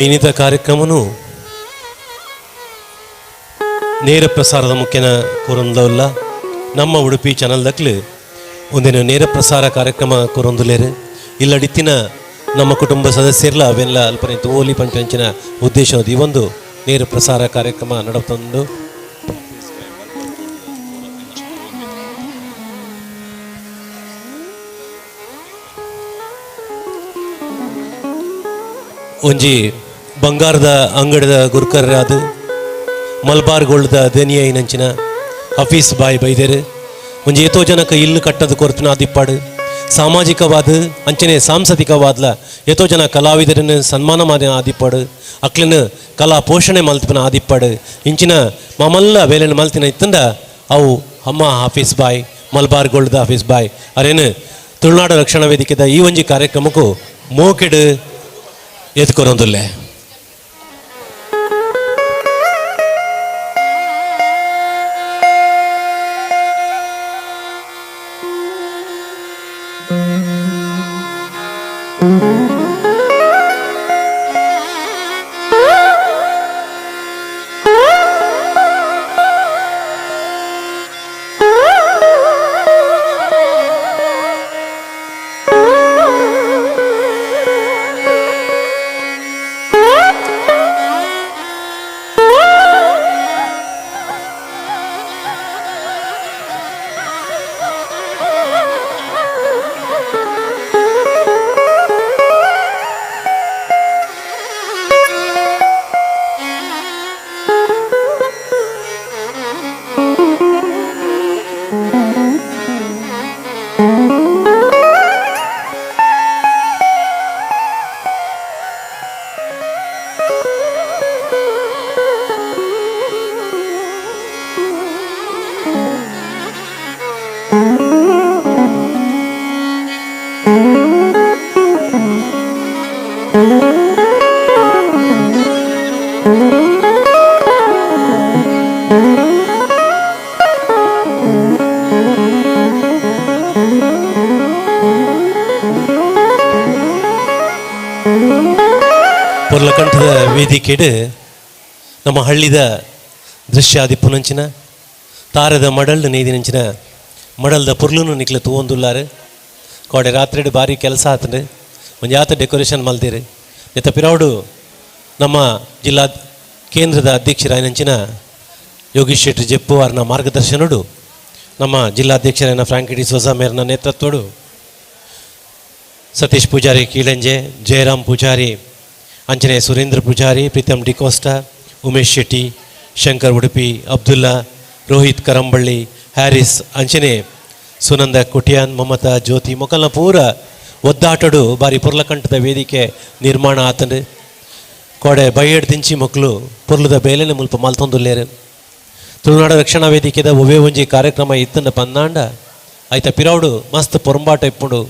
ಇನ್ನಿತ ಕಾರ್ಯಕ್ರಮನು ನೇರ ಪ್ರಸಾರದ ಮುಖ್ಯನ ಕೂರೊಂದವಲ್ಲ ನಮ್ಮ ಉಡುಪಿ ಚಾನಲ್ದಕ್ಲು ಒಂದಿನ ನೇರ ಪ್ರಸಾರ ಕಾರ್ಯಕ್ರಮ ಕೂರೊಂದುಲೇರು ಇಲ್ಲಡಿತ್ತಿನ ನಮ್ಮ ಕುಟುಂಬ ಸದಸ್ಯರ್ಲ ಅವೆಲ್ಲ ಅಲ್ಪನೆ ತೋಲಿ ಪಂಚಂಚಿನ ಉದ್ದೇಶದ ಈ ಒಂದು ನೇರ ಪ್ರಸಾರ ಕಾರ್ಯಕ್ರಮ ನಡೆತಂದು ಒಂಜಿ ಬಂಗಾರದ ಅಂಗಡಿದ ಗುರುಕರ್ರಾದು ಮಲ್ಬಾರ್ ಗೋಲ್ಡ್ದ ದನಿಯ ನಂಚಿನ ಹಫೀಸ್ ಬಾಯ್ ಬೈದೇರು ಒಂಜಿ ಏತೋ ಜನಕ್ಕೆ ಇಲ್ಲು ಕಟ್ಟದ ಕೊರತನ ಆದಿಪ್ಪಾಡು ಸಾಮಾಜಿಕವಾದ ಅಂಚನೆ ಸಾಂಸ್ಕೃತಿಕವಾದ್ಲ ಏತೋ ಜನ ಕಲಾವಿದರನ್ನು ಸನ್ಮಾನ ಮಾಡಿ ಆದಿಪ್ಪಾಡು ಅಕ್ಲನ ಕಲಾ ಪೋಷಣೆ ಮಲ್ತಿನ ಆದಿಪ್ಪಾಡು ಇಂಚಿನ ಮಮಲ್ಲ ಬೇಲೆನ ಮಲ್ತಿನ ಇತ್ತಂದ ಅವು ಅಮ್ಮ ಹಾಫೀಸ್ ಬಾಯ್ ಮಲ್ಬಾರ್ ಗೋಲ್ಡ್ದ ಹಾಫೀಸ್ ಬಾಯ್ ಅರೇನು ತುಳುನಾಡು ರಕ್ಷಣಾ ವೇದಿಕೆದ ಈ ಒಂಜಿ ಕಾರ್ಯಕ್ರಮಕ್ಕೂ ಮೋಕೆಡು ಎತ್ಕೊರೊಂದುಲ್ಲೆ ಪೊರ್ಲಕಂಠದ ವೇದಿಕೆಡು ನಮ್ಮ ಹಳ್ಳಿದ ದೃಶ್ಯಾದಿ ಪುನಂಚಿನ ತಾರದ ಮಡಲ್ದ ನೇದಿನಂಚಿನ ಮಡಲ್ದ ಪುರ್ಲುನು ನಿಕ್ಲ ತೂವೊಂದುಲ್ಲಾರು ಕೋಡೆ ರಾತ್ರಿಡು ಭಾರಿ ಕೆಲಸ ಆತಂಡು ಒಂದು ಯಾತ ಡೆಕೋರೇಷನ್ ಮಲ್ದಿರು ನೆತ್ತ ಪಿರೌಡು ನಮ್ಮ ಜಿಲ್ಲಾ ಕೇಂದ್ರದ ಅಧ್ಯಕ್ಷರಾಯನಂಚಿನ ಯೋಗೀಶ್ ಶೆಟ್ಟಿ ಜಪ್ಪು ಅವರ ಮಾರ್ಗದರ್ಶನಡು ನಮ್ಮ ಜಿಲ್ಲಾಧ್ಯಕ್ಷರಾಯನ ಫ್ರಾಂಕಿಡಿ ಸೊಸಾಮೇರ್ನ ನೇತೃತ್ವಡು ಸತೀಶ್ ಪೂಜಾರಿ ಕೀಳಂಜೆ ಜಯರಾಮ್ ಪೂಜಾರಿ ಅಂಚನೆ ಸುರೇಂದ್ರ ಪೂಜಾರಿ ಪ್ರೀತಮ್ ಡಿಕೋಸ್ಟಾ ಉಮೇಶ್ ಶೆಟ್ಟಿ ಶಂಕರ್ ಉಡುಪಿ ಅಬ್ದುಲ್ಲಾ ರೋಹಿತ್ ಕರಂಬಳ್ಳಿ ಹ್ಯಾರಿಸ್ ಅಂಚನೆ ಸುನಂದ ಕುಟಿಯಾನ್ ಮಮತಾ ಜ್ಯೋತಿ ಮೊಕಲ್ನ ಪೂರ ಒದ್ದಾಟಡು ಬಾರಿ ಪುರ್ಲಕಂಠದ ವೇದಿಕೆ ನಿರ್ಮಾಣ ಆತಂಡು ಕೋಡೆ ಬೈಯಡ್ ದಿಂಚಿ ಮಕ್ಕಳು ಪುರ್ಲದ ಬೇಲೆನ ಮುಲ್ಪ ಮಲ್ತೊಂದುಲ್ಲೇರು ತುಳುನಾಡು ರಕ್ಷಣಾ ವೇದಿಕೆದ ಒವೇ ಒಂಜಿ ಕಾರ್ಯಕ್ರಮ ಇತ್ತಂಡ ಪಂದಾಂಡ ಆಯ್ತ ಪಿರೌಡು ಮಸ್ತ್ ಪೊರಂಬಾಟ ಇಪ್ಪುಂಡು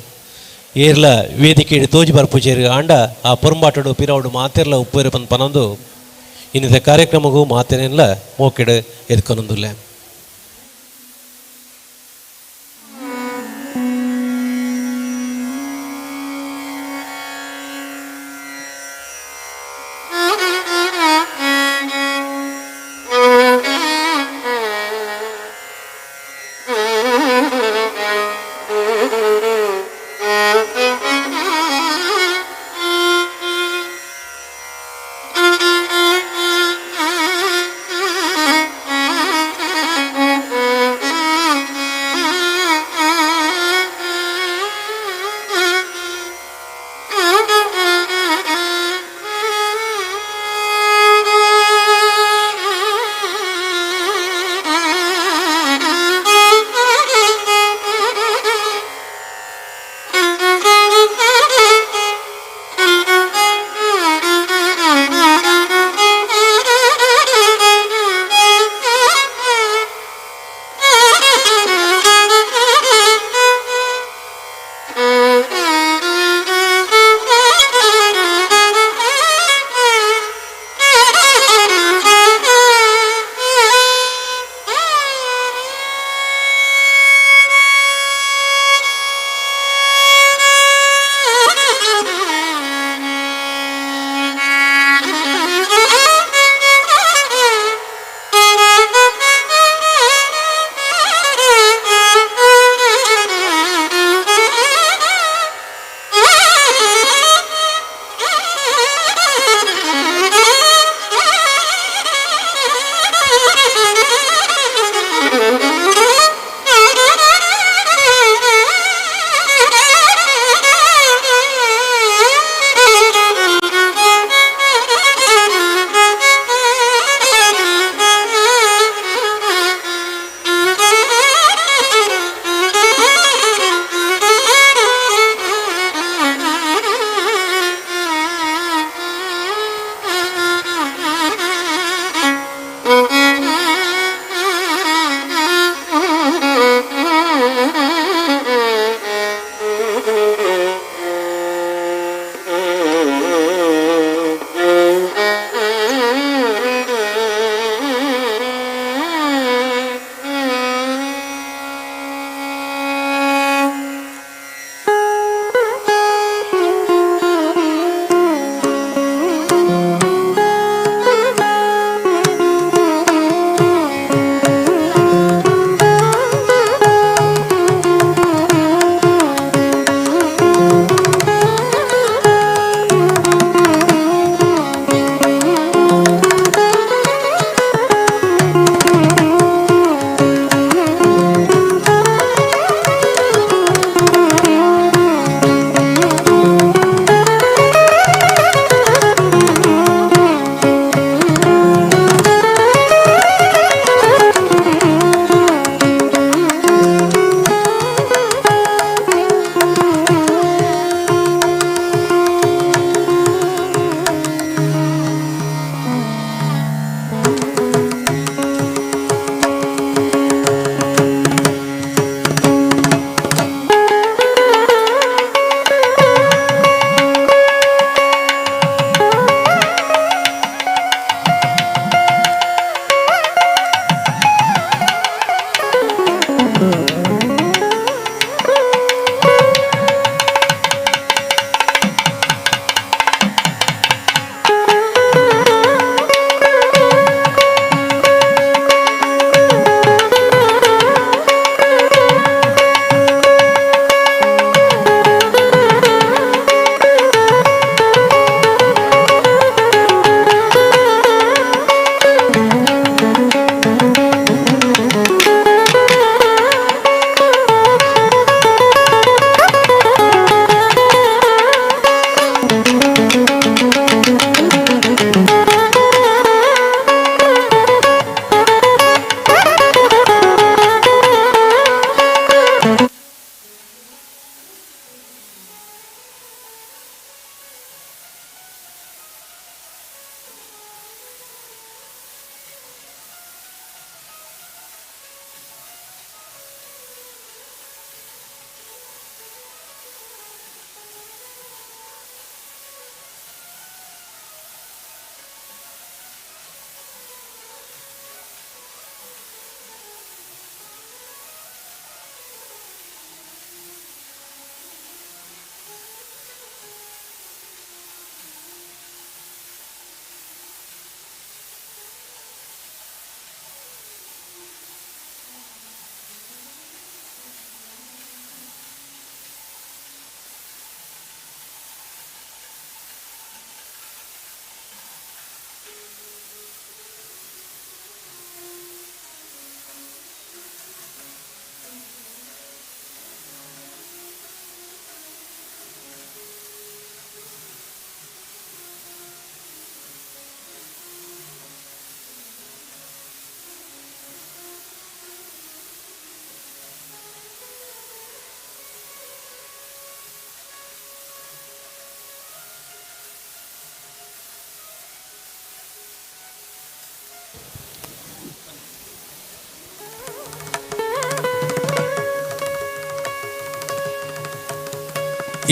ಏರ್ಲ ವೇದಿಕೆ ತೋಜಿ ಬರ್ಪುಜೇರು ಆಂಡ ಆ ಪೊರಂಬಾಟಡು ಪಿರೌಡು ಮಾತೆರ್ಲ ಉಪ್ಪೇರು ಬಂದು ಪನೊಂದು ಇನ್ನಿದ ಕಾರ್ಯಕ್ರಮಗೂ ಮಾತೇನೆಲ್ಲ ಮೋಕೆಡು ಎದ್ಕೊನೊಂದುಲ್ಲೆ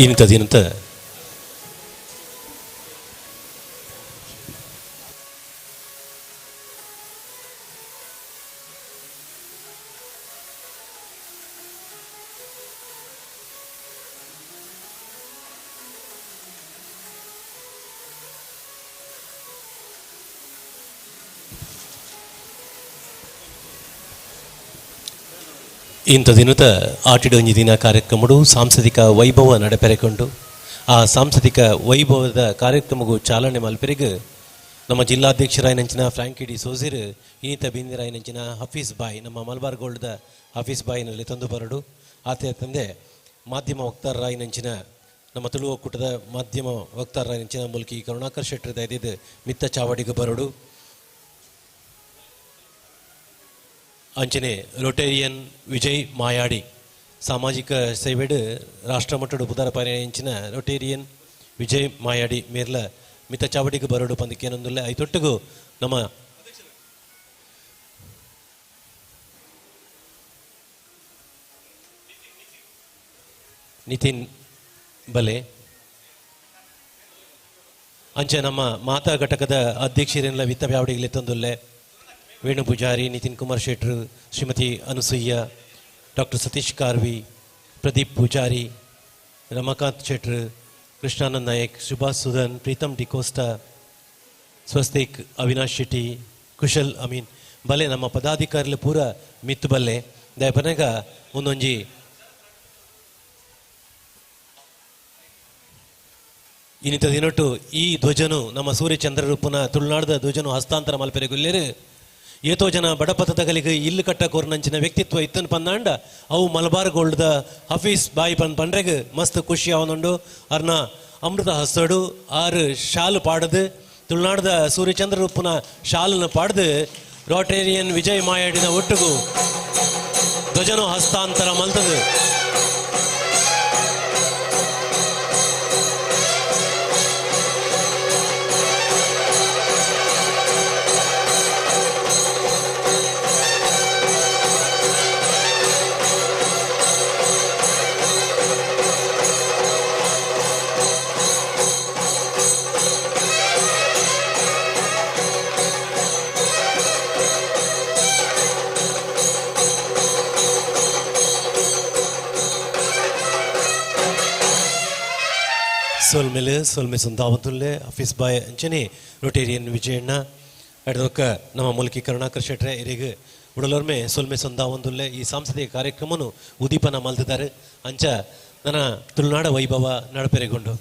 ಇಂಥ ದಿನದ ಇಂಥ ದಿನದ ಆಟಿಡೊಂಜಿ ದಿನ ಕಾರ್ಯಕ್ರಮಡು ಸಾಂಸ್ಕೃತಿಕ ವೈಭವ ನಡೆಪೆರೆಕೊಂಡು ಆ ಸಾಂಸ್ಕೃತಿಕ ವೈಭವದ ಕಾರ್ಯಕ್ರಮಗೂ ಚಾಲನೆ ಮಲ್ಪೆರೆಗೆ ನಮ್ಮ ಜಿಲ್ಲಾಧ್ಯಕ್ಷರಾಯನಂಚಿನ ಫ್ರಾಂಕಿ ಡಿ ಸೋಜಿರ್ ಈತ ಬೀಂದಿರಾಯನಂಚಿನ ಹಫೀಸ್ ಬಾಯ್ ನಮ್ಮ ಮಲಬಾರ್ ಗೋಲ್ಡ್ದ ಹಫೀಸ್ ಬಾಯ್ನಲ್ಲಿ ತಂದು ಬರಡು ಆತ ತಂದೆ ಮಾಧ್ಯಮ ವಕ್ತಾರರಾಯನಂಚಿನ ನಮ್ಮ ತುಳು ಒಕ್ಕೂಟದ ಮಾಧ್ಯಮ ವಕ್ತಾರರಾಯನಂಚಿನ ಮುಲ್ಕಿ ಕರುಣಾಕರ್ ಶೆಟ್ಟರ್ ದಯದಿದ್ದು ಮಿತ್ತ ಚಾವಡಿಗೆ ಬರಡು ಅಂಚನೆ ರೊಟೇರಿಯನ್ ವಿಜಯ್ ಮಾಯಾಡಿ ಸಾಮಾಜಿಕ ಸೇವೆಡು ರಾಷ್ಟ್ರಮಟ್ಟದ ಪುದಾರ ಪರ್ಯಾಯಿಂಚಿನ ರೊಟೇರಿಯನ್ ವಿಜಯ್ ಮಾಯಾಡಿ ಮೇರ್ಲ ಮಿತ ಚಾವಡಿಗೆ ಬರಡು ಪಂದಕ್ಕೇನೊಂದಿಲ್ಲ ಐತೊಟ್ಟಿಗೂ ನಮ್ಮ ನಿತಿನ್ ಬಲೆ ಅಂಚೆ ನಮ್ಮ ಮಾತಾ ಘಟಕದ ಅಧ್ಯಕ್ಷರೆಲ್ಲ ವಿತ್ತ ಬ್ಯಾವಡಿಗೆ ತಂದುಲ್ಲೆ ವೇಣು ಪೂಜಾರಿ, ನಿತಿನ್ ಕುಮಾರ್ ಶೆಟ್ರು, ಶ್ರೀಮತಿ ಅನುಸೂಯ್ಯ, ಡಾಕ್ಟರ್ ಸತೀಶ್ ಕಾರ್ವಿ, ಪ್ರದೀಪ್ ಪೂಜಾರಿ, ರಮಾಕಾಂತ್ ಶೆಟ್ರು, ಕೃಷ್ಣಾನಂದ್ ನಾಯಕ್, ಸುಭಾಷ್ ಸುಧನ್, ಪ್ರೀತಮ್ ಡಿಕೋಸ್ಟಾ, ಸ್ವಸ್ತಿಕ್, ಅವಿನಾಶ್ ಶೆಟ್ಟಿ, ಕುಶಲ್ ಅಮೀನ್ ಬಲೆ ನಮ್ಮ ಪದಾಧಿಕಾರಿಗಳು ಪೂರ ಮಿತ್ತು ಬಲ್ಲೆ ದಯಪನೆಗ ಒಂದೊಂಜಿ ಇನ್ನಿತ ದಿನೊಟ್ಟು ಈ ಧ್ವಜನು ನಮ್ಮ ಸೂರ್ಯಚಂದ್ರ ರೂಪನ ತುಳುನಾಡದ ಧ್ವಜನು ಹಸ್ತಾಂತರ ಮಲ್ಪೆರೆಗೊಲ್ಲೇರು ಏತೋ ಜನ ಬಡಪತದಗಳಿಗೆ ಇಲ್ಲು ಕಟ್ಟ ಕೋರ್ನಂಚಿನ ವ್ಯಕ್ತಿತ್ವ ಇತ್ತನ್ ಪಂದಾಂಡ ಅವು ಮಲಬಾರ್ ಗೋಲ್ಡ್ದ ಹಫೀಸ್ ಬಾಯಿ ಪಂಡ್ರೆಗ್ ಮಸ್ತ್ ಖುಷಿ ಅವನುಂಡು ಅರ್ನ ಅಮೃತ ಹಸಡು ಆರು ಶಾಲು ಪಾಡದು ತುಳುನಾಡದ ಸೂರ್ಯಚಂದ್ರ ರೂಪನ ಶಾಲನ್ನು ಪಾಡ್ದು ರೋಟೇರಿಯನ್ ವಿಜಯ್ ಮಾಯಾಡಿನ ಒಟ್ಟಿಗೂ ಧ್ವಜನು ಹಸ್ತಾಂತರ ಮಲ್ತದು ಸೊಲ್ಮೆ ಸುಂದಾವಂತುಲ್ಲೆ ಹಫೀಸ್ ಬಾಯ್ ಅಂಚನೆ ರೊಟೇರಿಯನ್ ವಿಜಯಣ್ಣ ಅಡ್ದೊಕ್ಕ ನಮ್ಮ ಮುಲ್ಕಿ ಕರುಣಾಕರ್ ಶೆಟ್ರೆ ಇರಿಗೆ ಉಡಲೋರ್ಮೆ ಸೊಲ್ಮೆ ಸುಂದಾವಂತುಲ್ಲೆ ಈ ಸಾಂಸ್ಕೃತಿಕ ಕಾರ್ಯಕ್ರಮನು ಉದೀಪನ ಮಲ್ತಿದ್ದಾರೆ ಅಂಚ ನನ್ನ ತುಳುನಾಡ ವೈಭವ ನಡಪೆರೆಗೊಂಡು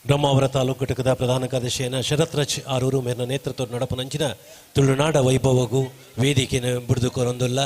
ಬ್ರಹ್ಮಾವರ ತಾಲೂಕು ಘಟಕದ ಪ್ರಧಾನ ಕಾರ್ಯದರ್ಶಿಯನ ಶರತ್ ರಚ್ ಆರೂರು ಮೇರ್ನ ನೇತೃತ್ವ ನಡಪನಂಚಿನ ತುಳುನಾಡ ವೈಭವಗೂ ವೇದಿಕೆಯನ್ನು ಬಿಡುದುಕೊರೊಂದುಲ್ಲ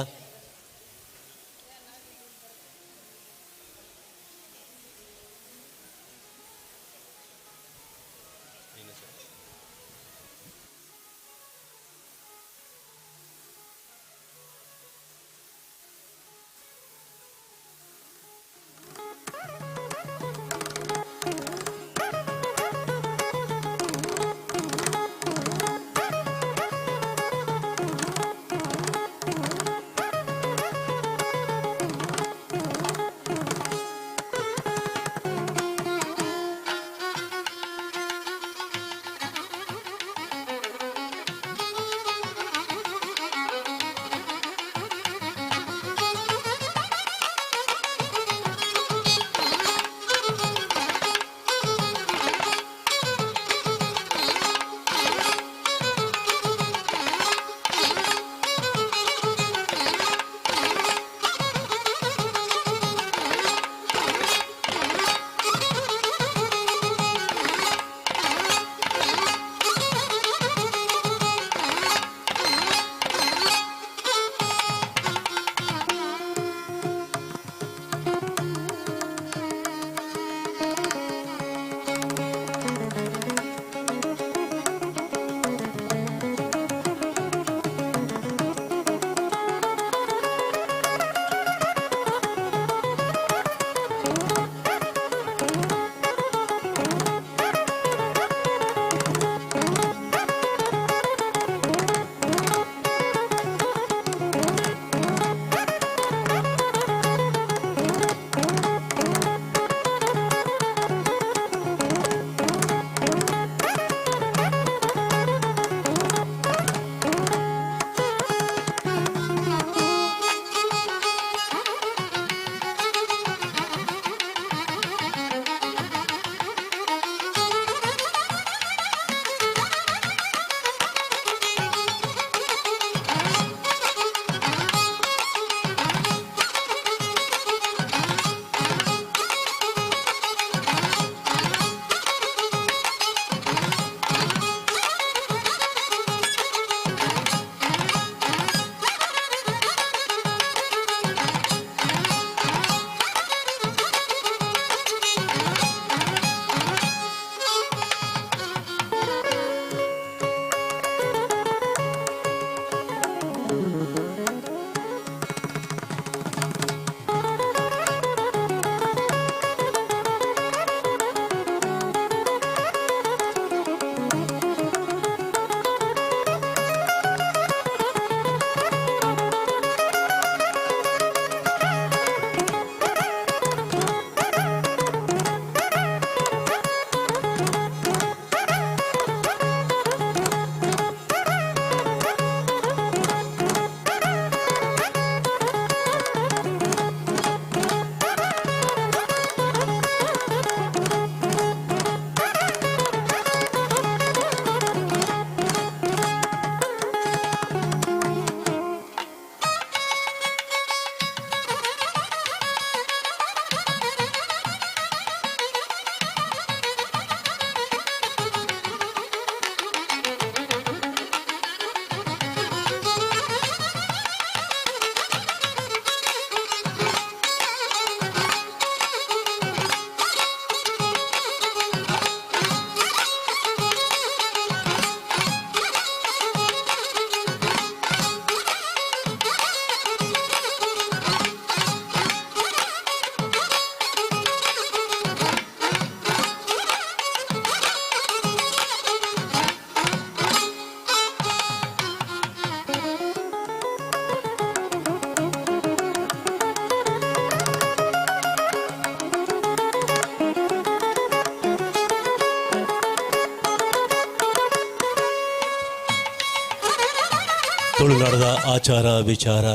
ಆಚಾರ ವಿಚಾರ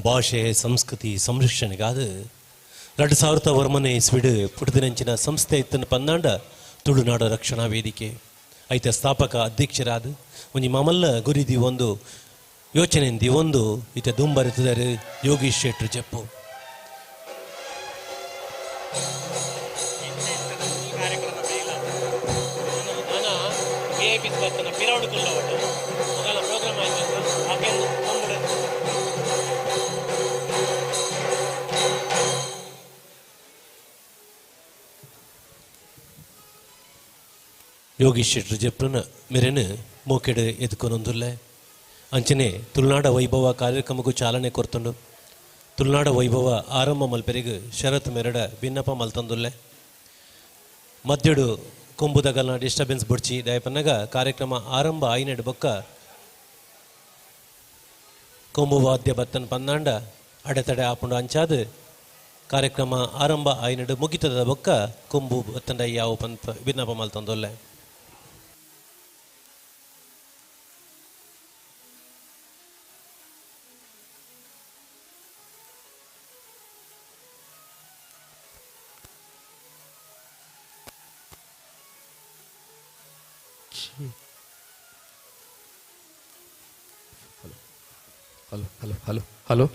ಭಾಷೆ ಸಂಸ್ಕೃತಿ ಸಂರಕ್ಷಣೆಗಾದ 2000 ಇಸ್ವಿಡ್ ಪುಟದಿನಂಚಿನ ಸಂಸ್ಥೆ ಇತ್ತನ್ನು ಪಂದಾಂಡ ತುಳುನಾಡ ರಕ್ಷಣಾ ವೇದಿಕೆ ಐತೆ ಸ್ಥಾಪಕ ಅಧ್ಯಕ್ಷರಾದ ಒಂಜಿ ಮಮಲ್ಲ ಗುರಿದಿ ಒಂದು ಯೋಚನೆಂದಿ ಒಂದು ಇತ ದುಂಬರಿತದರೆ ಯೋಗೀಶ್ ಶೆಟ್ರು ಜಪ್ಪು ಯೋಗೀಶ್ ಶೆಟ್ರು ಜಪ್ರನ ಮೆರೆನು ಮೋಕೆಡು ಎದ್ಕೊನೊಂದುಲ್ಲೆ ಅಂಚನೆ ತುಳುನಾಡ ವೈಭವ ಕಾರ್ಯಕ್ರಮಕ್ಕೂ ಚಾಲನೆ ಕೊರ್ತುಂಡು ತುಳುನಾಡ ವೈಭವ ಆರಂಭ ಮಲ್ಪೆರಿಗು ಶರತ್ ಮೆರಡ ಭಿನ್ನಪ ಮಲ್ತಂದುಲ್ಲೆ ಮಧ್ಯಡು ಕೊಂಬುದಗಲ್ನ ಡಿಸ್ಟರ್ಬೆನ್ಸ್ ಬುಡ್ಚಿ ದಯಪನ್ನಗ ಕಾರ್ಯಕ್ರಮ ಆರಂಭ ಆಯ್ನಡು ಬೊಕ್ಕ ಕೊಂಬು ವಾದ್ಯ ಬತ್ತನ್ ಪಂದಾಂಡ ಅಡೆತಡೆ ಆಪುಂಡು ಅಂಚಾದ ಕಾರ್ಯಕ್ರಮ ಆರಂಭ ಆಯ್ನಡು ಮುಗಿತದ ಬೊಕ್ಕ ಕೊಂಬು ಬತ್ತಂಡ ಯಾವ Pampa ಭಿನ್ನಪ ಮಲ್ತಂದುಲ್ಲೆ hello hello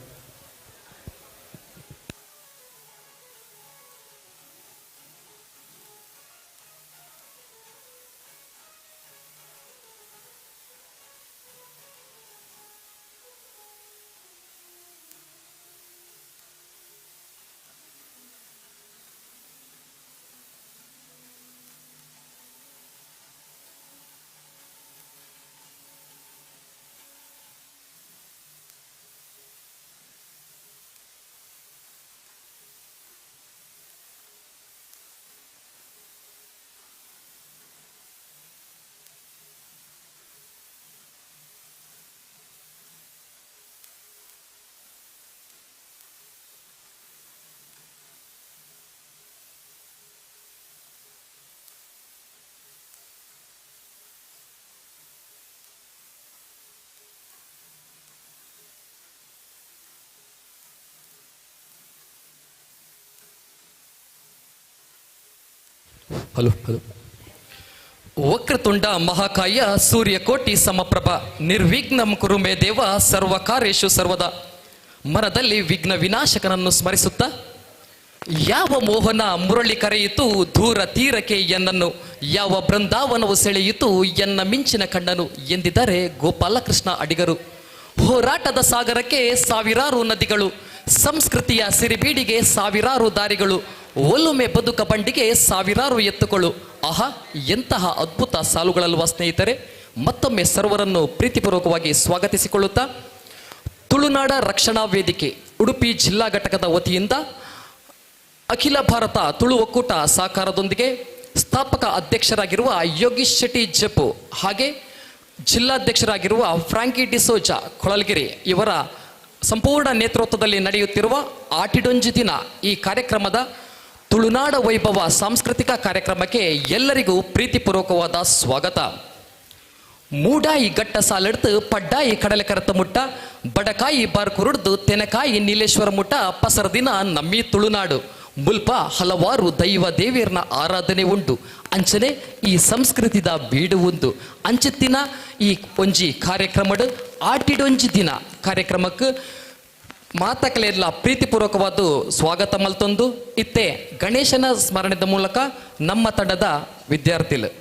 hello Vakratunda ಮಹಾಕಾಯ ಸೂರ್ಯಕೋಟಿ ಸಮಪ್ರಭ ನಿರ್ವಿಘ್ನಂ ಕುರು ಮೇ ದೇವ ಸರ್ವಕಾರ್ಯೇಷು ಸರ್ವದಾ. ಮನದಲ್ಲಿ ವಿಘ್ನ ವಿನಾಶಕನನ್ನು ಸ್ಮರಿಸುತ್ತಾ ಯಾವ ಮೋಹನ ಮುರಳಿ ಕರೆಯಿತು ದೂರ ತೀರಕ್ಕೆ ಎನ್ನನ್ನು, ಯಾವ ಬೃಂದಾವನವು ಸೆಳೆಯಿತು ಎನ್ನ ಮಿಂಚಿನ ಕಣ್ಣನು ಎಂದಿದ್ದಾರೆ ಗೋಪಾಲಕೃಷ್ಣ ಅಡಿಗರು. ಹೋರಾಟದ ಸಾಗರಕ್ಕೆ ಸಾವಿರಾರು ನದಿಗಳು, ಸಂಸ್ಕೃತಿಯ ಸಿರಿಬೀಡಿಗೆ ಸಾವಿರಾರು ದಾರಿಗಳು, ಒಲುಮೆ ಬದುಕ ಬಂಡಿಗೆ ಸಾವಿರಾರು ಎತ್ತುಗಳು. ಆಹಾ, ಎಂತಹ ಅದ್ಭುತ ಸಾಲುಗಳಲ್ವ ಸ್ನೇಹಿತರೆ. ಮತ್ತೊಮ್ಮೆ ಸರ್ವರನ್ನು ಪ್ರೀತಿಪೂರ್ವಕವಾಗಿ ಸ್ವಾಗತಿಸಿಕೊಳ್ಳುತ್ತಾ ತುಳುನಾಡ ರಕ್ಷಣಾ ವೇದಿಕೆ ಉಡುಪಿ ಜಿಲ್ಲಾ ಘಟಕದ ವತಿಯಿಂದ ಅಖಿಲ ಭಾರತ ತುಳು ಒಕ್ಕೂಟ ಸಹಕಾರದೊಂದಿಗೆ ಸ್ಥಾಪಕ ಅಧ್ಯಕ್ಷರಾಗಿರುವ ಯೋಗೀಶ್ ಶೆಟ್ಟಿ ಜಪ್ಪು ಹಾಗೆ ಜಿಲ್ಲಾಧ್ಯಕ್ಷರಾಗಿರುವ ಫ್ರಾಂಕಿ ಡಿಸೋಜಾ ಕೊಳಲ್ಗಿರಿ ಇವರ ಸಂಪೂರ್ಣ ನೇತೃತ್ವದಲ್ಲಿ ನಡೆಯುತ್ತಿರುವ ಆಟಿಡೊಂಜಿ ದಿನ ಈ ಕಾರ್ಯಕ್ರಮದ ತುಳುನಾಡ ವೈಭವ ಸಾಂಸ್ಕೃತಿಕ ಕಾರ್ಯಕ್ರಮಕ್ಕೆ ಎಲ್ಲರಿಗೂ ಪ್ರೀತಿಪೂರ್ವಕವಾದ ಸ್ವಾಗತ. ಮೂಡಾಯಿ ಗಟ್ಟ ಸಾಲೆಡ್ದು ಪಡ್ಡಾಯಿ ಕಡಲೆ ಕರತ ಮುಟ್ಟ, ಬಡಕಾಯಿ ಬಾರ್ ಕುರುಡ್ದು ತೆನಕಾಯಿ ನೀಲೇಶ್ವರ ಮುಟ್ಟ ಪಸರ ದಿನ ನಮ್ಮಿ ತುಳುನಾಡು ಮುಲ್ಪ ಹಲವಾರು ದೈವ ದೇವಿಯರ್ನ ಆರಾಧನೆ ಉಂಟು. ಅಂಚನೆ ಈ ಸಂಸ್ಕೃತಿದ ಬೀಡು ಉಂದು ಅಂಚೆತ್ತಿನ ಈ ಒಂಜಿ ಕಾರ್ಯಕ್ರಮಡ್ ಆಟಿಡೊಂಜಿ ದಿನ ಕಾರ್ಯಕ್ರಮಕ್ಕೆ ಮಾತಕಲೆಲ್ಲ ಪ್ರೀತಿಪೂರ್ವಕವಾದ ಸ್ವಾಗತ ಮಲ್ತೊಂದು ಇತ್ತೆ ಗಣೇಶನ ಸ್ಮರಣೆದ ಮೂಲಕ ನಮ್ಮ ತಂಡದ ವಿದ್ಯಾರ್ಥಿಗಳು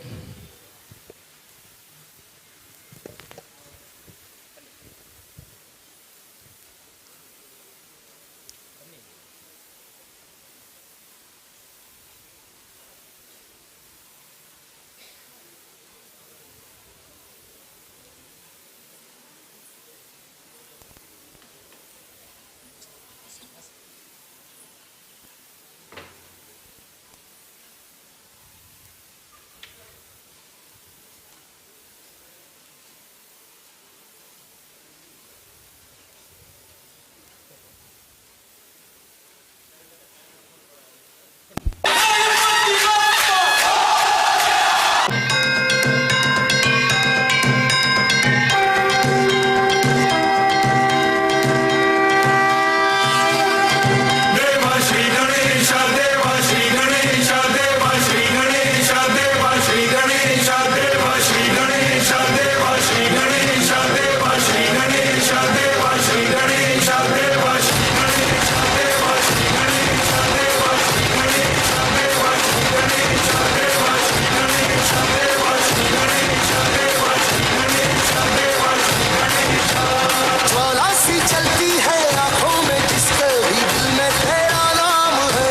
आंखों में जिसके भी दिल में तेरा नाम है,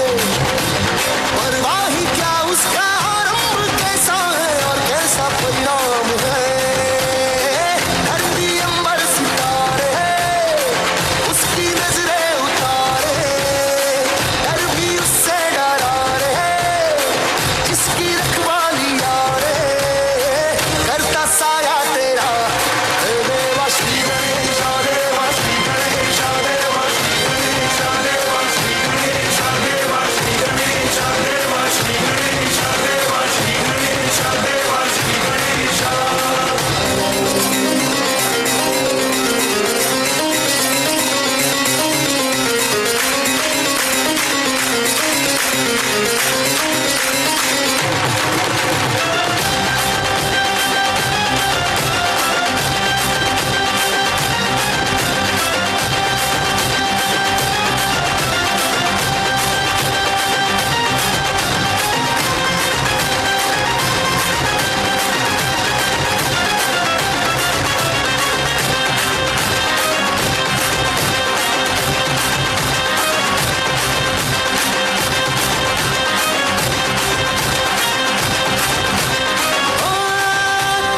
परवाह ही क्या उसका आरंभ कैसा है और कैसा परिणाम है। धरती अंबर सितारे उसकी नजरें उतारे, डर भी उससे डरा रे जिसकी रखवाली यारे, करता साया तेरा हे देवा श्री गणेश देवा श्री गणेश देवा श्री गणेश देवा श्री गणेश देवा श्री गणेश देवा श्री गणेश देवा श्री गणेश देवा श्री गणेश।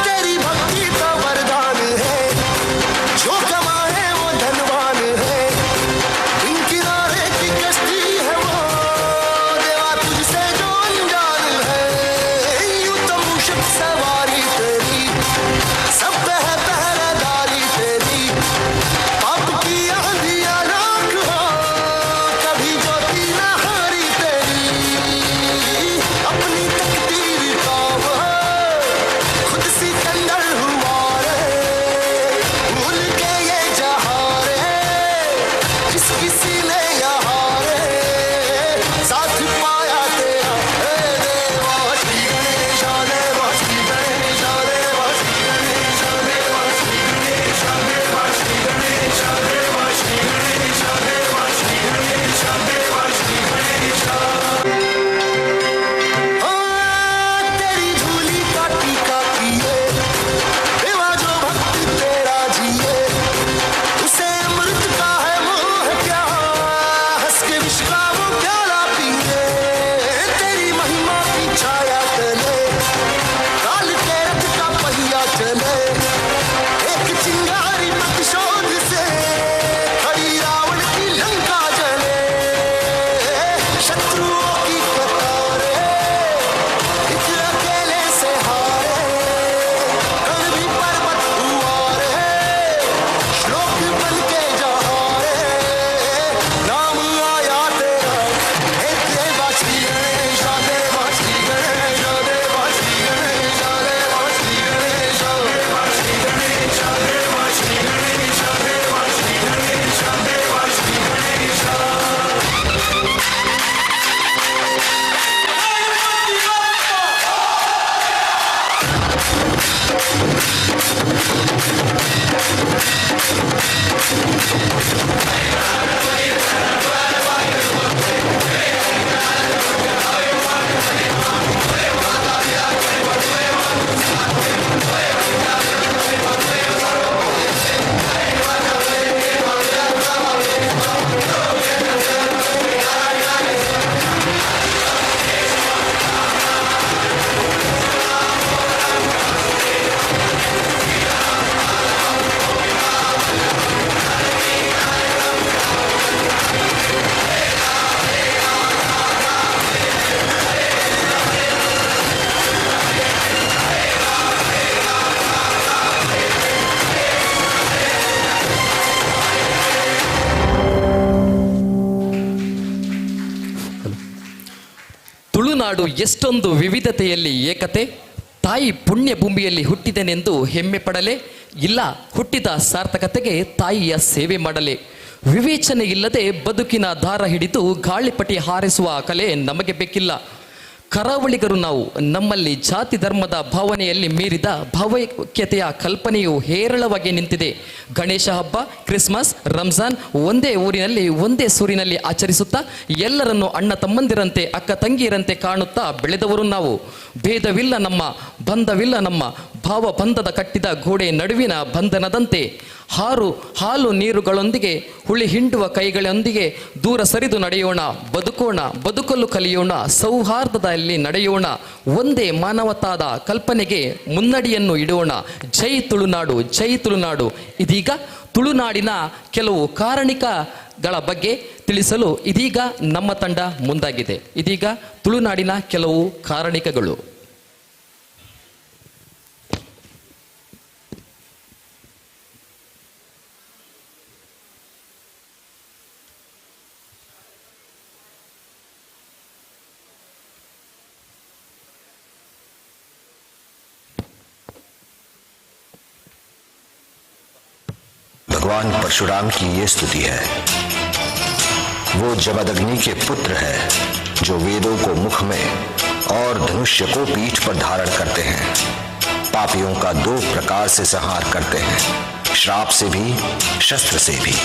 तेरी भक्ति का वरदान है, जो कमाए वो धनवान है, इन किनारे की कश्ती है वो देवा तुझसे जो अनजान है। यूं तो मूषक सवारी तेरी सब पे है पहरेदारी तेरी, पाप की आंधियां राख हो कभी ज्योति न हारी तेरी, अपनी तकदीर का वो खुद सिकंदर हुआ रे, भूल के ये जहां रे जिस किसी ने यहाँ रे साथ पाया तेरा हे देवा श्री गणेश देवा श्री गणेश देवा श्री गणेश देवा श्री गणेश देवा श्री गणेश देवा श्री गणेश देवा श्री गणेश देवा श्री गणेश। तेरी झूली का टीका किए देवा जो भक्त तेरा जिए, उसे अमृत का है मोह क्या, हंस के विष का वो प्याला पिए। तेरी महिमा की छाया तले काल के रथ का पहिया चले, एक चिंगारी प्रतिशोध से खड़ी रावण की लंका जले, शत्रुओं की कतारें एक अकेले से हारे, कण भी पर्वत हुआ रे श्लोक बन के जहाँ रे, नाम आया तेरा हे देवा श्री गणेश देवा श्री गणेश देवा श्री गणेश देवा श्री गणेश देवा श्री गणेश देवा श्री गणेश देवा श्री गणेश देवा श्री गणेश। ತುಳುನಾಡು ಎಷ್ಟೊಂದು ವಿವಿಧತೆಯಲ್ಲಿ ಏಕತೆ, ತಾಯಿ ಪುಣ್ಯ ಭೂಮಿಯಲ್ಲಿ ಹುಟ್ಟಿದೆನೆಂದು ಹೆಮ್ಮೆ ಪಡಲೆ, ಇಲ್ಲ ಹುಟ್ಟಿದ ಸಾರ್ಥಕತೆಗೆ ತಾಯಿಯ ಸೇವೆ ಮಾಡಲೆ. ವಿವೇಚನೆ ಇಲ್ಲದೆ ಬದುಕಿನ ದಾರ ಹಿಡಿದು ಗಾಳಿಪಟಿ ಹಾರಿಸುವ ಕಲೆ ನಮಗೆ ಬೇಕಿಲ್ಲ. ಕರಾವಳಿಗರು ನಾವು, ನಮ್ಮಲ್ಲಿ ಜಾತಿ ಧರ್ಮದ ಭಾವನೆಯಲ್ಲಿ ಮೀರಿದ ಭಾವೈಕ್ಯತೆಯ ಕಲ್ಪನೆಯು ಹೇರಳವಾಗಿ ನಿಂತಿದೆ. ಗಣೇಶ ಹಬ್ಬ, ಕ್ರಿಸ್ಮಸ್, ರಂಜಾನ್ ಒಂದೇ ಊರಿನಲ್ಲಿ ಒಂದೇ ಸೂರಿನಲ್ಲಿ ಆಚರಿಸುತ್ತಾ ಎಲ್ಲರನ್ನು ಅಣ್ಣ ತಮ್ಮಂದಿರಂತೆ ಅಕ್ಕ ತಂಗಿಯರಂತೆ ಕಾಣುತ್ತಾ ಬೆಳೆದವರು ನಾವು. ಭೇದವಿಲ್ಲ ನಮ್ಮ ಬಂಧವಿಲ್ಲ ನಮ್ಮ ಭಾವಬಂಧದ ಕಟ್ಟಿದ ಗೋಡೆ ನಡುವಿನ ಬಂಧನದಂತೆ ಹಾಲು ನೀರುಗಳೊಂದಿಗೆ ಹುಳಿ ಹಿಂಡುವ ಕೈಗಳೊಂದಿಗೆ ದೂರ ಸರಿದು ನಡೆಯೋಣ, ಬದುಕೋಣ, ಬದುಕಲು ಕಲಿಯೋಣ, ಸೌಹಾರ್ದದಲ್ಲಿ ನಡೆಯೋಣ, ಒಂದೇ ಮಾನವತಾದ ಕಲ್ಪನೆಗೆ ಮುನ್ನಡಿಯನ್ನು ಇಡೋಣ. ಜೈ ತುಳುನಾಡು, ಜೈ ತುಳುನಾಡು. ಇದೀಗ ತುಳುನಾಡಿನ ಕೆಲವು ಕಾರಣಿಕಗಳ ಬಗ್ಗೆ ತಿಳಿಸಲು ಇದೀಗ ನಮ್ಮ ತಂಡ ಮುಂದಾಗಿದೆ. ಇದೀಗ ತುಳುನಾಡಿನ ಕೆಲವು ಕಾರಣಿಕಗಳು. भगवान परशुराम की ये स्तुति है। वो जमदग्नि के पुत्र है जो वेदों को मुख में और धनुष्य को पीठ पर धारण करते हैं। पापियों का 2 प्रकार से संहार करते हैं, श्राप से भी, शस्त्र से भी।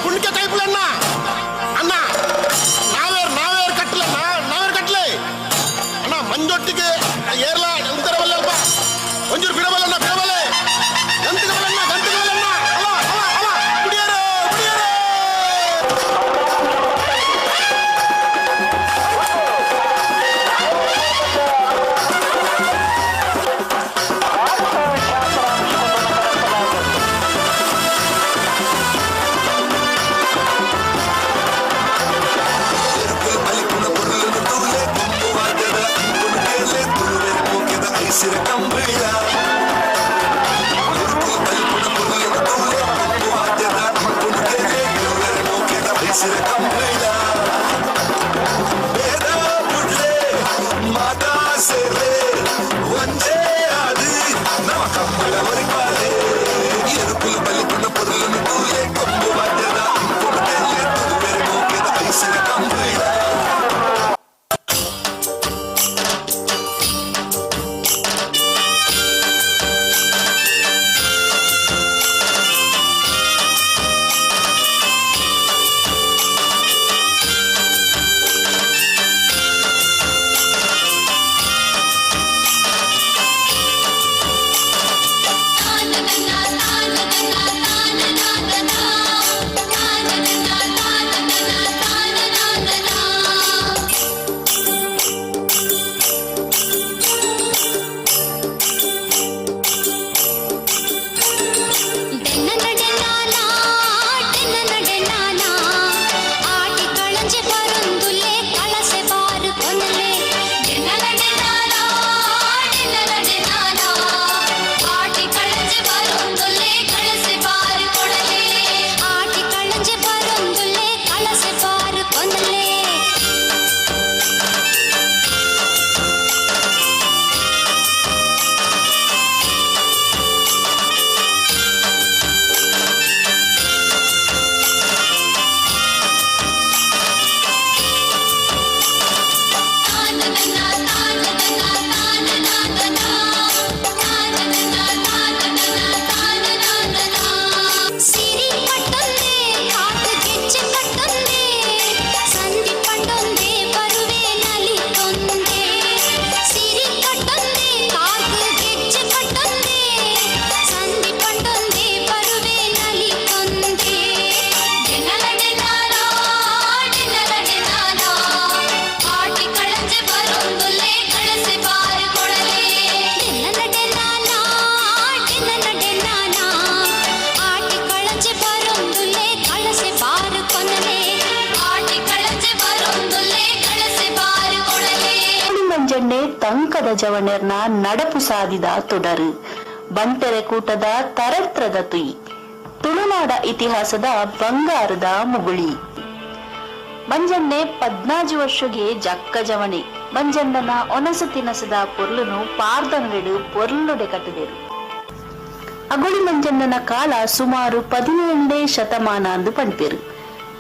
పుణ్యకే కైపులన్నా అన్నా నావేరు కట్టలే నావేరు కట్టలే అన్నా మంజొట్టికి ఏర్లా ఉందర వల్లప్ప కొంచెం పిడవలన్నా పిడవలే గంతుకు వలన్నా అలా కుడియారు ತಂಕದ ಜವಣರ್ನ ನಡಪು ಸಾಧಿದ ತೊಡರು ಬಂಟೆರೆ ಕೂಟದ ತರತ್ರದ ತುಯಿ ತುಳುನಾಡ ಇತಿಹಾಸದ ಬಂಗಾರದ ಮುಗುಳಿ ಮಂಜಣ್ಣೆ 14 ವರ್ಷಗೆ ಜಕ್ಕ ಜವಣೆ ಮಂಜಣ್ಣನ ಒನಸು ತಿನಸದ ಪೊರ್ಲುನು ಪಾರ್ದನ್ವೆಡು ಪೊರ್ಲುಡೆ ಕಟ್ಟಿದೆರು ಅಗುಳಿ ಮಂಜಣ್ಣನ ಕಾಲ ಸುಮಾರು 17ನೇ ಶತಮಾನ ಅಂದು ಪಂಪೆರು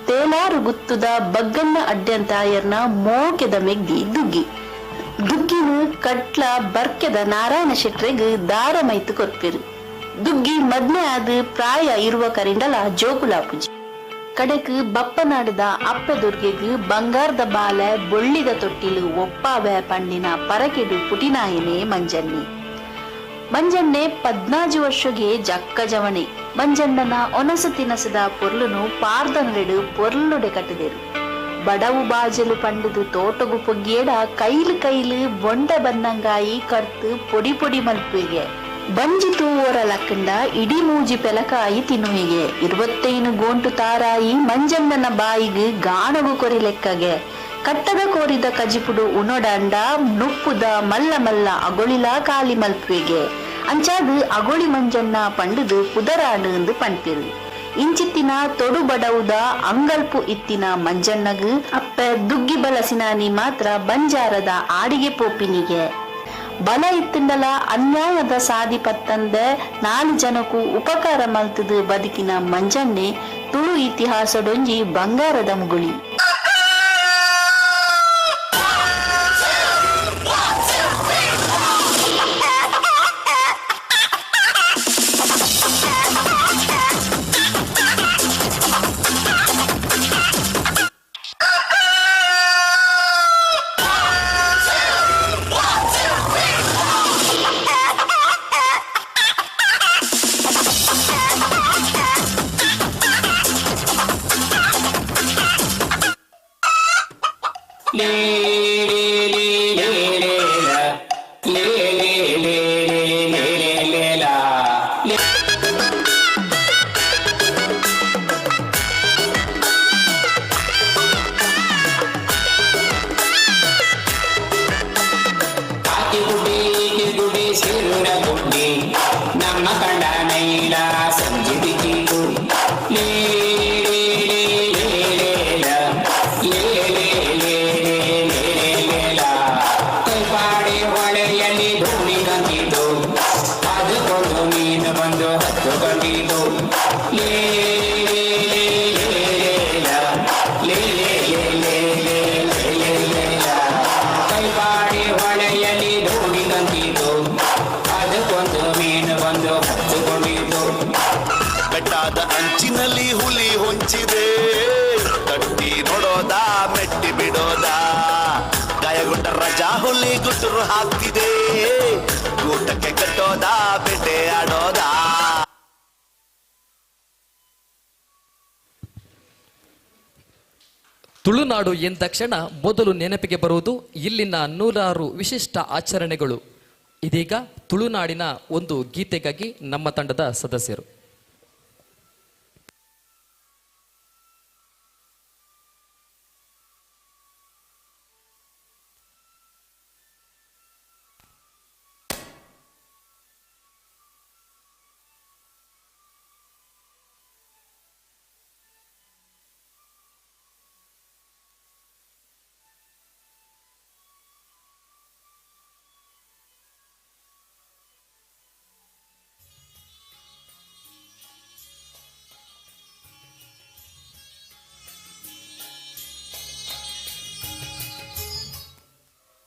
ತೇಲಾರು ಗುತ್ತುದ ಬಗ್ಗಣ್ಣ ಅಡ್ಡಂತಾಯರ್ನ ಮೋಕೆದ ಮೆಗ್ದಿ ದುಗ್ಗಿನು ಕಟ್ಲ ಬರ್ಕೆದ ನಾರಾಯಣ ಶೆಟ್ರೆಗ್ ದಾರ ಮೈತು ಕೊರ್ಪೆರು ದುಗ್ಗಿ ಮದ್ನೆ ಆದ ಪ್ರಾಯ ಇರುವ ಕರಿಂಡಲ ಜೋಗುಲಾಪುಜಿ ಕಡೆಕ್ ಬಪ್ಪನಾಡದ ಅಪ್ಪೆದುರ್ಗೆಗ್ ಬಂಗಾರದ ಬಾಲೆ ಬೊಳ್ಳಿದ ತೊಟ್ಟಿಲು ಒಪ್ಪಾವೆ ಪಂಡಿನ ಪರಕೆಡು ಪುಟಿನಾಯನೆ ಮಂಜಣ್ಣೆ 14 ವರ್ಷಗೆ ಜಕ್ಕ ಜವಣೆ ಮಂಜಣ್ಣನ ಒನಸು ತಿನಸದ ಪೊರ್ಲುನು ಪಾರ್ದನ್ವೆಡು ಪೊರ್ಲುಡೆ ಕಟ್ಟಿದೆರು ಬಡವು ಬಾಜಲು ಪಂಡದು ತೋಟಗು ಪೊಗ್ಗೇಡ ಕೈಲು ಬೊಂಡ ಬನ್ನಂಗಾಯಿ ಕರ್ತು ಪೊಡಿ ಮಲ್ಪುವಿಗೆ ಬಂಜಿ ತೂವರ ಲಕ್ಕಂಡ ಇಡೀ ಮೂಜಿ ಪೆಲಕಾಯಿ ತಿನ್ನುವಿಗೆ 25 ಗೋಂಟು ತಾರಾಯಿ ಮಂಜಣ್ಣನ ಬಾಯಿಗೆ ಗಾಣಗು ಕೊರಿ ಲೆಕ್ಕಗೆ ಕಟ್ಟದ ಕೋರಿದ ಕಜಿಪುಡು ಉನೊಡಂಡ ನುಪ್ಪುದ ಮಲ್ಲ ಅಗೊಳಿಲ ಕಾಲಿ ಮಲ್ಪುವಿಗೆ ಅಂಚಾದು ಅಗೊಳಿ ಮಂಜಣ್ಣ ಪಂಡುದು ಪುದರಾಡು ಎಂದು ಪಂಪಿರು ಇಂಚಿತ್ತಿನ ತೊಡು ಬಡವುದ ಅಂಗಲ್ಪು ಇತ್ತಿನ ಮಂಜಣ್ಣಗ್ ಅಪ್ಪ ದುಗ್ಗಿ ಬಲಸಿನಾನಿ ಮಾತ್ರ ಬಂಜಾರದ ಆಡಿಗೆ ಪೋಪಿನಿಗೆ ಬಲ ಇತ್ತಿಂಡಲ ಅನ್ಯಾಯದ ಸಾದಿ ಪತ್ತಂದ 4 ಜನಕ್ಕೂ ಉಪಕಾರ ಮಲ್ತದು ಬದುಕಿನ ಮಂಜಣ್ಣೆ ತುಳು ಇತಿಹಾಸದೊಂಜಿ ಬಂಗಾರದ ಮುಗುಳಿ ನಮ್ಮ ಕಂಡ ನೈಲ ಸಂಜಿದಿಕ್ಕಿತು ಕೈಪಾಡಿ ಹೊಳೆಯಲ್ಲಿ ಧೂಳಿ ಕಂಡಿತು ಅದಕ್ಕೊಂದು ಮೀನು ಬಂದು ಹತ್ತು ಕಂಡಿತು ಕೈಪಾಡಿ ಹೊಳೆಯಲ್ಲಿ ಧೂಳಿ ಕಂಡಿತು ಅದಕ್ಕೊಂದು ಮೀನು ಬಂದು ಹತ್ತುಕೊಂಡಿತು ಬೆಟ್ಟದ ಅಂಚಿನಲ್ಲಿ ಹುಲಿ ಹೊಂಚಿದೆ ತಟ್ಟಿ ನೋಡೋದ ಮೆಟ್ಟಿ ಬಿಡೋದ ಗಾಯಗೊಂಡ ರಜಾ ಹುಲಿ ಗುಟ್ಟರು ಹಾಕ್ತಿದೆ ಊಟಕ್ಕೆ ಕಟ್ಟೋದ ಬೇಟೆ ಆಡೋದ. ತುಳುನಾಡು ಎಂದಕ್ಷಣ ಮೊದಲು ನೆನಪಿಗೆ ಬರುವುದು ಇಲ್ಲಿನ 106 ವಿಶಿಷ್ಟ ಆಚರಣೆಗಳು. ಇದೀಗ ತುಳುನಾಡಿನ ಒಂದು ಗೀತೆಗಾಗಿ ನಮ್ಮ ತಂಡದ ಸದಸ್ಯರು.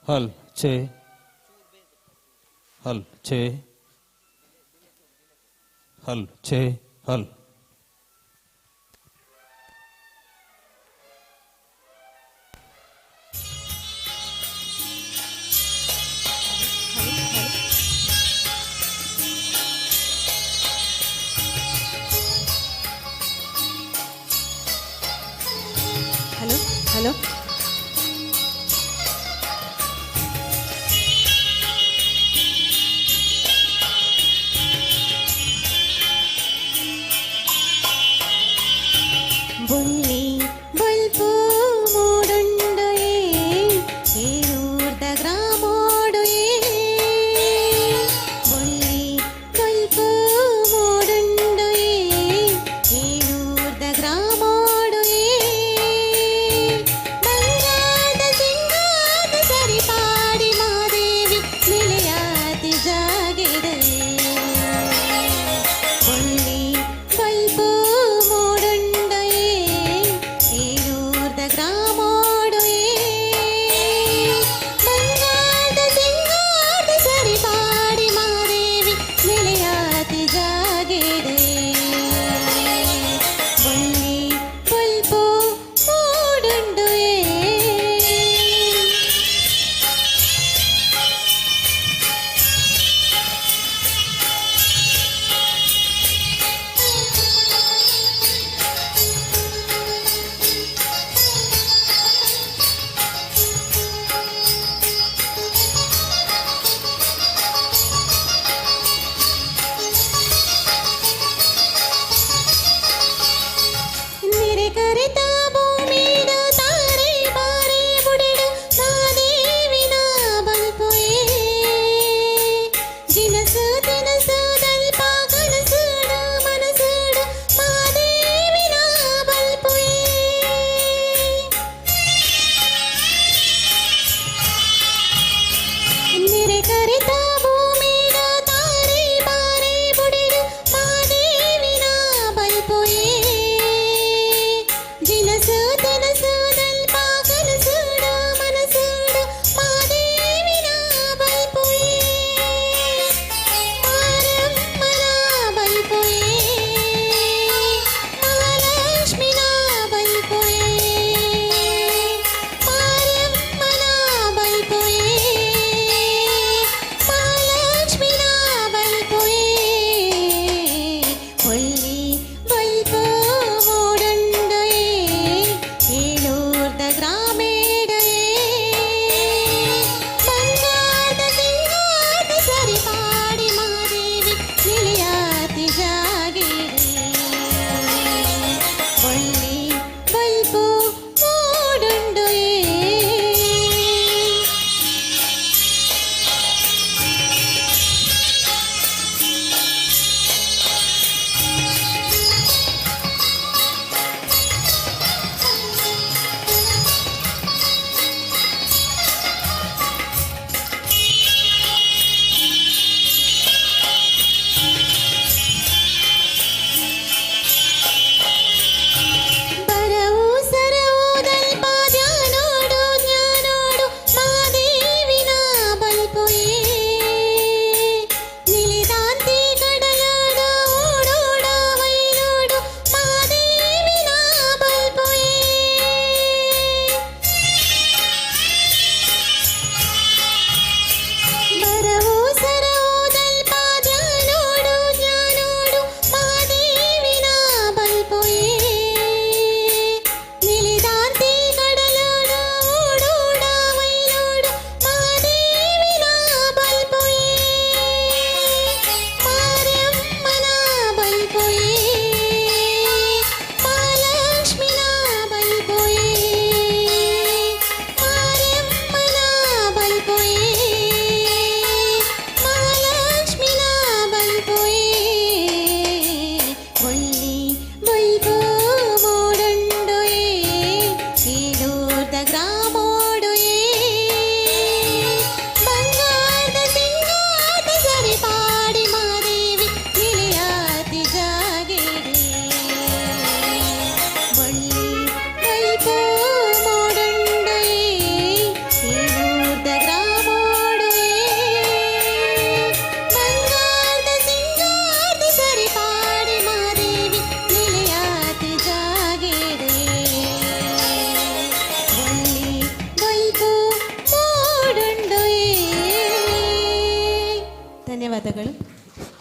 हल छे हल छे हल छे हल हेलो हेलो ಬುಳ್ಳಿ ಬಲ್ಪು ಮೂಡುಂಡುಯೇ ಏಳೂರ್ದ ಗ್ರಾಮೋಡುಯೇ ಬುಳ್ಳಿ ಬಲ್ಪು ಮೂಡುಂಡುಯೇ ಏಳೂರ್ದ ಗ್ರಾಮೋಡುಯೇ ಬಂಗಾದ ಸಿಂಗಾದ ಸರಿಪಾಡಿ ಮಾದೇವಿ ನಿಲೆಯಾತಿ ಜಾಗಿದೆ ಬುಳ್ಳಿ ಬಲ್ಪು ಮೂಡುಂಡುಯೇ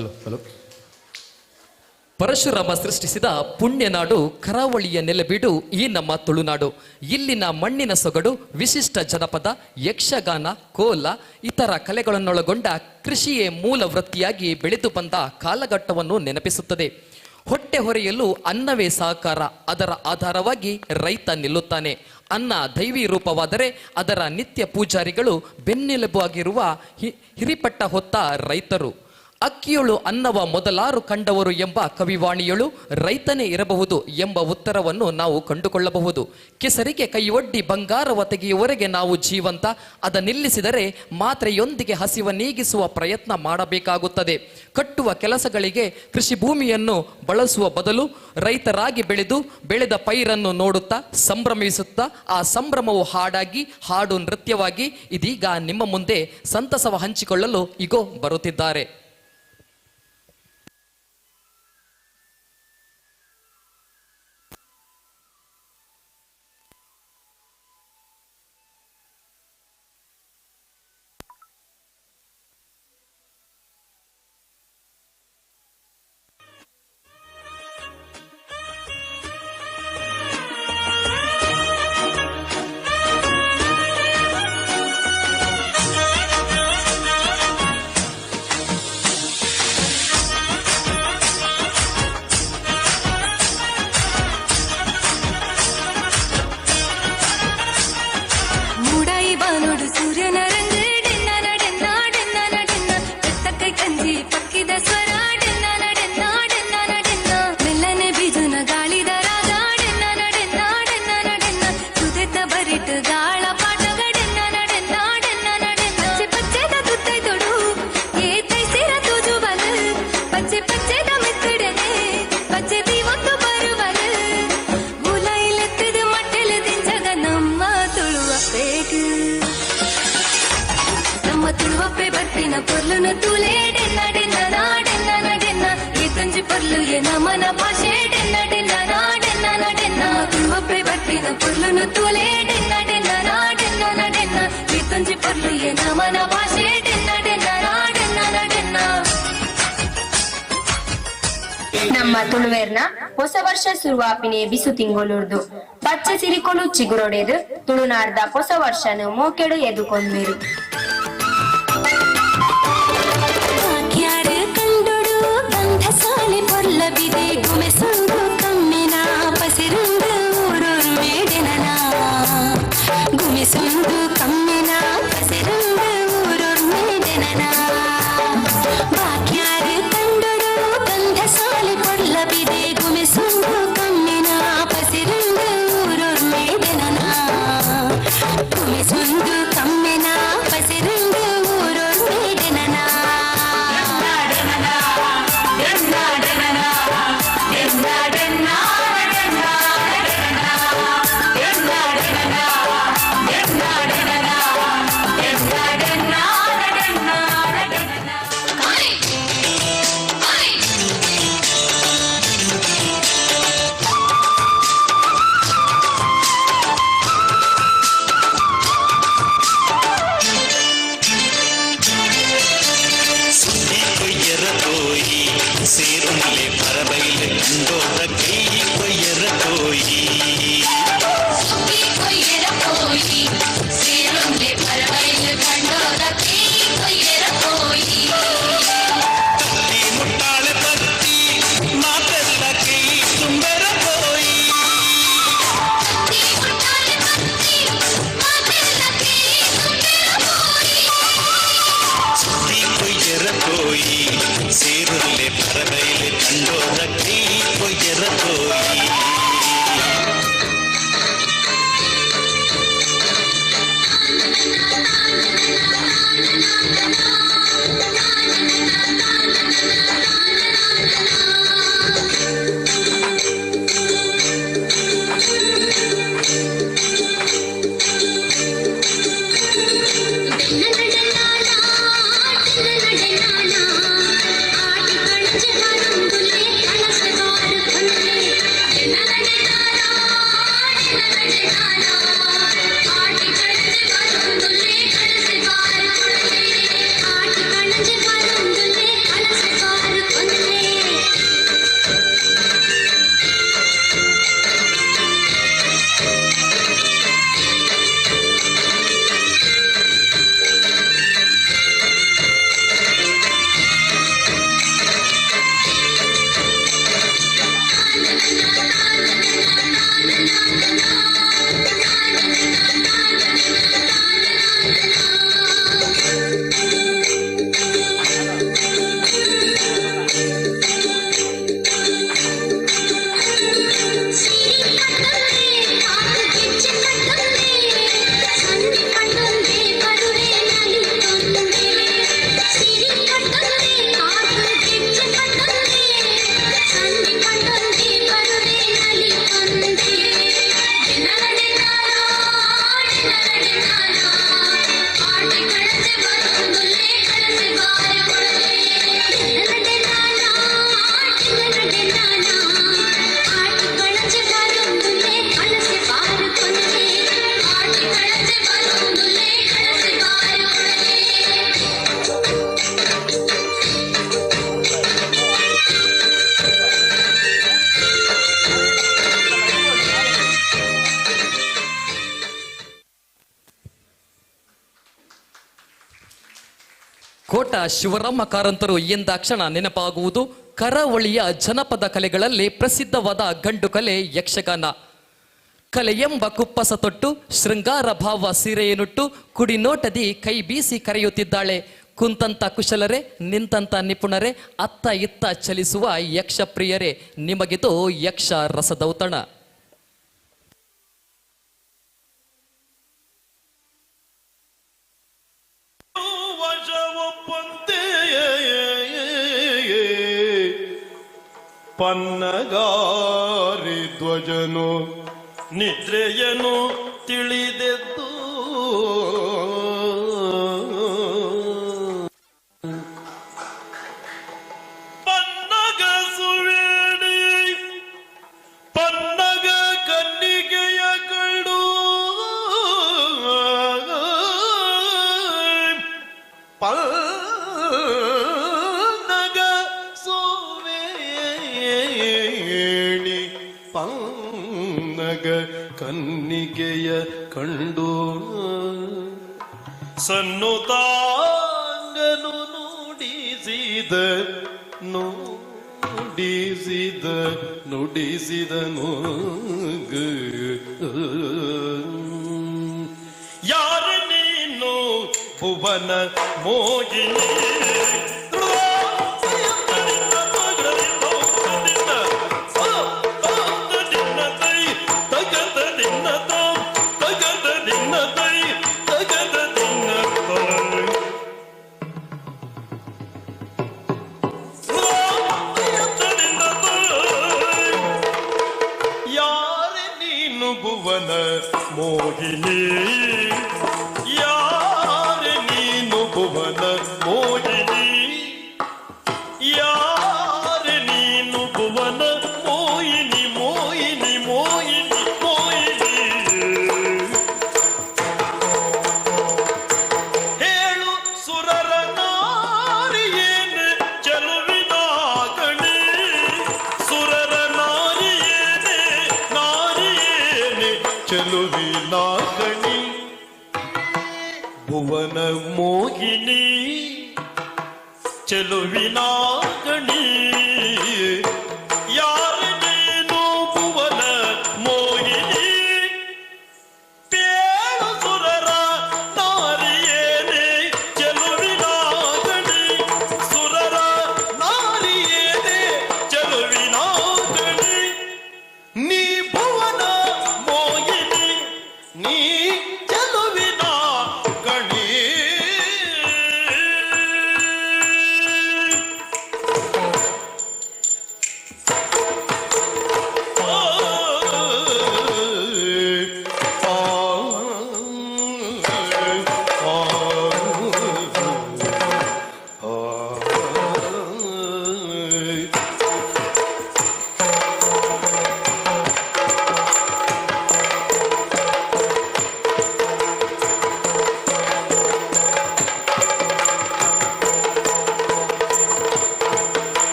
ಹಲೋ ಹಲೋ. ಪರಶುರಾಮ ಸೃಷ್ಟಿಸಿದ ಪುಣ್ಯನಾಡು ಕರಾವಳಿಯ ನೆಲೆಬೀಡು ಈ ನಮ್ಮ ತುಳುನಾಡು. ಇಲ್ಲಿನ ಮಣ್ಣಿನ ಸೊಗಡು, ವಿಶಿಷ್ಟ ಜನಪದ, ಯಕ್ಷಗಾನ, ಕೋಲ, ಇತರ ಕಲೆಗಳನ್ನೊಳಗೊಂಡ ಕೃಷಿಯೇ ಮೂಲ ವೃತ್ತಿಯಾಗಿ ಬೆಳೆದು ಬಂದ ಕಾಲಘಟ್ಟವನ್ನು ನೆನಪಿಸುತ್ತದೆ. ಹೊಟ್ಟೆ ಹೊರೆಯಲು ಅನ್ನವೇ ಸಹಕಾರ. ಅದರ ಆಧಾರವಾಗಿ ರೈತ ನಿಲ್ಲುತ್ತಾನೆ. ಅನ್ನ ದೈವಿ ರೂಪವಾದರೆ ಅದರ ನಿತ್ಯ ಪೂಜಾರಿಗಳು ಬೆನ್ನೆಲುಬು ಆಗಿರುವ ಹಿರಿಪಟ್ಟ ಹೊತ್ತ ರೈತರು. ಅಕ್ಕಿಯೊಳು ಅನ್ನವ ಮೊದಲಾರು ಕಂಡವರು ಎಂಬ ಕವಿವಾಣಿಯಳು ರೈತನೇ ಇರಬಹುದು ಎಂಬ ಉತ್ತರವನ್ನು ನಾವು ಕಂಡುಕೊಳ್ಳಬಹುದು. ಕೆಸರಿಗೆ ಕೈ ಒಡ್ಡಿ ಬಂಗಾರವ ತೆಗೆಯುವವರೆಗೆ ನಾವು ಜೀವಂತ. ಅದ ನಿಲ್ಲಿಸಿದರೆ ಮಾತ್ರೆಯೊಂದಿಗೆ ಹಸಿವ ನೀಗಿಸುವ ಪ್ರಯತ್ನ ಮಾಡಬೇಕಾಗುತ್ತದೆ. ಕಟ್ಟುವ ಕೆಲಸಗಳಿಗೆ ಕೃಷಿ ಭೂಮಿಯನ್ನು ಬಳಸುವ ಬದಲು ರೈತರಾಗಿ ಬೆಳೆದ ಪೈರನ್ನು ನೋಡುತ್ತಾ ಸಂಭ್ರಮಿಸುತ್ತಾ ಆ ಸಂಭ್ರಮವು ಹಾಡಾಗಿ, ಹಾಡು ನೃತ್ಯವಾಗಿ ಇದೀಗ ನಿಮ್ಮ ಮುಂದೆ ಸಂತಸವ ಹಂಚಿಕೊಳ್ಳಲು ಇಗೋ ಬರುತ್ತಿದ್ದಾರೆ. పొర్లును తూలే డెన్న డెన్న నా డెన్న నా డెన్న ఈ తంజి పొర్లు ఏ నమన భాషే డెన్న డెన్న నా డెన్న నా డెన్న తువపే పట్టిన పొర్లును తూలే డెన్న డెన్న నా డెన్న నా డెన్న ఈ తంజి పొర్లు ఏ నమన భాషే డెన్న డెన్న నా డెన్న నా డెన్న. ನಮ್ಮ ತುಳುವೇರ್ನ ಹೊಸ ವರ್ಷ ಶುರುವಾಪಿನೇ ಬಿಸು ತಿಂಗೊಳುರ್ದು ಪಚ್ಚೆ ಸಿರಿಕೊಲು ಚಿಗುರೊಡೆದು ತುಳುನಾಡ್ದ ಹೊಸ ವರ್ಷನು ಮೋಕೆಡು ಎದುಕೊಂಡ್ರು. ಸಾಲಿ ಪೊರ್ಲಬಿದೆ ಗುಮೆಸುಂದು ಕಮ್ಮಿನ ಪಸಿರುಂದು ಊರೂರು ಮೇಡೆನನ ಗುಮೆಸುಂದು ಕಮ್ಮಿನ ಪಸಿರುಂದು ಊರೂರು ಮೇಡೆನನ ಬಾಕ್ಯಾರು ಕಂಡುಡು ಗಂಧ ಸಾಲಿ ಪೊರ್ಲಬಿದೆ ಗುಮೆಸುಂದು ಕಮ್ಮಿನ ಪಸಿರುಂದು ಊರೂರು ಮೇಡೆನನ ಗುಮೆಸುಂದು ಕಮ್ಮಿನ ಪಸಿರುಂದು ಊರೂರು ಮೇಡೆನನ. Thank you. ಕೋಟ ಶಿವರಾಮ ಕಾರಂತರು ಎಂದಾಕ್ಷಣ ನೆನಪಾಗುವುದು ಕರಾವಳಿಯ ಜನಪದ ಕಲೆಗಳಲ್ಲಿ ಪ್ರಸಿದ್ಧವಾದ ಗಂಡು ಕಲೆ ಯಕ್ಷಗಾನ. ಕಲೆಯೆಂಬ ಕುಪ್ಪಸ ತೊಟ್ಟು ಶೃಂಗಾರ ಭಾವ ಸೀರೆಯನ್ನುಟ್ಟು ಕುಡಿನೋಟದಿ ಕೈ ಬೀಸಿ ಕರೆಯುತ್ತಿದ್ದಾಳೆ. ಕುಂತಂತ ಕುಶಲರೇ, ನಿಂತಂತ ನಿಪುಣರೇ, ಅತ್ತ ಇತ್ತ ಚಲಿಸುವ ಯಕ್ಷ ಪ್ರಿಯರೇ, ನಿಮಗಿದು ಯಕ್ಷ ರಸದೌತಣ. ಪನ್ನಗಾರಿ ಧ್ವಜನು ನಿದ್ರೆಯನು ತಿಳಿದೆದ್ದು ಪನ್ನಗ ಸುವೇಡಿ ಪನ್ನಗ ಕನ್ನಿಗೆಯ ಕಡು ಪನ್ನಗ ಸುವೇಣಿ ಪನ್ನಗ ಕನ್ನಿಗೆಯ ಕಂಡು ಸನ್ನುತಾಂಗನು ನುಡಿಸಿದನು ಯಾರ ನೀನು ಭುವನ ಮೋಗಿನಿ ಭುವನ ಮೋಹಿನಿ ಯಾರೆ ನೀನು ಭುವನ ಮೋಹಿನಿ ಯಾರೆ ನೀನು ಭುವನ ಮೋಹಿನಿ ಮೋಹಿನಿ ಮೋಹಿನಿ ಮೋಹಿನಿ ಹೇಳು ಸುರರ ನಾರಿಯೇನೆ ಚೆಲುವಿನ ಗಣಿ ಸುರರ ನಾರಿಯೇನೆ ನಾರಿಯೇನೆ ಚೆಲುವಿನ ಗಣಿ ಭುವನ ಮೋಹಿನಿ ಚೆಲುವಿನ ಗಣಿ ಯಾರನೇನು ಭುವನ ಮೋಹಿನಿ ಪೇಳು ಸುರರ ನಾರಿಯೇನೆ ಚೆಲುವಿನ ಗಣಿ ಸುರರ ನಾರಿಯೇನೆ ಚೆಲುವಿನ ಗಣಿ ನೀ ಭುವನ ಮೋಹಿನಿ ನೀ ಚೆಲುವಿನ ಗಣಿ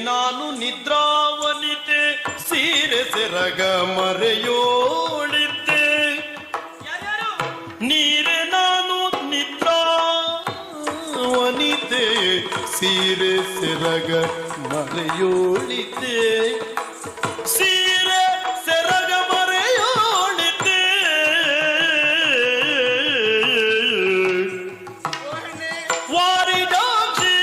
ನಾನು ನಿದ್ರಾವನಿತೆ ಸೀರೆ ಸೆರಗ ಮರೆಯೋಳಿದ್ದೆ ನೀರೆ ನಾನು ನಿದ್ರಾವನಿತೆ ಸೀರೆ ಸೆರಗ ಮರೆಯೋಳಿದ್ದೆ ಸೀರೆ ಸೆರಗ ಮರೆಯೋಳಿದ್ದೆ ವಾರಿದಾಕ್ಷಿ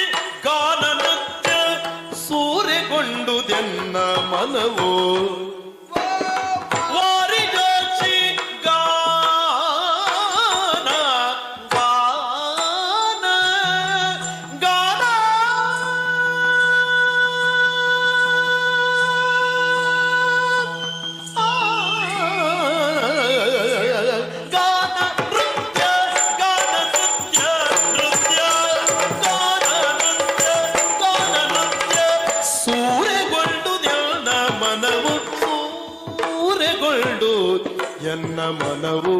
ಎನ್ನ ಮನವು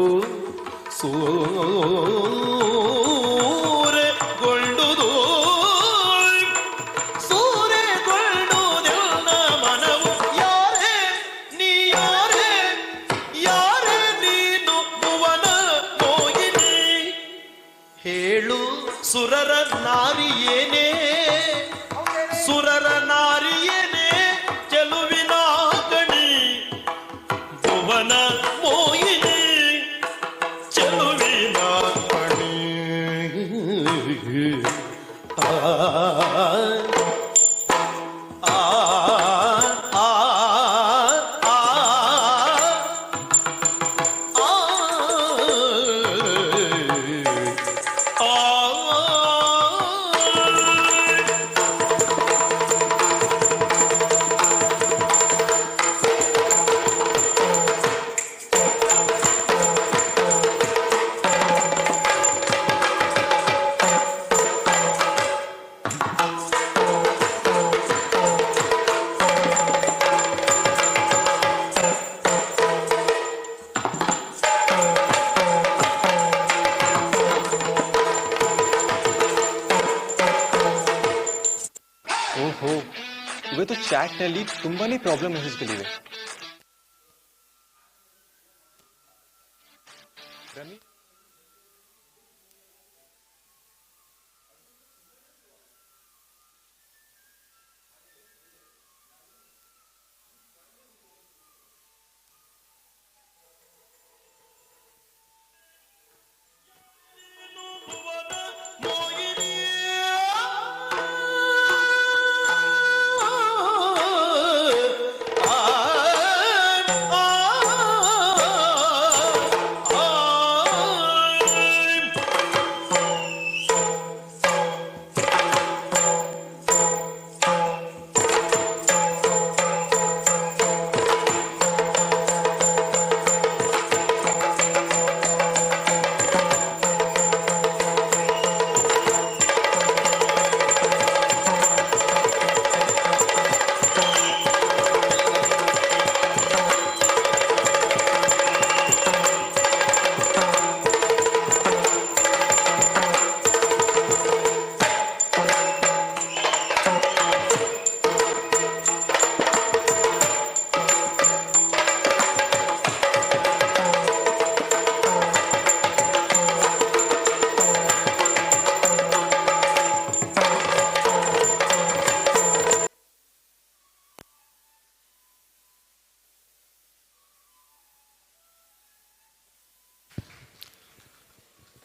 ಸೂರೆಗೊಳ್ಳುವುದು ಸೂರೆಗೊಳ್ಳುವುದೆಲ್ಲ ಮನವು ಯಾರೇ ನೀ ಯಾರೇ ಯಾರೇ ನೀನು ಭುವನ ಮೋಹಿನಿ ಹೇಳು ಸುರರ ನಾರಿಯೇನೇ ಸುರರ ನಾರಿಯೇನೇ ಚೆಲುವಿನ ಗಣಿ ಭುವನ ಮೋಹಿನಿ ಚೆಲುವಿನ ಗಣಿ ಆ ಆ ಆ ಆ ಓಹೋ, ಇವತ್ತು ಚಾಟ್ನಲ್ಲಿ ತುಂಬಾನೇ ಪ್ರಾಬ್ಲಮ್ ಮೆಸೇಜ್ಗಳಿವೆ. ರಮಿ,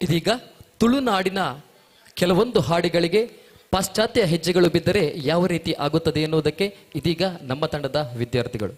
ಇದೀಗ ತುಳುನಾಡಿನ ಕೆಲವೊಂದು ಹಾಡಿಗಳಿಗೆ ಪಾಶ್ಚಾತ್ಯ ಹೆಜ್ಜೆಗಳು ಬಿದ್ದರೆ ಯಾವ ರೀತಿ ಆಗುತ್ತದೆ ಎನ್ನುವುದಕ್ಕೆ ಇದೀಗ ನಮ್ಮ ತಂಡದ ವಿದ್ಯಾರ್ಥಿಗಳು.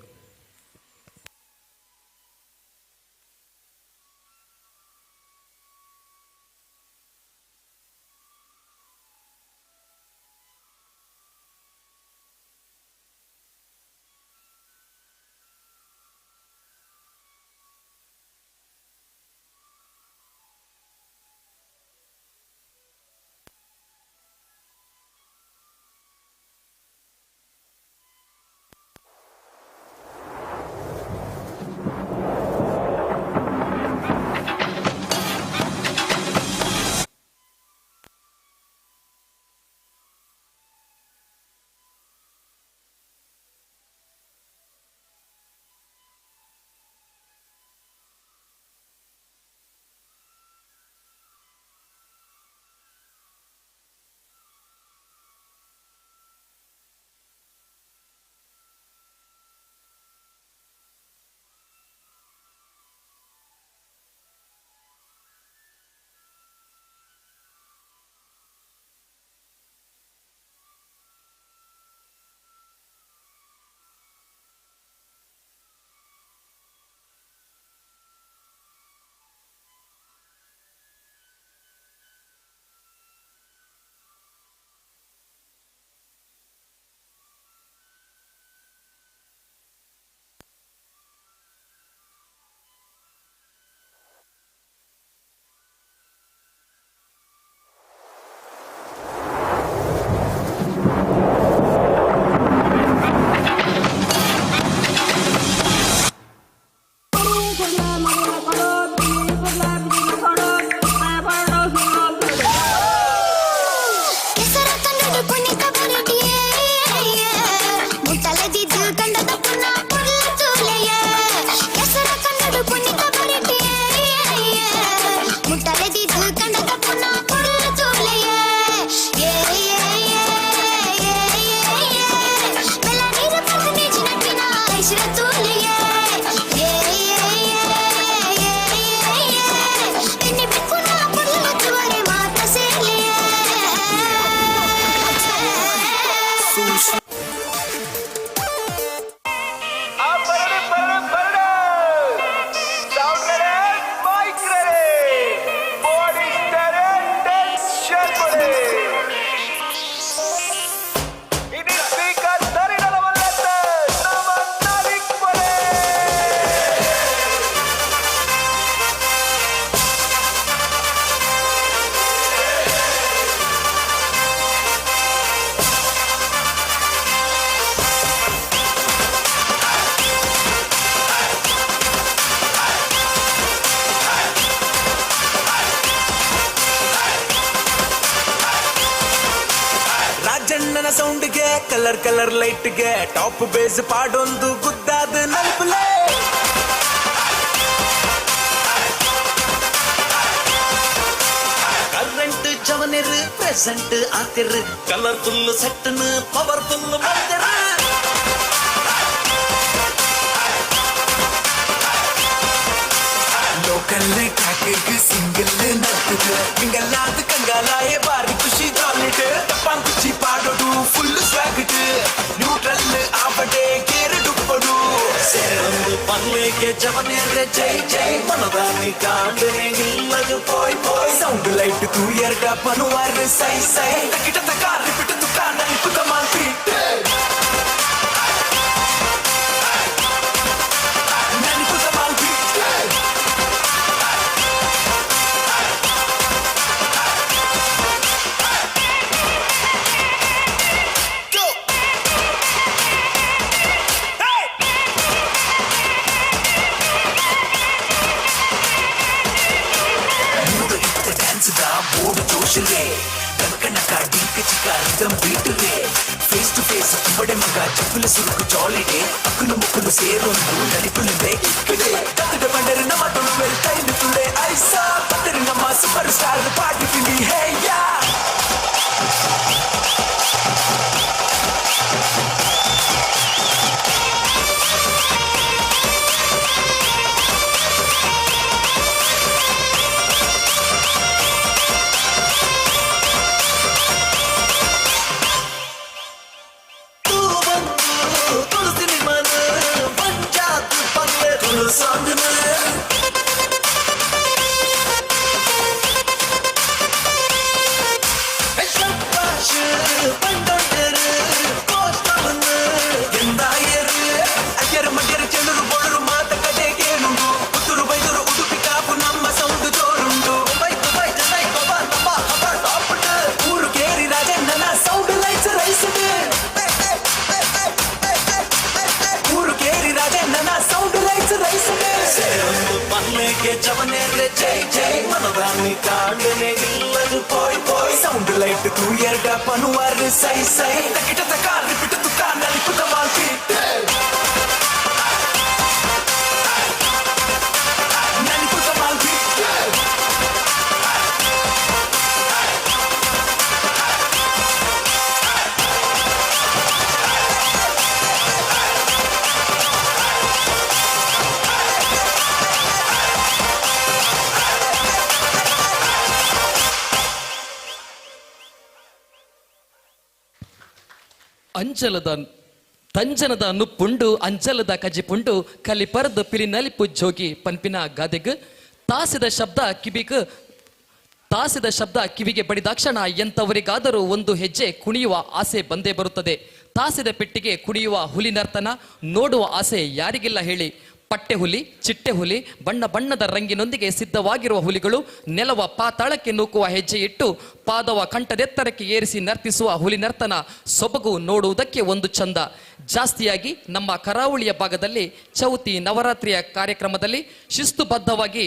ರಾಜಣ್ಣನ ಸೌಂಡ್ಗೆ ಕಲರ್ ಕಲರ್ ಲೈಟ್ಗೆ ಟಾಪ್ ಬೇಸ್ ಪಾಡೊಂದು ಗುದ್ದಾದ ನಲ್ಪಲೆ ಕರೆಂಟ್ ಜವನಿರ್ ಪ್ರೆಸೆಂಟ್ ಆತಿರ್ ಕಲರ್ಫುಲ್ ಸೆಟ್ಟನ್ ಪವರ್ಫುಲ್ ಮಾಡ್ತಿರ ಲೋಕಲ್ ಠಾಕೆಗೆ ಸಿಂಗಲ್ ನರ್ತದ ಹಿಂಗಲ್ಲಾದ ಕಂಗಾಲಾಯ ಬಾರಿ ಖುಷಿ ಜಾಲಿಟ್ ಟಪಾಂಗ್ ಕುಚ್ಚಿ ಪಾಡೋಡು ಫುಲ್ ಸ್ವಾಗಟ್ ನ್ಯೂಟ್ರಲ್ ಆಪಡೆ ಕೇರು ಡುಪ್ಪಡು ಸೇರೊಂದು ಪನ್ಲೆಗೆ ಜವನೇರೆ ಜೈ ಜೈ ಮನದಾನಿ ಕಾಂಡನೆ ನಿಲ್ಲದು ಪೋಯ್ ಪೋಯ್ ಸೌಂಡ್ ಲೈಟ್ ತೂ ಎರಡ ಪನುವಾರ ಸೈ ಸೈ ತಕಿಟ ತಕ ರಿಪಿಟ್ ತುಕ ನಲಿಪುತ ಮಾಲ್ಪೀಟ್ ನಲಿಪುತ ಮಾಲ್ಪೀಟ್ ಬೋರ್ಡ್ ಜೋಶಲೆ ಕನಕ ಡಿಂಕ ಚಿಕ್ಕ ರಿದಮ್ ಬೀಟುವೆ ಫೇಸ್ ಟು ಫೇಸ್ ಬಡೆ ಮಗ ಚಪ್ಪಲ ಸುರುಕು ಜಾಲಿಡೆ ಅಕ್ಕಲು ಮುಕ್ಕಲು ಸೇರೊಂದು ನಲಿಪುಲಿದೆ ಕಿಕ್ಕಡೆ ಕತ್ತಡ ಬಂಡರೆ ನಮ್ಮ ತುಳುವೆಲ್ ಟೈಮ್ ತುಳೆ ಐಸಾ ಪತ್ತರಿ ನಮ್ಮ ಸೂಪರ್ ಸ್ಟಾರ್ ಪಾರ್ಟಿ ಫಿಲಿ ಹೇ ಯಾ ಜವನೇರೆ ಜೈ ಜೈ ಮನದಾನಿ ಕಾಂಡನೆ ನಿಲ್ಲದು ಪೋಯ್ ಪೋಯ್ ಸೌಂಡ್ ಲೈಟ್ ತೂ ಎರಡ ಪನುವಾರ ಸೈ ಸೈ ತಕಿಟ ತಕ ರಿಪಿಟ್ ತುಕ ನಲಿಪುತ ಮಾಲ್ಪೀಟ್ ನಲಿಪುತ ಮಾಲ್ಪೀಟ್ ಅಂಜಲದ ತಂಜನದ ನುಪ್ಪುಂಡು ಅಂಜಲದ ಕಜಿಪುಂಡು ಕಲಿಪರ್ದ ಪಿಲಿ ನಲಿಪು ಜೋಗಿ ಪನ್ಪಿನ ಗಾದೆಗ್ ತಾಸಿದ ಶಬ್ದ ಕಿವಿಗೆ ಬಡಿದಾಕ್ಷಣ ಎಂತವರಿಗಾದರೂ ಒಂದು ಹೆಜ್ಜೆ ಕುಣಿಯುವ ಆಸೆ ಬಂದೇ ಬರುತ್ತದೆ. ತಾಸಿದ ಪೆಟ್ಟಿಗೆ ಕುಣಿಯುವ ಹುಲಿ ನರ್ತನ ನೋಡುವ ಆಸೆ ಯಾರಿಗಿಲ್ಲ ಹೇಳಿ. ಪಟ್ಟೆ ಹುಲಿ, ಚಿಟ್ಟೆ ಹುಲಿ, ಬಣ್ಣ ಬಣ್ಣದ ರಂಗಿನೊಂದಿಗೆ ಸಿದ್ಧವಾಗಿರುವ ಹುಲಿಗಳು ನೆಲವ ಪಾತಾಳಕ್ಕೆ ನೂಕುವ ಹೆಜ್ಜೆ ಇಟ್ಟು ಪಾದವ ಕಂಠದೆತ್ತರಕ್ಕೆ ಏರಿಸಿ ನರ್ತಿಸುವ ಹುಲಿ ನರ್ತನ ಸೊಬಗು ನೋಡುವುದಕ್ಕೆ ಒಂದು ಚಂದ. ಜಾಸ್ತಿಯಾಗಿ ನಮ್ಮ ಕರಾವಳಿಯ ಭಾಗದಲ್ಲಿ ಚೌತಿ ನವರಾತ್ರಿಯ ಕಾರ್ಯಕ್ರಮದಲ್ಲಿ ಶಿಸ್ತುಬದ್ಧವಾಗಿ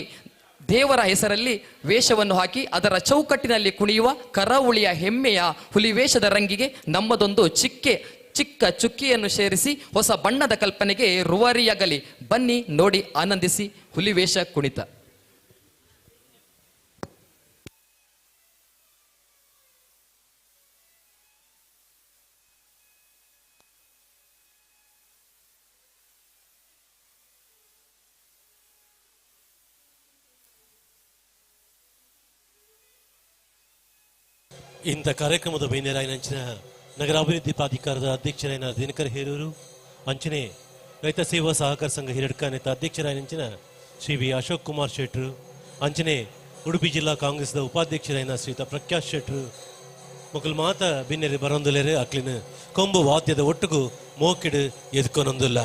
ದೇವರ ಹೆಸರಲ್ಲಿ ವೇಷವನ್ನು ಹಾಕಿ ಅದರ ಚೌಕಟ್ಟಿನಲ್ಲಿ ಕುಣಿಯುವ ಕರಾವಳಿಯ ಹೆಮ್ಮೆಯ ಹುಲಿವೇಷದ ರಂಗಿಗೆ ನಮ್ಮದೊಂದು ಚಿಕ್ಕ ಚುಕ್ಕಿಯನ್ನು ಸೇರಿಸಿ ಹೊಸ ಬಣ್ಣದ ಕಲ್ಪನೆಗೆ ರೂವಾರಿಯಾಗಲಿ. ಬನ್ನಿ ನೋಡಿ ಆನಂದಿಸಿ ಹುಲಿವೇಷ ಕುಣಿತ. ಇಂಥ ಕಾರ್ಯಕ್ರಮದ ಬೈನೇರಾಯನಂಚಿನ ನಗರಾಭಿವೃದ್ಧಿ ಪ್ರಾಧಿಕಾರದ ಅಧ್ಯಕ್ಷರಾಯನ ದಿನಕರ್ ಹೇರೂರು, ಅಂಚನೆ ರೈತ ಸೇವಾ ಸಹಕಾರ ಸಂಘ ಹಿರಡ್ಕಾನೆತ ಅಧ್ಯಕ್ಷರಾಯನಂಚಿನ ಶ್ರೀ ವಿ ಅಶೋಕ್ ಕುಮಾರ್ ಶೆಟ್ರು, ಅಂಚನೆ ಉಡುಪಿ ಜಿಲ್ಲಾ ಕಾಂಗ್ರೆಸ್ದ ಉಪಾಧ್ಯಕ್ಷರಾಯನ ಶ್ರೀತ ಪ್ರಕಾಶ್ ಶೆಟ್ರು ಮೊಕಲ್ ಮಾತ ಬಿನ್ನೆರೆ ಬರೊಂದುಲೆರೆ ಅಕ್ಲಿನ ಕೊಂಬು ವಾದ್ಯದ ಒಟ್ಟಿಗೂ ಮೋಕಿಡು ಎದ್ಕೊನೊಂದುಲ್ಲ.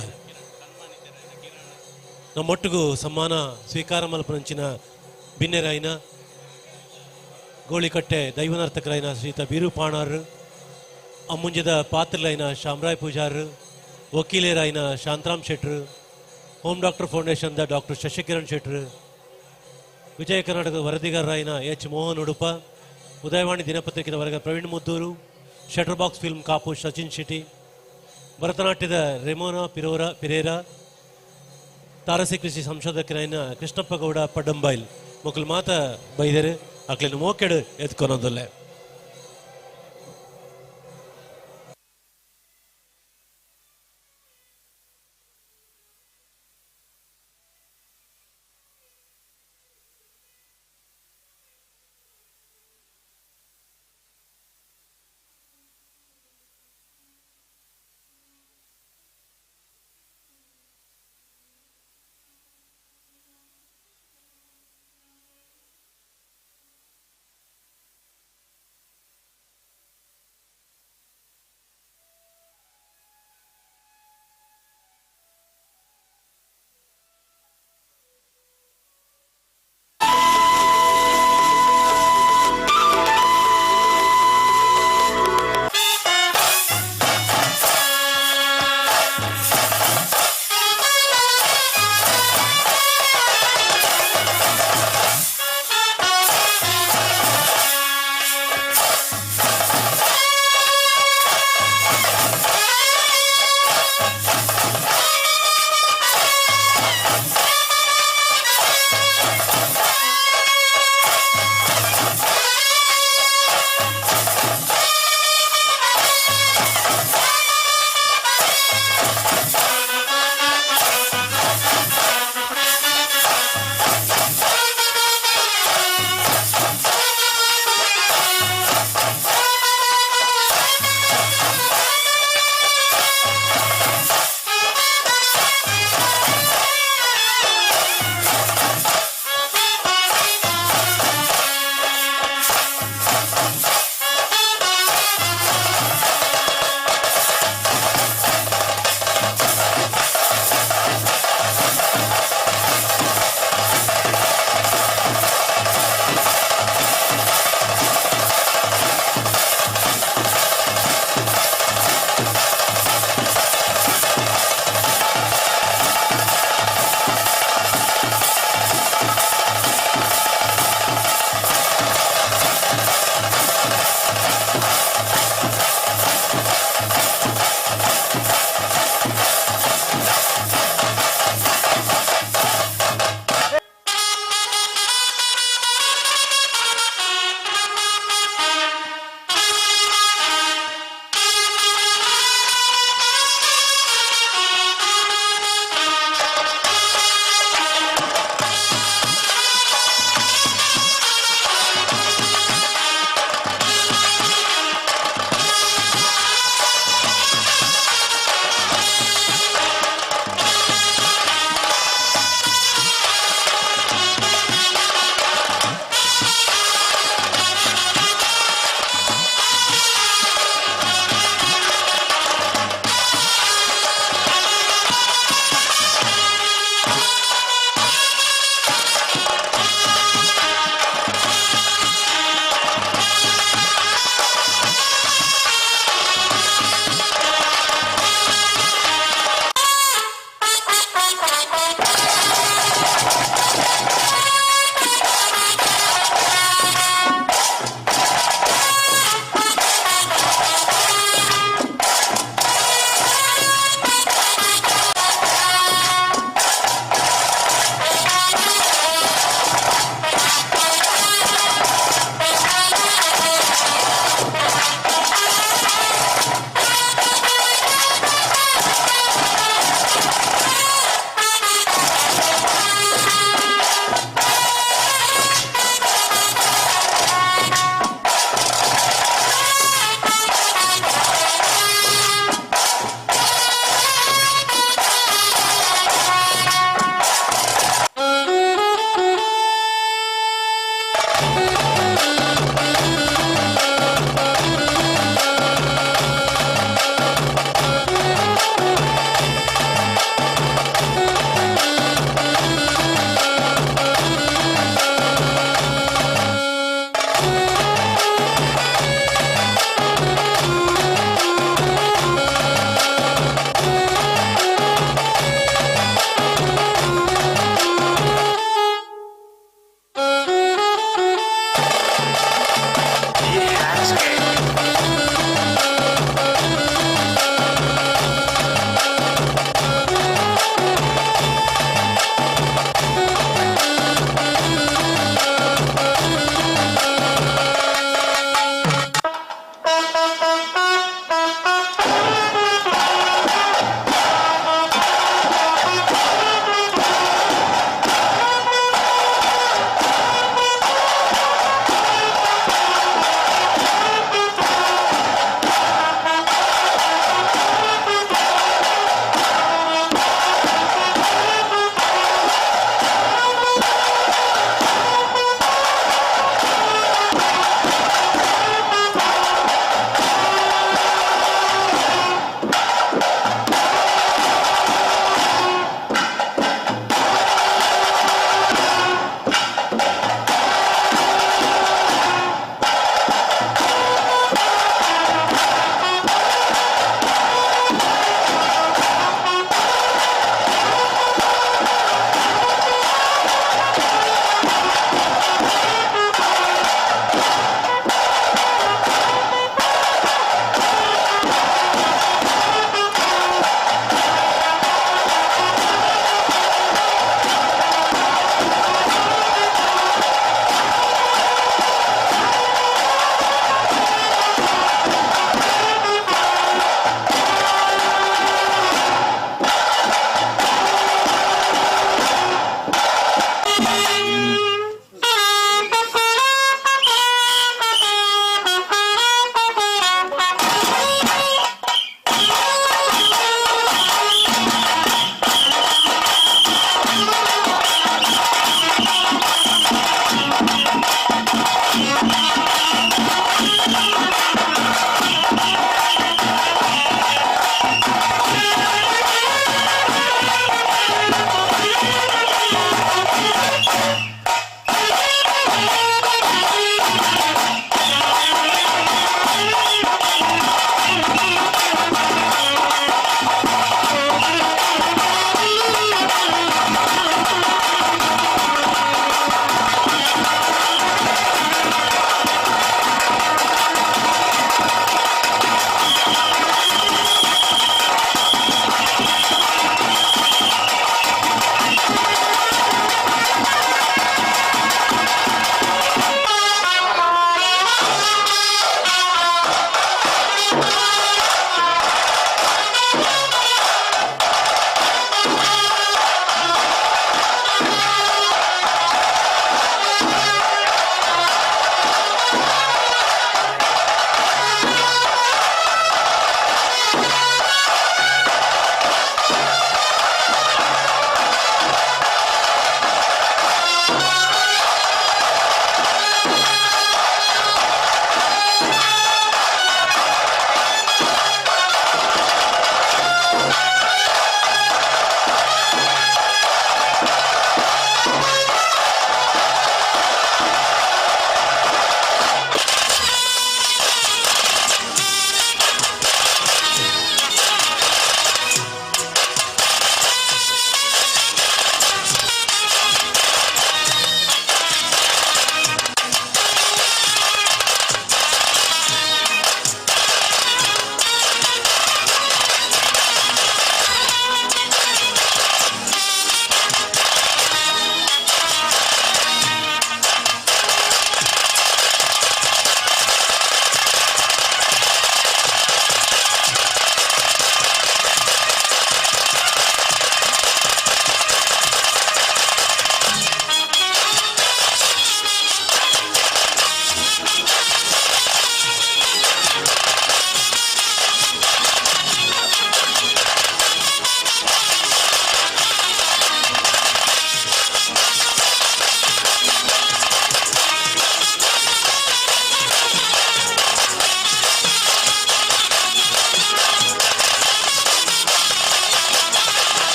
ನಮ್ಮೊಟ್ಟಿಗೂ ಸಮ್ಮಾನ ಸ್ವೀಕಾರ ಮಲ್ಪನಂಚಿನ ಬಿನ್ನೆರಾಯನ ಗೋಳಿಕಟ್ಟೆ ದೈವನರ್ತಕರಾಯನ ಶ್ರೀತ ಬೀರು ಪಾಣಾರ್, ಅಮ್ಮುಂಜದ ಪಾತ್ರಲೈನ ಶಾಮರಾಯ್ ಪೂಜಾರ್, ವಕೀಲರಾಯನ ಶಾಂತರಾಮ್ ಶೆಟ್ರು, ಹೋಮ್ ಡಾಕ್ಟರ್ ಫೌಂಡೇಶನ್ದ ಡಾಕ್ಟರ್ ಶಶಿಕಿರಣ್ ಶೆಟ್ರು, ವಿಜಯ ಕರ್ನಾಟಕದ ವರದಿಗಾರರಾಯನ ಎಚ್ ಮೋಹನ್ ಉಡುಪ, ಉದಯವಾಣಿ ದಿನಪತ್ರಿಕೆದ ವರಗ Praveen Muddur, shutter box film Kapu Sachin Shetty, ಭರತನಾಟ್ಯದ ರೆಮೋನಾ ಪಿರೇರಾ, ತಾರಸಿ ಕೃಷಿ ಸಂಶೋಧಕರಾಯನ ಕೃಷ್ಣಪ್ಪ ಗೌಡ ಪಡ್ಡಂಬೈಲ್ ಮೊಕಲ್ ಮಾತ ಬೈದರೆ ಅಕ್ಲಿನ ಮೋಕೆಡು ಎತ್ಕೊನೊಂದುಲ್ಲೆ.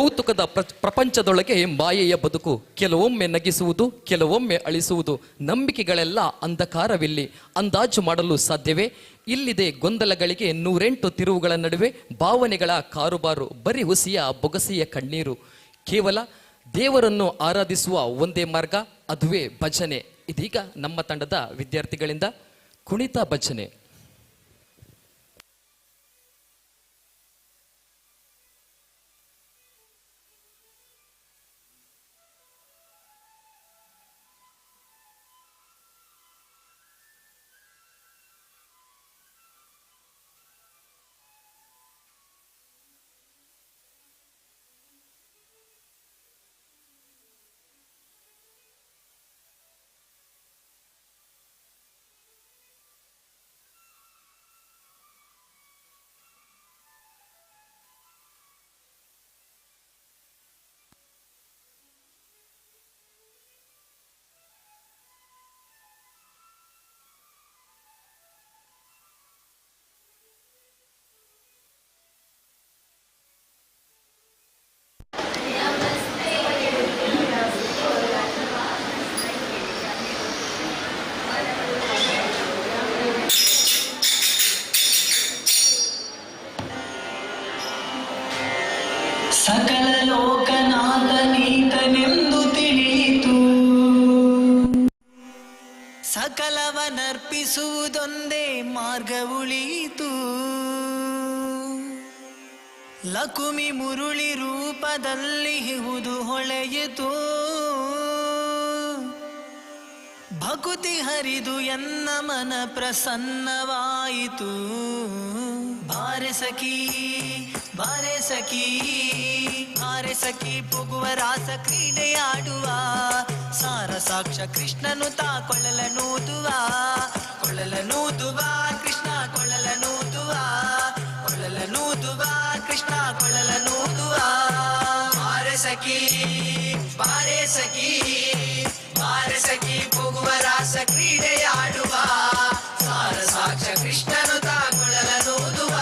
ಕೌತುಕದ ಪ್ರಪಂಚದೊಳಗೆ ಮಾಯೆಯ ಬದುಕು, ಕೆಲವೊಮ್ಮೆ ನಗಿಸುವುದು, ಕೆಲವೊಮ್ಮೆ ಅಳಿಸುವುದು. ನಂಬಿಕೆಗಳೆಲ್ಲ ಅಂಧಕಾರವಿಲ್ಲಿ, ಅಂದಾಜು ಮಾಡಲು ಸಾಧ್ಯವೇ? ಇಲ್ಲಿದೆ ಗೊಂದಲಗಳಿಗೆ 108 ತಿರುವುಗಳ ನಡುವೆ ಭಾವನೆಗಳ ಕಾರುಬಾರು, ಬರಿ ಹುಸಿಯ ಬೊಗಸೆಯ ಕಣ್ಣೀರು. ಕೇವಲ ದೇವರನ್ನು ಆರಾಧಿಸುವ ಒಂದೇ ಮಾರ್ಗ, ಅದುವೇ ಭಜನೆ. ಇದೀಗ ನಮ್ಮ ತಂಡದ ವಿದ್ಯಾರ್ಥಿಗಳಿಂದ ಕುಣಿತ ಭಜನೆ. ಸಕಲ ಲೋಕನಾಥನೀತನೆಂದು ತಿಳಿಯಿತು, ಸಕಲವನರ್ಪಿಸುವುದೊಂದೇ ಮಾರ್ಗ ಉಳಿಯಿತು. ಲಕುಮಿ ಮುರುಳಿ ರೂಪದಲ್ಲಿ ಇಹುದು ಹೊಳೆಯಿತು, ಭಕುತಿ ಹರಿದು ಎನ್ನ ಮನ ಪ್ರಸನ್ನವಾಯಿತು. ಬಾರೆ ಸಖಿ ಬಾರೆ ಸಖಿ ಬಾರೆ ಸಖಿ ಪುಗುವ ರಾಸ ಕ್ರೀಡೆಯಾಡುವ, ಸಾರ ಸಾಕ್ಷ ಕೃಷ್ಣನು ತಾ ಕೊಳ್ಳಲನೂದುವ, ಕೊಳ್ಳಲನೂದುವ ಕೃಷ್ಣ ಕೊಳ್ಳಲನೂದುವ, ಕೊಳ್ಳಲನೂದುವ ಕೃಷ್ಣ ಕೊಳ್ಳಲನೂದುವ. ಬಾರೆ ಸಖಿ ಬಾರೆ ಸಖಿ ಬಾರೆ ಸಖಿ ಪುಗುವ ರಾಸ ಕ್ರೀಡೆಯಾಡುವ, ಸಾರ ಸಾಕ್ಷ ಕೃಷ್ಣನು ತಾ ಕೊಳ್ಳಲನೂದುವ,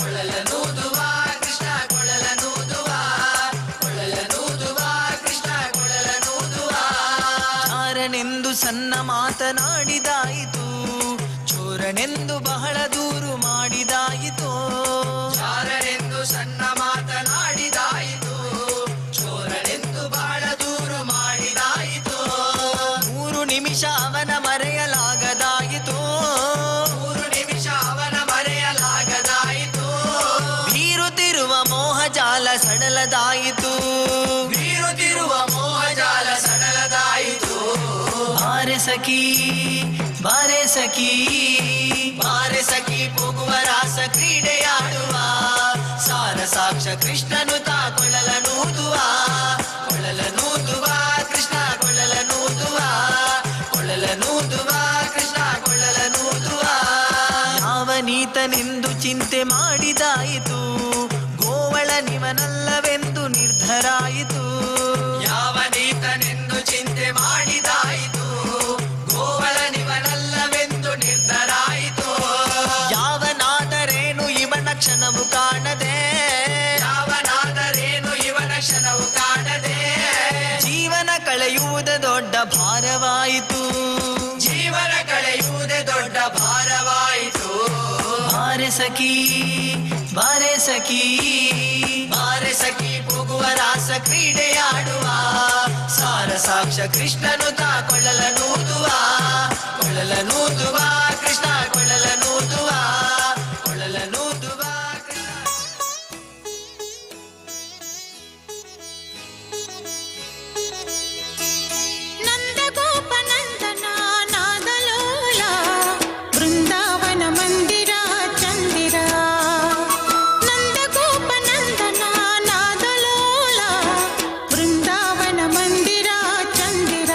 ಕೊಳ್ಳಲನೂದುವ ಕೃಷ್ಣ ಕೊಳ್ಳಲನೂದುವ, ಕೊಳ್ಳಲನೂದುವ ಕೃಷ್ಣ ಕೊಳ್ಳಲನೂದುವ. ಚಾರನೆಂದು ಸಣ್ಣ ಮಾತನಾಡಿದಾಯಿತು, ಚೋರನೆಂದು ಬಹಳ ದೂರು ಮಾಡಿದಾಯಿತು. ಚಾರನೆಂದು ಸಣ್ಣ ಮಾತನಾಡಿದಾಯಿತು, ಚೋರನೆಂದು ಬಹಳ ದೂರು ಮಾಡಿದಾಯಿತು. 3 ನಿಮಿಷ ಅವನ ಮರೆಯಲಾಗದಾಯಿತು, 3 ನಿಮಿಷ ಅವನ ಮರೆಯಲಾಗದಾಯಿತು. ಬೀರುತ್ತಿರುವ ಮೋಹಜಾಲ ಸಡಲದಾಯಿತು, ಬೀರುತ್ತಿರುವ ಮೋಹಜಾಲ ಸಡಲದಾಯಿತು. ಬಾರೆ ಸಖಿ ಬಾರೆ ಸಖಿ ಬಾರೆ ಸಖಿ ಪುಗುವ ರಾಸ ಕ್ರೀಡೆಯಾಡುವ, ಸಾರ ಸಾಕ್ಷ ಕೃಷ್ಣನು ತಾ ಕೊಳ್ಳಲನೂದುವ, ಕೊಳ್ಳಲನೂದುವ ಕೃಷ್ಣ ಕೊಳ್ಳಲನೂದುವ, ಕೊಳ್ಳಲನೂದುವ ಕೃಷ್ಣ ಕೊಳ್ಳಲನೂದುವ. ಯಾವನೀತನೆಂದು ಚಿಂತೆ ಮಾಡಿದಾಯಿತು, ಗೋವಳ ನಿವನಲ್ಲವೆಂದು ನಿರ್ಧರಾಯಿತು. ಯಾವನೀತನೆಂದು ಚಿಂತೆ ಮಾಡಿದಾಯಿತು, ಗೋವಳ ನಿವನಲ್ಲವೆಂದು ನಿರ್ಧರಾಯಿತು. ಯಾವನಾದರೇನು ಇವನ ಕ್ಷಣವು ಕಾಣದೆ, ಯಾವನಾದರೇನು ಇವನ ಕ್ಷಣವು ಕಾಣದೆ. ಜೀವನ ಕಳೆಯುವುದೇ ದೊಡ್ಡ ಭಾರವಾಯಿತು, ಜೀವನ ಕಳೆಯುವುದೇ ದೊಡ್ಡ ಭಾರವಾಯಿತು. ಬಾರೆ ಸಖಿ ಬಾರೆ ಸಖಿ ಬಾರೆ ಸಖಿ ಪುಗುವ ರಾಸ ಕ್ರೀಡೆಯಾಡುವ, ಸಾರ ಸಾಕ್ಷ ಕೃಷ್ಣನು ತಾ ಕೊಳ್ಳಲನೂದುವ, ಕೊಳ್ಳಲನೂದುವ ಕೃಷ್ಣ ಕೊಳ್ಳಲನೂದುವ, ಕೊಳ್ಳಲನೂದುವ ಕೃಷ್ಣ. ನಂದಗೋಪ ನಂದನ ನಾದಲೋಲ, ಬೃಂದಾವನ ಮಂದಿರ ಚಂದಿರ. ನಂದಗೋಪ ನಂದನ ನಾದಲೋಲ, ಬೃಂದಾವನ ಮಂದಿರ ಚಂದಿರ.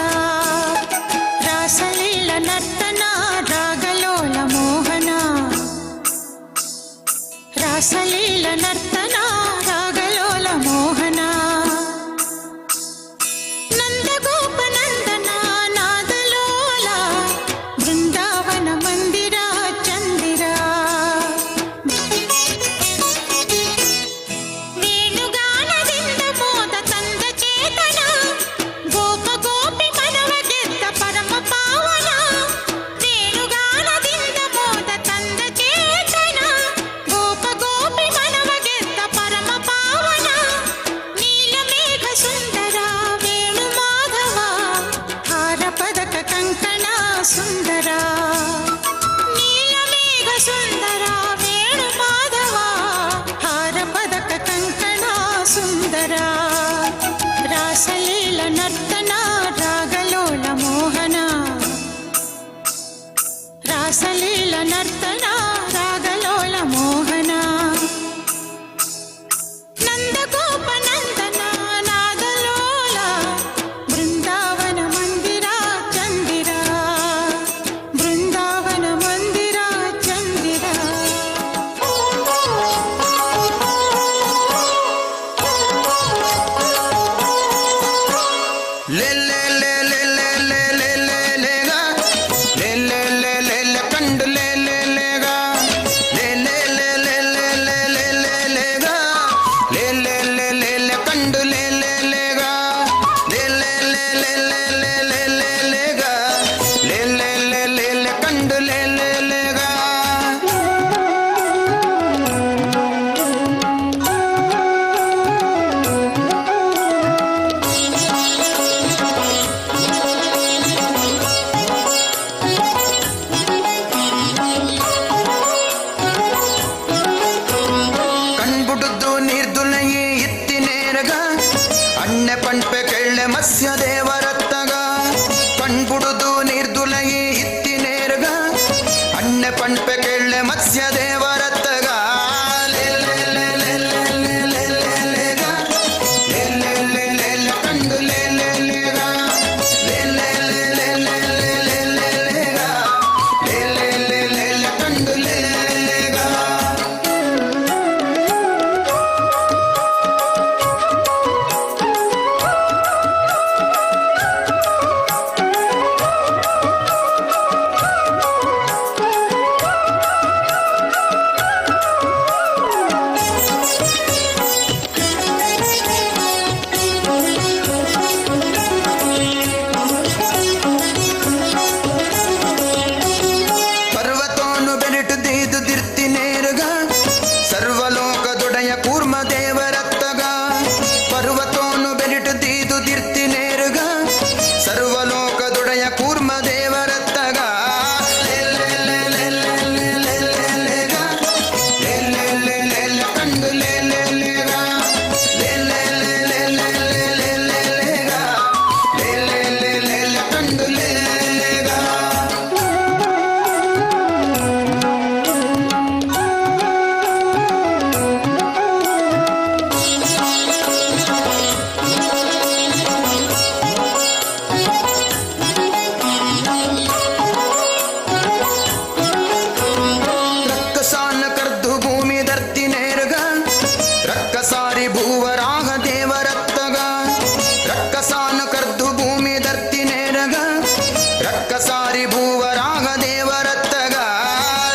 ಸಾರಿ ಭೂವರಾಗ ದೇವರತ್ತಗ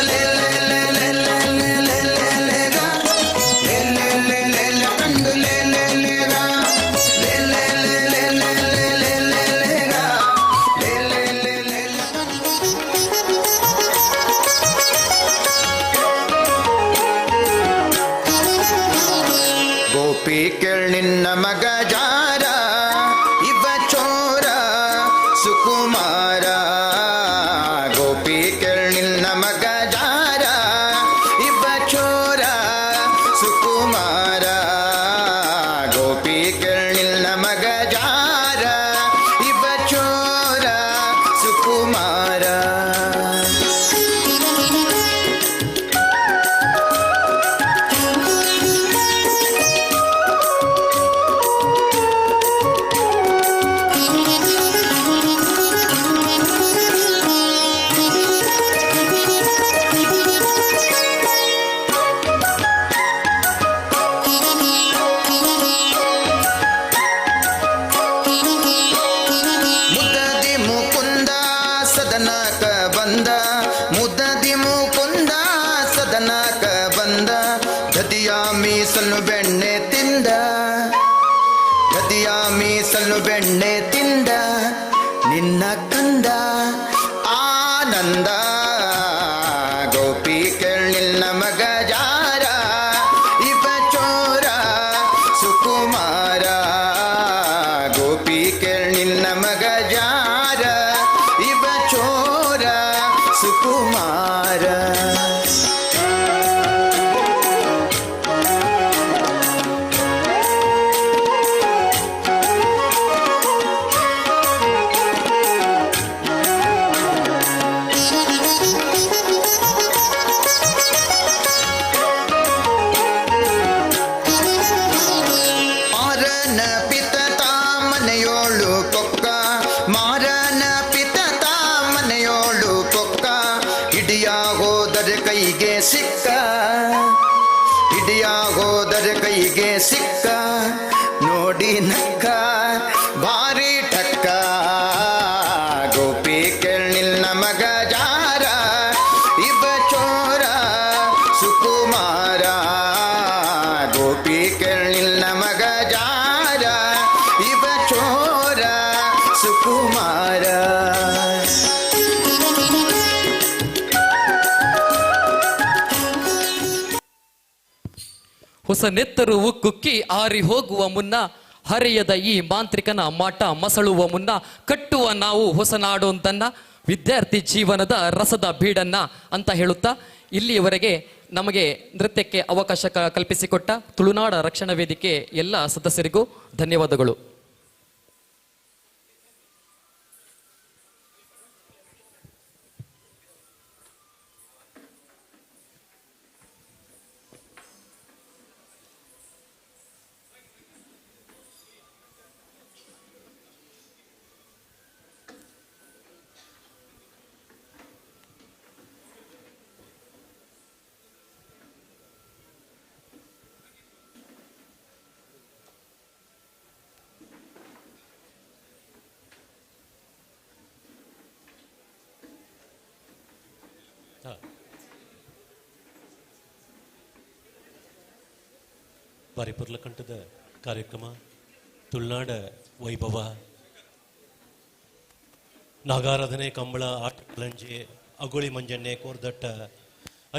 ಲೇ ಲೇ ಲೇ ಲೇ ಲೇ ಲೇ ಲೇ ಲೇ ಲೇ ಗ. ಲೇ ಲೇ ಲೇ ಲೇ ಲೇ ಕಂಡು ಲೇ ಲೇ ಲೇ ಗ. ಲೇ ಲೇ ಲೇ ಲೇ ಲೇ ಲೇ ಲೇ ಲೇ ಲೇ ಗ. ಲೇ ಲೇ ಲೇ ಲೇ ಲೇ. ಗೋಪಿ ಕೇಳ್ ನಿನ್ನ ಮಗ ಜಾರ ಇವ ಚೋರ ಸುಕುಮಾರ. ಗೋಪಿ ಕೇಳ್ ನಿನ್ನ ಮಗ ಜಾರ ಇವ ಚೋರ ಸುಕುಮಾರ. ಗೋಪಿ ಕೇಳ್ ನಿನ್ನ ಮಗ ಜಾರ ಇವ ಚೋರ ಸುಕುಮಾರ. ಮುದದಿ ಮುಕುಂದ ಸದನಕ ಬಂದ. ಮುದದಿ ಮುಕುಂದ ಸದನಕ ಬಂದ. ಗದಿಯ ಮೀಸಲು ಬೆಣ್ಣೆ ತಿಂದ. ಗದಿಯ ಮೀಸಲು ಬೆಣ್ಣೆ ತಿಂದ. ನಿನ್ನ ಕಂದ ಆನಂದ. ಗೋಪಿ ಕೇಳ್ ನಿನ್ನ ಮಗ ಜಾರ ಇವ ಚೋರ ಸುಕುಮಾರ. ಗೋಪಿ ಕೇಳ್ ನಿನ್ನ ಮಗ ಜಾರ ಇವ ಚೋರ ಸುಕುಮಾರ. ಮಾರನ ಪಿತತ ಮನೆಯೋಳು ಕೊಕ್ಕ. ಮಾರನ ಪಿತತ ಮನೆಯೋಳು ಕೊಕ್ಕ. ಹಿಡಿಯ ಹೋದರ ಕೈಗೆ ಸಿಕ್ಕ. ಹಿಡಿಯ ಹೋದರ ಕೈಗೆ ಸಿಕ್ಕ. ನೋಡಿ ನಕ್ಕ ಭಾರಿ ಠಕ್ಕ. ಗೋಪಿ ಕೇಳ್ ನಿನ್ನ ಮಗ ಜಾರ ಇವ ಚೋರ ಸುಕುಮಾರ. ಗೋಪಿ ಕೇಳ್ ನಿನ್ನ ಮಗ ಜಾರ ಇವ ಚೋರ ಸುಕುಮಾರ. ಹೊಸ ನೆತ್ತರು ಉಕ್ಕುಕ್ಕಿ ಆರಿ ಹೋಗುವ ಮುನ್ನ, ಹರೆಯದ ಈ ಮಾಂತ್ರಿಕನ ಮಾಟ ಮಸಳುವ ಮುನ್ನ, ಕಟ್ಟುವ ನಾವು ಹೊಸ ನಾಡೊಂದನ್ನ, ವಿದ್ಯಾರ್ಥಿ ಜೀವನದ ರಸದ ಬೀಡನ್ನ ಅಂತ ಹೇಳುತ್ತಾ ಇಲ್ಲಿಯವರೆಗೆ ನಮಗೆ ನೃತ್ಯಕ್ಕೆ ಅವಕಾಶ ಕಲ್ಪಿಸಿಕೊಟ್ಟ ತುಳುನಾಡ ರಕ್ಷಣಾ ವೇದಿಕೆ ಎಲ್ಲ ಸದಸ್ಯರಿಗೂ ಧನ್ಯವಾದಗಳು. ಬಾರಿಪುರ್ಲಕಂಠದ ಕಾರ್ಯಕ್ರಮ ತುಳುನಾಡ ವೈಭವ ನಾಗಾರಾಧನೆ ಕಂಬಳ ಆಟಗಳಂಜೆ ಅಗೋಳಿ ಮಂಜಣ್ಣೆ ಕೋರ್ದಟ್ಟ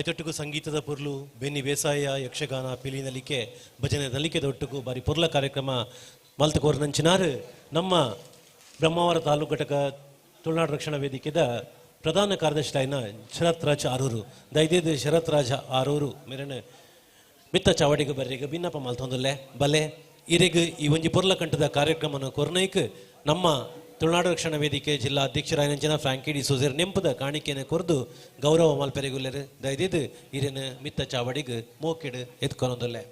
ಐತೊಟ್ಟಿಗೂ ಸಂಗೀತದ ಪುರ್ಲು ಬೆನ್ನಿ ಬೇಸಾಯ ಯಕ್ಷಗಾನ ಪಿಲಿ ನಲಿಕೆ ಭಜನೆ ನಲಿಕೆ ದೊಟ್ಟುಗೂ ಬಾರಿ ಪುರ್ಲ ಕಾರ್ಯಕ್ರಮ ಮಲ್ತ ಕೋರ್ನಂಚಿನಾರು ನಮ್ಮ ಬ್ರಹ್ಮಾವರ ತಾಲೂಕು ಘಟಕ ತುಳುನಾಡು ರಕ್ಷಣಾ ವೇದಿಕೆದ ಪ್ರಧಾನ ಕಾರ್ಯದರ್ಶಿ ಶರತ್ ರಾಜ್ ಆರೂರು ದೈದೇದು ಶರತ್ ರಾಜ ಆರೂರು ಮೇರನೆ ಮಿತ್ತ ಚಾವಡಿಗೆ ಬರ್ರಿಗೆ ಭಿನ್ನಪ್ಪ ಮಲ್ತೊಂದಲ್ಲೇ ಬಲೆ ಇರೆಗ್ ಈ ಒಂಜಿ ಪುರ್ಲ ಕಂಠದ ಕಾರ್ಯಕ್ರಮನ ಕೊರ್ನೈಕ್ ನಮ್ಮ ತುಳುನಾಡು ರಕ್ಷಣಾ ವೇದಿಕೆ ಜಿಲ್ಲಾ ಅಧ್ಯಕ್ಷರಾಯನಂಚಿನ ಫ್ರಾಂಕಿಡಿ ಸುಜೀರ್ ನೆಂಪದ ಕಾಣಿಕೆಯನ್ನು ಕೊರ್ದು ಗೌರವ ಮಲ್ಪೆರೆಗುಲ್ಲರು ದೈದಿದ್ದು ಇರೇನು ಮಿತ್ತ ಚಾವಡಿಗೆ ಮೋಕೆಡು ಎತ್ಕೊನೊಂದಲ್ಲೇ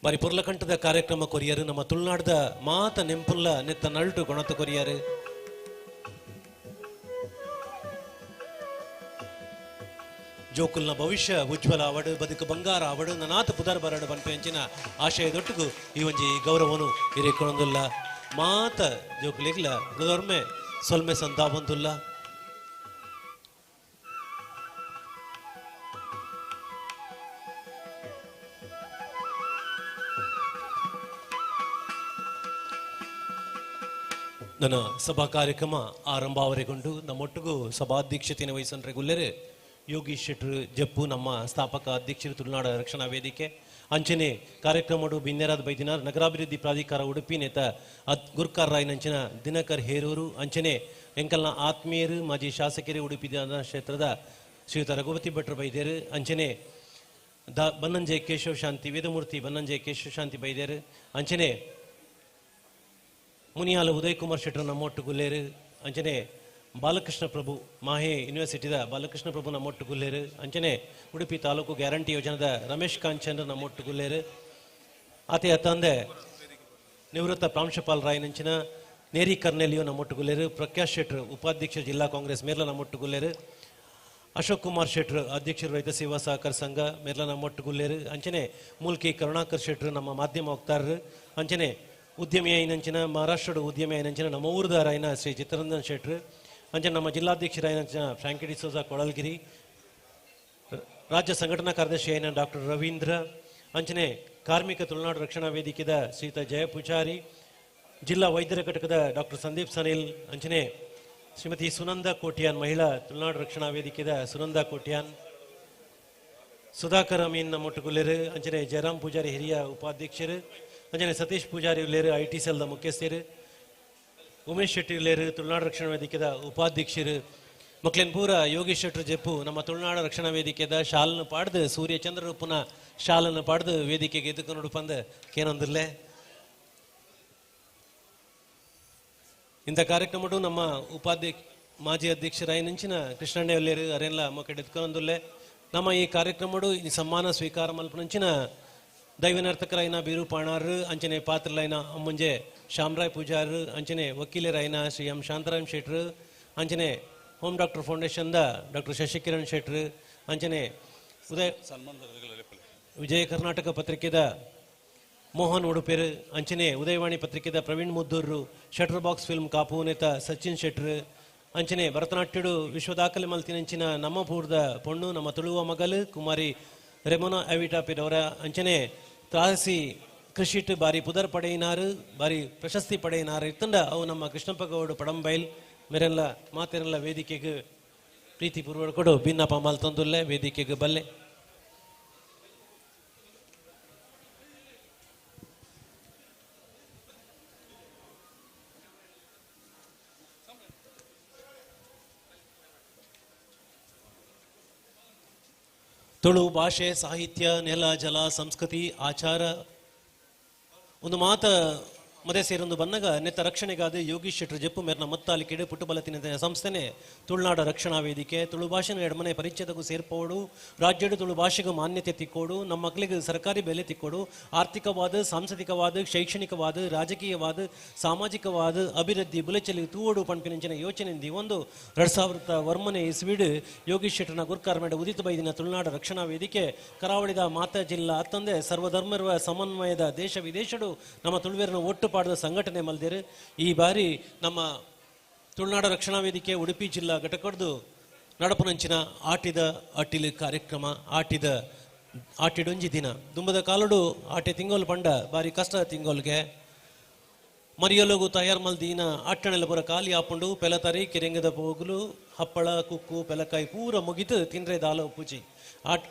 ಬಾರಿ ಪುರ್ಲ ಕಂಠದ ಕಾರ್ಯಕ್ರಮ ಕೊರಿಯರು ನಮ್ಮ ತುಳುನಾಡದ ಮಾತ ನೆಂಪುಲ್ಲ ನೆತ್ತ ನಲ್ಟು ಕೊಣತ ಕೊರಿಯರು ಜೋಕುಲ್ನ ಭವಿಷ್ಯ ಉಜ್ವಲ ಅವಡು ಬದುಕು ಬಂಗಾರ ಅವಡು ನನಾಥ ಪುದರ್ ಬರಡು ಬನ್ಪೆ ಅಂಚಿನ ಆಶಯದೊಟ್ಟಿಗೂ ಈ ಒಂಜಿ ಗೌರವನು ಹಿರಿಕೊಳೊಂದುಲ್ಲ ಮಾತ ಜೋಕುಲಿಗ್ಲ ಬುಧರ್ಮೆ ಸೊಲ್ಮೆ ಸಂತಾಬಂದುಲ್ಲಾ ನನ್ನ ಸಭಾ ಕಾರ್ಯಕ್ರಮ ಆರಂಭಾವರೆಗೊಂಡು ನಮ್ಮೊಟ್ಟಿಗೂ ಸಭಾಧ್ಯಕ್ಷತೆಯನ್ನು ವಹಿಸಂದ್ರೆ ಗುಲ್ಲೆರೆ ಯೋಗೀಶ್ ಶೆಟ್ರು ಜಪ್ಪು ನಮ್ಮ ಸ್ಥಾಪಕ ಅಧ್ಯಕ್ಷರು ತುಳುನಾಡ ರಕ್ಷಣಾ ವೇದಿಕೆ ಅಂಚನೆ ಕಾರ್ಯಕ್ರಮಡು ಬಿನ್ನೆರಾದ ಬೈದಿನಾರ್ ನಗರಾಭಿವೃದ್ಧಿ ಪ್ರಾಧಿಕಾರ ಉಡುಪಿ ನೇತ ಗುರ್ಕಾರ್ ರಾಯ್ ನಂಚಿನ ದಿನಕರ್ ಹೇರೂರು ಅಂಚನೆ ಎಂಕಲ್ನ ಆತ್ಮೀಯರು ಮಾಜಿ ಶಾಸಕರೇ ಉಡುಪಿ ಕ್ಷೇತ್ರದ ಶ್ರೀಯುತ ರಘುಪತಿ ಭಟ್ರು ಬೈದೇರು ಅಂಚನೆ ಬನ್ನಂಜೆ ಕೇಶವ ಶಾಂತಿ ವೇದಮೂರ್ತಿ ಬನ್ನಂಜೆ ಕೇಶವ ಶಾಂತಿ ಬೈದೇರು ಅಂಚನೆ ಮುನಿಯಾಲ ಉದಯ್ ಕುಮಾರ್ ಶೆಟ್ಟರ್ ನಮ್ಮೊಟ್ಟು ಗುಲ್ಲೇರು ಅಂಚನೆ ಬಾಲಕೃಷ್ಣ ಪ್ರಭು ಮಾಹೆ ಯೂನಿವರ್ಸಿಟಿದ ಬಾಲಕೃಷ್ಣ ಪ್ರಭು ನಮ್ಮೊಟ್ಟು ಗುಲ್ಲೇರು ಅಂಚನೆ ಉಡುಪಿ ತಾಲೂಕು ಗ್ಯಾರಂಟಿ ಯೋಜನೆದ ರಮೇಶ್ ಕಾಂಚಂದ್ರ ನಮ್ಮೊಟ್ಟು ಗುಲ್ಲೇರು ಆತೆಯ ತಂದೆ ನಿವೃತ್ತ ಪ್ರಾಂಶುಪಾಲ್ ರಾಯ್ ನಂಚಿನ ನೇರಿ ಕರ್ನೆಲಿಯೋ ನಮ್ಮೊಟ್ಟು ಗುಲ್ಲೇರು ಪ್ರಕಾಶ್ ಶೆಟ್ರು ಉಪಾಧ್ಯಕ್ಷ ಜಿಲ್ಲಾ ಕಾಂಗ್ರೆಸ್ ಮೇರ್ಲ ನಮ್ಮೊಟ್ಟು ಗುಲ್ಲೇರು ಅಶೋಕ್ ಕುಮಾರ್ ಶೆಟ್ರು ಅಧ್ಯಕ್ಷರು ರೈತ ಸೇವಾ ಸಹಕಾರ ಸಂಘ ಮೇರ್ಲ ನಮ್ಮೊಟ್ಟು ಗುಲ್ಲೇರು ಅಂಚನೆ ಮೂಲ್ಕಿ ಕರುಣಾಕರ್ ಶೆಟ್ರು ನಮ್ಮ ಮಾಧ್ಯಮ ವಕ್ತಾರರು ಅಂಚನೆ ಉದ್ಯಮಿ ಐನಂಚಿನ ಮಹಾರಾಷ್ಟ್ರದ ಉದ್ಯಮಿ ಐನಂಚಿನ ನಮ್ಮ ಊರ್ದಾರಾಯನ ಶ್ರೀ ಚಿತ್ತರಂಜನ್ ಶೆಟ್ರು ಅಂಚನೆ ನಮ್ಮ ಜಿಲ್ಲಾಧ್ಯಕ್ಷರಾಯನಂಚಿನ ಫ್ರಾಂಕಿ ಡಿಸೋಜಾ ಕೊಳಲ್ಗಿರಿ ರಾಜ್ಯ ಸಂಘಟನಾ ಕಾರ್ಯದರ್ಶಿ ಐನ ಡಾಕ್ಟರ್ ರವೀಂದ್ರ ಅಂಚನೆ ಕಾರ್ಮಿಕ ತುಳುನಾಡು ರಕ್ಷಣಾ ವೇದಿಕೆದ ಶ್ರೀಯುತ ಜಯ ಪೂಜಾರಿ ಜಿಲ್ಲಾ ವೈದ್ಯರ ಘಟಕದ ಡಾಕ್ಟರ್ ಸಂದೀಪ್ ಸನಿಲ್ ಅಂಚನೆ ಶ್ರೀಮತಿ ಸುನಂದ ಕೋಟ್ಯಾನ್ ಮಹಿಳಾ ತುಳುನಾಡು ರಕ್ಷಣಾ ವೇದಿಕೆದ ಸುನಂದ ಕೋಟ್ಯಾನ್ ಸುಧಾಕರ್ ಅಮೀನ್ ನಮ್ಮೊಟ್ಟು ಗುಲ್ಲೇರು ಅಂಚನೆ ಜಯರಾಮ್ ಪೂಜಾರಿ ಹಿರಿಯ ಉಪಾಧ್ಯಕ್ಷರು ಅಂಜನೆ ಸತೀಶ್ ಪೂಜಾರಿ ಉಲ್ಲೇರು ಐ ಟಿ ಸೆಲ್ದ ಮುಖ್ಯಸ್ಥರು ಉಮೇಶ್ ಶೆಟ್ಟಿ ಉಲ್ಲೇರು ತುಳುನಾಡು ರಕ್ಷಣಾ ವೇದಿಕೆದ ಉಪಾಧ್ಯಕ್ಷರು ಮಕ್ಳಿನ ಪೂರ ಯೋಗೀಶ್ ಶೆಟ್ರು ಜಪ್ಪು ನಮ್ಮ ತುಳುನಾಡು ರಕ್ಷಣಾ ವೇದಿಕೆದ ಶಾಲನ್ನು ಪಾಡ್ದು ಸೂರ್ಯ ಚಂದ್ರ ಪುನಃ ಶಾಲನ್ನು ಪಾಡ್ದು ವೇದಿಕೆಗೆ ಎದ್ದುಕೊಂಡು ಪಂದು ಕೇನೊಂದಿರ್ಲೆ ಇಂಥ ಕಾರ್ಯಕ್ರಮಡು ನಮ್ಮ ಮಾಜಿ ಅಧ್ಯಕ್ಷರಾಯ ನಂಚಿನ ಕೃಷ್ಣಣ್ಣ ಉಲ್ಲೇರು ಅರೆಲ್ಲ ಮೊಕ್ಕಡೆ ಎದ್ಕೊಂಡೊಂದುಲ್ಲೆ ನಮ್ಮ ಈ ಕಾರ್ಯಕ್ರಮಡು ಈ ಸಮ್ಮಾನ ಸ್ವೀಕಾರ ಮಲ್ಪನಂಚಿನ ದೈವನರ್ತಕರಾಯನ ಬೀರು ಪಾಣಾರು ಅಂಚನೆ ಪಾತ್ರಲೈನ ಅಮ್ಮಂಜೆ ಶ್ಯಾಮರಾಯ್ ಪೂಜಾರು ಅಂಚನೆ ವಕೀಲರಾಯನ ಶ್ರೀ ಎಂ ಶಾಂತರಾಮ್ ಶೆಟ್ರು ಅಂಚನೆ ಹೋಮ್ ಡಾಕ್ಟರ್ ಫೌಂಡೇಶನ್ದ ಡಾಕ್ಟರ್ ಶಶಿಕಿರಣ್ ಶೆಟ್ರು ಅಂಚನೆ ವಿಜಯ ಕರ್ನಾಟಕ ಪತ್ರಿಕೆದ ಮೋಹನ್ ಉಡುಪೇರು ಅಂಚನೆ ಉದಯವಾಣಿ ಪತ್ರಿಕೆದ Praveen Muddur shutter box film Kapu ನೇತ ಸಚಿನ್ ಶೆಟ್ರು ಅಂಚನೆ ಭರತನಾಟ್ಯಡು ವಿಶ್ವ ದಾಖಲೆ ಮಲ್ತಿನಂಚಿನ ನಮ್ಮ ಪೂರ್ದ ಪೊಣ್ಣು ನಮ್ಮ ತುಳುವ ಮಗಲು ಕುಮಾರಿ ರೆಮೋನಾ ಅವಿಟಾಪಿರವರ ಅಂಚನೆ ತ್ರಾಸಿ ಕೃಷಿಟ್ ಬಾರಿ ಪುದರ್ ಪಡೆಯಿನಾರು ಬಾರಿ ಪ್ರಶಸ್ತಿ ಪಡೆಯಿನಾರು ಇತ್ತಂಡ ಅವು ನಮ್ಮ ಕೃಷ್ಣಪ್ಪ ಗೌಡ ಪಡಂಬೈಲ್ ಮೇರೆಲ್ಲ ಮಾತೆರೆಲ್ಲ ವೇದಿಕೆಗೆ ಪ್ರೀತಿ ಪೂರ್ವ ಕೊಡು ಭಿನ್ನಪ ಮಲ್ ತಂದುಲ್ಲೆ ವೇದಿಕೆಗೆ ಬಲ್ಲೆ ತುಳು ಭಾಷೆ ಸಾಹಿತ್ಯ ನೆಲ ಜಲ ಸಂಸ್ಕೃತಿ ಆಚಾರ ಒಂದು ಮಾತ ಮದೆ ಸೇರೊಂದು ಬನ್ನಗ ನೆತ್ತ ರಕ್ಷಣೆಗಾದ ಯೋಗೀಶ್ ಶೆಟ್ರು ಜಪ್ಪು ಮೇರ್ನ ಮತ್ತಾಲಿ ಕೆಡೆ ಪುಟ್ಟುಬಲತಿನ ಸಂಸ್ಥೆನೆ ತುಳುನಾಡ ರಕ್ಷಣಾ ವೇದಿಕೆ ತುಳು ಭಾಷೆನ ಎಡಮನೆ ಪರಿಚಯದಗೂ ಸೇರ್ಪೋಡು ರಾಜ್ಯದ ತುಳು ಭಾಷೆಗೂ ಮಾನ್ಯತೆ ತಿಕ್ಕೋಡು ನಮ್ಮ ಮಕ್ಕಳಿಗೆ ಸರ್ಕಾರಿ ಬೆಲೆ ತಿಕ್ಕೋಡು ಆರ್ಥಿಕವಾದ ಸಾಂಸ್ಕೃತಿಕವಾದ ಶೈಕ್ಷಣಿಕವಾದ ರಾಜಕೀಯವಾದ ಸಾಮಾಜಿಕವಾದ ಅಭಿವೃದ್ಧಿ ಬುಲೆಚಲಿ ತೂವಡು ಪಂಪಿನಂಚಿನ ಯೋಚನೆ ಒಂದು 2000 ವರ್ಮನೆ ಇಸ್ವಿಡು ಯೋಗೀಶ್ ಶೆಟ್ರನ ಗುರ್ಕಾರ್ ಮೇಡ ಉದಿತ ಬೈದಿನ ತುಳುನಾಡ ರಕ್ಷಣಾ ವೇದಿಕೆ ಕರಾವಳಿದ ಮಾತಾ ಜಿಲ್ಲಾ ಅತ್ತಂದೆ ಸರ್ವಧರ್ಮರ್ವ ಸಮನ್ವಯದ ದೇಶ ವಿದೇಶಡು ನಮ್ಮ ತುಳುವೇರನ ಒಟ್ಟು ಪಾಡದ ಸಂಘಟನೆ ಮಲ್ದೇರು ಈ ಬಾರಿ ನಮ್ಮ ತುಳುನಾಡ ರಕ್ಷಣಾ ವೇದಿಕೆ ಉಡುಪಿ ಜಿಲ್ಲಾ ಘಟಕದ್ದು ನಡಪುನಂಚಿನ ಆಟಿದ ಅಟ್ಟಿಲು ಕಾರ್ಯಕ್ರಮ ಆಟಿಡೊಂಜಿ ದಿನ ದುಂಬದ ಕಾಲಡು ಆಟೆ ತಿಂಗೋಲು ಪಂಡ ಬಾರಿ ಕಷ್ಟ ತಿಂಗೋಲ್ಗೆ ಮರಿಯಲೋಗು ತಯಾರು ಮಲ್ದಿನ ಅಟ್ಟಣೆಲ್ಲ ಪೂರ ಖಾಲಿ ಹಾಕೊಂಡು ಪೆಲತರಿ ಕೆರೆಂಗದ ಪೋಗುಲು ಹಪ್ಪಳ ಕುಕ್ಕು ಪೆಲಕಾಯಿ ಪೂರ ಮುಗಿದು ತಿಂದ್ರೆ ದಾಲ ಪೂಜಿ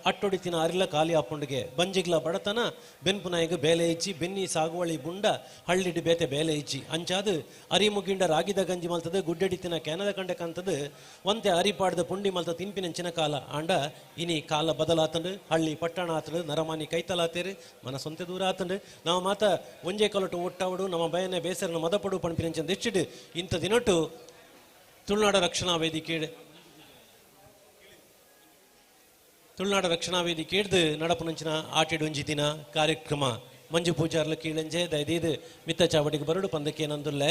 ಅಟ್ಟೊಡಿತಿನ ಅರಿಲ ಖಾಲಿ ಹಾಕೊಂಡ್ಗೆ ಬಂಜಿಗ್ಲ ಬಡತನ ಬೆನ್ಪುನಾಯಿಗೆ ಬೇಲೆ ಇಚ್ಚಿ ಬೆನ್ನಿ ಸಾಗುವಳಿ ಬುಂಡ ಹಳ್ಳಿಡ್ ಬೇತೆ ಬೇಲೆ ಇಚ್ಚಿ ಅಂಚಾದು ಅರಿ ಮುಗಿಂಡ ರಾಗಿದ ಗಂಜಿ ಮಲ್ತದ ಗುಡ್ಡಡಿತಿನ ಕ್ಯಾನದ ಕಂಡ ಕಂತದು ಒಂತೆ ಅರಿಪಾಡ್ದ ಪುಂಡಿ ಮಲ್ತ ತಿಂಪಿನಂಚಿನ ಕಾಲ ಆಂಡ ಇನಿ ಕಾಲ ಬದಲಾತಂಡು ಹಳ್ಳಿ ಪಟ್ಟಣ ಆತಂಡು ನರಮಾನಿ ಕೈತಲಾತೇರು ಮನ ಸ್ವಂತ ದೂರ ಆತಂಡು ನಾವು ಮಾತ ಒಂಜೆ ಕಲಟು ಒಟ್ಟಾವಡು ನಮ್ಮ ಬಯನೆ ಬೇಸರನ ಮದಪಡು ಪಣಪಿನಂಚಿನ ದೆಚ್ಚಿಡು ಇಂಥ ದಿನಟ್ಟು ತುಳುನಾಡ ರಕ್ಷಣಾ ವೇದಿಕೆ ಹಿಡ್ದು ನಡಪುನಂಚಿನ ಆಟಿಡೊಂಜಿ ದಿನ ಕಾರ್ಯಕ್ರಮ ಮಂಜು ಪೂಜಾರ್ಲ ಕೀಳಂಜೆ ದಯದೀದು ಮಿತ್ತ ಚಾವಡಿಗೆ ಬರಡು ಪಂದಕ್ಕೆ ಏನಂದುಲ್ಲೆ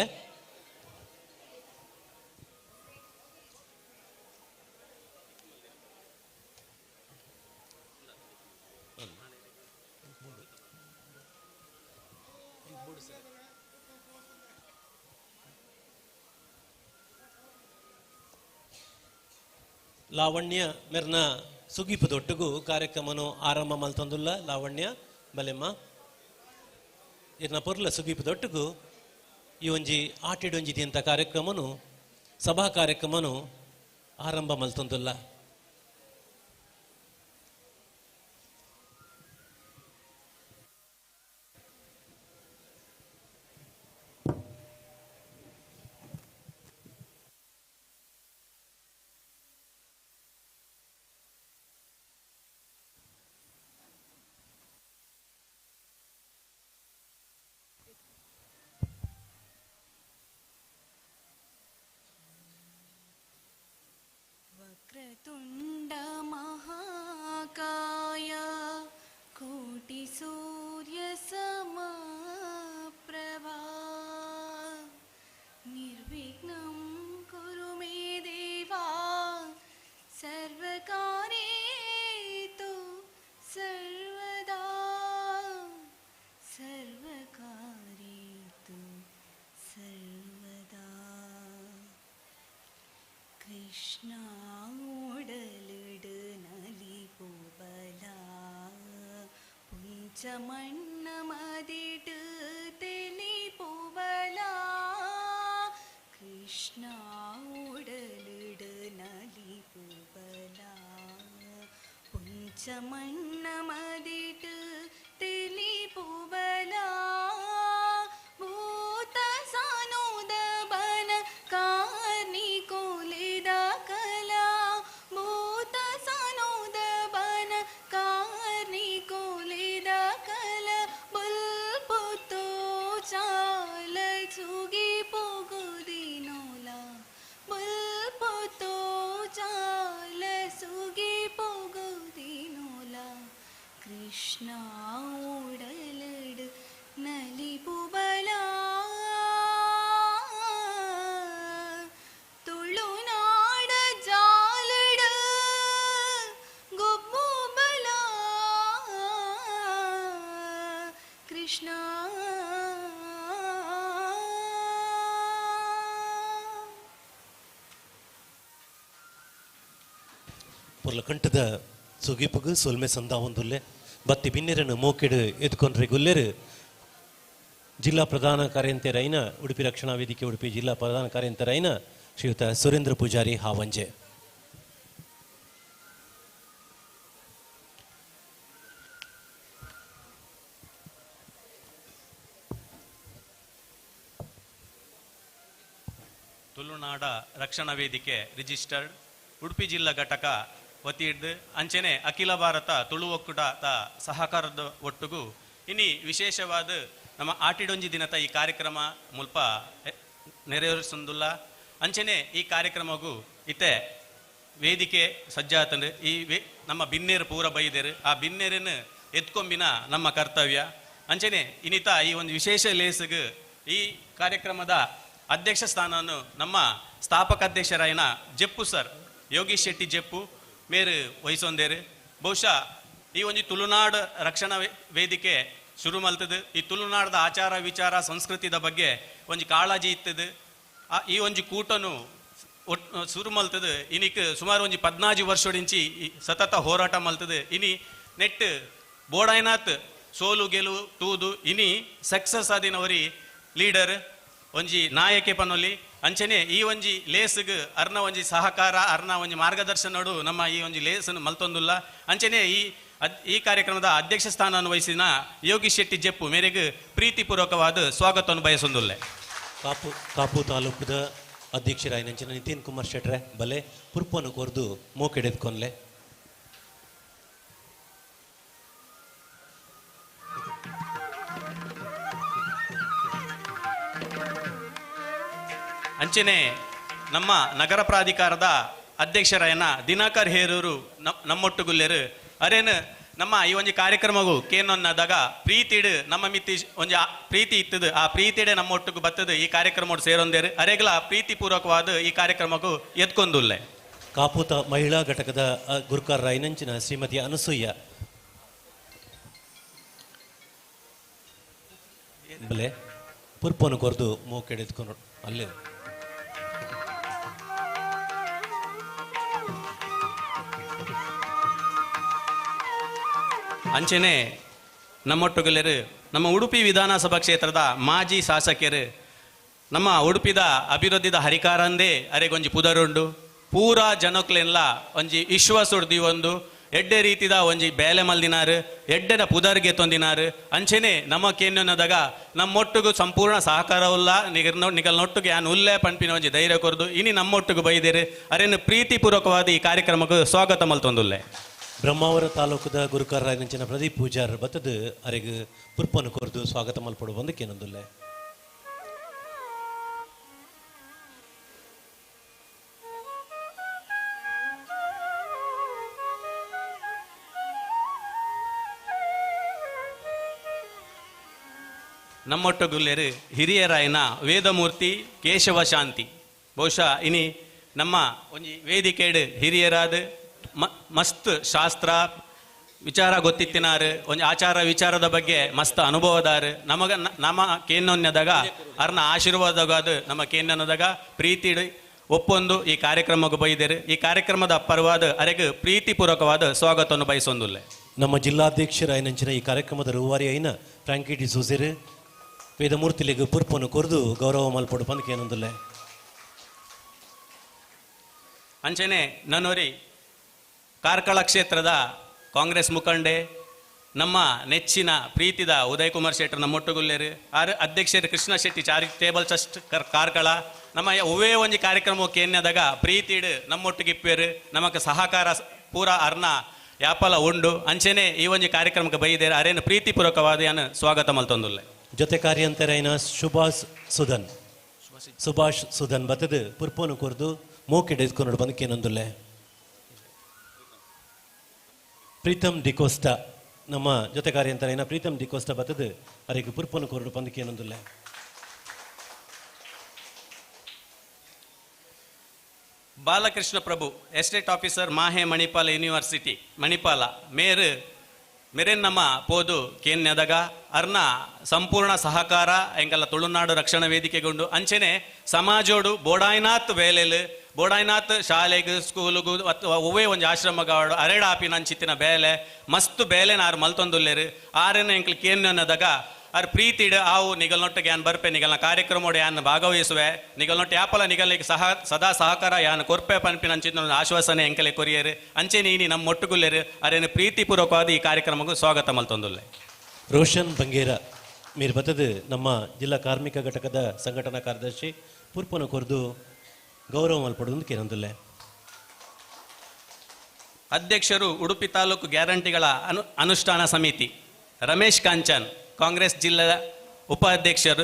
ಲಾವಣ್ಯ ಮೆರ್ನ ಸುಗಿಪುದೊಟ್ಟಿಗೂ ಕಾರ್ಯಕ್ರಮನು ಆರಂಭ ಮಲ್ತೊಂದುಲ್ಲ. ಲಾವಣ್ಯ ಬಲೆಮ್ಮ ಇರ್ನ ಪೊರ್ಲ ಸುಗಿಪುದೊಟ್ಟಿಗೂ ಈ ಒಂಜಿ ಆಟಿಡೊಂಜಿದಿ ಅಂತ ಕಾರ್ಯಕ್ರಮನು ಸಭಾ ಕಾರ್ಯಕ್ರಮನು ಆರಂಭ ಮಲ್ತೊಂದುಲ್ಲ. वक्रतुण्ड महाकाय कोटि सूर्य समप्रभा निर्विघ्नं कुरु मे देवा सर्वकार्येषु सर्वदा सर्वकार्येषु सर्वदा कृष्ण उडलिड नलिपुबला पुंचमण्ण मदिड तेलिपुबला कृष्ण उडलिड नलिपुबला पुंचमण्ण मदिड तेलिपुबला भूत सानुद बन कार्नि कोलिद कला भूत सानुद बन कार्नि कोलिद कल बुल्पुतो चाल सुगी पोगुदिनोला बुल्पुतो चाल सुगी पोगुदिनोला कृष्ण उडलड नलिपुबला ತುಳುನಾಡ ಜಾಲಡ ಗೊಬ್ಬುಬಲ ಕೃಷ್ಣ ಪೊರ್ಲ ಕಂಠದ ಸುಗಿಪುಗು ಸೊಲ್ಮೆ ಸಂದ ಒಂದುಲ್ಲೆ ಬತ್ತಿ ಬಿನ್ನೆರನ್ನು ಮೋಕೆಡು ಎದ್ಕೊಂಡ್ರೆ ಗುಲ್ಲೆರು ಜಿಲ್ಲಾ ಪ್ರಧಾನ ಕಾರ್ಯಂತರೈನ ಉಡುಪಿ ರಕ್ಷಣಾ ವೇದಿಕೆ ಉಡುಪಿ ಜಿಲ್ಲಾ ಪ್ರಧಾನ ಕಾರ್ಯಂತರೈನ ಶ್ರೀಯುತ ಸುರೇಂದ್ರ ಪೂಜಾರಿ ಹಾವಂಜೆ. ತುಳುನಾಡ ರಕ್ಷಣಾ ವೇದಿಕೆ ರಿಜಿಸ್ಟರ್ಡ್ ಉಡುಪಿ ಜಿಲ್ಲಾ ಘಟಕ ವತಿಯಿಡ್ದು ಅಂಚನೆ ಅಖಿಲ ಭಾರತ ತುಳು ಒಕ್ಕೂಟದ ಸಹಕಾರದ ಒಟ್ಟಿಗೂ ಇನಿ ವಿಶೇಷವಾದ ನಮ್ಮ ಆಟಿಡೊಂಜಿ ದಿನದ ಈ ಕಾರ್ಯಕ್ರಮ ಮುಲ್ಪ ನೆರವೇರಿಸೊಂದುಲ್ಲ. ಅಂಚನೆ ಈ ಕಾರ್ಯಕ್ರಮಗೂ ಇತ್ತೆ ವೇದಿಕೆ ಸಜ್ಜಾತಂಡು ಈ ನಮ್ಮ ಬಿನ್ನೇರು ಪೂರ ಬೈದೇರು ಆ ಬಿನ್ನೇರನ್ನು ಎತ್ಕೊಂಬಿನ ನಮ್ಮ ಕರ್ತವ್ಯ. ಅಂಚನೆ ಇನ್ನಿತ ಈ ಒಂದು ವಿಶೇಷ ಲೇಸಿಗೆ ಈ ಕಾರ್ಯಕ್ರಮದ ಅಧ್ಯಕ್ಷ ಸ್ಥಾನವನ್ನು ನಮ್ಮ ಸ್ಥಾಪಕ ಅಧ್ಯಕ್ಷರಾಯನ ಜೆಪ್ಪು ಸರ್ ಯೋಗೀಶ್ ಶೆಟ್ಟಿ ಜೆಪ್ಪು ಮೇರು ವಹಿಸೊಂದೇರು. ಬಹುಶಃ ಈ ಒಂದು ತುಳುನಾಡು ರಕ್ಷಣಾ ವೇದಿಕೆ ಶುರು ಮಲ್ತದು ಈ ತುಳುನಾಡದ ಆಚಾರ ವಿಚಾರ ಸಂಸ್ಕೃತಿದ ಬಗ್ಗೆ ಒಂದು ಕಾಳಜಿ ಇತ್ತದು. ಈ ಒಂಜಿ ಕೂಟನು ಶುರು ಮಲ್ತದು ಇನಿಕ್ ಸುಮಾರು ಒಂಜಿ 14 ವರ್ಷೋಡಿಂಚಿ ಸತತ ಹೋರಾಟ ಮಲ್ತದು. ಇನಿ ನೆಟ್ ಬೋಡಾಯ್ನಾಥ್ ಸೋಲು ಗೆಲುವು ತೂದು ಇನಿ ಸಕ್ಸಸ್ ಆದಿನವರಿ ಲೀಡರ್ ಒಂಜಿ ನಾಯಕೆ ಪನ್ನೊಲಿ. ಅಂಚನೆ ಈ ಒಂಜಿ ಲೇಸ್ಗೆ ಅರ್ನ ಒಂಜಿ ಸಹಕಾರ ಅರ್ನ ಒಂಜಿ ಮಾರ್ಗದರ್ಶನಡು ನಮ್ಮ ಈ ಒಂಜಿ ಲೇಸನ್ನು ಮಲ್ತೊಂದುಲ್ಲ. ಅಂಚನೆ ಈ ಕಾರ್ಯಕ್ರಮದ ಅಧ್ಯಕ್ಷ ಸ್ಥಾನವನ್ನು ವಹಿಸಿದ ಯೋಗೀಶ್ ಶೆಟ್ಟಿ ಜೆಪ್ಪು ಮೇರೆಗೆ ಪ್ರೀತಿಪೂರ್ವಕವಾದ ಸ್ವಾಗತವನ್ನು ಬಯಸೊಂದುಲ್ಲೆ. ಕಾಪು ತಾಲೂಕದ ಅಧ್ಯಕ್ಷರಾಯನಂಚಿನ ನಿತಿನ್ ಕುಮಾರ್ ಶೆಟ್ರೆ ಬಲೆ ಪುರ್ಪನ್ನು ಕೊರ್ದು ಮೋಕೆಡೆದ್ಕೊನ್ಲೆ. ಅಂಚನೆ ನಮ್ಮ ನಗರ ಪ್ರಾಧಿಕಾರದ ಅಧ್ಯಕ್ಷರಾಯನ ದಿನಾಕರ್ ಹೇರೂರು ನಮ್ಮೊಟ್ಟುಗುಲ್ಲೆರು ಅರೇನು ನಮ್ಮ ಈ ಒಂಜಿ ಕಾರ್ಯಕ್ರಮಗೂ ಕೇನೊನ್ನದಾಗ ಪ್ರೀತಿಡು ನಮ್ಮ ಮಿತ್ತಿ ಒಂಜಿ ಪ್ರೀತಿ ಇತ್ತದು ಆ ಪ್ರೀತಿಡೆ ನಮ್ಮ ಒಟ್ಟಿಗೆ ಬತ್ತದು ಈ ಕಾರ್ಯಕ್ರಮ ಸೇರೊಂದೇರು ಅರೆಗ್ಲ ಪ್ರೀತಿಪೂರ್ವಕವಾದ ಈ ಕಾರ್ಯಕ್ರಮಕ್ಕೂ ಎತ್ಕೊಂದುಲ್ಲೆ. ಕಾಪುತ ಮಹಿಳಾ ಘಟಕದ ಗುರುಕಾರ ರಾಯನಂಚಿನ ಶ್ರೀಮತಿ ಅನಸೂಯ ಬಲೆ ಪುರ್ಪನ್ನು ಕೊರ್ದು ಮೂಕೆಡೆದ್ಕೊಂಡು ಅಲ್ಲೇ ಅಂಚೆನೆ ನಮ್ಮೊಟ್ಟುಗಲೆರು ನಮ್ಮ ಉಡುಪಿ ವಿಧಾನಸಭಾ ಕ್ಷೇತ್ರದ ಮಾಜಿ ಶಾಸಕರು ನಮ್ಮ ಉಡುಪಿದ ಅಭಿವೃದ್ಧಿದ ಹರಿಕಾರಂದೇ ಅರೆಗೊಂಜಿ ಪುದರುಂಡು ಪೂರಾ ಜನಕ್ಲೆಲ್ಲ ಒಂಜಿ ವಿಶ್ವಾಸ ಉಡ್ದಿ ಒಂದು ಎಡ್ಡೆ ರೀತಿದ ಒಂಜಿ ಬೇಲೆ ಮಲ್ದಿನಾರು ಎಡ್ಡೆದ ಪುದರ್ಗೆ ತೊಂದಿನಾರು ಅಂಚೆನೆ ನಮಕ್ಕೇನದಾಗ ನಮ್ಮೊಟ್ಟಿಗೂ ಸಂಪೂರ್ಣ ಸಹಕಾರವುಲ್ಲ ನಿಗಲ್ನೊಟ್ಟಿಗೆ ಯಾನು ಉಲ್ಲೇ ಪಂಪಿನ ಒಂಜಿ ಧೈರ್ಯ ಕೊರದು ಇನಿ ನಮ್ಮೊಟ್ಟಿಗೂ ಬೈದೇರು ಅರೇನು ಪ್ರೀತಿಪೂರ್ವಕವಾದ ಈ ಕಾರ್ಯಕ್ರಮಕ್ಕೆ ಸ್ವಾಗತ ಮಲ್ತೊಂದುಲ್ಲೆ. ಬ್ರಹ್ಮಾವರ ತಾಲೂಕದ ಗುರುಕಾರರಾಯನಂಚಿನ ಪ್ರದೀಪ್ ಪೂಜಾರ್ ಬತ್ತದು ಅರೆಗ್ ಪುರ್ಪನ್ನು ಕೊರ್ದು ಸ್ವಾಗತ ಮಲ್ಪಡು ಬಂದಕ್ಕೇನೊಂದುಲ್ಲೆ. ನಮ್ಮೊಟ್ಟುಗುಲ್ಲೆರು ಹಿರಿಯರಾಯನ ವೇದಮೂರ್ತಿ ಕೇಶವ ಶಾಂತಿ ಬಹುಶಃ ಇನಿ ನಮ್ಮ ಒಂಜಿ ವೇದಿಕೆಡು ಹಿರಿಯರಾದ ಮಸ್ತ್ ಶಾಸ್ತ್ರ ವಿಚಾರ ಗೊತ್ತಿತ್ತಿನಾರು ಒಂಜಿ ಆಚಾರ ವಿಚಾರದ ಬಗ್ಗೆ ಮಸ್ತ್ ಅನುಭವದಾರು ನಮ್ಮ ಕೇನ್ನೊನ್ಯದಾಗ ಅರ್ನ ಆಶೀರ್ವಾದಗಾದ ನಮ್ಮ ಕೇನ್ನದಾಗ ಪ್ರೀತಿ ಒಪ್ಪೊಂದು ಈ ಕಾರ್ಯಕ್ರಮಕ್ಕೆ ಬೈದೇರು. ಈ ಕಾರ್ಯಕ್ರಮದ ಪರವಾದ ಅರೆಗೆ ಪ್ರೀತಿಪೂರ್ವಕವಾದ ಸ್ವಾಗತವನ್ನು ಬಯಸೊಂದುಲ್ಲೆ. ನಮ್ಮ ಜಿಲ್ಲಾಧ್ಯಕ್ಷರಾಯನಂಚಿನ ಈ ಕಾರ್ಯಕ್ರಮದ ರೂವಾರಿ ಐನ ಫ್ರಾಂಕಿ ಡಿ ಸೂಸೆರು ವೇದಮೂರ್ತಿಲಿಗೆ ಪುರ್ಪನ್ನು ಕೊರ್ದು ಗೌರವ ಮಲ್ಪಡು ಬಂದಕ್ಕೇನೊಂದುಲ್ಲೆ. ಅಂಚನೆ ನನ್ನೋರಿ ಕಾರ್ಕಳ ಕ್ಷೇತ್ರದ ಕಾಂಗ್ರೆಸ್ ಮುಖಂಡೆ ನಮ್ಮ ನೆಚ್ಚಿನ ಪ್ರೀತಿದ ಉದಯ್ ಕುಮಾರ್ ಶೆಟ್ಟರ್ ನಮ್ಮೊಟ್ಟುಗುಲ್ಲೇರು ಅಧ್ಯಕ್ಷರು ಕೃಷ್ಣ ಶೆಟ್ಟಿ ಚಾರಿಟೇಬಲ್ ಟ್ರಸ್ಟ್ ಕಾರ್ಕಳ ನಮ್ಮ ಒವೇ ಒಂಜಿ ಕಾರ್ಯಕ್ರಮಕ್ಕೆ ಏನ್ಯದಾಗ ಪ್ರೀತಿಡು ನಮ್ಮೊಟ್ಟಿಗೆ ಇಪ್ಪೇರು ನಮಕ್ ಸಹಕಾರ ಪೂರ ಅರ್ನ ಯಾಪಲ ಉಂಡು ಅಂಚೆನೆ ಈ ಒಂಜಿ ಕಾರ್ಯಕ್ರಮಕ್ಕೆ ಬೈದೇರು ಅರೇನು ಪ್ರೀತಿಪೂರ್ವಕವಾದ ಯಾನು ಸ್ವಾಗತ ಮಲ್ತೊಂದುಲ್ಲೆ. ಜೊತೆ ಕಾರ್ಯಂತರೈನ ಸುಭಾಷ್ ಸುಧನ್ ಬತ್ತದು ಪುರ್ಪೋನು ಕೊರ್ದು ಮೋಕೆಡ್ ಎದ್ಕೊಂಡು ಬಂದಕ್ಕೇನೊಂದುಲ್ಲೆ. ಪ್ರೀತಮ್ ಡಿಕೋಸ್ಟಾ ನಮ್ಮ ಜೊತೆ ಕಾರ್ಯಂತರೈನ ಪ್ರೀತಮ್ ಡಿಕೋಸ್ಟಾ ಬತ್ತದು ಅರೆಗೆ ಪುರ್ಪೋನು ಕೊರ್ದು ಬಂದಕ್ಕೇನೊಂದುಲ್ಲೆ. ಬಾಲಕೃಷ್ಣ ಪ್ರಭು ಎಸ್ಟೇಟ್ ಆಫೀಸರ್ ಮಾಹೆ ಮಣಿಪಾಲ ಯೂನಿವರ್ಸಿಟಿ ಮಣಿಪಾಲ ಮೇರೆನ್ ನಮ್ಮ ಪೋದು ಕೇನ್ಯದಾಗ ಅರ್ನ ಸಂಪೂರ್ಣ ಸಹಕಾರ ಎಂಕಲ್ಲ ತುಳುನಾಡು ರಕ್ಷಣಾ ವೇದಿಕೆಗೊಂಡು ಅಂಚೆನೆ ಸಮಾಜೋಡು ಬೋಡಾಯ್ನಾಥ್ ಬೇಲೆಲು ಬೋಡಾಯ್ನಾಥ್ ಶಾಲೆಗೂ ಸ್ಕೂಲಿಗೂ ಅಥವಾ ಒವೇ ಒಂದು ಆಶ್ರಮಗಾಡು ಅರೆಡ ಆಪಿನ ಅಂಚಿತ್ತಿನ ಬೇಲೆ ಮಸ್ತ್ ಬೇಲೆನ ಆರು ಮಲ್ತೊಂದುಲ್ಲೇರು ಆರೇನು ಎಂಕಲ್ ಕೇನ್ನದಾಗ ಆರು ಪ್ರೀತಿಡ್ ಆವು ನಿಗಲ್ನೊಟ್ಟಿಗೆ ಯಾನ್ ಬರ್ಪೆ ನಿಗಲ್ನ ಕಾರ್ಯಕ್ರಮೋಡು ಯಾನ್ ಭಾಗವಹಿಸುವೆ ನಿಗಲ್ನೊಟ್ಟು ಯಾಪಲ ನಿಗಲಿಗೆ ಸದಾ ಸಹಕಾರ ಯಾನ್ ಕೊರ್ಪೆ ಪನ್ಪಿನ ಅಂಚಿನ ಆಶ್ವಾಸನೆ ಎಂಕಲೆ ಕೊರಿಯರು ಅಂಚೆ ನೀನಿ ನಮ್ಮ ಒಟ್ಟುಗುಲ್ಲೇರು ಅರೇನು ಪ್ರೀತಿಪೂರ್ವಕವಾದ ಈ ಕಾರ್ಯಕ್ರಮಕ್ಕೂ ಸ್ವಾಗತ ಮಲ್ತೊಂದುಲ್ಲೆ. ರೋಷನ್ ಬಂಗೇರ ಮೀರ್ ಬತ್ತದು ನಮ್ಮ ಜಿಲ್ಲಾ ಕಾರ್ಮಿಕ ಘಟಕದ ಸಂಘಟನಾ ಕಾರ್ಯದರ್ಶಿ ಪುರ್ಪನು ಕೊರ್ದು ಗೌರವ ಮಲ್ಪಡುವುದು ಕೇನೊಂದುಲ್ಲೆ. ಅಧ್ಯಕ್ಷರು ಉಡುಪಿ ತಾಲೂಕು ಗ್ಯಾರಂಟಿಗಳ ಅನುಷ್ಠಾನ ಸಮಿತಿ ರಮೇಶ್ ಕಾಂಚನ್ ಕಾಂಗ್ರೆಸ್ ಜಿಲ್ಲಾ ಉಪಾಧ್ಯಕ್ಷರು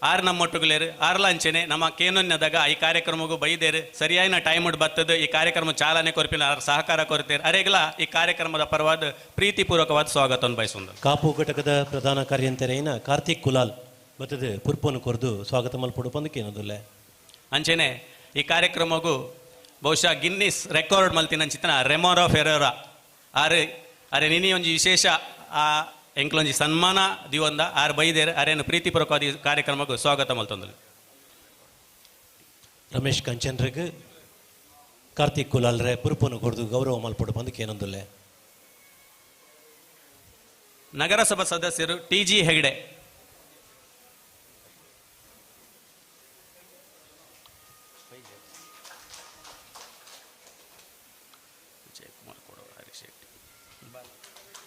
ಆರು ನಮ್ಮೊಟ್ಟುಗುಲೇರು ಆರ್ಲಾಂಚೆನೆ ನಮ್ಮ ಕೇನೊನ್ನದಾಗ ಈ ಕಾರ್ಯಕ್ರಮಕ್ಕೂ ಬೈದೇರು ಸರಿಯಾದ ಟೈಮ್ ಬರ್ತದೆ ಈ ಕಾರ್ಯಕ್ರಮ ಚಾಲನೆ ಕೊರಪಿನ ಸಹಕಾರ ಕೊರತೇರು ಅರೆಗಲ ಈ ಕಾರ್ಯಕ್ರಮದ ಪರವಾದ ಪ್ರೀತಿಪೂರ್ವಕವಾದ ಸ್ವಾಗತವನ್ನು ಬಯಸೊಂದು. ಕಾಪು ಘಟಕದ ಪ್ರಧಾನ ಕಾರ್ಯಂತರೈನ ಕಾರ್ತಿಕ್ ಕುಲಾಲ್ ಬತ್ತದು ಪುರ್ಪೋನು ಕೊರ್ದು ಸ್ವಾಗತ ಮಲ್ಪಡು ಬಂದಕ್ಕೇನೊಂದುಲ್ಲೆ. ಅಂಚೆನೆ ಈ ಕಾರ್ಯಕ್ರಮಕ್ಕೂ ಬಹುಶಃ ಗಿನ್ನಿಸ್ ರೆಕಾರ್ಡ್ ಮಲ್ತಿನ ಚಿತ್ರ ರೆಮೋರಾ ಫೆರೋರಾ ಅರೆ ನಿನಿ ಒಂಜಿ ವಿಶೇಷ ಎಂಕ್ಲೊಂಜಿ ಸನ್ಮಾನ ದಿವಂದ ಆರು ಬೈದೇರು ಅರೇನು ಪ್ರೀತಿಪೂರ್ವಕವಾದ ಈ ಕಾರ್ಯಕ್ರಮಕ್ಕೂ ಸ್ವಾಗತ ಮಲ್ತೊಂದುಲ್ಲೆ. ರಮೇಶ್ ಕಂಚನ್ರಿಗೆ ಕಾರ್ತಿಕ್ ಕುಲಾಲ್ರೆ ಪುರ್ಪೋನು ಕೊರ್ದು ಗೌರವ ಮಲ್ಪಡು ಬಂದಕ್ಕೇನೊಂದುಲ್ಲೆ. ನಗರಸಭಾ ಸದಸ್ಯರು TG ಹೆಗ್ಡೆ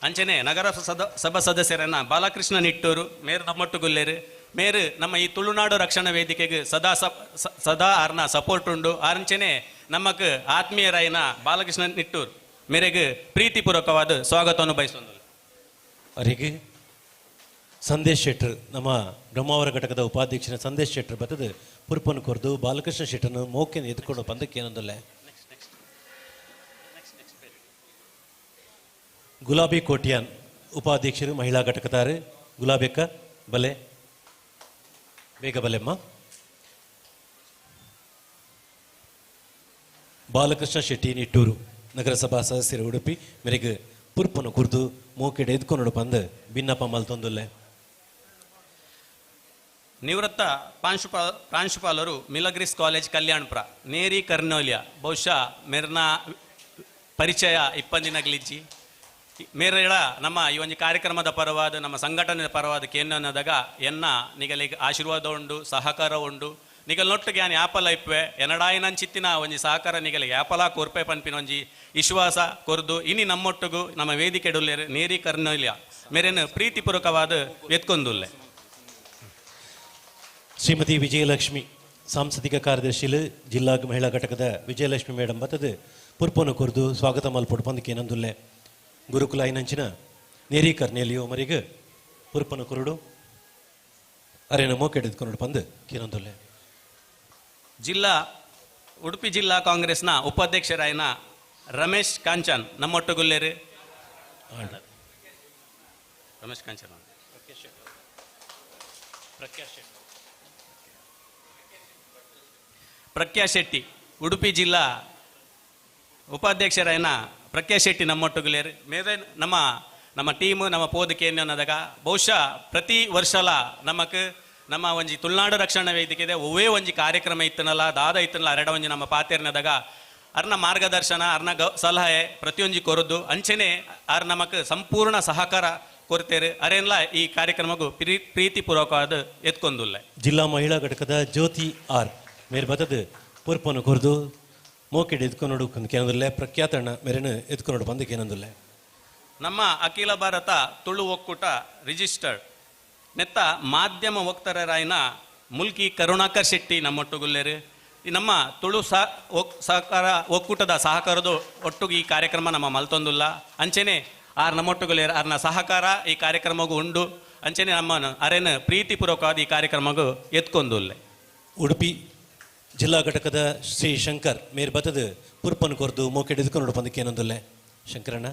ಅಂಚನೆ ನಗರ ಸಭಾ ಸದಸ್ಯರನ್ನ ಬಾಲಕೃಷ್ಣ ನಿಟ್ಟೂರು ಮೇರು ನಮ್ಮೊಟ್ಟುಗುಲ್ಲೇರು ಮೇರು ನಮ್ಮ ಈ ತುಳುನಾಡು ರಕ್ಷಣಾ ವೇದಿಕೆಗೆ ಸದಾ ಆರ್ನ ಸಪೋರ್ಟ್ ಉಂಡು ಆರಂಚನೆ ನಮಕ್ ಆತ್ಮೀಯರಾಯಿನ ಬಾಲಕೃಷ್ಣ ನಿಟ್ಟೂರು ಮೇರೆಗೆ ಪ್ರೀತಿಪೂರ್ವಕವಾದ ಸ್ವಾಗತವನ್ನು ಬಯಸೊಂದು. ಅವರಿಗೆ ಸಂದೇಶ್ ಶೆಟ್ಟರ್ ನಮ್ಮ ಬ್ರಹ್ಮಾವರ ಘಟಕದ ಉಪಾಧ್ಯಕ್ಷನ ಸಂದೇಶ್ ಶೆಟ್ಟರ್ ಬತ್ತದು ಪುರ್ಪನ್ನು ಕೊರ್ದು ಬಾಲಕೃಷ್ಣ ಶೆಟ್ಟರ್ನು ಮೋಕೆನ ಎತ್ಕೊಂಡು ಬಂದಕ್ಕೇನೊಂದುಲ್ಲೆ. ಗುಲಾಬಿ ಕೋಟ್ಯಾನ್ ಉಪಾಧ್ಯಕ್ಷರು ಮಹಿಳಾ ಘಟಕದಾರು ಗುಲಾಬೆಕ್ಕ ಬಲೆ ಬೇಗ ಬಲೆಮ್ಮ. ಬಾಲಕೃಷ್ಣ ಶೆಟ್ಟಿ ನಿಟ್ಟೂರು ನಗರಸಭಾ ಸದಸ್ಯರು ಉಡುಪಿ ಮೇರೆಗೆ ಪುರ್ಪನ್ನು ಕುರ್ದು ಮೋಕೆಡ್ ಎದ್ಕೊಂಡು ಬಂದು ಭಿನ್ನಪ್ಪ ಮಲ್ತೊಂದುಲ್ಲೆ. ನಿವೃತ್ತ ಪ್ರಾಂಶುಪಾಲರು ಮಿಲಗ್ರಿಸ್ ಕಾಲೇಜ್ ಕಲ್ಯಾಣಪುರ ನೇರಿ ಕರ್ನೋಲಿಯಾ ಬಹುಶಃ ಮೇರ್ನ ಪರಿಚಯ ಇಪ್ಪಂದಿನಗ್ಲಿಜ್ಜಿ ಮೇರೆಳ ನಮ್ಮ ಈ ಒಂದು ಕಾರ್ಯಕ್ರಮದ ಪರವಾದ ನಮ್ಮ ಸಂಘಟನೆಯ ಪರವಾದ ಕೇನ್ನದಾಗ ಎನ್ನ ನಿಗಲಿಗೆ ಆಶೀರ್ವಾದ ಉಂಡು ಸಹಕಾರ ಉಂಡು ನಿಗಲ್ನೊಟ್ಟಿಗೆ ಯಾನ್ ಯಾಪಲ ಇಪ್ಪೆ ಎನಡಾಯಿನ ಚಿತ್ತಿನ ಒಂಜಿ ಸಹಕಾರ ನಿಗಲಿಗೆ ಯಾಪಲ ಕೊರ್ಪೆ ಪನ್ಪಿನ ಒಂಜಿ ವಿಶ್ವಾಸ ಕೊರ್ದು ಇನಿ ನಮ್ಮೊಟ್ಟಿಗೂ ನಮ್ಮ ವೇದಿಕೆಡುಲ್ಲೆ ನೇರಿ ಕರ್ನಲ್ಯ ಮೇರೆನು ಪ್ರೀತಿಪೂರ್ವಕವಾದ ಎತ್ಕೊಂದುಲ್ಲೆ. ಶ್ರೀಮತಿ ವಿಜಯಲಕ್ಷ್ಮಿ ಸಾಂಸ್ಕೃತಿಕ ಕಾರ್ಯದರ್ಶಿಲು ಜಿಲ್ಲಾ ಮಹಿಳಾ ಘಟಕದ ವಿಜಯಲಕ್ಷ್ಮಿ ಮೇಡಮ್ ಬತ್ತದು ಪುರ್ಪನು ಕೊರ್ದು ಸ್ವಾಗತ ಮಲ್ಪೊಡು ಪಂದಕ್ಕೆ ಏನಂದುಲ್ಲೆ ಗುರುಕುಲ ಐನಂಚಿನ ನೇರಿ ಕರ್ನೇಲಿಯೋ ಮರಿಗೆ ಪುರ್ಪನು ಕುರುಡು ಅರೇನ ಮೋಕೆಡಿದ್ಕೊಂಡು ಪಂದು ಕೇನೊಂದುಲ್ಲೆ. ಜಿಲ್ಲಾ ಉಡುಪಿ ಜಿಲ್ಲಾ ಕಾಂಗ್ರೆಸ್ನ ಉಪಾಧ್ಯಕ್ಷರಾಯನ ರಮೇಶ್ ಕಾಂಚನ್ ನಮ್ಮೊಟ್ಟುಗುಲ್ಲೇರು ರಮೇಶ್ ಕಾಂಚನ್ ಪ್ರಖ್ಯಾ ಶೆಟ್ಟಿ ಉಡುಪಿ ಜಿಲ್ಲಾ ಉಪಾಧ್ಯಕ್ಷರಾಯನ ಪ್ರಖ್ಯಾ ಶೆಟ್ಟಿ ನಮ್ಮೊಟ್ಟುಗುಲೇರು ಮೇರೆ ನಮ್ಮ ಟೀಮು ನಮ್ಮ ಪೋದಕ್ಕೆ ಅನ್ನೋದಾಗ ಬಹುಶಃ ಪ್ರತಿ ವರ್ಷಲ ನಮಕ್ ನಮ್ಮ ಒಂಜಿ ತುಳುನಾಡು ರಕ್ಷಣಾ ವೇದಿಕೆ ಇದೆ ಒವೇ ಒಂಜಿ ಕಾರ್ಯಕ್ರಮ ಇತ್ತನಲ್ಲ ದಾದ ಇತ್ತನಲ್ಲ ಅರಡ ಒಂಜಿ ನಮ್ಮ ಪಾತೆರ್ನದಾಗ ಅರ್ನ ಮಾರ್ಗದರ್ಶನ ಅರ್ನ ಸಲಹೆ ಪ್ರತಿಯೊಂಜಿ ಕೊರದು ಅಂಚೆನೆ ಅರ್ ನಮಕ್ ಸಂಪೂರ್ಣ ಸಹಕಾರ ಕೊರತೇರು ಅರೆಲ್ಲ ಈ ಕಾರ್ಯಕ್ರಮಕ್ಕೂ ಪ್ರೀತಿಪೂರ್ವಕವಾದ ಎತ್ಕೊಂದುಲ್ಲೆ. ಜಿಲ್ಲಾ ಮಹಿಳಾ ಘಟಕದ ಜ್ಯೋತಿ ಆರ್ ಮೇರೆ ಬತ್ತದು ಪುರ್ಪನು ಕೊರ್ದು ಮೋಕೆಡ್ ಎತ್ಕೊಂಡು ಕೇನಂದುಲ್ಲೆ ಪ್ರಖ್ಯಾತಣ್ಣ ಮೇರೆನು ಎತ್ಕೊಂಡು ಬಂದು ಕೇನಂದುಲ್ಲೆ. ನಮ್ಮ ಅಖಿಲ ಭಾರತ ತುಳು ಒಕ್ಕೂಟ ರಿಜಿಸ್ಟರ್ಡ್ ನೆತ್ತ ಮಾಧ್ಯಮ ವಕ್ತಾರರಾಯನ ಮುಲ್ಕಿ ಕರುಣಾಕರ್ ಶೆಟ್ಟಿ ನಮ್ಮೊಟ್ಟುಗುಲ್ಲೇರು ಈ ನಮ್ಮ ತುಳು ಸಹಕಾರ ಒಕ್ಕೂಟದ ಸಹಕಾರದ ಒಟ್ಟಿಗೆ ಈ ಕಾರ್ಯಕ್ರಮ ನಮ್ಮ ಮಲ್ತೊಂದುಲ್ಲ ಅಂಚೆನೆ ಆರ್ ನಮ್ಮೊಟ್ಟುಗುಲ್ಲೇರು ಆರ್ನ ಸಹಕಾರ ಈ ಕಾರ್ಯಕ್ರಮಗೂ ಉಂಡು ಅಂಚೆನೆ ನಮ್ಮ ಅರೆನ ಪ್ರೀತಿಪೂರ್ವಕವಾದ ಈ ಕಾರ್ಯಕ್ರಮಗೂ ಎತ್ಕೊಂದುಲ್ಲೆ. ಉಡುಪಿ ಜಿಲ್ಲಾ ಘಟಕದ ಶ್ರೀ ಶಂಕರ್ ಮೇರೆ ಬತ್ತದು ಪುರ್ಪನು ಕೊರ್ದು ಮೋಕೆಡ್ ಎತ್ಕೊಂಡು ಬಂದಕ್ಕೆ ಏನೊಂದುಲ್ಲೆ. ಶಂಕರಣ್ಣ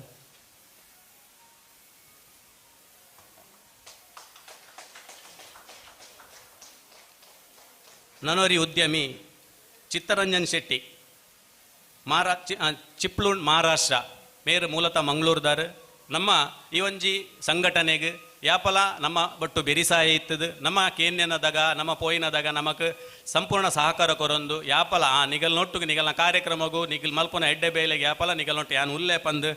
ನನೋರಿ ಉದ್ಯಮಿ ಚಿತ್ತರಂಜನ್ ಶೆಟ್ಟಿ ಚಿಪ್ಲೂಣ್ ಮಹಾರಾಷ್ಟ್ರ ಮೇರು ಮೂಲತಃ ಮಂಗಳೂರುದಾರು ನಮ್ಮ ಈ ಒಂಜಿ ಸಂಘಟನೆಗೆ ಯಾಪಲ ನಮ್ಮ ಬಟ್ಟು ಬೆರಿಸಾಯ ಇತ್ತದು ನಮ್ಮ ಕೇನ್ಯನದಾಗ ನಮ್ಮ ಪೋಯಿನದಾಗ ನಮಕ್ ಸಂಪೂರ್ಣ ಸಹಕಾರ ಕೊರೊಂದು ಯಾಪಲ ನಿಗಲ್ ನೊಟ್ಟಿಗೆ ನಿಗಲ್ನ ಕಾರ್ಯಕ್ರಮಗೂ ನಿಗಲ್ ಮಲ್ಪುನ ಎಡ್ಡೆ ಬೇಲೆಗೆ ಯಾಪಲ ನಿಗಲ್ ನೊಟ್ಟು ಯಾನ್ ಉಲ್ಲೆ ಪಂದು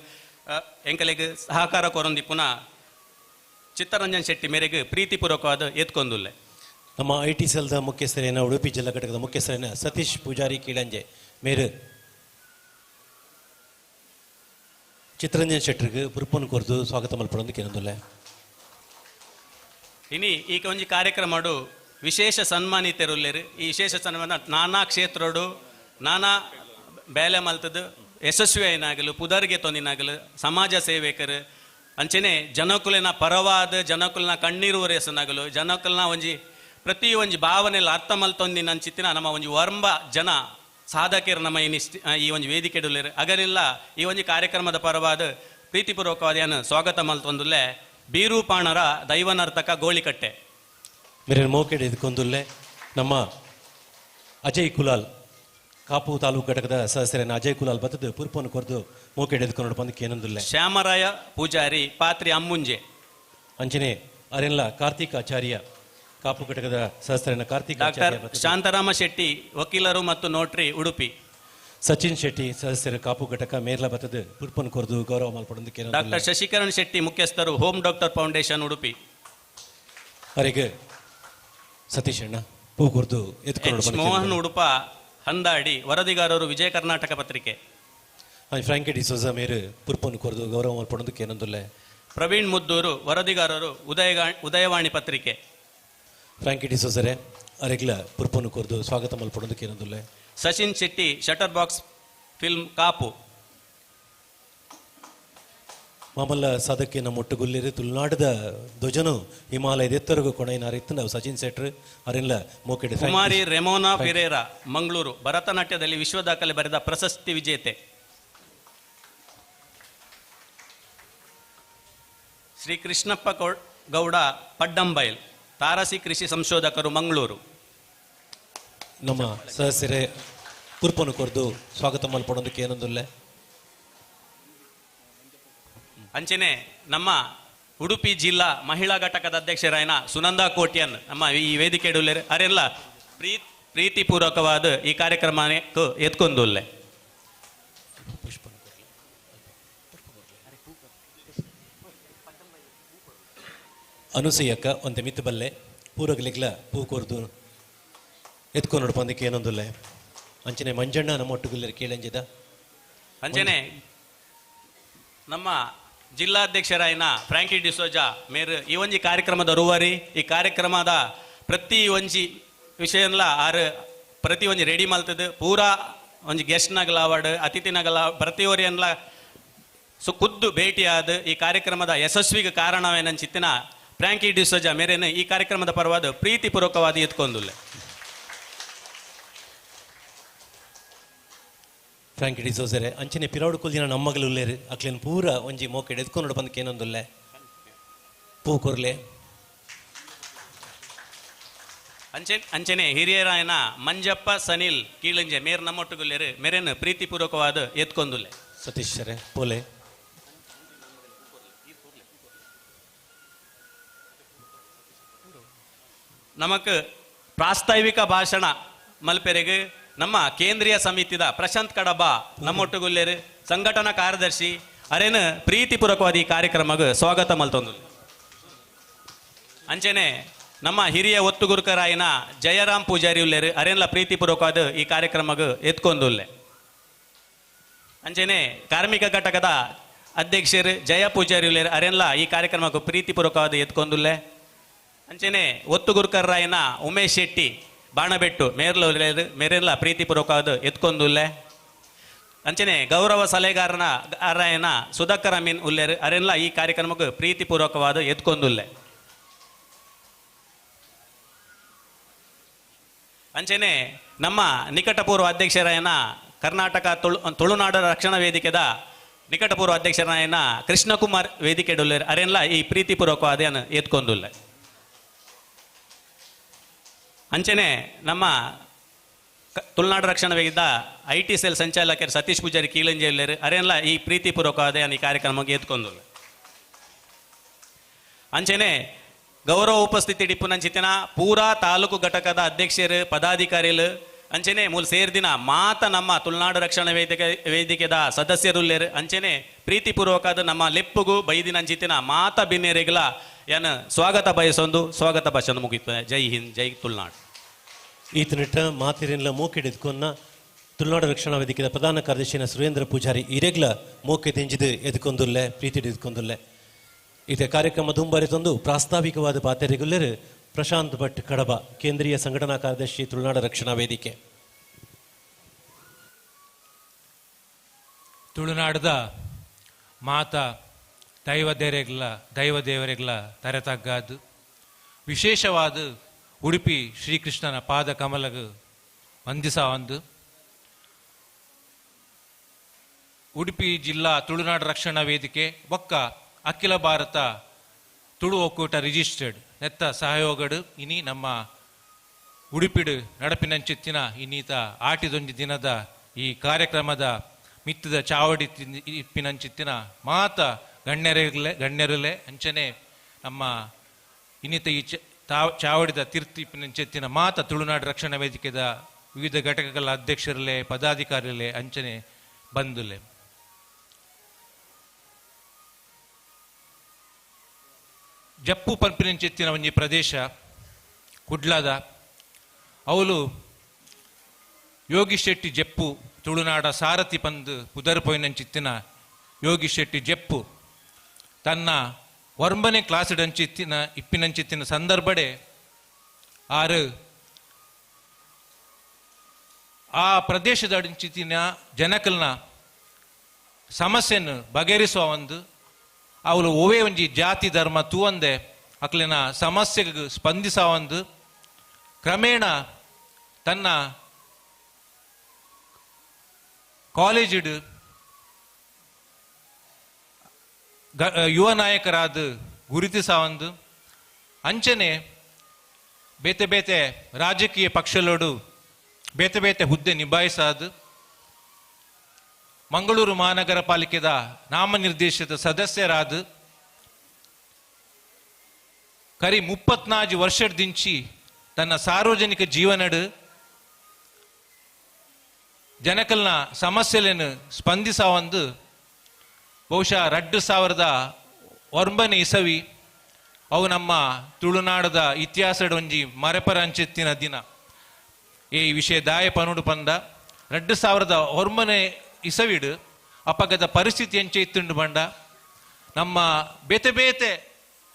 ಎಂಕಲಿಗೆ ಸಹಕಾರ ಕೊರೊಂದಿ ಪುನಃ ಚಿತ್ತರಂಜನ್ ಶೆಟ್ಟಿ ಮೇರೆಗೆ ಪ್ರೀತಿಪೂರ್ವಕವಾದ ಎತ್ಕೊಂದುಲ್ಲೆ. ನಮ್ಮ IT ಸೆಲ್ದ ಮುಖ್ಯಸ್ಥರೇನ ಉಡುಪಿ ಜಿಲ್ಲಾ ಘಟಕದ ಮುಖ್ಯಸ್ಥರೇನ ಸತೀಶ್ ಪೂಜಾರಿ ಕೀಳಂಜೆ ಮೇರು ಚಿತ್ತರಂಜನ್ ಶೆಟ್ಟರಿಗೆ ಪುರ್ಪನು ಕೊರ್ದು ಸ್ವಾಗತ ಮಲ್ಪಡೊಂದು ಕೇನೊಂದುಲ್ಲೆ. ಇನಿ ಈಗ ಒಂಜಿ ಕಾರ್ಯಕ್ರಮಡು ವಿಶೇಷ ಸನ್ಮಾನಿತರುಲ್ಲೇರು ಈ ವಿಶೇಷ ಸನ್ಮಾನ ನಾನಾ ಕ್ಷೇತ್ರಡು ನಾನಾ ಬೇಲೆ ಮಲ್ತದು ಯಶಸ್ವಿ ಏನಾಗಲು ಪುದರ್ಗೆ ತೊಂದಿನಾಗಲು ಸಮಾಜ ಸೇವಕರು ಅಂಚೆನೆ ಜನಕುಲಿನ ಪರವಾದ ಜನಕುಲಿನ ಕಣ್ಣೀರು ಒರೆಸನಾಗಲು ಜನಕುಲಿನ ಒಂಜಿ ಪ್ರತಿ ಒಂಜಿ ಭಾವನೆಲ್ಲ ಅರ್ಥ ಮಲ್ತೊಂದಿನ ಅಂಚಿತ್ತಿನ ನಮ್ಮ ಒಂಜಿ ವರ್ಂಬ ಜನ ಸಾಧಕರು ನಮ್ಮ ಈ ಒಂಜಿ ವೇದಿಕೆಡುಲ್ಲೇರು ಅಗರಿಲ್ಲ ಈ ಒಂಜಿ ಕಾರ್ಯಕ್ರಮದ ಪರವಾದ ಪ್ರೀತಿಪೂರ್ವಕವಾದ ಏನು ಸ್ವಾಗತ ಮಲ್ತೊಂದುಲ್ಲೆ. ಬೀರೂಪಾಣರ ದೈವನರ್ತಕ ಗೋಳಿಕಟ್ಟೆ ಮೇರೆ ಮೋಕೆಡ್ ಎತ್ಕೊಂದುಲ್ಲೆ. ನಮ್ಮ ಅಜಯ್ ಕುಲಾಲ್ ಕಾಪು ತಾಲೂಕು ಘಟಕದ ಸದಸ್ಯರೇನ ಅಜಯ್ ಕುಲಾಲ್ ಬತ್ತದು ಪುರ್ಪನು ಕೊರ್ದು ಮೋಕೆಡ್ ಎತ್ಕೊಂಡು ಬಂದು ಕೇನೊಂದುಲ್ಲೆ. ಶ್ಯಾಮರಾಯ ಪೂಜಾರಿ ಪಾತ್ರಿ ಅಮ್ಮುಂಜೆ ಅಂಚನೆ ಅರೆಲ್ಲ ಕಾರ್ತಿಕ್ ಆಚಾರ್ಯ ಕಾಪು ಘಟಕದ ಸದಸ್ಯರೇನ ಕಾರ್ತಿಕ್ ಡಾಕ್ಟರ್ ಶಾಂತಾರಾಮ ಶೆಟ್ಟಿ ವಕೀಲರು ಮತ್ತು ನೋಟ್ರಿ ಉಡುಪಿ. ಸಚಿನ್ ಶೆಟ್ಟಿ ಸದಸ್ಯರು ಕಾಪು ಘಟಕ ಮೇರ್ಲ ಬತ್ತದು ಪುರ್ಪನು ಕೊರ್ದು ಗೌರವ ಮಲ್ಪಡೊಂದು ಕೇನೊಂದುಲ್ಲೆ. ಡಾಕ್ಟರ್ ಶಶಿಕರಣ್ ಶೆಟ್ಟಿ ಮುಖ್ಯಸ್ಥರು ಹೋಮ್ ಡಾಕ್ಟರ್ ಫೌಂಡೇಶನ್ ಉಡುಪಿ. ಅವರಿಗೆ ಸತೀಶ್ ಅಣ್ಣ ಪೂ ಕೊರ್ದು ಎತ್ಕೊಂಡು ಮೋಹನ್ ಉಡುಪ ಹಂದಾಡಿ ವರದಿಗಾರರು ವಿಜಯ ಕರ್ನಾಟಕ ಪತ್ರಿಕೆ. ಫ್ರಾಂಕಿ ಡಿಸೋಜ ಮೇರು ಪುರ್ಪನು ಕೊರ್ದು ಗೌರವ ಮಲ್ಪಡೊಂದು ಕೇನೊಂದುಲ್ಲೆ. ಪ್ರವೀಣ್ ಮುದ್ದೂರು ವರದಿಗಾರರು ಉದಯವಾಣಿ ಪತ್ರಿಕೆ. ಫ್ರಾಂಕಿ ಡಿಸೋಜರೆ ಅರೆಗ್ಲ ಪುರ್ಪನು ಕೊರ್ದು ಸ್ವಾಗತ ಮಲ್ಪಡೊಂದು ಕೇನೊಂದುಲ್ಲೆ. Sachin Shetty shutter box film Kapu. ಮಾಮಲ್ಲ ಸಾಧಕ್ಕೆ ನಮ್ಮ ಒಟ್ಟುಗುಲ್ಲಿರು ತುಳುನಾಡದ ಧ್ವಜನು ಹಿಮಾಲಯದ ಎತ್ತರಗೂ ಕೊಣೈನಾರಿತ್ತು ನಾವು ಸಚಿನ್ ಶೆಟ್ರು ಅರೆಲ್ಲ ಮೋಕೆಡ್. ಕುಮಾರಿ ರೆಮೋನಾ ಫೆರೇರಾ ಮಂಗಳೂರು ಭರತನಾಟ್ಯದಲ್ಲಿ ವಿಶ್ವ ದಾಖಲೆ ಬರೆದ ಪ್ರಶಸ್ತಿ ವಿಜೇತೆ. ಶ್ರೀ ಕೃಷ್ಣಪ್ಪ ಗೌಡ ಪಡ್ಡಂಬೈಲ್ ತಾರಸಿ ಕೃಷಿ ಸಂಶೋಧಕರು ಮಂಗಳೂರು. ನಮ್ಮ ಸದಸ್ಯರೇ ಪುರ್ಪನು ಕೊರ್ದು ಸ್ವಾಗತ ಮಲ್ಪಡೊಂದಕ್ಕೆ ಏನೊಂದುಲ್ಲೆ. ಅಂಚೆನೆ ನಮ್ಮ ಉಡುಪಿ ಜಿಲ್ಲಾ ಮಹಿಳಾ ಘಟಕದ ಅಧ್ಯಕ್ಷರಾಯನ ಸುನಂದಾ ಕೋಟ್ಯನ್ ನಮ್ಮ ಈ ವೇದಿಕೆ ಇಡುಲ್ಲೇರು ಅರೆಲ್ಲ ಪ್ರೀತಿಪೂರ್ವಕವಾದ ಈ ಕಾರ್ಯಕ್ರಮ ಎತ್ಕೊಂದುಲ್ಲೆ. ಅನುಸೂಯಕ್ಕ ಒಂತೆ ಮಿತ್ತು ಬಲ್ಲೆ ಪೂರಗಲಿಗ್ಲ ಪೂ ಕೊರ್ದು ಎತ್ಕೊಂಡು ನೋಡ್ಪಂದಕ್ಕೆ ಏನೊಂದುಲ್ಲೆ ಅಂಚನೆ ಮಂಜಣ್ಣ ನಮ್ಮ ಒಟ್ಟುಗುಲ್ಲರು ಕೇಳಂಜಿದ ಅಂಚನೆ ನಮ್ಮ ಜಿಲ್ಲಾಧ್ಯಕ್ಷರಾಯಿನ ಫ್ರಾಂಕಿ ಡಿಸೋಜಾ ಮೇರ್ ಈ ಒಂಜಿ ಕಾರ್ಯಕ್ರಮದ ರೂವಾರಿ ಈ ಕಾರ್ಯಕ್ರಮದ ಪ್ರತಿ ಒಂಜಿ ವಿಷಯನ್ಲ ಆರು ಪ್ರತಿ ಒಂಜಿ ರೆಡಿ ಮಲ್ತದ್ದು ಪೂರಾ ಒಂಜಿ ಗೆಸ್ಟ್ನಾಗಲ ಅವಾರ್ಡ್ ಅತಿಥಿನಾಗಲ ಪ್ರತಿಯೊರಿಯನ್ಲ ಖುದ್ದು ಭೇಟಿಯಾದ ಈ ಕಾರ್ಯಕ್ರಮದ ಯಶಸ್ವಿಗೆ ಕಾರಣವೇನಂಚಿತ್ತಿನ ಫ್ರಾಂಕಿ ಡಿಸೋಜಾ ಮೇರೇನು ಈ ಕಾರ್ಯಕ್ರಮದ ಪರವಾದ ಪ್ರೀತಿಪೂರ್ವಕವಾದ ಎತ್ಕೊಂದುಲ್ಲೆ ಫ್ರಾಂಕಿ ಡಿಸೋಜರೆ ಅಂಚನೆ ಪಿರೌಡು ಕುಲ್ದಿನ ನಮ್ಮಗಳು ಉಲ್ಲೇರು ಅಕ್ಲೇನು ಪೂರ ಒಂಜಿ ಮೋಕೆಡ್ ಎತ್ಕೊಂಡು ಬಂದಕ್ಕೆ ಏನೊಂದುಲ್ಲೆ ಪೂ ಕೊರ್ಲೆ ಅಂಚನೆ ಹಿರಿಯರಾಯನ ಮಂಜಪ್ಪ ಸನಿಲ್ ಕೀಳಂಜೆ ಮೇರ್ ನಮ್ಮೊಟ್ಟುಗುಲ್ಲೇರು ಮೇರೇನು ಪ್ರೀತಿಪೂರ್ವಕವಾದ ಎತ್ಕೊಂದುಲ್ಲೆ ಸತೀಶ್ ಸರೆ ಪೋಲೆ ನಮಕ್ ಪ್ರಾಸ್ತಾವಿಕ ಭಾಷಣ ಮಲ್ಪೆರೆಗೆ ನಮ್ಮ ಕೇಂದ್ರೀಯ ಸಮಿತಿದ ಪ್ರಶಾಂತ್ ಕಡಬ ನಮ್ಮೊಟ್ಟುಗುಲ್ಲೇರು ಸಂಘಟನಾ ಕಾರ್ಯದರ್ಶಿ ಅರೇನು ಪ್ರೀತಿಪೂರ್ವಕವಾದ ಈ ಕಾರ್ಯಕ್ರಮಕ್ಕೆ ಸ್ವಾಗತ ಮಲ್ತೊಂದು ಅಂಚನೆ ನಮ್ಮ ಹಿರಿಯ ಒತ್ತುಗುರುಕರಾಯಿನ ಜಯರಾಮ್ ಪೂಜಾರಿ ಉಲ್ಲೇರು ಅರೇನ್ಲ ಪ್ರೀತಿಪೂರ್ವಕವಾದ ಈ ಕಾರ್ಯಕ್ರಮಕ್ಕೆ ಎತ್ಕೊಂದುಲ್ಲೆ ಅಂಚನೆ ಕಾರ್ಮಿಕ ಘಟಕದ ಅಧ್ಯಕ್ಷರು ಜಯ ಪೂಜಾರಿ ಉಲ್ಲೇರು ಅರೇನ್ಲ ಈ ಕಾರ್ಯಕ್ರಮಕ್ಕೆ ಪ್ರೀತಿಪೂರ್ವಕವಾದ ಎತ್ಕೊಂದುಲ್ಲೆ ಅಂಚನೆ ಒತ್ತುಗುರುಕರಾಯಿನ ಉಮೇಶ್ ಶೆಟ್ಟಿ ಬಾಣಬೆಟ್ಟು ಮೇರೆಲ್ಲ ಪ್ರೀತಿಪೂರ್ವಕವಾದ ಎತ್ಕೊಂದುಲ್ಲೆ ಅಂಚನೆ ಗೌರವ ಸಲಹೆಗಾರನ ಆರಾಯನ ಸುಧಾಕರ್ ಅಮೀನ್ ಉಲ್ಲೇರು ಅರೆಲ್ಲ ಈ ಕಾರ್ಯಕ್ರಮಕ್ಕೆ ಪ್ರೀತಿಪೂರ್ವಕವಾದ ಎತ್ಕೊಂದುಲ್ಲೆ ಅಂಚನೆ ನಮ್ಮ ನಿಕಟಪೂರ್ವ ಅಧ್ಯಕ್ಷರಾಯನ ಕರ್ನಾಟಕ ತುಳುನಾಡು ರಕ್ಷಣಾ ವೇದಿಕೆದ ನಿಕಟಪೂರ್ವ ಅಧ್ಯಕ್ಷರಾಯನ ಕೃಷ್ಣಕುಮಾರ್ ವೇದಿಕೆ ಉಲ್ಲೇರು ಅರೆಲ್ಲ ಈ ಪ್ರೀತಿಪೂರ್ವಕವಾದ ಎತ್ಕೊಂದುಲ್ಲೆ ಅಂಚನೆ ನಮ್ಮ ತುಳುನಾಡು ರಕ್ಷಣಾ ವೇದಿದ IT ಸೆಲ್ ಸಂಚಾಲಕರು ಸತೀಶ್ ಪೂಜಾರಿ ಕೀಳಂಜೆ ಉಲ್ಲೇರು ಅರೆಲ್ಲ ಈ ಪ್ರೀತಿಪೂರ್ವಕವಾದ ಈ ಕಾರ್ಯಕ್ರಮಕ್ಕೆ ಎತ್ಕೊಂದುಲ್ಲೆ ಅಂಚನೆ ಗೌರವ ಉಪಸ್ಥಿತಿ ಡಿಪ್ಪುನಂಚಿತ್ತಿನ ಪೂರಾ ತಾಲೂಕು ಘಟಕದ ಅಧ್ಯಕ್ಷರು ಪದಾಧಿಕಾರಿಗಳು ಅಂಚನೆ ಮೂಲ ಸೇರ್ದಿನ ಮಾತ ನಮ್ಮ ತುಳುನಾಡು ರಕ್ಷಣಾ ವೇದಿಕೆದ ಸದಸ್ಯರುಲ್ಲೇರು ಅಂಚನೆ ಪ್ರೀತಿಪೂರ್ವಕವಾದ ನಮ್ಮ ಲೆಪ್ಪುಗೂ ಬೈದಿನಂಚಿತ್ತಿನ ಮಾತ ಭಿನ್ನೆರೆಗಳ ಏನು ಸ್ವಾಗತ ಬಯಸೊಂದು ಸ್ವಾಗತ ಭಾಷಣ ಮುಗಿತು. ಜೈ ಹಿಂದ್, ಜೈ ತುಳುನಾಡು. ಈತನಿಟ್ಟ ಮಾತಿರಿನ್ಲ ಮೋಕೆಡ್ ಎದ್ಕೊನ್ನ ತುಳುನಾಡು ರಕ್ಷಣಾ ವೇದಿಕೆದ ಪ್ರಧಾನ ಕಾರ್ಯದರ್ಶಿನ ಸುರೇಂದ್ರ ಪೂಜಾರಿ ಈರೆಗ್ಲ ಮೋಕೆ ತೆಂಜಿದು ಎದ್ಕೊಂದುಲ್ಲೆ ಪ್ರೀತಿ ಎದ್ಕೊಂದುಲ್ಲೆ ಈತ ಕಾರ್ಯಕ್ರಮ ದುಂಬಾರಿ ತಂದು ಪ್ರಾಸ್ತಾವಿಕವಾದ ಪಾತೆರೆಗುಲ್ಲರು ಪ್ರಶಾಂತ್ ಭಟ್ ಕಡಬ ಕೇಂದ್ರೀಯ ಸಂಘಟನಾ ಕಾರ್ಯದರ್ಶಿ ತುಳುನಾಡು ರಕ್ಷಣಾ ವೇದಿಕೆ. ತುಳುನಾಡದ ಮಾತ ದೈವ ದೇವರೆಗ್ಲ ತರೆತಗ್ಗಾದು ವಿಶೇಷವಾದ ಉಡುಪಿ ಶ್ರೀಕೃಷ್ಣನ ಪಾದ ಕಮಲಗು ವಂದಿಸವಂದು ಉಡುಪಿ ಜಿಲ್ಲಾ ತುಳುನಾಡು ರಕ್ಷಣಾ ವೇದಿಕೆ ಒಕ್ಕ ಅಖಿಲ ಭಾರತ ತುಳು ಒಕ್ಕೂಟ ರಿಜಿಸ್ಟರ್ಡ್ ನೆತ್ತ ಸಹಯೋಗಡು ಇನಿ ನಮ್ಮ ಉಡುಪಿಡು ನಡಪಿನಂಚಿತ್ತಿನ ಇನ್ನೀತ ಆಟಿದೊಂದು ದಿನದ ಈ ಕಾರ್ಯಕ್ರಮದ ಮಿತ್ತದ ಚಾವಡಿ ಇಪ್ಪಿನಂಚಿತ್ತಿನ ಮಾತ ಗಣ್ಯರಲೆ ಅಂಚನೆ ನಮ್ಮ ಇನ್ನಿತ ಈ ಚಾವಡಿದ ತೀರ್ತಿಪ್ಪಿನಂಚಿತ್ತಿನ ಮಾತ ತುಳುನಾಡು ರಕ್ಷಣಾ ವೇದಿಕೆದ ವಿವಿಧ ಘಟಕಗಳ ಅಧ್ಯಕ್ಷರಲೆ ಪದಾಧಿಕಾರಿಲೆ ಅಂಚನೆ ಬಂದುಲೆ ಜಪ್ಪು ಪಂಪಿನಂಚಿತ್ತಿನ ಒಂಜಿ ಪ್ರದೇಶ ಕುಡ್ಲದ ಅವಳು ಯೋಗಿ ಶೆಟ್ಟಿ ಜಪ್ಪು ತುಳುನಾಡ ಸಾರಥಿ ಪಂದು ಪುದರ್ಪೊಯ್ನಂಚಿತ್ತಿನ ಯೋಗಿ ಶೆಟ್ಟಿ ಜಪ್ಪು ತನ್ನ ಒಂಬನೇ ಕ್ಲಾಸ್ಡಂಚಿತ್ತಿನ ಇಪ್ಪಿನಂಚಿತ್ತಿನ ಸಂದರ್ಭಡೆ ಆರು ಆ ಪ್ರದೇಶದ ಅಂಚಿತ್ತಿನ ಜನಕಲ್ನ ಸಮಸ್ಯೆಯನ್ನು ಬಗೆಹರಿಸುವ ಒಂದು ಅವಳು ಓವೇ ಒಂಜಿ ಜಾತಿ ಧರ್ಮ ತೂವಂದೆ ಅಕ್ಲಿನ ಸಮಸ್ಯೆಗೆ ಸ್ಪಂದಿಸುವ ಒಂದು ಕ್ರಮೇಣ ತನ್ನ ಕಾಲೇಜಿಡು ಯುವ ನಾಯಕರಾದ ಗುರುತಿಸುವ ಒಂದು ಅಂಚನೆ ಬೇತೆ ಬೇತೆ ರಾಜಕೀಯ ಪಕ್ಷಲೋಡು ಬೇತೆ ಬೇತೆ ಹುದ್ದೆ ನಿಭಾಯಿಸಾದು ಮಂಗಳೂರು ಮಹಾನಗರ ಪಾಲಿಕೆದ ನಾಮನಿರ್ದೇಶಿತ ಸದಸ್ಯರಾದ ಕರಿ 34 ವರ್ಷದಿಂಚಿ ತನ್ನ ಸಾರ್ವಜನಿಕ ಜೀವನಡು ಜನಕಲ್ನ ಸಮಸ್ಯೆಗಳನ್ನು ಸ್ಪಂದಿಸುವ ಒಂದು ಬಹುಶಃ 2009 ಇಸವಿ ಅವು ನಮ್ಮ ತುಳುನಾಡದ ಇತಿಹಾಸದ ಒಂಜಿ ಮರೆಪರ ಅಂಚೆತ್ತಿನ ದಿನ. ಈ ವಿಷಯ ದಾಯ ಪನುಡು ಪಂದ 2001 ಇಸವಿಡು ಅಪಗದ ಪರಿಸ್ಥಿತಿ ಎಂಚೆ ಇತ್ತುಂಡು ಬಂಡ ನಮ್ಮ ಬೇತೆ ಬೇತೆ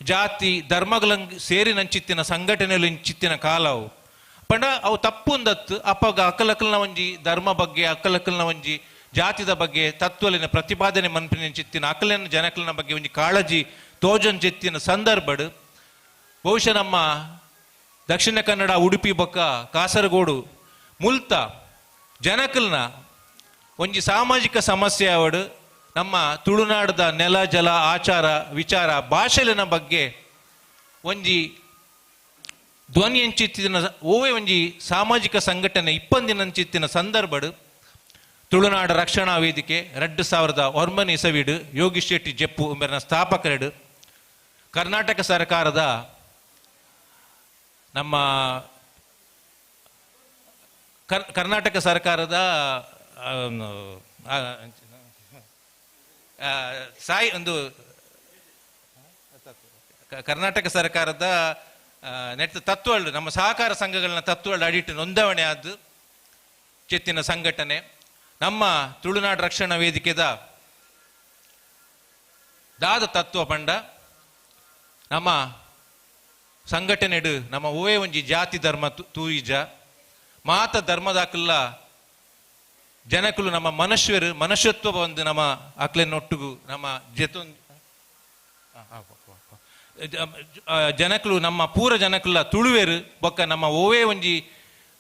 ಜಾತಿ ಧರ್ಮಗಳ ಸೇರಿ ನಂಚಿತ್ತಿನ ಸಂಘಟನೆಗಳು ಇಂಚಿತ್ತಿನ ಕಾಲವು ಪಂಡ ಅವು ತಪ್ಪುಂದತ್ತು ಅಪ್ಪಗ ಅಕ್ಕಲಕ್ಕಲ್ನ ಒಂಜಿ ಧರ್ಮ ಬಗ್ಗೆ ಅಕ್ಕಲಕ್ಕಲ್ನ ಒಂಜಿ ಜಾತಿದ ಬಗ್ಗೆ ತತ್ವಲಿನ ಪ್ರತಿಪಾದನೆ ಮನ್ಪಿನ ಅಕ್ಕಲಿನ ಜನಕಲಿನ ಬಗ್ಗೆ ಒಂಜಿ ಕಾಳಜಿ ತೋಜಂಚಿತ್ತಿನ ಸಂದರ್ಭಡು ಬಹುಶಃ ನಮ್ಮ ದಕ್ಷಿಣ ಕನ್ನಡ ಉಡುಪಿ ಬೊಕ್ಕ ಕಾಸರಗೋಡು ಮುಲ್ತ ಜನಕಲ್ನ ಒಂಜಿ ಸಾಮಾಜಿಕ ಸಮಸ್ಯೆ ಅವಡು ನಮ್ಮ ತುಳುನಾಡದ ನೆಲ ಜಲ ಆಚಾರ ವಿಚಾರ ಭಾಷೆಲಿನ ಬಗ್ಗೆ ಒಂಜಿ ಧ್ವನಿ ಎಂಚಿತ್ತಿನ ಓವೇ ಒಂಜಿ ಸಾಮಾಜಿಕ ಸಂಘಟನೆ 20 ದಿನ ಅಂಚಿತ್ತಿನ ಸಂದರ್ಭಡು ತುಳುನಾಡ ರಕ್ಷಣಾ ವೇದಿಕೆ 2001 ಇಸವಿಡು ಯೋಗಿ ಶೆಟ್ಟಿ ಜಪ್ಪು ಎಂಬ ಸ್ಥಾಪಕರೆಡು ಕರ್ನಾಟಕ ಸರ್ಕಾರದ ನಮ್ಮ ಕರ್ನಾಟಕ ಸರ್ಕಾರದ ಕರ್ನಾಟಕ ಸರ್ಕಾರದ ನೆಟ್ಟ ತತ್ವಗಳು ನಮ್ಮ ಸಹಕಾರ ಸಂಘಗಳನ್ನ ತತ್ವಗಳು ಅಡಿಟ್ಟು ನೋಂದಣಿ ಆದ ಚೆತ್ತಿನ ಸಂಘಟನೆ ನಮ್ಮ ತುಳುನಾಡು ರಕ್ಷಣಾ ವೇದಿಕೆದ ದಾದ ತತ್ವ ಪಂಡ ನಮ್ಮ ಸಂಘಟನೆಡು ನಮ್ಮ ಓವೇ ಒಂಜಿ ಜಾತಿ ಧರ್ಮ ತೂಯಿಜ ಮಾತ ಧರ್ಮದಾಕಲ್ಲ ಜನಕಲು ನಮ್ಮ ಮನುಷ್ಯತ್ವ ಬಂದು ನಮ್ಮ ಅಕ್ಲೆನೊಟ್ಟಿಗೂ ನಮ್ಮ ಜನಕಲು ನಮ್ಮ ಪೂರ ಜನಕಲ್ಲ ತುಳುವೆರು ಬೊಕ್ಕ ನಮ್ಮ ಓವೇ ಒಂಜಿ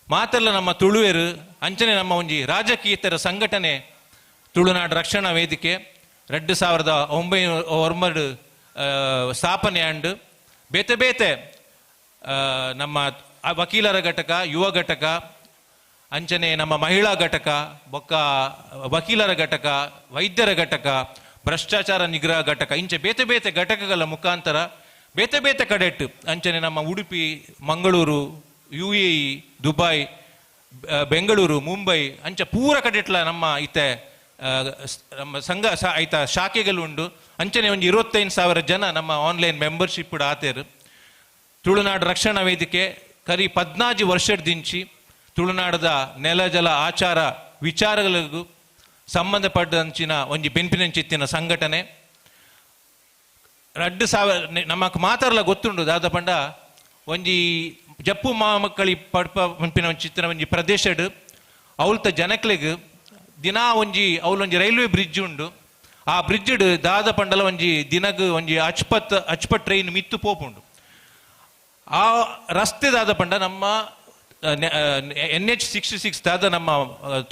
ಮಾತಲ್ಲ ನಮ್ಮ ತುಳುವೆರು ಅಂಚನೆ ನಮ್ಮ ಒಂಜಿ ರಾಜಕೀಯತರ ಸಂಘಟನೆ ತುಳುನಾಡು ರಕ್ಷಣಾ ವೇದಿಕೆ 2009 ಸ್ಥಾಪನೆ ಅಂಡು ಬೇತೆ ಬೇತೆ ನಮ್ಮ ವಕೀಲರ ಘಟಕ ಯುವ ಘಟಕ ಅಂಚನೆ ನಮ್ಮ ಮಹಿಳಾ ಘಟಕ ಬೊಕ್ಕ ವಕೀಲರ ಘಟಕ ವೈದ್ಯರ ಘಟಕ ಭ್ರಷ್ಟಾಚಾರ ನಿಗ್ರಹ ಘಟಕ ಇಂಚೆ ಬೇತೆ ಬೇತೆ ಘಟಕಗಳ ಮುಖಾಂತರ ಬೇತೆ ಬೇತೆ ಕಡೆಟ್ಟು ಅಂಚನೆ ನಮ್ಮ ಉಡುಪಿ ಮಂಗಳೂರು UAE ದುಬೈ ಬೆಂಗಳೂರು ಮುಂಬೈ ಅಂಚ ಪೂರ ಕಡೆಟ್ಲ ನಮ್ಮ ಇತ್ತೆ ನಮ್ಮ ಸಂಘ ಐತ ಶಾಖೆಗಳು ಉಂಡು ಅಂಚನೆ ಒಂದು 25,000 ಜನ ನಮ್ಮ ಆನ್ಲೈನ್ ಮೆಂಬರ್ಶಿಪ್ ಆತೇರು ತುಳುನಾಡು ರಕ್ಷಣಾ ವೇದಿಕೆ ಕರಿ 14 ವರ್ಷದ ದಿಂಚಿ ತುಳುನಾಡದ ನೆಲ ಜಲ ಆಚಾರ ವಿಚಾರಗಳಿಗೂ ಸಂಬಂಧಪಟ್ಟಂಚಿನ ಒಂಜಿ ಬೆನ್ಪಿನಂಚಿತ್ತಿನ ಸಂಘಟನೆ 2000 ನಮಕ್ ಮಾತಾರಲ ಗೊತ್ತುಂಡು ದಾದ ಪಂಡ ಒಂಜಿ ಜಪ್ಪು ಮಕ್ಕಳಿ ಪಡ್ಪ ಪಂಪಿನ ಚಿತ್ತಿನ ಒಂಜಿ ಪ್ರದೇಶಡ್ ಅವಲ್ತ ಜನಕ್ಲೆಗ್ ದಿನಾ ಒಂಜಿ ಅವಲೊಂಜಿ ರೈಲ್ವೆ ಬ್ರಿಡ್ಜ್ ಉಂಡು ಆ ಬ್ರಿಡ್ಜ್ ದಾದ ಪಂಡಲ ಒಂಜಿ ದಿನಗ್ ಒಂಜಿ ಅಚ್ಪತ್ ಟ್ರೈನ್ ಮಿತ್ತು ಪೋಪುಂಡು ಆ ರಸ್ತೆ ದಾದ ಪಂಡ ನಮ್ಮ NH66 ದಾದ ನಮ್ಮ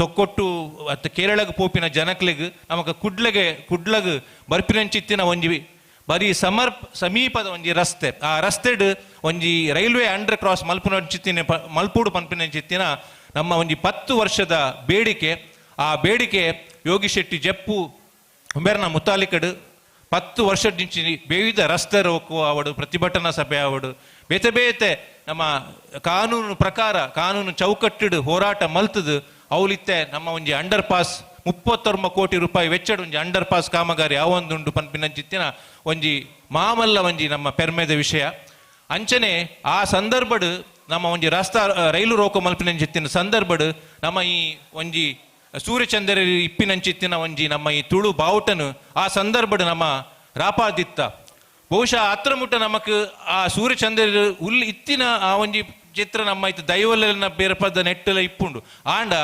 ತೊಕ್ಕೊಟ್ಟು ಅತ್ತ ಕೇರಳಗ್ ಪೋಪಿನ ಜನಕ್ಲೆಗ್ ನಮಕ್ ಕುಡ್ಲಗ್ ಬರ್ಪಿನಂಚಿತ್ತಿನ ಒಂಜಿ ಬರೀ ಸಮೀಪದ ಒಂಜಿ ರಸ್ತೆ ಆ ರಸ್ತೆಡ್ ಒಂಜಿ ರೈಲ್ವೆ ಅಂಡರ್ ಕ್ರಾಸ್ ಮಲ್ಪೂಡು ಪಂಪಿನಂಚಿತ್ತಿನ ನಮ್ಮ ಒಂಜಿ 10 ವರ್ಷದ ಬೇಡಿಕೆ ಆ ಬೇಡಿಕೆ ಯೋಗಿ ಶೆಟ್ಟಿ ಜಪ್ಪು ಉಂಬೆರ್ನ ಮುತಾಲಿಕಡ್ 10 ವರ್ಷದ ದಿಂಚಿ ವಿವಿಧ ರಸ್ತೆ ರೋಕೋ ಅವಡು ಪ್ರತಿಭಟನಾ ಸಭೆ ಅವಡು ಬೇತೆ ಬೇತೆ ನಮ್ಮ ಕಾನೂನು ಪ್ರಕಾರ ಕಾನೂನು ಚೌಕಟ್ಟು ಹೋರಾಟ ಮಲ್ತದು ಅವಲಿತ್ತೆ ನಮ್ಮ ಒಂಜಿ ಅಂಡರ್ ಪಾಸ್ 39 ಕೋಟಿ ರೂಪಾಯಿ ವೆಚ್ಚಡ್ ಒಂಜಿ ಅಂಡರ್ ಪಾಸ್ ಕಾಮಗಾರಿ ಅವೊಂದುಂಡು ಪನ್ಪಿನಂಚಿತ್ತಿನ ಒಂಜಿ ಮಾಮಲ್ಲ ಒಂಜಿ ನಮ್ಮ ಪೆರ್ಮೆದ ವಿಷಯ ಅಂಚನೆ ಆ ಸಂದರ್ಭಡ್ ನಮ್ಮ ಒಂಜಿ ರೈಲು ರೋಕೋ ಮಲ್ಪಿನಂಚಿತ್ತಿನ ಸಂದರ್ಭಡ್ ನಮ್ಮ ಈ ಒಂಜಿ ಸೂರ್ಯಚಂದ್ರ ಇಪ್ಪಿನಂಚಿತ್ತಿನ ಒಂಜಿ ನಮ್ಮ ಈ ತುಳು ಬಾವುಟನು ಆ ಸಂದರ್ಭಡ್ ನಮ್ಮ ರಾಪಾದಿತ್ತ ಬಹುಶಃ ಅತ್ರ ಮುಟ್ಟ ನಮಕ್ ಆ ಸೂರ್ಯಚಂದ್ರ ಇತ್ತಿನ ಆ ಒಂಜಿ ಚಿತ್ರ ನಮ್ಮ ಇತ್ತು ದೈವಲಿನ ಬೇರ್ಪದ ನೆಟ್ಟಲ ಇಪ್ಪುಂಡು ಆಂಡ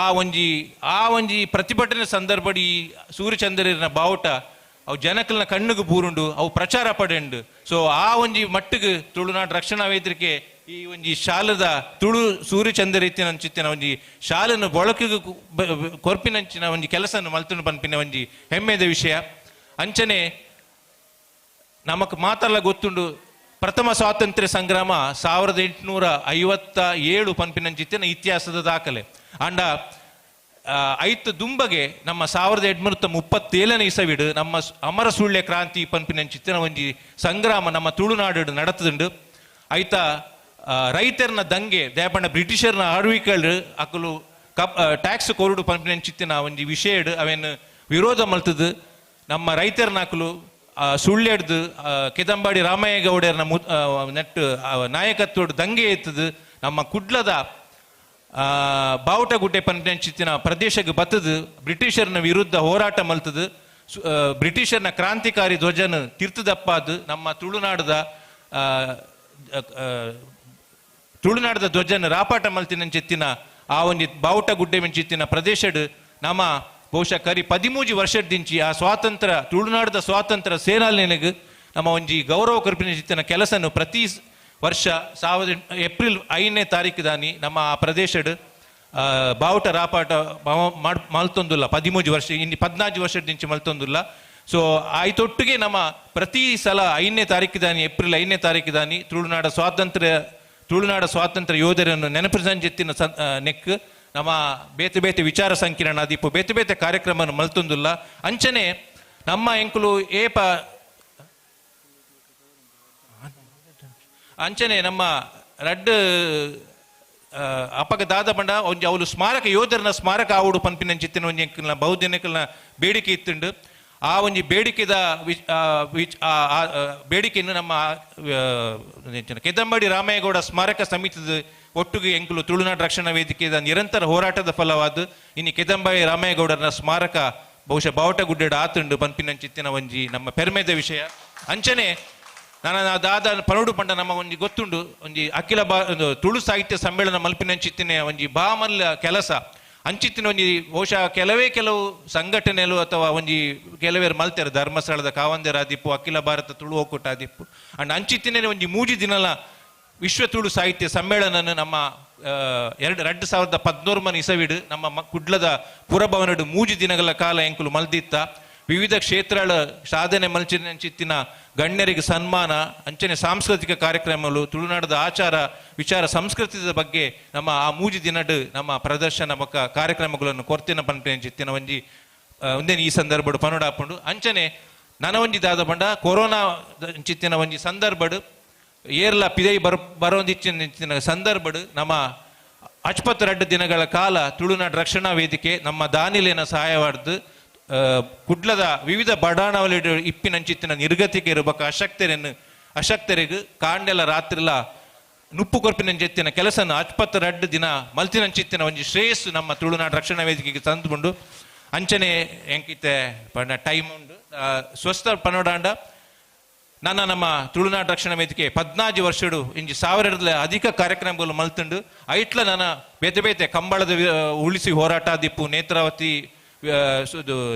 ಆ ಒಂಜಿ ಪ್ರತಿಭಟನೆ ಸಂದರ್ಭಡ್ ಈ ಸೂರ್ಯಚಂದ್ರನ ಬಾವುಟ ಅವು ಜನಕಲ್ನ ಕಣ್ಣಿಗೆ ಬೂರುಂಡು ಅವು ಪ್ರಚಾರ ಪಡೆಂಡು ಸೊ ಆ ಒಂಜಿ ಮಟ್ಟಿಗೆ ತುಳುನಾಡು ರಕ್ಷಣಾ ವೇದಿಕೆ ಈ ಒಂಜಿ ಶಾಲದ ತುಳು ಸೂರ್ಯಚಂದ್ರ ಇತ್ತಿನಂಚಿತ್ತಿನ ಒಂಜಿ ಶಾಲನ್ನು ಬಳಕೆಗೆ ಕೊರ್ಪಿನಂಚಿನ ಒಂಜಿ ಕೆಲಸವನ್ನು ಮಲ್ತುಂಡು ಪನ್ಪಿನ ಒಂಜಿ ಹೆಮ್ಮೆದ ವಿಷಯ ಅಂಚನೆ ನಮಕ್ ಮಾತಲ್ಲ ಗೊತ್ತುಂಡು ಪ್ರಥಮ ಸ್ವಾತಂತ್ರ್ಯ ಸಂಗ್ರಾಮ 1857 ಪನ್ಪಿನಂಚಿತ್ತಿನ ಇತಿಹಾಸದ ದಾಖಲೆ ಅಂಡ ಐತು ದುಂಬಗೆ ನಮ್ಮ 1837 ಇಸವಿಡು ನಮ್ಮ ಅಮರ ಸುಳ್ಯ ಕ್ರಾಂತಿ ಪನ್ಪಿನಂಚಿತ್ತಿನ ಒಂಜಿ ಸಂಗ್ರಾಮ ನಮ್ಮ ತುಳುನಾಡು ನಡತದುಂಡು ಐತ ರೈತರನ ದಂಗೆ ದೇಪಂಡ ಬ್ರಿಟಿಷರ್ನ ಆಳ್ವಿಕೆಗಳು ಅಕಲು ಟ್ಯಾಕ್ಸ್ ಕೊರುಡು ಪನ್ಪಿನಂಚಿತ್ತಿನ ಒಂಜಿ ವಿಷಯ ಅವೇನು ವಿರೋಧ ಮಲ್ತದು ನಮ್ಮ ರೈತರನ ಅಕಲು ಸುಳ್ಳೆಡ್ದು ಕೆದಂಬಾಡಿ ರಾಮಯ್ಯ ಗೌಡರನ ನೆಟ್ಟು ನಾಯಕತ್ವಡು ದಂಗೆ ಎತ್ತದು ನಮ್ಮ ಕುಡ್ಲದ ಬಾವುಟಗುಡ್ಡೆ ಪಂಚಿತ್ತಿನ ಪ್ರದೇಶಕ್ಕೆ ಬತ್ತದು ಬ್ರಿಟಿಷರ್ನ ವಿರುದ್ಧ ಹೋರಾಟ ಮಲ್ತದು ಬ್ರಿಟಿಷರ್ನ ಕ್ರಾಂತಿಕಾರಿ ಧ್ವಜನ ತಿರ್ತದಪ್ಪಾದು ನಮ್ಮ ತುಳುನಾಡದ ಧ್ವಜನ ರಾಪಾಟ ಮಲ್ತಿನಂಚಿತ್ತಿನ ಆ ಒಂದು ಬಾವುಟಗುಡ್ಡೆ ಮೆಂಚಿತ್ತಿನ ಪ್ರದೇಶಡ್ ನಮ್ಮ ಬಹುಶಃ ಕರಿ 13 ವರ್ಷದಿಂಚಿ ಆ ಸ್ವಾತಂತ್ರ್ಯ ತುಳುನಾಡದ ಸ್ವಾತಂತ್ರ್ಯ ಸೇನಾಲಿನಿಗೆ ನಮ್ಮ ಒಂಜಿ ಗೌರವ ಕಲ್ಪಿಸಿನ ಕೆಲಸನು ಪ್ರತಿ ವರ್ಷ ಏಪ್ರಿಲ್ 5ನೇ ತಾರೀಕು ದಾನಿ ನಮ್ಮ ಆ ಪ್ರದೇಶಡ್ ಬಾವುಟ ರಾಪಾಟ ಮಲ್ತೊಂದುಲ್ಲ 13 ವರ್ಷ ಇನ್ನು 14 ವರ್ಷದಿಂಚಿ ಮಲ್ತೊಂದುಲ್ಲ. ಸೊ ಆಯ್ತೊಟ್ಟಿಗೆ ನಮ್ಮ ಪ್ರತಿ ಸಲ 5ನೇ ತಾರೀಕು ದಾನಿ ಏಪ್ರಿಲ್ 5ನೇ ತಾರೀಕು ದಾನಿ ತುಳುನಾಡ ಸ್ವಾತಂತ್ರ್ಯ ಯೋಧರನ್ನು ನೆನಪಿಸಂಜೆತ್ತಿನ ನೆಕ್ ನಮ್ಮ ಬೇತೆ ಬೇತೆ ವಿಚಾರ ಸಂಕಿರಣ ದೀಪು ಬೇತೆ ಬೇತೆ ಕಾರ್ಯಕ್ರಮ ಮಲ್ತೊಂದುಲ್ಲ. ಅಂಚನೆ ನಮ್ಮ ಎಂಕುಲು ಅಂಚನೆ ನಮ್ಮ ರಡ್ ಅಪಗ ದಾದ ಬಂಡ ಒಂಜಿ ಅವಳು ಸ್ಮಾರಕ ಯೋಧರನ ಸ್ಮಾರಕ ಆವುಡು ಪನ್ಪಿನಂಚಿತ್ತಿನ ಒಂಜಿ ಎಂಕಲ್ನ ಬಹುದಿನಕಲ್ನ ಬೇಡಿಕೆ ಇತ್ತುಂಡು. ಆ ಒಂಜಿ ಬೇಡಿಕೆದ ಬೇಡಿಕೆಯನ್ನು ನಮ್ಮ ಕೆದಂಬಾಡಿ ರಾಮಯ್ಯಗೌಡ ಸ್ಮಾರಕ ಸಮಿತಿದ ಒಟ್ಟಿಗೆ ಎಂಕುಲು ತುಳುನಾಡು ರಕ್ಷಣಾ ವೇದಿಕೆದ ನಿರಂತರ ಹೋರಾಟದ ಫಲವಾದ ಇನ್ನು ಕೆದಂಬಾಡಿ ರಾಮಯ್ಯಗೌಡರನ ಸ್ಮಾರಕ ಬಹುಶಃ ಬಾವುಟಗುಡ್ಡೆಡ ಆತುಂಡು ಪನ್ಪಿನಂಚಿತ್ತಿನ ಒಂಜಿ ನಮ್ಮ ಪೆರ್ಮೆದ ವಿಷಯ. ಅಂಚನೆ ನಾನು ದಾದ ಪನೋಡು ಪಂಡ ನಮ್ಮ ಒಂಜಿ ಗೊತ್ತುಂಡು ಒಂಜಿ ಅಖಿಲ ತುಳು ಸಾಹಿತ್ಯ ಸಮ್ಮೇಳನ ಮಲ್ಪಿನಂಚಿತ್ತಿನ ಒಂಜಿ ಬಾಮಲ್ಲ ಕೆಲಸ ಅಂಚಿತ್ತಿನ ಒಂಜಿ ಬಹುಶಃ ಕೆಲವು ಸಂಘಟನೆಗಳು ಅಥವಾ ಒಂಜಿ ಕೆಲವೇರು ಮಲ್ತಾರೆ ಧರ್ಮಸ್ಥಳದ ಕಾವಂದೆರ ಆದಿಪ್ಪು ಅಖಿಲ ಭಾರತ ತುಳು ಒಕ್ಕೂಟ ಆದಿಪ್ಪು ಅಂಡ್ ಅಂಚಿತ್ತಿನ ಒಂಜಿ 3 ದಿನಲ ವಿಶ್ವ ತುಳು ಸಾಹಿತ್ಯ ಸಮ್ಮೇಳನ ನಮ್ಮ 2013 ಇಸವಿಡು ನಮ್ಮ ಕುಡ್ಲದ ಪುರಭವನಡು 3 ದಿನಗಳ ಕಾಲ ಎಂಕುಲು ಮಲ್ದಿತ್ತ. ವಿವಿಧ ಕ್ಷೇತ್ರಗಳ ಸಾಧನೆ ಮಲ್ಚಿತ್ತಿನ ಗಣ್ಯರಿಗೆ ಸನ್ಮಾನ ಅಂಚನೆ ಸಾಂಸ್ಕೃತಿಕ ಕಾರ್ಯಕ್ರಮಗಳು ತುಳುನಾಡದ ಆಚಾರ ವಿಚಾರ ಸಂಸ್ಕೃತಿಯ ಬಗ್ಗೆ ನಮ್ಮ ಆ 3 ದಿನದ ನಮ್ಮ ಪ್ರದರ್ಶನ ಕಾರ್ಯಕ್ರಮಗಳನ್ನು ಕೊರ್ತಿನ ಪನ್ಪಿನ ಒಂದೇ ಈ ಸಂದರ್ಭ ಪನೋಡಾಪುಂಡು. ಅಂಚನೆ ನನ್ನ ಒಂಜಿ ದಾದ ಬಂಡ ಕೊರೋನಾ ಚಿತ್ತಿನ ಒಂಜಿ ಸಂದರ್ಭಡು ಏರ್ಲ ಪಿದೈ ಬರೋಂದಿಚ್ಚಿನ ಸಂದರ್ಭಡು ನಮ್ಮ 72 ದಿನಗಳ ಕಾಲ ತುಳುನಾಡು ರಕ್ಷಣಾ ವೇದಿಕೆ ನಮ್ಮ ದಾನಿಲೇನ ಸಹಾಯವಾಡ್ದು ಕುಡ್ಲದ ವಿವಿಧ ಬಡಾಣವಲಿ ಇಪ್ಪಿನಂಚಿತ್ತಿನ ನಿರ್ಗತಿಗೆ ಇರಬೇಕು ಅಶಕ್ತರಿಗೆ ಕಾಂಡೆಲ ರಾತ್ರಿಲ ನುಪ್ಪು ಕೊರ್ಪಿನಂಚಿತ್ತಿನ ಕೆಲಸನ 72 ದಿನ ಮಲ್ತಿನಂಚಿತ್ತಿನ ಒಂಜಿ ಶ್ರೇಯಸ್ಸು ನಮ್ಮ ತುಳುನಾಡು ರಕ್ಷಣಾ ವೇದಿಕೆಗೆ ತಂದುಕೊಂಡು ಅಂಚನೆ ಎಂಕಿತ್ತೆ ಪಂಡ ಟೈಮ್ ಉಂಡು ಸ್ವಸ್ಥ ಪನೋಡಾಂಡ ನಮ್ಮ ತುಳುನಾಡು ರಕ್ಷಣಾ ವೇದಿಕೆ 14 ವರ್ಷಡು ಇಂಜಿ 1000 ಅಧಿಕ ಕಾರ್ಯಕ್ರಮಗಳು ಮಲ್ತುಂಡು ಐಟ್ಲ ನನ್ನ ಬೇತೆ ಬೇತೆ ಕಂಬಳದ ಉಳಿಸಿ ಹೋರಾಟ ದಿಪ್ಪು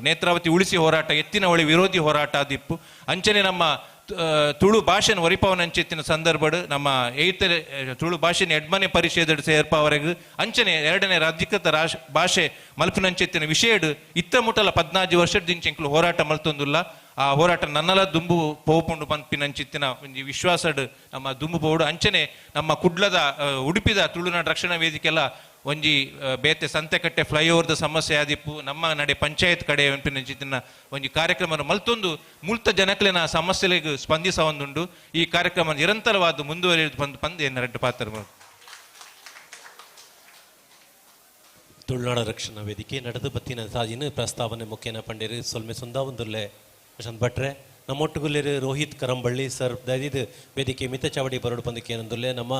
ನೇತ್ರಾವತಿ ಉಳಿಸಿ ಹೋರಾಟ ಎತ್ತಿನ ಹೊಳೆ ವಿರೋಧಿ ಹೋರಾಟ ದಿಪ್ಪು ಅಂಚನೆ ನಮ್ಮ ತುಳು ಭಾಷೆನ ಒರಿಪವನಂಚಿತ್ತಿನ ಸಂದರ್ಭಡು ನಮ್ಮ 8th ತುಳು ಭಾಷೆನ ಎಡ್ಮನೆ ಪರಿಷದ ಸೇರ್ಪವರೆಗೂ ಅಂಚನೆ 2ನೇ ಅಧಿಕೃತ ಭಾಷೆ ಮಲ್ಪಿನಂಚಿತ್ತಿನ ವಿಷಯಡು ಇತ್ತ ಮುಟ್ಟಲ 14 ವರ್ಷದಿಂಚ ಎಂಕ್ಲು ಹೋರಾಟ ಮಲ್ತೊಂದುಲ್ಲ. ಆ ಹೋರಾಟ ನನ್ನಲ ದುಂಬು ಪೋಪುಂಡು ಪನ್ಪಿನಂಚಿತ್ತಿನ ಒಂಜಿ ವಿಶ್ವಾಸಡು ನಮ್ಮ ದುಂಬು ಪೋಡು ಅಂಚನೆ ನಮ್ಮ ಕುಡ್ಲದ ಉಡುಪಿದ ತುಳುನಾಡು ರಕ್ಷಣಾ ವೇದಿಕೆಲ್ಲ ಒಂಜಿ ಬೇತೆ ಸಂತೆಕಟ್ಟೆ ಫ್ಲೈಓವರ್ದ ಸಮಸ್ಯೆ ಆದಿಪ್ಪು ನಮ್ಮ ನಡೆ ಪಂಚಾಯತ್ ಕಡೆ ಪನ್ಪಿನಂಚಿತ್ತಿನ ಒಂಜಿ ಕಾರ್ಯಕ್ರಮ ಮಲ್ತೊಂದು ಮುಲ್ತ ಜನಕ್ಲೆನ ಸಮಸ್ಯೆಗಳಿಗೆ ಸ್ಪಂದಿಸ ಒಂದುಂಡು. ಈ ಕಾರ್ಯಕ್ರಮ ನಿರಂತರವಾದ ಮುಂದುವರಿಯುವುದು ಪಂದು ಎನ್ನ ಪಾತ್ರ ತುಳುನಾಡು ರಕ್ಷಣಾ ವೇದಿಕೆ ನಡೆದು ಬತ್ತಿನ ಸಾಜಿನ ಪ್ರಸ್ತಾವನೆ ಮುಖ್ಯನ ಪಂಡಿರು ಸೊಲ್ಮೆ ಸುಂದಾವಂದುಲ್ಲೆ ಪ್ರಶಾಂತ್ ಭಟ್ರೆ ನಮ್ಮೊಟ್ಟುಗುಲ್ಲೇರು ರೋಹಿತ್ ಕರಂಬಳ್ಳಿ ಸರ್ ದೈದಿದ ವೇದಿಕೆ ಮಿತ ಚಾವಡಿ ಬರೋಡು ಪಂದಕ್ಕೆ ಏನಂದುಲ್ಲೆ ನಮ್ಮ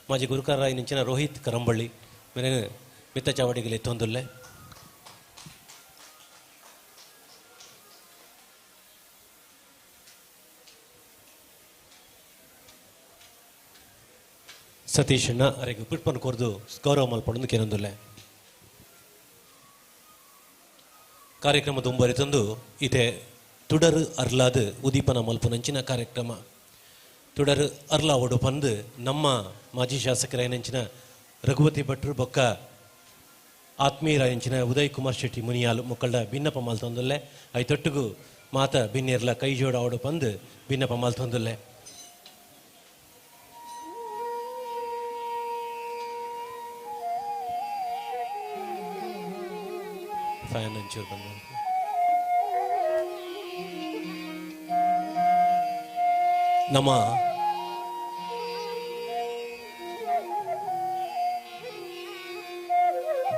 ಮಾಜಿ ಗುರುಕಾರ ನಿಂಚಿನ ರೋಹಿತ್ ಕರಂಬಳ್ಳಿ ಮೇರೆ ಮಿತ ಚಾವಡಿಗೆ ಎತ್ತೊಂದುಲ್ಲೆ ಸತೀಶ್ ಅಣ್ಣ ಅರೆಗೆ ಪಿಟ್ಪನ್ ಕೊರ್ದು ಗೌರವ ಮಲ್ಪಡೊಂದು ಕೇನೊಂದುಲ್ಲೆ ಕಾರ್ಯಕ್ರಮ ತುಂಬರಿತಂದು ಇತೆ ತುಡರು ಅರ್ಲಾದ ಉದೀಪನ ಮಲ್ಪುನಂಚಿನ ಕಾರ್ಯಕ್ರಮ ತುಡರು ಅರ್ಲಾ ಒಡು ಪಂದು ನಮ್ಮ ಮಾಜಿ ಶಾಸಕರಾಯನಂಚಿನ ರಘುಪತಿ ಭಟ್ರು ಬೊಕ್ಕ ಆತ್ಮೀಯರಾಯಂಚಿನ ಉದಯ್ ಕುಮಾರ್ ಶೆಟ್ಟಿ ಮುನಿಯಾಲು ಮುಕ್ಕಳ್ಳ ಭಿನ್ನಪ ಮಾಲ್ತೊಂದುಲ್ಲೆ ಐತೊಟ್ಟಿಗೂ ಮಾತ ಭಿನ್ನೆರ್ಲ ಕೈ ಜೋಡ ಒಡು ಪಂದು ಭಿನ್ನಪ ಮಾಲ್ತೊಂದುಲ್ಲೆ ಫ್ಯಾನ್ ಅಂಚೂರು ಬಂದ ನಮ್ಮ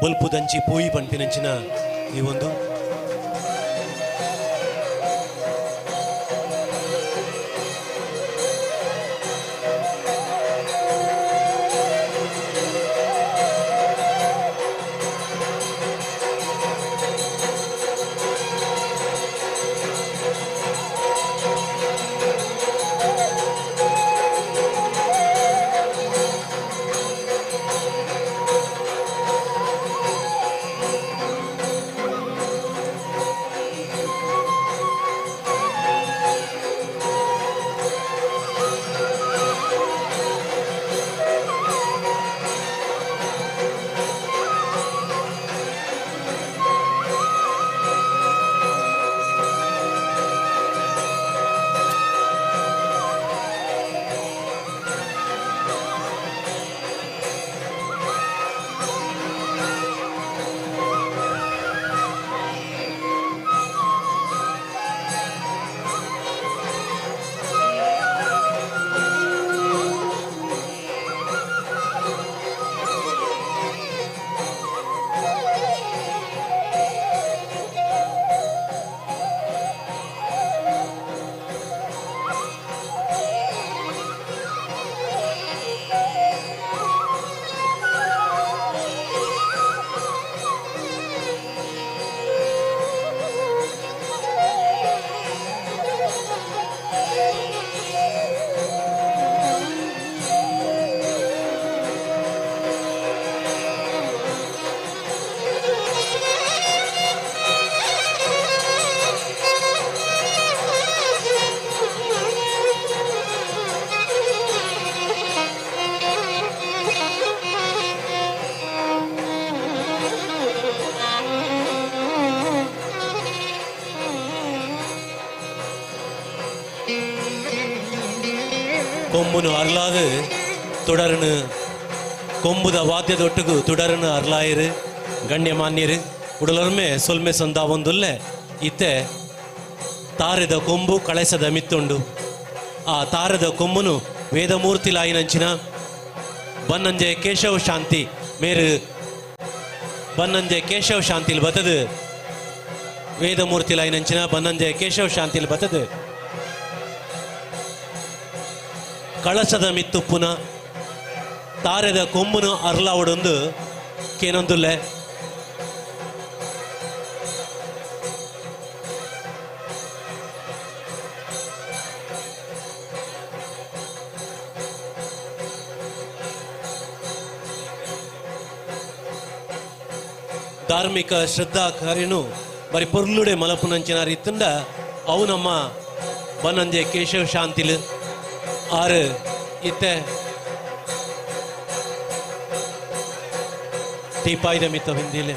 ಬಲ್ಪುದಂಚಿ ಪೋಯಿ ಪಂಪಿನಂಚಿನ ಈ ಒಂದು கொம்புನು ಅರ್ಲಾದು ತುಡರನು ಕೊಂಬುದ ವಾದ್ಯದೊಟ್ಟಿಗೂ ತುಡರನು ಅರ್ಲಾಯಿರು ಗಣ್ಯಮಾನ್ಯರು ಉಡಲೊರ್ಮೆ ಸೊಲ್ಮೆ ಸಂದ ಒಂದುಲ್ಲೆ ಇತ್ತೆ ತಾರೆದ ಕೊಂಬು ಕಳಸದ ಮಿತ್ತುಂಡು ಆ ತಾರದ ಕೊಂಬುನು ವೇದಮೂರ್ತಿಲಾಯಿನಂಚಿನ ಬನ್ನಂಜೆ ಕೇಶವ ಶಾಂತಿ ಮೇರು ಬನ್ನಂಜೆ ಕೇಶವ ಶಾಂತಿಲ್ ಬತ್ತದು ವೇದಮೂರ್ತಿಲಾಯಿನಂಚಿನ ಬನ್ನಂಜೆ ಕೇಶವ ಶಾಂತಿಲ್ ಬತ್ತದು ಕಳಸದ ಮಿತ್ತುಪ್ಪುನ ತಾರೆದ ಕೊಂಬುನು ಅರ್ಲಾವಡೊಂದು ಕೇನೊಂದುಲ್ಲೆ ಧಾರ್ಮಿಕ ಶ್ರದ್ಧಾ ಕಾರ್ಯನು ಬರೀ ಪೊರ್ಲುಡೆ ಮಲಪುನಂಚಿನ ರೀತಿಂದ ಅವು ನಮ್ಮ ಬನ್ನಂಜೆ ಕೇಶವ ಶಾಂತಿಲ್ ಆರು ಇತ್ತೆ ಟೀಪಾಯ್ದ ಮಿತ್ತ ಹಿಂದಿಲೆ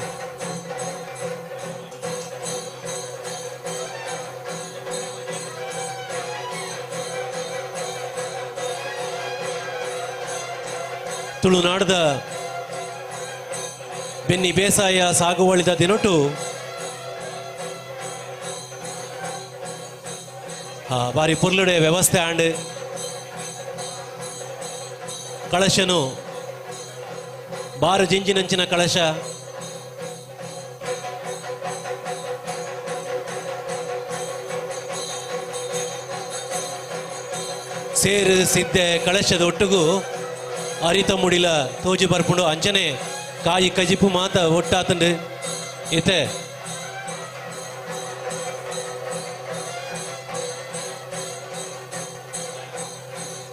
ತುಳುನಾಡದ ಬೆನ್ನಿ ಬೇಸಾಯ ಸಾಗುವಳಿದ ದಿನೊಟ್ಟು ಬಾರಿ ಪುರ್ಲುಡೆ ವ್ಯವಸ್ಥೆ ಆಂಡ್ ಕಳಶನು ಬಾರು ಜಿಂಜಿನಂಚಿನ ಕಳಶ ಸೇರು ಸಿದ್ದೆ ಕಳಶದ ಒಟ್ಟಿಗೂ ಅರಿತ ಮುಡಿಲ ತೋಜಿ ಬರ್ಪುಂಡು ಅಂಚನೆ ಕಾಯಿ ಕಜಿಪು ಮಾತ ಒಟ್ಟಾತಂಡು ಇತ್ತೆ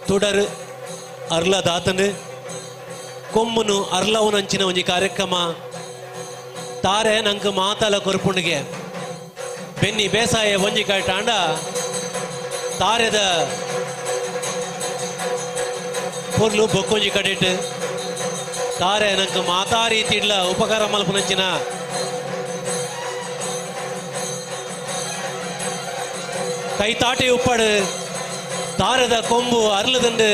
ತುಡರ್ ಅರ್ಲ ದಾತಂಡು ಕೊಮ್ಮುನು ಅರ್ಲವುನಂಚಿನ ಒಂಜಿ ಕಾರ್ಯಕ್ರಮ ತಾರೆ ನಂಕ ಮಾತಲ ಕೊರ್ಪುಂಡಿಗೆ ಬೆನ್ನಿ ಬೇಸಾಯ ಒಂಜಿ ಕಾಯ್ಟಾಂಡ ತಾರೆದ ಪೊರ್ಲು ಬೊಕ್ಕೊಂಜಿ ಕಡೆಟ್ ತಾರೆ ನಂಕ ಮಾತಾ ರೀತಿಡ್ಲ ಉಪಕಾರ ಮಲ್ಪುನಂಚಿನ ಕೈತಾಟಿ ಉಪ್ಪಡು ತಾರದ ಕೊಂಬು ಅರ್ಲದಂಡು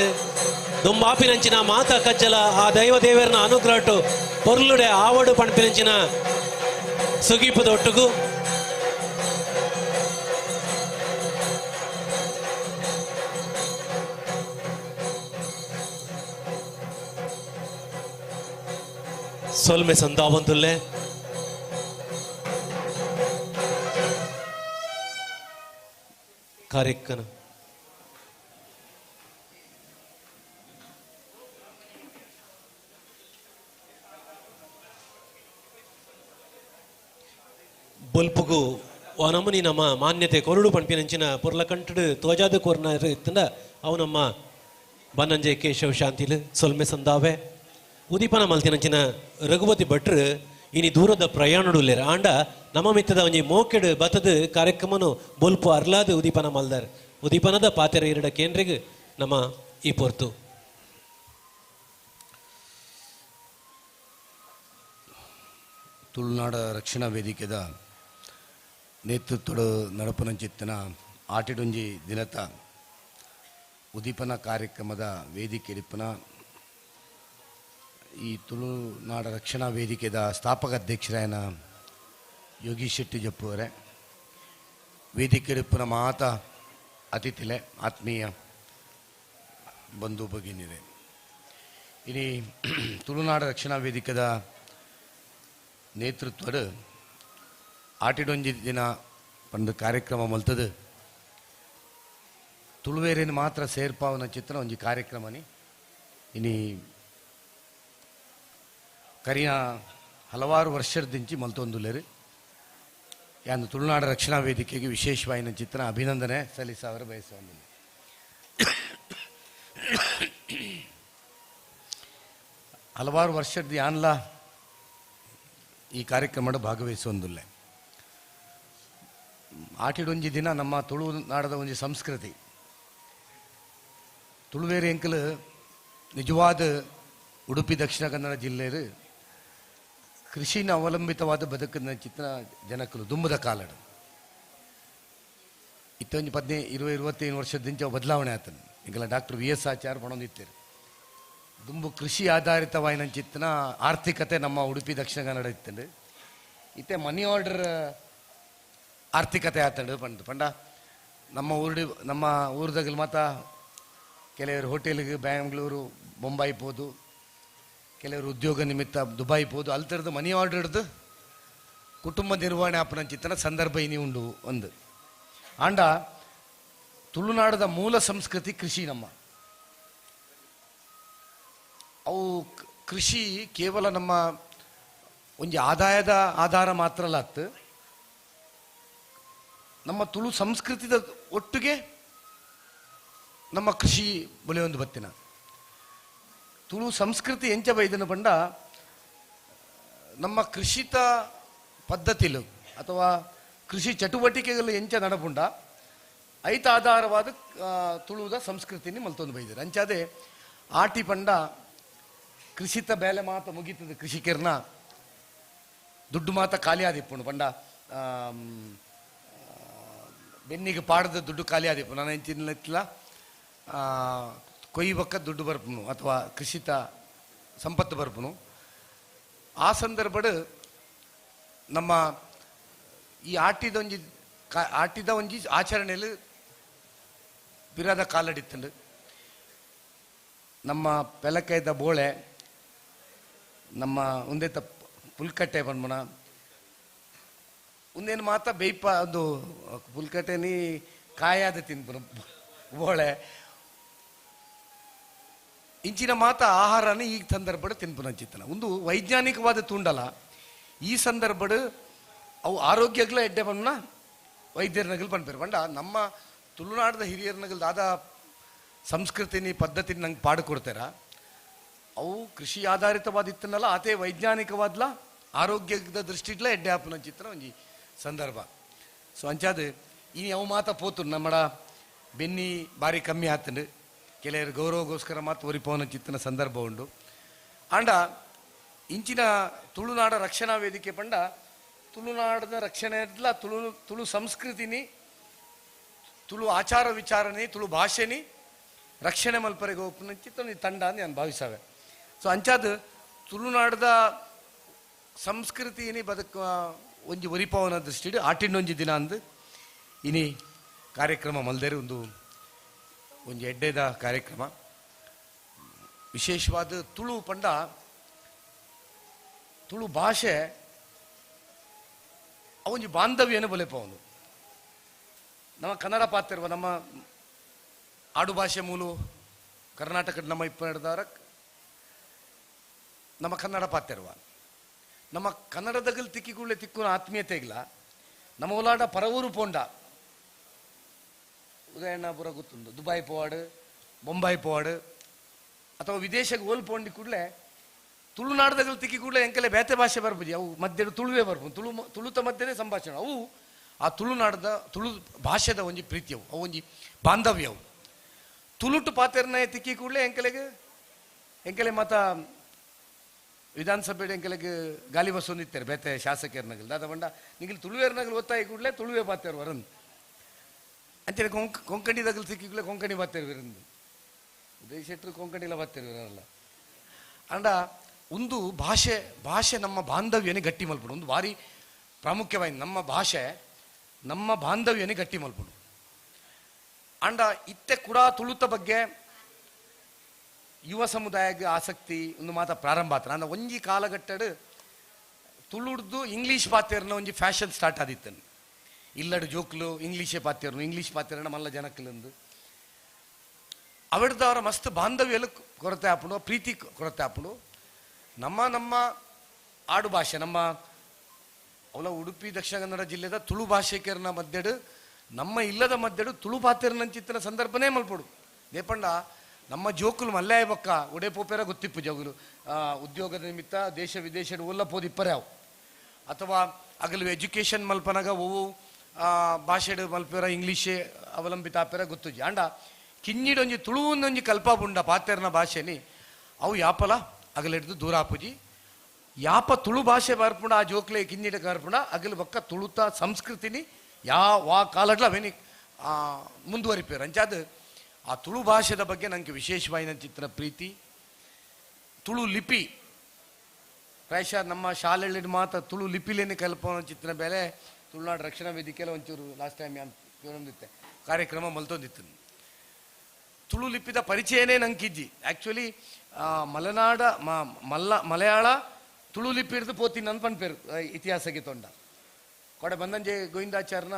ದುಂಬಾಪಿನಂಚಿನ ಮಾತ ಕಚ್ಚಲ ಆ ದೈವ ದೇವರನ ಅನುಗ್ರಹಟ್ಟು ಪೊರ್ಲುಡೆ ಆವಡು ಪಣಪಿನಂಚಿನ ಸುಗಿಪದೊಟ್ಟುಗು ಸೊಲ್ಮೆ ಸಂದಾವಂತುಲ್ಲೆ ಕಾರ್ಯಕ್ರಮ ಬೊಲ್ಪುಗು ನಮೂನಿ ನಮ್ಮ ಮಾನ್ಯತೆ ಕೊರಡು ಪಂಪಿನಂಚಿನ ಪುರ್ಲಕಂಟಡು ತೋಜಾದ ಕೋರ್ನ ಇತ್ತಂದ ಅವು ನಮ್ಮ ಬನ್ನಂಜೆ ಕೇಶವ ಶಾಂತಿಲು ಸೊಲ್ಮೆ ಸಂದಾವೆ ಉದೀಪನ ಮಲ್ತಿನಂಚಿನ ರಘುಪತಿ ಭಟ್ರು ಇನಿ ದೂರದ ಪ್ರಯಾಣಡುಲ್ಲೇರ ಆಂಡ ನಮ್ಮ ಮಿತ್ತದ ಒಂಜಿ ಮೋಕೆಡು ಬತ್ತದ ಕಾರ್ಯಕ್ರಮನು ಬೊಲ್ಪು ಅರ್ಲಾದ ಉದೀಪನ ಮಲ್ದಾರ್ ಉದೀಪನದ ಪಾತೆರ ಇರಡ ಕೇಂದ್ರಿಗೆ ನಮ್ಮ ಈ ಪೊರ್ತು ತುಳುನಾಡ ರಕ್ಷಣಾ ವೇದಿಕೆದ ನೇತೃತ್ವದ ನಡಪನಂಚಿತ್ತಿನ ಆಟಿಡೊಂಜಿ ದಿನತ ಉದೀಪನ ಕಾರ್ಯಕ್ರಮದ ವೇದಿಕೆ ಇಡಿಪನ ಈ ತುಳುನಾಡ ರಕ್ಷಣಾ ವೇದಿಕೆದ ಸ್ಥಾಪಕ ಅಧ್ಯಕ್ಷರಾಯನ ಯೋಗೀಶ್ ಶೆಟ್ಟಿ ಜಪ್ಪುವರೆ ವೇದಿಕೆ ಇಡಿಪನ ಮಾತ ಅತಿಥಿಲೆ ಆತ್ಮೀಯ ಬಂಧು ಭಗಿನಿರೆ ಇನಿ ತುಳುನಾಡ ರಕ್ಷಣಾ ವೇದಿಕೆದ ನೇತೃತ್ವದ ಆಟಿಡೊಂಜಿ ದಿನ ಒಂದು ಕಾರ್ಯಕ್ರಮ ಮಲ್ತದು ತುಳುವೇರಿನ ಮಾತ್ರ ಸೇರ್ಪಾವನ ಚಿತ್ರ ಒಂಜಿ ಕಾರ್ಯಕ್ರಮನಿ ಇನಿ ಕರಿಯ ಹಲವಾರು ವರ್ಷದಿಂಚಿ ಮಲ್ತೊಂದುಲ್ಲೇರು ಯಾನು ತುಳುನಾಡ ರಕ್ಷಣಾ ವೇದಿಕೆಗೆ ವಿಶೇಷವಾಯಿನ ಚಿತ್ರ ಅಭಿನಂದನೆ ಸಲ್ಲಿಸವರ ಬಯಸುವಂದಿಲ್ಲ ಹಲವಾರು ವರ್ಷದ ಯಾನ್ಲ ಈ ಕಾರ್ಯಕ್ರಮದ ಭಾಗವಹಿಸುವಂದಿಲ್ಲ ಆಟಿಡೊಂಜಿ ದಿನ ನಮ್ಮ ತುಳುನಾಡದ ಒಂಜಿ ಸಂಸ್ಕೃತಿ ತುಳುವೇರಿ ಎಂಕಲು ನಿಜವಾದ ಉಡುಪಿ ದಕ್ಷಿಣ ಕನ್ನಡ ಜಿಲ್ಲೆಯರು ಕೃಷಿನ ಅವಲಂಬಿತವಾದ ಬದುಕಿನ ಚಿತ್ರ ಜನಕಲು ದುಂಬದ ಕಾಲಡು ಇತ್ತೊಂದು 25-25 ವರ್ಷದಿಂದ ಬದಲಾವಣೆ ಆತನು ಈಗೆಲ್ಲ ಡಾಕ್ಟರ್ ವಿ ಎಸ್ ಆಚಾರ್ಯ ಪಣೊಂದಿತ್ತೇರು ದುಂಬು ಕೃಷಿ ಆಧಾರಿತವಾಯಿನಂಚಿತ್ತಿನ ಆರ್ಥಿಕತೆ ನಮ್ಮ ಉಡುಪಿ ದಕ್ಷಿಣ ಕನ್ನಡ ಇತ್ತಂಡು ಇತ್ತೆ ಮನಿ ಆರ್ಡರ್ ಆರ್ಥಿಕತೆ ಆತಂಡು ಪಂಡ ನಮ್ಮ ಊರದಾಗಲು ಮಾತ ಕೆಲವರು ಹೋಟೆಲ್ಗೆ ಬ್ಯಾಂಗ್ಳೂರು ಬೊಂಬೈ ಹೋದು, ಕೆಲವರು ಉದ್ಯೋಗ ನಿಮಿತ್ತ ದುಬೈ ಹೋದು, ಅಲ್ಲಿ ಥರದ್ದು ಮನಿ ಆರ್ಡರ್ ಹಿಡ್ದು ಕುಟುಂಬ ನಿರ್ವಹಣೆ ಆಪನಂಚಿತ್ತನ ಸಂದರ್ಭ ಇನಿ ಉಂಡು ಒಂದು ಆಂಡ ತುಳುನಾಡದ ಮೂಲ ಸಂಸ್ಕೃತಿ ಕೃಷಿ. ನಮ್ಮ ಅವು ಕೃಷಿ ಕೇವಲ ನಮ್ಮ ಒಂಜಿ ಆದಾಯದ ಆಧಾರ ಮಾತ್ರ ಅಲ್ಲ, ನಮ್ಮ ತುಳು ಸಂಸ್ಕೃತಿದ ಒಟ್ಟಿಗೆ ನಮ್ಮ ಕೃಷಿ ಬೊಲೆಯೊಂದು ಬತ್ತಿನ ತುಳು ಸಂಸ್ಕೃತಿ ಎಂಚ ಬೈದನು ಪಂಡ ನಮ್ಮ ಕೃಷಿತ ಪದ್ಧತಿಲು ಅಥವಾ ಕೃಷಿ ಚಟುವಟಿಕೆಗಳು ಎಂಚ ನಡಪುಂಡ ಐತ ಆಧಾರವಾದ ತುಳುದ ಸಂಸ್ಕೃತಿನಿ ಮಲ್ತೊಂದು ಬೈದರು ಅಂಚಾದೆ ಆಟಿ ಪಂಡ ಕೃಷಿತ ಬೇಲೆ ಮಾತ ಮುಗಿತದ ಕೃಷಿಕರ್ನ ದುಡ್ಡು ಮಾತ ಖಾಲಿ ಆದಿಪ್ಪುಂಡು ಪಂಡ ಬೆನ್ನಿಗೆ ಪಾಡದ ದುಡ್ಡು ಖಾಲಿ ಆದಿಪ್ಪು ನಾನು ಎಂಚಿಲ್ಲ ಕೊಯ್ಯಬಕ್ಕ ದುಡ್ಡು ಬರ್ಪುನು ಅಥವಾ ಕೃಷಿತ ಸಂಪತ್ತು ಬರ್ಪುನು. ಆ ಸಂದರ್ಭಡ್ ನಮ್ಮ ಈ ಆಟಿದ ಒಂಜಿ ಆಚರಣೆಯಲ್ಲಿ ಬಿರಾದ ಕಾಲಡಿತ್ತಂಡು ನಮ್ಮ ಪೆಲಕೈದ ಬೋಳೆ ನಮ್ಮ ಉಂದೆತ ಪುಲ್ಕಟ್ಟೆ ಬಂದ್ಮಣ ಒಂದೇನು ಮಾತ ಬೇಯ್ಪ ಅದು ಪುಲ್ಕಟ್ಟೆನಿ ಕಾಯಾದ ತಿನ್ಪುನು ಬೋಳೆ ಇಂಚಿನ ಮಾತ ಆಹಾರನ ಈ ಸಂದರ್ಭಡ್ ತಿನ್ಪುನ ಚಿತ್ತನ ಒಂದು ವೈಜ್ಞಾನಿಕವಾದ ತುಂಡಲ ಈ ಸಂದರ್ಭಡ್ ಅವು ಆರೋಗ್ಯಗಳ ಎಡ್ಡೆ ಬಣ್ಣ ವೈದ್ಯರನಗಲ್ ಪನ್ಪೇರು ಪಂಡ ನಮ್ಮ ತುಳುನಾಡದ ಹಿರಿಯರ್ನಗಲ್ ದಾದ ಸಂಸ್ಕೃತಿನಿ ಪದ್ಧತಿನ ನಂಗೆ ಪಾಡು ಕೊಡ್ತಾರ ಅವು ಕೃಷಿ ಆಧಾರಿತವಾದಿತ್ತನಲ್ಲ ಆತೆ ವೈಜ್ಞಾನಿಕವಾದ್ಲ ಆರೋಗ್ಯದ ದೃಷ್ಟಿಡ್ಲ ಎಡ್ಡೆ ಹಾಪನ ಚಿತ್ರ ಒಂಜಿ ಸಂದರ್ಭ. ಸೊ ಅಂಚಾದ ಇನಿ ಅವು ಮಾತ ಪೋತು ನಮ್ಮಡ ಬೆನ್ನಿ ಬಾರಿ ಕಮ್ಮಿ ಆತಂಡು ಕೆಲವರು ಗೌರವಗೋಸ್ಕರ ಮಾತು ಒರಿಪವನ ಚಿತ್ತನ ಸಂದರ್ಭ ಉಂಡು ಆಂಡ ಇಂಚಿನ ತುಳುನಾಡ ರಕ್ಷಣಾ ವೇದಿಕೆ ಪಂಡ ತುಳುನಾಡದ ರಕ್ಷಣೆ ತುಳು ಸಂಸ್ಕೃತಿನಿ ತುಳು ಆಚಾರ ವಿಚಾರನಿ ತುಳು ಭಾಷೆನಿ ರಕ್ಷಣೆ ಮಲ್ಪರೆಗೆ ಒಪ್ಪನ ಚಿತ್ತ ತಂಡ ಅಂತ ನಾನು ಭಾವಿಸಾವೆ. ಸೊ ಅಂಚಾದ ತುಳುನಾಡದ ಸಂಸ್ಕೃತಿ ಬದುಕ ಒಂಜಿ ಒರಿಪವನ ದೃಷ್ಟಿ ಆಟಿನೊಂಜಿ ದಿನ ಅಂದು ಇನಿ ಕಾರ್ಯಕ್ರಮ ಮಲ್ದೇರು ಒಂಜಿ ಎಡ್ಡೆದ ಕಾರ್ಯಕ್ರಮ ವಿಶೇಷವಾದ ತುಳು ಪಂಡ ತುಳು ಭಾಷೆ ಅವೊಂಜಿ ಬಾಂಧವ್ಯನ ಬಲೆಪವನು ನಮ್ಮ ಕನ್ನಡ ಪಾತಿರುವ ನಮ್ಮ ಆಡು ಭಾಷೆ ಮೂಲು ಕರ್ನಾಟಕದ ನಮ್ಮ ಇಪ್ಪ ಹಿಡ್ದಾರ ನಮ್ಮ ಕನ್ನಡ ಪಾತಿರುವ ನಮ್ಮ ಕನ್ನಡದಗಲ್ ತಿಕ್ಕಿಗುಳ್ಳೆ ತಿಕ್ಕುನ ಆತ್ಮೀಯತೆ ಇಲ್ಲ ನಮ್ಮ ಓಲಾಡ ಪರವೂರು ಪೋಂಡ ಉದಾಹರಣೆ ಪೂರ ಗೊತ್ತುಂಡು ದುಬೈ ಪೋವಾಡು ಬೊಂಬೈ ಪೋವಾಡು ಅಥವಾ ವಿದೇಶಕ್ಕೆ ಓಲ್ ಪೋಂಡಿ ಕೂಡಲೇ ತುಳುನಾಡದಗಲ್ ತಿಕ್ಕಿ ಕೂಡಲೇ ಎಂಕಲೆ ಬೇತೆ ಭಾಷೆ ಬರ್ಬೋದು ಅವು ಮಧ್ಯೆ ತುಳುವೇ ಬರ್ಬೋದು ತುಳುತ ಮಧ್ಯೆ ಸಂಭಾಷಣೆ ಅವು ಆ ತುಳುನಾಡದ ತುಳು ಭಾಷೆದ ಒಂಜಿ ಪ್ರೀತಿಯವು ಅವು ಒಂಜಿ ಬಾಂಧವ್ಯವು ತುಳುಟು ಪಾತೆರ್ನ ತಿಕ್ಕಿ ಕೂಡಲೇ ಎಂಕಲೆ ಮಾತ ವಿಧಾನಸಭೆ ಎಂಕಲೆಗೆ ಗಾಲಿ ಬಸ್ ಹೊಂದಿತ್ತಾರೆ ಬೇತೆ ಶಾಸಕರ್ನಗಲ್ ದಾದ ಬಂಡ ನಿಗಲ್ ತುಳುವೇರ್ನಗಲ್ ಒತ್ತಾಯಿ ಕೂಡಲೇ ತುಳುವೇ ಪಾತೇರು ವರಂದು ಅಂಚನೆ ಕೊಂಕಣಿದಗಲ್ ಸಿಕ್ಕಿ ಕೂಡಲೇ ಕೊಂಕಣಿ ಪಾತೇರು ವಿರಂದು ಉದಯಶೆಟ್ರು ಕೊಂಕಣಿಲ ಪಾತೇರು ವಿರಲ್ಲ ಅಂಡ ಒಂದು ಭಾಷೆ ನಮ್ಮ ಬಾಂಧವ್ಯನೇ ಗಟ್ಟಿ ಮಲ್ಪಡು ಒಂದು ಭಾರಿ ಪ್ರಾಮುಖ್ಯವಾದ ನಮ್ಮ ಬಾಂಧವ್ಯನೇ ಗಟ್ಟಿ ಮಲ್ಪಡು ಅಂಡ ಇತ್ತೆ ಕೂಡ ತುಳುತ ಬಗ್ಗೆ ಯುವ ಸಮುದಾಯಕ್ಕೆ ಆಸಕ್ತಿ ಒಂದು ಮಾತ ಪ್ರಾರಂಭ ಆತ ಅಂದ ಒಂಜಿ ಕಾಲಘಟ್ಟಡು ತುಳುಡ್ದು ಇಂಗ್ಲೀಷ್ ಪಾತೇರ್ನ ಒಂಜಿ ಫ್ಯಾಷನ್ ಸ್ಟಾರ್ಟ್ ಆದಿತ್ತನು ಇಲ್ಲಡು ಜೋಕ್ಲು ಇಂಗ್ಲೀಷೇ ಪಾತೇರ್ನು ಇಂಗ್ಲೀಷ್ ಪಾತೇರನ ಮಲ್ಲ ಜನಕ್ಕಲಂದು ಅವಿಡ್ದವರ ಮಸ್ತ್ ಬಾಂಧವ್ಯಲು ಕೊರತೆ ಹಾಪುಂಡು ಪ್ರೀತಿ ಕೊರತೆ ಹಾಪುಂಡು ನಮ್ಮ ಆಡು ಭಾಷೆ ನಮ್ಮ ಅವಳ ಉಡುಪಿ ದಕ್ಷಿಣ ಕನ್ನಡ ಜಿಲ್ಲೆದ ತುಳು ಭಾಷೆಕರನ ಮಧ್ಯಡು ನಮ್ಮ ಇಲ್ಲದ ಮಧ್ಯಡು ತುಳು ಪಾತೇರ್ನಂಚಿತ್ತಿನ ಸಂದರ್ಭನೇ ಮಲ್ಪಡು ದೇಪಂಡ ನಮ್ಮ ಜೋಕುಲು ಮಲ್ಲಾಯ ಬಕ್ಕ ಒಡೆ ಪೋಪೆರ ಗೊತ್ತಿಪ್ಪು ಜೋಗುಲು ಉದ್ಯೋಗದ ನಿಮಿತ್ತ ದೇಶ ವಿದೇಶ ಒಲ್ಲ ಪೋದಿಪ್ಪರೆ ಅವು ಅಥವಾ ಅಗಲು ಎಜುಕೇಷನ್ ಮಲ್ಪನಾಗ ಓವು ಭಾಷೆಡು ಮಲ್ಪೆರ ಇಂಗ್ಲೀಷೇ ಅವಲಂಬಿತ ಆಪೆರ ಗೊತ್ತುಜಿ ಅಂಡ ಕಿನ್ನಿಡೊಂಜಿ ತುಳುವೊಂದೊಂಜಿ ಕಲ್ಪಬುಂಡ ಪಾತೆರ್ನ ಭಾಷೆನಿ ಅವು ಯಾಪಲ ಅಗಲಿಡ್ದು ದೂರ ಆಪುಜಿ ಯಾಪ ತುಳು ಭಾಷೆ ಬರ್ಪುಂಡ ಆ ಜೋಕ್ಲೆ ಕಿನ್ನಿಡ ಕಾರ್ಪುಂಡ ಅಗಲು ಬಕ್ಕ ತುಳುತ ಸಂಸ್ಕೃತಿನಿ ವಾ ಕಾಲಡ್ಲ ಅವೇನಿ ಮುಂದುವರಿಪೇರು ಅಂಚಾದ ಆ ತುಳು ಭಾಷೆದ ಬಗ್ಗೆ ನನಗೆ ವಿಶೇಷವಾದ ಚಿತ್ರ ಪ್ರೀತಿ. ತುಳು ಲಿಪಿ ಪ್ರಾಯಶಃ ನಮ್ಮ ಶಾಲೆಯಲ್ಲಿ ಮಾತ್ರ ತುಳು ಲಿಪಿಲೇನೆ ಕಲ್ಪನ ಚಿತ್ರ ಬೆಲೆ ತುಳುನಾಡು ರಕ್ಷಣಾ ವೇದಿಕೆಲ್ಲ ಒಂಚೂರು ಲಾಸ್ಟ್ ಟೈಮ್ ಒಂದಿತ್ತೆ ಕಾರ್ಯಕ್ರಮ ಮಲ್ತೊಂದಿತ್ತು. ತುಳು ಲಿಪಿದ ಪರಿಚಯನೇ ನಂಗಿಜ್ಜಿ. ಆ್ಯಕ್ಚುಲಿ ಮಲೆನಾಡ ಮಲಯಾಳ ತುಳು ಲಿಪಿ ಹಿಡಿದು ಪೋತೀನಿ ಅಂತ ಪನ್ಪೇರು ಇತಿಹಾಸಕ್ಕೆ ತೊಂಡ ಕೊಡೆ ಬಂದಂಜೆ ಗೋವಿಂದಾಚಾರ್ಯನ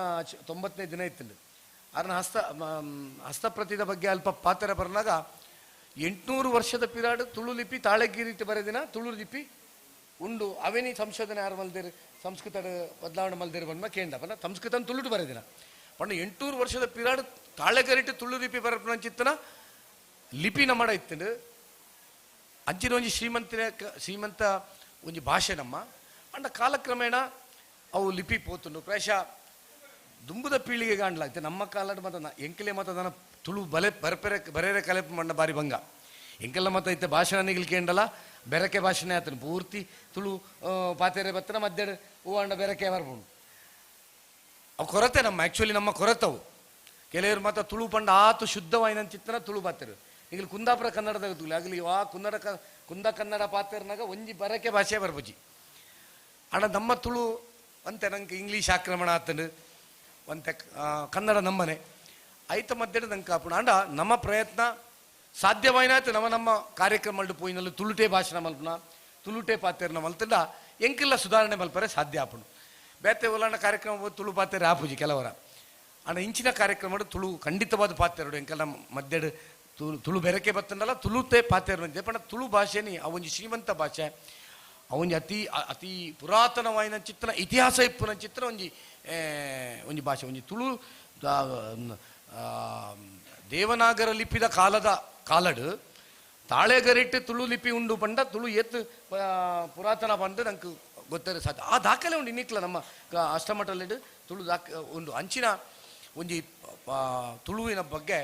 90ನೇ ದಿನ ಇತ್ತು. ಅದನ್ನ ಹಸ್ತಪ್ರತಿದ ಬಗ್ಗೆ ಅಲ್ಪ ಪಾತ್ರ ಬರ್ನಾಗ 800 ವರ್ಷದ ಪಿರಾಡು ತುಳು ಲಿಪಿ ತಾಳೆಗಿರಿ ಬರೆದಿನ ತುಳು ಲಿಪಿ ಉಂಡು ಅವೇನಿ ಸಂಶೋಧನೆ ಯಾರು ಮಲ್ದೇರು ಸಂಸ್ಕೃತ ಬದಲಾವಣೆ ಮಲ್ದೇರು ಬಂದ ಕೇಂದ್ರ ಬನ್ನ ಸಂಸ್ಕೃತ ತುಳುಟು ಬರೆದಿನ ಪಂಡ 800 ವರ್ಷದ ಪಿರಾಡು ತಾಳೆಗರಿಟ್ಟು ತುಳು ಲಿಪಿ ಬರಪನ ಚಿತ್ತನ ಲಿಪಿ ನಮ್ಮಡ ಇತ್ತು. ಅಂಚಿನ ಒಂಜಿ ಶ್ರೀಮಂತ ಒಂಜಿ ಭಾಷೆ ನಮ್ಮ ಅಂಡ ಕಾಲಕ್ರಮೇಣ ಅವು ಲಿಪಿ ಪೋತುಂಡು. ಪ್ರಾಯಶಃ ದುಂಬುದ ಪೀಳಿಗೆ ಕಾಣ್ಲಾಗ್ತದೆ. ನಮ್ಮ ಕಾಲದ ಮತ ಎಂಕೆಲೆ ಮತ ದನ ತುಳು ಬರೇರೆ ಕಲೆಪ ಮಣ್ಣ ಬಾರಿ ಭಂಗ ಎಂಕೆಲ್ಲ ಮತ ಇತ್ತೆ ಭಾಷಣ ನಿಗಲ್ಕೇಂಡಲ್ಲ ಬೆರಕೆ ಭಾಷಣ ಆತನು ಪೂರ್ತಿ ತುಳು ಪಾತೆರೆ ಬತ್ತನ ಮಧ್ಯ ಹೂವಂಡ ಬೆರಕೆ ಬರ್ಬೋದು. ಅವು ಕೊರತೆ ನಮ್ಮ ಆ್ಯಕ್ಚುಲಿ ನಮ್ಮ ಕೊರತವು. ಕೆಲವರು ಮತ ತುಳು ಪಂಡ ಆತು ಶುದ್ಧವಾಯಿನ ಚಿತ್ರ ತುಳು ಪಾತೆರು ಈಗ ಕುಂದಾಪುರ ಕನ್ನಡದಾಗ ತುಳು ಆಗಲಿ ಆ ಕುಂದ ಕನ್ನಡ ಪಾತೆರ್ನಾಗ ಒಂಜಿ ಬರಕೆ ಭಾಷೆ ಬರ್ಬುಜಿ ಅಣ್ಣ ನಮ್ಮ ತುಳು ಅಂತೆ ನಂಗೆ ಇಂಗ್ಲೀಷ್ ಆಕ್ರಮಣ ಆತನು ಒಂತೆ ಕನ್ನಡ ನಮ್ಮನೆ ಐತ ಮಧ್ಯೆ ನಂಗೆ ಕಾಪುಣ ಅಂಡ ನಮ್ಮ ಪ್ರಯತ್ನ ಸಾಧ್ಯವಾಯಿನಾಯ್ತು. ನಮ್ಮ ಕಾರ್ಯಕ್ರಮ ಪೋಯಿನಲ್ಲಿ ತುಳುಟೆ ಭಾಷಣ ಮಲ್ಪನ ತುಳುಟೆ ಪಾತೆರ್ನ ಮಲ್ತಂಡ ಎಂಕೆಲ್ಲ ಸುಧಾರಣೆ ಮಲ್ಪರೆ ಸಾಧ್ಯ ಆಪುಣು. ಬೇತೆ ಒಲಾಂಡ ಕಾರ್ಯಕ್ರಮ ತುಳು ಪಾತೆರೆ ಆಪುಜಿ ಕೆಲವರ ಅಣ್ಣ ಇಂಚಿನ ಕಾರ್ಯಕ್ರಮ ತುಳು ಖಂಡಿತವಾದ ಪಾತೆರಡು ಎಂಕೆಲ್ಲ ಮಧ್ಯೆ ತುಳು ಬೆರಕೆ ಬತ್ತಂಡಲ್ಲ ತುಳುತೆ ಪಾತೆರು ಬಂದಿದೆ. ಪಂಡ ತುಳು ಭಾಷೆನಿ ಅವೊಂಜಿ ಶ್ರೀಮಂತ ಭಾಷೆ ಅವೊಂಜಿ ಅತಿ ಪುರಾತನವಾಯಿನ ಚಿತ್ರ ಇತಿಹಾಸ ಇಪ್ಪುನ ಚಿತ್ರ ಒಂಜಿ ಭಾಷೆ ಒಂಜಿ ತುಳು ದೇವನಾಗರ ಲಿಪಿದ ಕಾಲಡು ತಾಳೆಗರಿಟ್ಟು ತುಳು ಲಿಪಿ ಉಂಡು ಪಂಡ ತುಳು ಎತ್ತು ಪುರಾತನ ಬಂದು ನಂಗೆ ಗೊತ್ತಿರೋ ಸಾಧ್ಯ ಆ ದಾಖಲೆ ಉಂಡು ಇನ್ನಿಕ್ಲ ನಮ್ಮ ಅಷ್ಟಮಠಲ್ಲಿಡು ತುಳು ಉಂಡು. ಅಂಚಿನ ಒಂಜಿ ತುಳುವಿನ ಬಗ್ಗೆ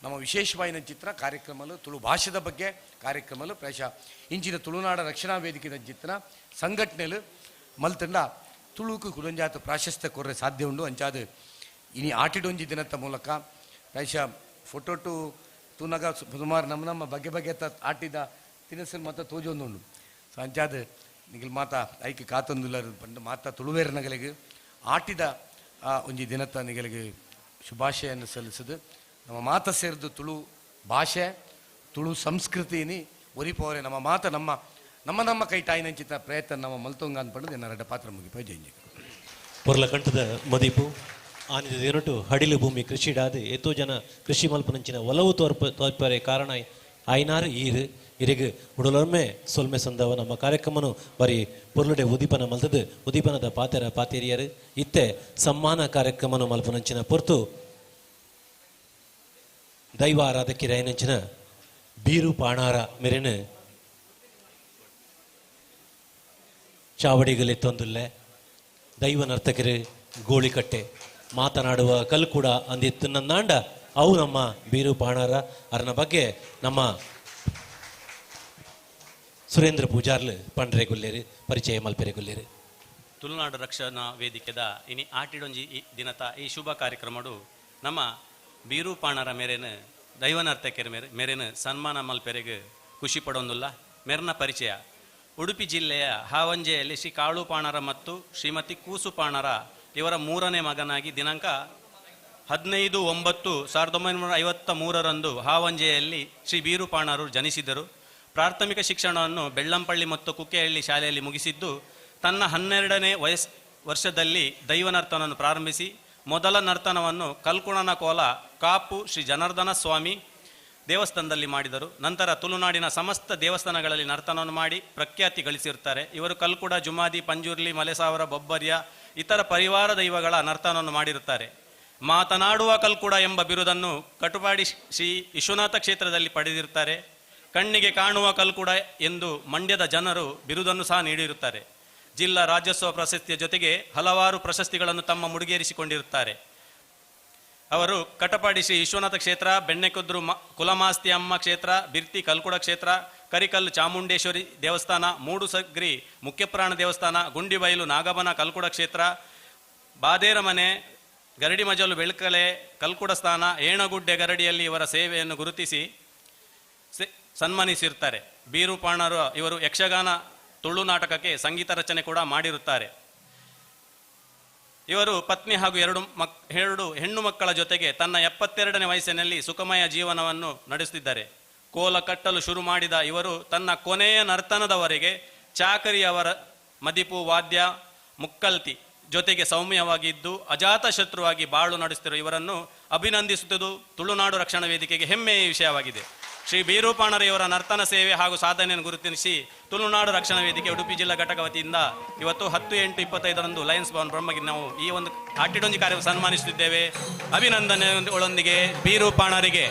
ನಮ್ಮ ವಿಶೇಷವಾಯಿನ ಚಿತ್ರ ಕಾರ್ಯಕ್ರಮಲು ತುಳು ಭಾಷೆದ ಬಗ್ಗೆ ಕಾರ್ಯಕ್ರಮಲು ಪ್ರಾಯಶಃ ಇಂಚಿನ ತುಳುನಾಡ ರಕ್ಷಣಾ ವೇದಿಕೆದ ಚಿತ್ರ ಸಂಘಟನೆಲು ಮಲ್ತಂಡ ತುಳುಕು ಕುಡಂಜಾತ ಪ್ರಾಶಸ್ತ್ಯ ಕೊರ್ರೆ ಸಾಧ್ಯ ಉಂಡು. ಅಂಚಾದ ಇನಿ ಆಟಿಡೊಂಜಿ ದಿನದ ಮೂಲಕ ಪ್ರಾಯಶಃ ಫೋಟೋಟು ತೂನಗ ಸುಮಾರು ನಮ್ಮ ಬಗೆ ಬಗೆ ಆಟಿದ ತಿನಸು ಮಾತ ತೋಜೊಂದುಂಡು. ಸೊ ಅಂಚಾದ ನಿಗಲ್ ಮಾತ ಐಕೆ ಕಾತೊಂದುಲ್ಲ ಪಂಡ ಮಾತ ತುಳುವೇರ ನಗಲಿಗೆ ಆಟಿದ ಒಂಜಿ ದಿನದ ನಿಗಲಿಗೆ ಶುಭಾಶಯನ್ನು ಸಲ್ಲಿಸಿದು ನಮ್ಮ ಮಾತ ಸೇರಿದು ತುಳು ಭಾಷೆ ತುಳು ಸಂಸ್ಕೃತಿನಿ ಒರಿಪೋರೆ ನಮ್ಮ ಮಾತ ನಮ್ಮ ಕೈ ಟಾಯಿನಂಚಿತ ಪ್ರಯತ್ನ ನಮ್ಮ ಮಲ್ತೊಂಗ ಅಂದ್ಪಂಡು ಎನ್ನರಡ ಪಾತ್ರ ಮುಗಿಪೈ ಜೈಂಜಿ ಪೊರ್ಲ ಕಂಠದ ಮದಿಪು ಆನಿದ ದಿನಟು ಹಡಿಲು ಭೂಮಿ ಕೃಷಿಡಾದು ಎತ್ತೋ ಜನ ಕೃಷಿ ಮಲ್ಪನಂಚಿನ ಒಲವು ತೋರ್ಪರೆ ಕಾರಣ ಆಯ್ನಾರು ಇರೆಗು ಉಡಲೊಮ್ಮೆ ಸೊಲ್ಮೆ ಸಂದವ ನಮ್ಮ ಕಾರ್ಯಕ್ರಮನು ಬರೀ ಪೊರ್ಲುಡೆ ಉದೀಪನ ಮಲ್ತದು ಉದೀಪನದ ಪಾತೆರಿಯರು ಇತ್ತೆ ಸಮ್ಮಾನ ಕಾರ್ಯಕ್ರಮನು ಮಲ್ಪನಂಚಿನ ಪೊರ್ತು ದೈವ ಆರಾಧಕಿ ರೈನಂಚಿನ ಬೀರು ಪಾಣಾರ ಮೆರೆನು ಚಾವಡಿಗಲೆ ತೊಂದುಲ್ಲೆ ದೈವ ನರ್ತಕರು ಗೋಳಿಕಟ್ಟೆ ಮಾತನಾಡುವ ಕಲ್ಲು ಕೂಡ ಅಂದಿತ್ತು ನನ್ನಾಂಡ ಅವು ನಮ್ಮ ಬೀರು ಪಾಣಾರ ಅರನ ಬಗ್ಗೆ ನಮ್ಮ ಸುರೇಂದ್ರ ಪೂಜಾರ್ಲು ಪಂಡ್ರೆ ಗುಲ್ಲೇರು ಪರಿಚಯ ಮಲ್ಪೆರೆ ಗುಲ್ಲೇರು ತುಳುನಾಡು ರಕ್ಷಣಾ ವೇದಿಕೆದ ಇನಿ ಆಟಿಡೊಂಜಿ ದಿನದ ಈ ಶುಭ ಕಾರ್ಯಕ್ರಮಡು ನಮ್ಮ ಬೀರು ಪಾಣರ ಮೇರೆನು ದೈವನರ್ತಕರ ಮೇರೆನು ಸನ್ಮಾನ ಮಲ್ಪೆರೆಗೆ ಖುಷಿ ಪಡೊಂದುಲ್ಲ. ಮೆರ್ನ ಪರಿಚಯ ಉಡುಪಿ ಜಿಲ್ಲೆಯ ಹಾವಂಜೆಯಲ್ಲಿ ಶ್ರೀ ಕಾಳು ಪಾಣರ ಮತ್ತು ಶ್ರೀಮತಿ ಕೂಸು ಪಾಣರ ಇವರ 3ನೇ ಮಗನಾಗಿ ದಿನಾಂಕ 15/9/1953 ಹಾವಂಜೆಯಲ್ಲಿ ಶ್ರೀ ಬೀರು ಪಾಣರು ಜನಿಸಿದರು. ಪ್ರಾಥಮಿಕ ಶಿಕ್ಷಣವನ್ನು ಬೆಳ್ಳಂಪಳ್ಳಿ ಮತ್ತು ಕುಕ್ಕೆಹಳ್ಳಿ ಶಾಲೆಯಲ್ಲಿ ಮುಗಿಸಿದ್ದು ತನ್ನ 12ನೇ ವರ್ಷದಲ್ಲಿ ದೈವನರ್ತನವನ್ನು ಪ್ರಾರಂಭಿಸಿ ಮೊದಲ ನರ್ತನವನ್ನು ಕಲ್ಕುಣನ ಕೋಲ ಕಾಪು ಶ್ರೀ ಜನಾರ್ದನ ಸ್ವಾಮಿ ದೇವಸ್ಥಾನದಲ್ಲಿ ಮಾಡಿದರು. ನಂತರ ತುಳುನಾಡಿನ ಸಮಸ್ತ ದೇವಸ್ಥಾನಗಳಲ್ಲಿ ನರ್ತನವನ್ನು ಮಾಡಿ ಪ್ರಖ್ಯಾತಿ ಗಳಿಸಿರುತ್ತಾರೆ. ಇವರು ಕಲ್ಕುಡ, ಜುಮಾದಿ, ಪಂಜುರ್ಲಿ, ಮಲೆಸಾವರ, ಬೊಬ್ಬರ್ಯ ಇತರ ಪರಿವಾರ ದೈವಗಳ ನರ್ತನವನ್ನು ಮಾಡಿರುತ್ತಾರೆ. ಮಾತನಾಡುವ ಕಲ್ಕುಡ ಎಂಬ ಬಿರುದನ್ನು ಕಟುಪಾಡಿ ಶ್ರೀ ವಿಶ್ವನಾಥ ಕ್ಷೇತ್ರದಲ್ಲಿ ಪಡೆದಿರುತ್ತಾರೆ. ಕಣ್ಣಿಗೆ ಕಾಣುವ ಕಲ್ಕುಡ ಎಂದು ಮಂಡ್ಯದ ಜನರು ಬಿರುದನ್ನು ಸಹ ನೀಡಿರುತ್ತಾರೆ. ಜಿಲ್ಲಾ ರಾಜ್ಯೋತ್ಸವ ಪ್ರಶಸ್ತಿಯ ಜೊತೆಗೆ ಹಲವಾರು ಪ್ರಶಸ್ತಿಗಳನ್ನು ತಮ್ಮ ಮುಡಿಗೇರಿಸಿಕೊಂಡಿರುತ್ತಾರೆ. ಅವರು ಕಟಪಾಡಿ ಶ್ರೀ ವಿಶ್ವನಾಥ ಕ್ಷೇತ್ರ, ಬೆಣ್ಣೆಕುದ್ರು ಕುಲಮಾಸ್ತಿ ಅಮ್ಮ ಕ್ಷೇತ್ರ, ಬಿರ್ತಿ ಕಲ್ಕುಡ ಕ್ಷೇತ್ರ, ಕರಿಕಲ್ಲು ಚಾಮುಂಡೇಶ್ವರಿ ದೇವಸ್ಥಾನ, ಮೂಡುಸಗ್ರಿ ಮುಖ್ಯಪ್ರಾಣ ದೇವಸ್ಥಾನ, ಗುಂಡಿಬೈಲು ನಾಗಬನ ಕಲ್ಕುಡ ಕ್ಷೇತ್ರ, ಬಾದೇರಮನೆ ಗರಡಿ ಮಜಲು ಬೆಳ್ಕಲೆ ಕಲ್ಕುಡ ಸ್ಥಾನ ಏಣಗುಡ್ಡೆ ಗರಡಿಯಲ್ಲಿ ಇವರ ಸೇವೆಯನ್ನು ಗುರುತಿಸಿ ಸನ್ಮಾನಿಸಿರ್ತಾರೆ. ಬೀರೂಪಾಣರು ಇವರು ಯಕ್ಷಗಾನ ತುಳು ನಾಟಕಕ್ಕೆ ಸಂಗೀತ ರಚನೆ ಕೂಡ ಮಾಡಿರುತ್ತಾರೆ. ಇವರು ಪತ್ನಿ ಹಾಗೂ ಎರಡು ಹೆಣ್ಣು ಮಕ್ಕಳ ಜೊತೆಗೆ ತನ್ನ 72ನೇ ವಯಸ್ಸಿನಲ್ಲಿ ಸುಖಮಯ ಜೀವನವನ್ನು ನಡೆಸುತ್ತಿದ್ದಾರೆ. ಕೋಲ ಕಟ್ಟಲು ಶುರು ಮಾಡಿದ ಇವರು ತನ್ನ ಕೊನೆಯ ನರ್ತನದವರೆಗೆ ಚಾಕರಿಯವರ ಮದಿಪು ವಾದ್ಯ ಮುಕ್ಕಲ್ತಿ ಜೊತೆಗೆ ಸೌಮ್ಯವಾಗಿದ್ದು ಅಜಾತ ಶತ್ರುವಾಗಿ ಬಾಳು ನಡೆಸುತ್ತಿರುವ ಇವರನ್ನು ಅಭಿನಂದಿಸುವುದು ತುಳುನಾಡು ರಕ್ಷಣಾ ವೇದಿಕೆಗೆ ಹೆಮ್ಮೆಯ ವಿಷಯವಾಗಿದೆ. ಶ್ರೀ ಬೀರೂಪಾಣರಿಯವರ ನರ್ತನ ಸೇವೆ ಹಾಗೂ ಸಾಧನೆಯನ್ನು ಗುರುತಿಸಿ ತುಳುನಾಡು ರಕ್ಷಣಾ ವೇದಿಕೆ ಉಡುಪಿ ಜಿಲ್ಲಾ ಘಟಕ ವತಿಯಿಂದ ಇವತ್ತು 10/8/25 ಲಯನ್ಸ್ ಭವನ್ ಬ್ರಹ್ಮಗಿರಿ ನಾವು ಈ ಒಂದು ಆಟಿಡೊಂಜಿ ಕಾರ್ಯ ಸನ್ಮಾನಿಸುತ್ತಿದ್ದೇವೆ. ಅಭಿನಂದನೆಗಳೊಂದಿಗೆ ಬೀರೂಪಾಣರಿಗೆ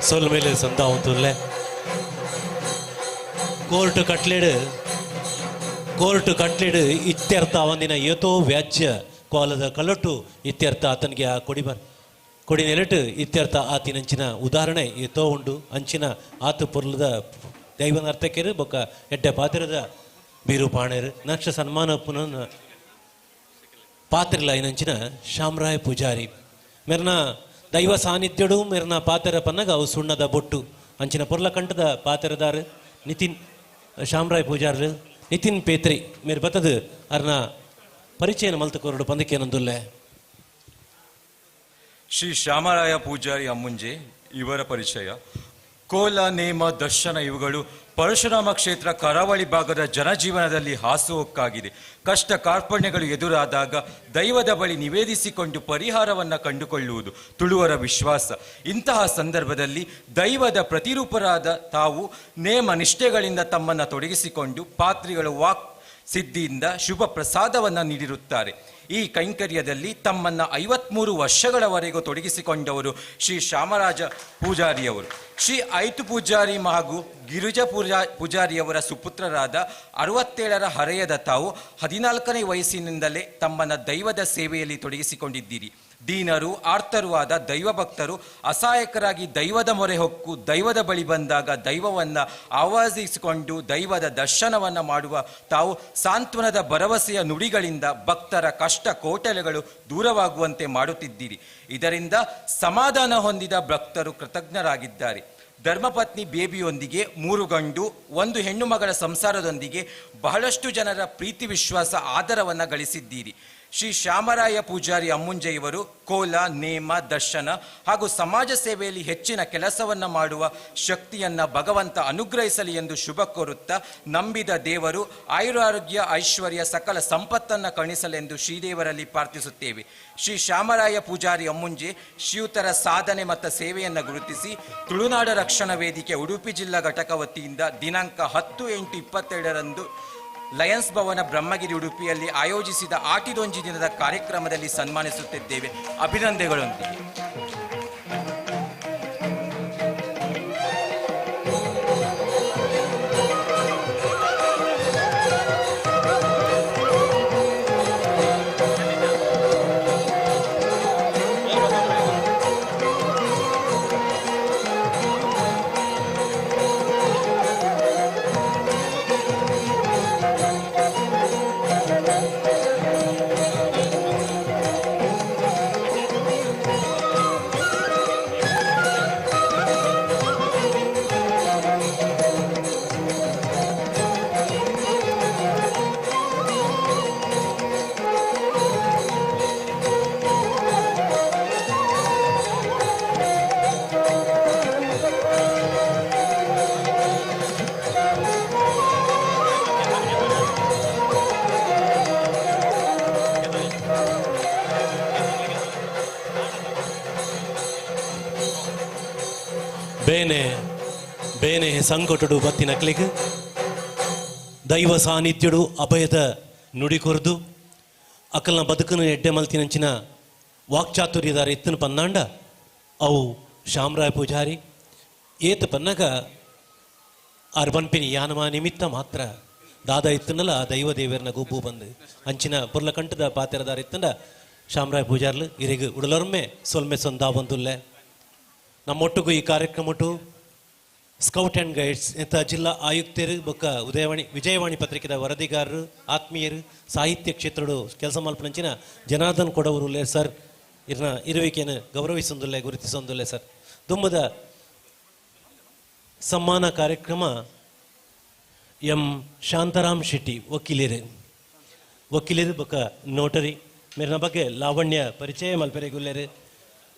ಸೊಲ್ ಮೇಲೆ ಸಂತ ಉಂತುಲ್ಲೆ ಕೋರ್ಟ್ ಕಟ್ಲೆಡ್ ಇತ್ಯರ್ಥ ಅವನಿನ ಏತೋ ವ್ಯಾಜ್ಯ ಕೋಲದ ಕಲ್ಲಟ್ಟು ಇತ್ಯರ್ಥ ಆತನಿಗೆ ಆ ಕೊಡಿ ನೆಲೆಟ್ ಇತ್ಯರ್ಥ ಆತಿನಂಚಿನ ಉದಾಹರಣೆ ಏತೋ ಉಂಡು ಅಂಚಿನ ಆತು ಪೊರ್ಲದ ದೈವನ ಅರ್ಥಕ್ಕೆರು ಬೊಕ್ಕ ಎಡ್ಡೆ ಪಾತ್ರದ ಬೀರೂಪಾಣರು ನಕ್ಷ ಸನ್ಮಾನ ಪುನಃ ಪಾತ್ರಿಲ ಐನಂಚಿನ ಶಾಮರಾಯ ಪೂಜಾರಿ ಮೆರ್ನ ದೈವ ಸಾನ್ನಿಧ್ಯಡು ಮೆರ್ನ ಪಾತೆರ ಪನ್ನಗ ಅವು ಸುಣ್ಣದ ಬೊಟ್ಟು ಅಂಚಿನ ಪೊರ್ಲ ಕಂಠದ ಪಾತೆರದಾರ ನಿತಿನ್ ಶಾಮರಾಯ್ ಪೂಜಾರ್ ನಿತಿನ್ ಪೇತ್ರಿ ಮೇರೆ ಬತ್ತದ ಅರ್ನ ಪರಿಚಯನ ಮಲ್ತಕೋರಡು ಪಂದಕೇನೊಂದುಲ್ಲೆ. ಶ್ರೀ ಶ್ಯಾಮರಾಯ ಪೂಜಾರಿ ಅಮ್ಮುಂಜೆ ಇವರ ಪರಿಚಯ. ಕೋಲ ನೇಮ ದರ್ಶನ ಇವುಗಳು ಪರಶುರಾಮ ಕ್ಷೇತ್ರ ಕರಾವಳಿ ಭಾಗದ ಜನಜೀವನದಲ್ಲಿ ಹಾಸುಹೊಕ್ಕಾಗಿದೆ. ಕಷ್ಟ ಕಾರ್ಪಣ್ಯಗಳು ಎದುರಾದಾಗ ದೈವದ ಬಳಿ ನಿವೇದಿಸಿಕೊಂಡು ಪರಿಹಾರವನ್ನು ಕಂಡುಕೊಳ್ಳುವುದು ತುಳುವರ ವಿಶ್ವಾಸ. ಇಂತಹ ಸಂದರ್ಭದಲ್ಲಿ ದೈವದ ಪ್ರತಿರೂಪರಾದ ತಾವು ನೇಮ ನಿಷ್ಠೆಗಳಿಂದ ತಮ್ಮನ್ನು ತೊಡಗಿಸಿಕೊಂಡು ಪಾತ್ರಿಗಳು ವಾಕ್ ಸಿದ್ಧಿಯಿಂದ ಶುಭ ಪ್ರಸಾದವನ್ನು ನೀಡಿರುತ್ತಾರೆ. ಈ ಕೈಂಕರ್ಯದಲ್ಲಿ ತಮ್ಮನ್ನ 53 ವರ್ಷಗಳವರೆಗೂ ತೊಡಗಿಸಿಕೊಂಡವರು ಶ್ರೀ ಶ್ಯಾಮರಾಜ ಪೂಜಾರಿಯವರು. ಶ್ರೀ ಐತು ಪೂಜಾರಿ ಹಾಗೂ ಗಿರಿಜಾ ಪೂಜಾರಿಯವರ ಸುಪುತ್ರರಾದ 67ರ ಹರೆಯದ ತಾವು 14ನೇ ವಯಸ್ಸಿನಿಂದಲೇ ತಮ್ಮನ್ನ ದೈವದ ಸೇವೆಯಲ್ಲಿ ತೊಡಗಿಸಿಕೊಂಡಿದ್ದೀರಿ. ದೀನರು ಆರ್ತರೂ ಆದ ದೈವ ಭಕ್ತರು ಅಸಹಾಯಕರಾಗಿ ದೈವದ ಮೊರೆ ಹೊಕ್ಕು ದೈವದ ಬಳಿ ಬಂದಾಗ ದೈವವನ್ನು ಆವಾಹಿಸಿಕೊಂಡು ದೈವದ ದರ್ಶನವನ್ನು ಮಾಡುವ ತಾವು ಸಾಂತ್ವನದ ಭರವಸೆಯ ನುಡಿಗಳಿಂದ ಭಕ್ತರ ಕಷ್ಟ ಕೋಟಲೆಗಳು ದೂರವಾಗುವಂತೆ ಮಾಡುತ್ತಿದ್ದೀರಿ. ಇದರಿಂದ ಸಮಾಧಾನ ಹೊಂದಿದ ಭಕ್ತರು ಕೃತಜ್ಞರಾಗಿದ್ದಾರೆ. ಧರ್ಮಪತ್ನಿ ಬೇಬಿಯೊಂದಿಗೆ 3 ಗಂಡು 1 ಹೆಣ್ಣು ಮಗಳ ಸಂಸಾರದೊಂದಿಗೆ ಬಹಳಷ್ಟು ಜನರ ಪ್ರೀತಿ ವಿಶ್ವಾಸ ಆದರವನ್ನು ಗಳಿಸಿದ್ದೀರಿ. ಶ್ರೀ ಶ್ಯಾಮರಾಯ ಪೂಜಾರಿ ಅಮ್ಮುಂಜೆಯವರು ಕೋಲ ನೇಮ ದರ್ಶನ ಹಾಗೂ ಸಮಾಜ ಸೇವೆಯಲ್ಲಿ ಹೆಚ್ಚಿನ ಕೆಲಸವನ್ನು ಮಾಡುವ ಶಕ್ತಿಯನ್ನ ಭಗವಂತ ಅನುಗ್ರಹಿಸಲಿ ಎಂದು ಶುಭ ಕೋರುತ್ತಾ ನಂಬಿದ ದೇವರು ಆಯುರಾರೋಗ್ಯ ಐಶ್ವರ್ಯ ಸಕಲ ಸಂಪತ್ತನ್ನು ಕರುಣಿಸಲೆಂದು ಶ್ರೀದೇವರಲ್ಲಿ ಪ್ರಾರ್ಥಿಸುತ್ತೇವೆ. ಶ್ರೀ ಶ್ಯಾಮರಾಯ ಪೂಜಾರಿ ಅಮ್ಮುಂಜೆ ಶ್ರೀಯುತರ ಸಾಧನೆ ಮತ್ತು ಸೇವೆಯನ್ನು ಗುರುತಿಸಿ ತುಳುನಾಡ ರಕ್ಷಣಾ ವೇದಿಕೆ ಉಡುಪಿ ಜಿಲ್ಲಾ ಘಟಕ ವತಿಯಿಂದ ದಿನಾಂಕ 10/8/22 ಲಯನ್ಸ್ ಭವನ ಬ್ರಹ್ಮಗಿರಿ ಉಡುಪಿಯಲ್ಲಿ ಆಯೋಜಿಸಿದ ಆಟಿದೊಂಜಿ ದಿನದ ಕಾರ್ಯಕ್ರಮದಲ್ಲಿ ಸನ್ಮಾನಿಸುತ್ತಿದ್ದೇವೆ. ಅಭಿನಂದನೆಗಳೊಂದಿಗೆ. ಸಂಕಟಡು ಬತ್ತಿನಕ್ಲಿಗೆ ದೈವ ಸಾನ್ನಿಧ್ಯಡು ಅಭಯದ ನುಡಿ ಕೊರ್ದು ಅಕಲ್ನ ಬದುಕನ್ನು ಎಡ್ಡೆ ಮಲ್ತಿನಂಚಿನ ವಾಕ್ಚಾತುರ್ಯದಾರ ಎತ್ತನ ಪನ್ನಾಂಡ ಅವು ಶಾಮರಾಯ ಪೂಜಾರಿ ಏತ ಪನ್ನಗ ಆರ್ ಬನ್ಪಿನಿ ಯಾನಮ ನಿಮಿತ್ತ ಮಾತ್ರ ದಾದ ಇತ್ತನಲ್ಲ ಆ ದೈವ ದೇವರನ್ನ ಗುಬ್ಬು ಬಂದು ಅಂಚಿನ ಪುರ್ಲ ಕಂಠದ ಪಾತೆರದಾರ ಇತ್ತಂಡ ಶಾಮರಾಯ ಪೂಜಾರ್ಲು ಇರಿಗೆ ಉಡಲೊರ್ಮೆ ಸೊಲ್ಮೆ ಸೊಂದ ಬಂದುಲ್ಲೆ ನಮ್ಮೊಟ್ಟಿಗೂ ಈ ಕಾರ್ಯಕ್ರಮಟ್ಟು ಸ್ಕೌಟ್ ಆ್ಯಂಡ್ ಗೈಡ್ಸ್ ಇಂಥ ಜಿಲ್ಲಾ ಆಯುಕ್ತರು ಬೊಕ್ಕ ವಿಜಯವಾಣಿ ಪತ್ರಿಕೆದ ವರದಿಗಾರರು ಆತ್ಮೀಯರು ಸಾಹಿತ್ಯ ಕ್ಷೇತ್ರಡು ಕೆಲಸ ಮಲ್ಪನಂಚಿನ ಜನಾರ್ದನ್ ಕೊಡವರು ಸರ್ ಇರ್ನ ಇರುವಿಕೆಯನ್ನು ಗೌರವಿಸೊಂದುಲ್ಲೆ ಗುರುತಿಸೊಂದುಲ್ಲೆ ಸರ್ ದುಂಬದ ಸಮ್ಮಾನ ಕಾರ್ಯಕ್ರಮ ಎಂ ಶಾಂತಾರಾಮ್ ಶೆಟ್ಟಿ ವಕೀಲರು ಬೊಕ್ಕ ನೋಟರಿ ಮೇರಿನ ಬಗ್ಗೆ ಲಾವಣ್ಯ ಪರಿಚಯ ಮಲ್ಪೆರೆಗುಲ್ಲೆರು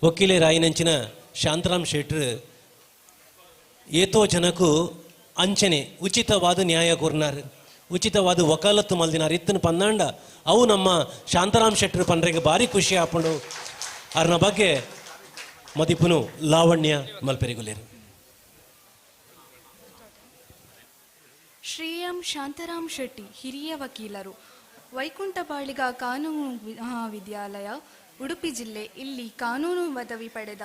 ವಕೀಲರಾಯಿನಂಚಿನ ಶಾಂತಾರಾಮ್ ಶೆಟ್ರು ಏತೋ ಜನಕ್ಕೂ ಅಂಚನೆ ಉಚಿತವಾದ ನ್ಯಾಯ ಕೊರ್ನಾರು ಉಚಿತವಾದ ವಕಾಲತ್ತು ಮಲ್ದಿನಾರು ಇತ್ತನ ಪನ್ನಾಂಡ ಅವು ನಮ್ಮ ಶಾಂತಾರಾಮ್ ಶೆಟ್ರು ಪನ್ರೆಗೆ ಭಾರಿ ಖುಷಿ ಹಾಕೊಂಡು ಅವ್ರನ್ನ ಬಗ್ಗೆ ಮದಿಪುನು ಲಾವಣ್ಯ ಮಲ್ಪೆರೆಗುಲ್ಲೇರು. ಶ್ರೀ ಎಂ ಶಾಂತಾರಾಮ್ ಶೆಟ್ಟಿ ಹಿರಿಯ ವಕೀಲರು, ವೈಕುಂಠ ಬಾಳಿಗ ಕಾನೂನು ಮಹಾವಿದ್ಯಾಲಯ, ಉಡುಪಿ ಜಿಲ್ಲೆ. ಇಲ್ಲಿ ಕಾನೂನು ಪದವಿ ಪಡೆದ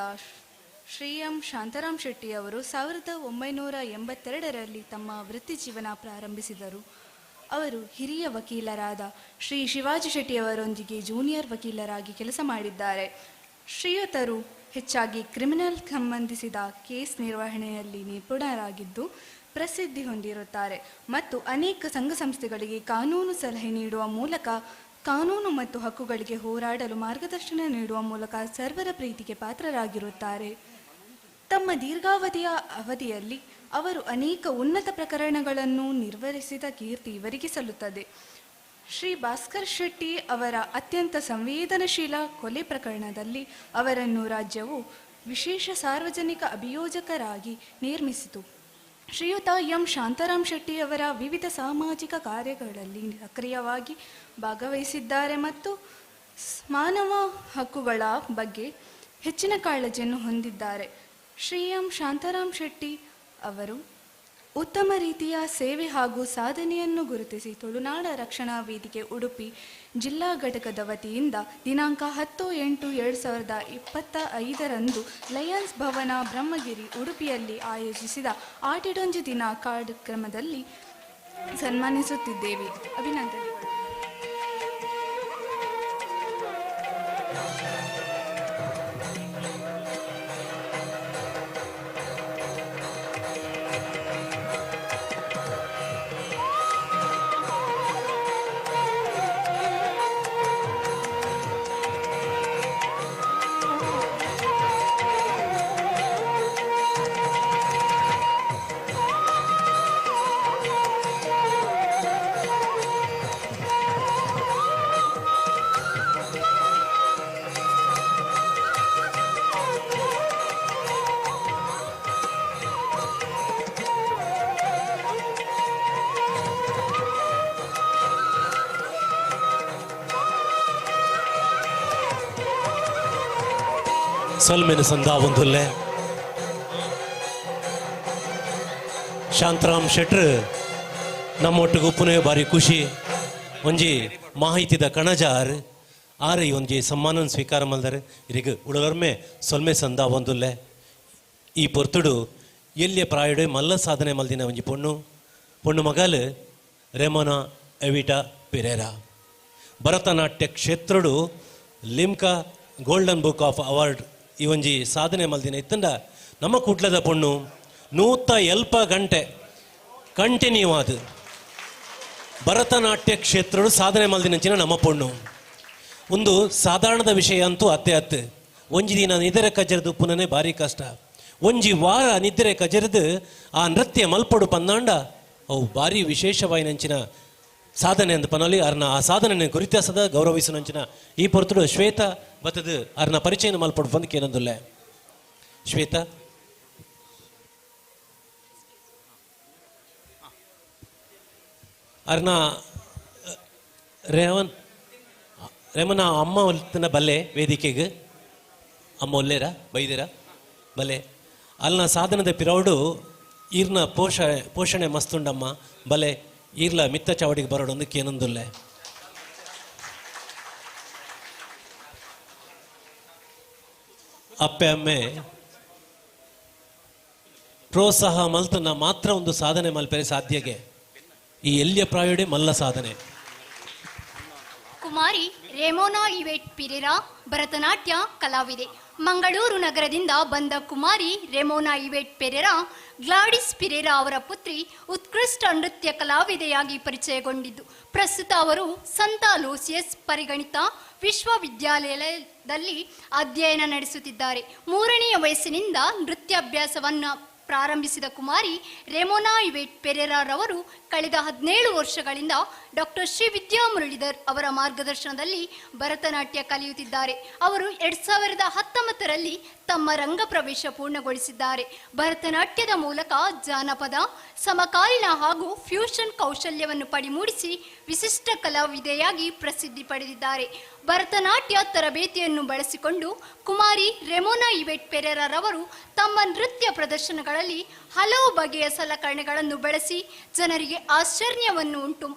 ಶ್ರೀ ಎಂ ಶಾಂತಾರಾಮ್ ಶೆಟ್ಟಿಯವರು 1982ರಲ್ಲಿ ತಮ್ಮ ವೃತ್ತಿ ಜೀವನ ಪ್ರಾರಂಭಿಸಿದರು. ಅವರು ಹಿರಿಯ ವಕೀಲರಾದ ಶ್ರೀ ಶಿವಾಜಿ ಶೆಟ್ಟಿಯವರೊಂದಿಗೆ ಜೂನಿಯರ್ ವಕೀಲರಾಗಿ ಕೆಲಸ ಮಾಡಿದ್ದಾರೆ. ಶ್ರೀಯುತರು ಹೆಚ್ಚಾಗಿ ಕ್ರಿಮಿನಲ್ ಸಂಬಂಧಿಸಿದ ಕೇಸ್ ನಿರ್ವಹಣೆಯಲ್ಲಿ ನಿಪುಣರಾಗಿದ್ದು ಪ್ರಸಿದ್ಧಿ ಹೊಂದಿರುತ್ತಾರೆ ಮತ್ತು ಅನೇಕ ಸಂಘ ಸಂಸ್ಥೆಗಳಿಗೆ ಕಾನೂನು ಸಲಹೆ ನೀಡುವ ಮೂಲಕ ಕಾನೂನು ಮತ್ತು ಹಕ್ಕುಗಳಿಗೆ ಹೋರಾಡಲು ಮಾರ್ಗದರ್ಶನ ನೀಡುವ ಮೂಲಕ ಸರ್ವರ ಪ್ರೀತಿಗೆ ಪಾತ್ರರಾಗಿರುತ್ತಾರೆ. ತಮ್ಮ ದೀರ್ಘಾವಧಿಯ ಅವಧಿಯಲ್ಲಿ ಅವರು ಅನೇಕ ಉನ್ನತ ಪ್ರಕರಣಗಳನ್ನು ನಿರ್ವಹಿಸಿದ ಕೀರ್ತಿ ಇವರಿಗೆ ಸಲ್ಲುತ್ತದೆ. ಶ್ರೀ ಭಾಸ್ಕರ್ ಶೆಟ್ಟಿ ಅವರ ಅತ್ಯಂತ ಸಂವೇದನಶೀಲ ಕೊಲೆ ಪ್ರಕರಣದಲ್ಲಿ ಅವರನ್ನು ರಾಜ್ಯವು ವಿಶೇಷ ಸಾರ್ವಜನಿಕ ಅಭಿಯೋಜಕರಾಗಿ ನೇಮಿಸಿತು. ಶ್ರೀಯುತ ಎಂ ಶಾಂತಾರಾಮ್ ಶೆಟ್ಟಿಯವರ ವಿವಿಧ ಸಾಮಾಜಿಕ ಕಾರ್ಯಗಳಲ್ಲಿ ಸಕ್ರಿಯವಾಗಿ ಭಾಗವಹಿಸಿದ್ದಾರೆ ಮತ್ತು ಮಾನವ ಹಕ್ಕುಗಳ ಬಗ್ಗೆ ಹೆಚ್ಚಿನ ಕಾಳಜಿಯನ್ನು ಹೊಂದಿದ್ದಾರೆ. ಶ್ರೀ ಎಂ ಶಾಂತಾರಾಮ್ ಶೆಟ್ಟಿ ಅವರು ಉತ್ತಮ ರೀತಿಯ ಸೇವೆ ಹಾಗೂ ಸಾಧನೆಯನ್ನು ಗುರುತಿಸಿ ತುಳುನಾಡ ರಕ್ಷಣಾ ವೇದಿಕೆ ಉಡುಪಿ ಜಿಲ್ಲಾ ಘಟಕದ ವತಿಯಿಂದ ದಿನಾಂಕ 10/8/2025 ಲಯನ್ಸ್ ಭವನ ಬ್ರಹ್ಮಗಿರಿ ಉಡುಪಿಯಲ್ಲಿ ಆಯೋಜಿಸಿದ ಆಟಿಡೊಂಜಿ ದಿನ ಕಾರ್ಯಕ್ರಮದಲ್ಲಿ ಸನ್ಮಾನಿಸುತ್ತಿದ್ದೇವೆ. ಅಭಿನಂದನೆಗಳು. ಸೊಲ್ಮೆನ ಸಂದಾವಂದುಲ್ಲೆ ಶಾಂತಾರಾಮ್ ಶೆಟ್ರು ನಮ್ಮೊಟ್ಟಿಗೆ ಉಪ್ಪುನೇ ಬಾರಿ ಖುಷಿ ಒಂಜಿ ಮಾಹಿತಿದ ಕಣಜಾರ್ ಆರು ಒಂಜಿ ಸಮ್ಮಾನ ಸ್ವೀಕಾರ ಮಲ್ದಾರೆ ಇರಿಗೆ ಉಡಲೊರ್ಮೆ ಸೊಲ್ಮೆ ಸಂದಾವಂದುಲ್ಲೆ ಈ ಪೊರ್ತುಡು ಎಲ್ಲಿಯ ಪ್ರಾಯುಡೆ ಮಲ್ಲ ಸಾಧನೆ ಮಲ್ದಿನ ಒಂಜಿ ಪೊಣ್ಣು ಮಗಲು ರೆಮೋನಾ ಎವಿಟಾ ಪೆರೇರಾ ಭರತನಾಟ್ಯ ಕ್ಷೇತ್ರಡು Limca golden book of award ಈ ಒಂಜಿ ಸಾಧನೆ ಮಲ್ದಿನ ಇತ್ತಂಡ ನಮ್ಮ ಕುಟ್ಲದ ಪೊಣ್ಣು 170 ಗಂಟೆ ಕಂಟಿನ್ಯೂ ಆದ ಭರತನಾಟ್ಯ ಕ್ಷೇತ್ರಡು ಸಾಧನೆ ಮಲ್ದಿನಂಚಿನ ನಮ್ಮ ಪೊಣ್ಣು ಒಂದು ಸಾಧಾರಣದ ವಿಷಯ ಅಂತೂ ಅತ್ತೆ ಒಂಜಿ ದಿನ ನಿದ್ರೆ ಕಜರದು ಪುನನೆ ಭಾರಿ ಕಷ್ಟ. ಒಂಜಿ ವಾರ ನಿದ್ರೆ ಕಜರದು ಆ ನೃತ್ಯ ಮಲ್ಪಡು ಪಂದಾಂಡ ಅವು ಭಾರಿ ವಿಶೇಷವಾಯಿನಂಚಿನ ಸಾಧನೆ ಅಂತ ಪನಲಿ ಅವ್ರನ್ನ ಆ ಸಾಧನೆ ಗುರಿತಾಸದ ಗೌರವಿಸನಂಚಿನ ಈ ಪೊರ್ತುಡು ಶ್ವೇತಾ ಬತ್ತದು ಅವ್ರನ್ನ ಪರಿಚಯನ ಮಲ್ಪಡು ಬಂದಕ್ಕೆ ಏನಂದುಲ್ಲೆ ಶ್ವೇತಾ ಅವ್ರನ್ನ ರೇಮನ ಅಮ್ಮ ಒಲ್ತನ ಬಲ್ಲೆ ವೇದಿಕೆಗೆ ಅಮ್ಮ ಒಲ್ಲೇರ ಬೈದೇರ ಬಲ್ಲೆ ಅಲ್ಲಿನ ಸಾಧನದ ಪಿರೌಡು ಈರ್ನ ಪೋಷಣೆ ಮಸ್ತುಂಡಮ್ಮ ಬಲೆ ಈರ್ಲ ಮಿತ್ತ ಚಾವಡಿಗೆ ಬರೋಡೊಂದಕ್ಕೆ ಏನೊಂದುಲ್ಲೆ ಅಪ್ಪೆ ಅಮ್ಮೆ ಪ್ರೋತ್ಸಾಹ ಮಲ್ತನ ಮಾತ್ರ ಒಂದು ಸಾಧನೆ ಮಲ್ಪೆರೆ ಸಾಧ್ಯಗೆ ಈ ಎಲ್ಯ ಪ್ರಾಯುಡೆ ಮಲ್ಲ ಸಾಧನೆ. ಕುಮಾರಿ ರೇಮೋನಾ ಇವೇಟ್ ಪಿರೇರಾ ಭರತನಾಟ್ಯ ಕಲಾವಿದೆ. ಮಂಗಳೂರು ನಗರದಿಂದ ಬಂದ ಕುಮಾರಿ ರೇಮೋನಾ ಇವೇಟ್ ಪೆರೇರಾ ಗ್ಲಾಡಿಸ್ ಪಿರೇರಾ ಅವರ ಪುತ್ರಿ ಉತ್ಕೃಷ್ಟ ನೃತ್ಯ ಕಲಾವಿದೆಯಾಗಿ ಪರಿಚಯಗೊಂಡಿದ್ದು ಪ್ರಸ್ತುತ ಅವರು ಸಂತ ಲೂಸಿಯಸ್ ಪರಿಗಣಿತ ವಿಶ್ವವಿದ್ಯಾಲಯದಲ್ಲಿ ಅಧ್ಯಯನ ನಡೆಸುತ್ತಿದ್ದಾರೆ. 3ನೇ ವಯಸ್ಸಿನಿಂದ ನೃತ್ಯಾಭ್ಯಾಸವನ್ನು ಪ್ರಾರಂಭಿಸಿದ ಕುಮಾರಿ ರೇಮೋನಾ ಇವೇಟ್ ಪೆರೇರಾರವರು ಕಳೆದ 17 ವರ್ಷಗಳಿಂದ ಡಾಕ್ಟರ್ ಶ್ರೀ ವಿದ್ಯಾ ಮುರಳೀಧರ್ ಅವರ ಮಾರ್ಗದರ್ಶನದಲ್ಲಿ ಭರತನಾಟ್ಯ ಕಲಿಯುತ್ತಿದ್ದಾರೆ. ಅವರು 2019ರಲ್ಲಿ ತಮ್ಮ ರಂಗ ಪ್ರವೇಶ ಪೂರ್ಣಗೊಳಿಸಿದ್ದಾರೆ. ಭರತನಾಟ್ಯದ ಮೂಲಕ ಜಾನಪದ, ಸಮಕಾಲೀನ ಹಾಗೂ ಫ್ಯೂಷನ್ ಕೌಶಲ್ಯವನ್ನು ಪಡಿಮೂಡಿಸಿ ವಿಶಿಷ್ಟ ಕಲಾವಿದೆಯಾಗಿ ಪ್ರಸಿದ್ಧಿ ಪಡೆದಿದ್ದಾರೆ. ಭರತನಾಟ್ಯ ತರಬೇತಿಯನ್ನು ಬಳಸಿಕೊಂಡು ಕುಮಾರಿ ರೇಮೋನಾ ಇವೇಟ್ ಪೆರೇರಾರವರು ತಮ್ಮ ನೃತ್ಯ ಪ್ರದರ್ಶನಗಳಲ್ಲಿ ಹಲವು ಬಗೆಯ ಸಲಕರಣೆಗಳನ್ನು ಬಳಸಿ ಜನರಿಗೆ ಆಶ್ಚರ್ಯವನ್ನು ಉಂಟು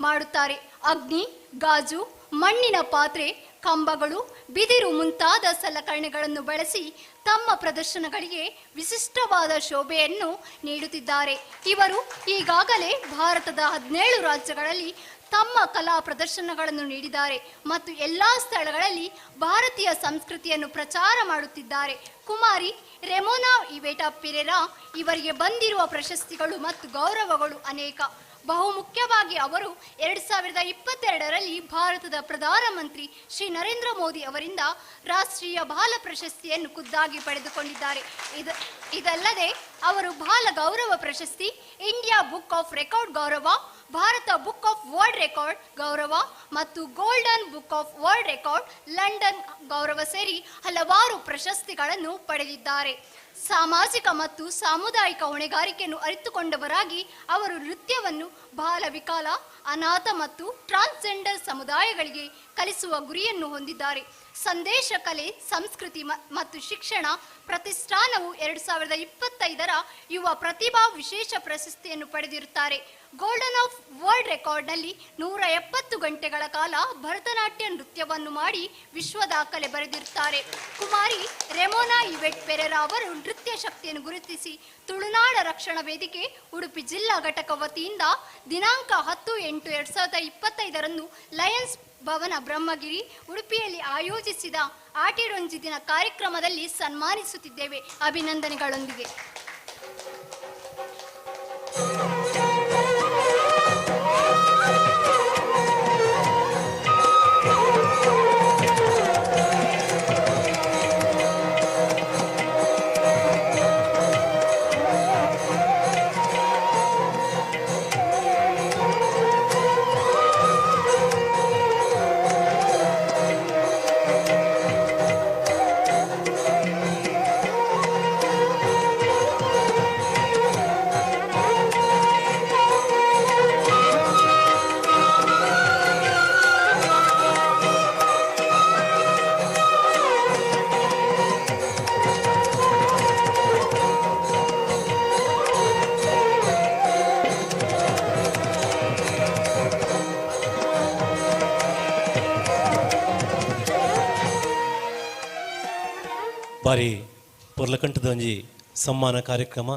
ಮಾಡುತ್ತಾರೆ. ಅಗ್ನಿ, ಗಾಜು, ಮಣ್ಣಿನ ಪಾತ್ರೆ, ಕಂಬಗಳು, ಬಿದಿರು ಮುಂತಾದ ಸಲಕರಣೆಗಳನ್ನು ಬಳಸಿ ತಮ್ಮ ಪ್ರದರ್ಶನಗಳಿಗೆ ವಿಶಿಷ್ಟವಾದ ಶೋಭೆಯನ್ನು ನೀಡುತ್ತಿದ್ದಾರೆ. ಇವರು ಈಗಾಗಲೇ ಭಾರತದ 17 ರಾಜ್ಯಗಳಲ್ಲಿ ತಮ್ಮ ಕಲಾ ಪ್ರದರ್ಶನಗಳನ್ನು ನೀಡಿದ್ದಾರೆ ಮತ್ತು ಎಲ್ಲ ಸ್ಥಳಗಳಲ್ಲಿ ಭಾರತೀಯ ಸಂಸ್ಕೃತಿಯನ್ನು ಪ್ರಚಾರ ಮಾಡುತ್ತಿದ್ದಾರೆ. ಕುಮಾರಿ ರೇಮೋನಾ ಇವೇಟ್ ಪೆರೇರಾ ಇವರಿಗೆ ಬಂದಿರುವ ಪ್ರಶಸ್ತಿಗಳು ಮತ್ತು ಗೌರವಗಳು ಅನೇಕ. ಬಹುಮುಖ್ಯವಾಗಿ ಅವರು 2022ರಲ್ಲಿ ಭಾರತದ ಪ್ರಧಾನಮಂತ್ರಿ ಶ್ರೀ ನರೇಂದ್ರ ಮೋದಿ ಅವರಿಂದ ರಾಷ್ಟ್ರೀಯ ಬಾಲ ಪ್ರಶಸ್ತಿಯನ್ನು ಖುದ್ದಾಗಿ ಪಡೆದುಕೊಂಡಿದ್ದಾರೆ. ಇದಲ್ಲದೆ ಅವರು ಬಾಲ ಗೌರವ ಪ್ರಶಸ್ತಿ, ಇಂಡಿಯಾ ಬುಕ್ ಆಫ್ ರೆಕಾರ್ಡ್ ಗೌರವ, Bharat book of world record ಗೌರವ ಮತ್ತು golden book of world record London ಗೌರವ ಸೇರಿ ಹಲವಾರು ಪ್ರಶಸ್ತಿಗಳನ್ನು ಪಡೆದಿದ್ದಾರೆ. ಸಾಮಾಜಿಕ ಮತ್ತು ಸಾಮುದಾಯಿಕ ಹೊಣೆಗಾರಿಕೆಯನ್ನು ಅರಿತುಕೊಂಡವರಾಗಿ ಅವರು ನೃತ್ಯವನ್ನು ಬಾಲ ವಿಕಲ, ಅನಾಥ ಮತ್ತು ಟ್ರಾನ್ಸ್ಜೆಂಡರ್ ಸಮುದಾಯಗಳಿಗೆ ಕಲಿಸುವ ಗುರಿಯನ್ನು ಹೊಂದಿದ್ದಾರೆ. ಸಂದೇಶ ಕಲೆ, ಸಂಸ್ಕೃತಿ ಮತ್ತು ಶಿಕ್ಷಣ ಪ್ರತಿಷ್ಠಾನವು 2025ರ ಯುವ ಪ್ರತಿಭಾ ವಿಶೇಷ ಪ್ರಶಸ್ತಿಯನ್ನು ಪಡೆದಿರುತ್ತಾರೆ. ಗೋಲ್ಡನ್ ಆಫ್ ವರ್ಲ್ಡ್ ರೆಕಾರ್ಡ್ನಲ್ಲಿ 170 ಗಂಟೆಗಳ ಕಾಲ ಭರತನಾಟ್ಯ ನೃತ್ಯವನ್ನು ಮಾಡಿ ವಿಶ್ವ ದಾಖಲೆ ಬರೆದಿರುತ್ತಾರೆ. ಕುಮಾರಿ ರೇಮೋನಾ ಇವೇಟ್ ಪೆರೇರಾ ಅವರು ನೃತ್ಯ ಶಕ್ತಿಯನ್ನು ಗುರುತಿಸಿ ತುಳುನಾಡ ರಕ್ಷಣಾ ವೇದಿಕೆ ಉಡುಪಿ ಜಿಲ್ಲಾ ಘಟಕ ವತಿಯಿಂದ ದಿನಾಂಕ 10/8/2025ರಂದು ಲಯನ್ಸ್ ಭವನ ಬ್ರಹ್ಮಗಿರಿ ಉಡುಪಿಯಲ್ಲಿ ಆಯೋಜಿಸಿದ ಆಟಿರೊಂಜಿ ದಿನ ಕಾರ್ಯಕ್ರಮದಲ್ಲಿ ಸನ್ಮಾನಿಸುತ್ತಿದ್ದೇವೆ. ಅಭಿನಂದನೆಗಳೊಂದಿಗೆ. ಬಾರಿ ಪೊರ್ಲಕಂಠದ ಒಂಜಿ ಸಮ್ಮಾನ ಕಾರ್ಯಕ್ರಮ.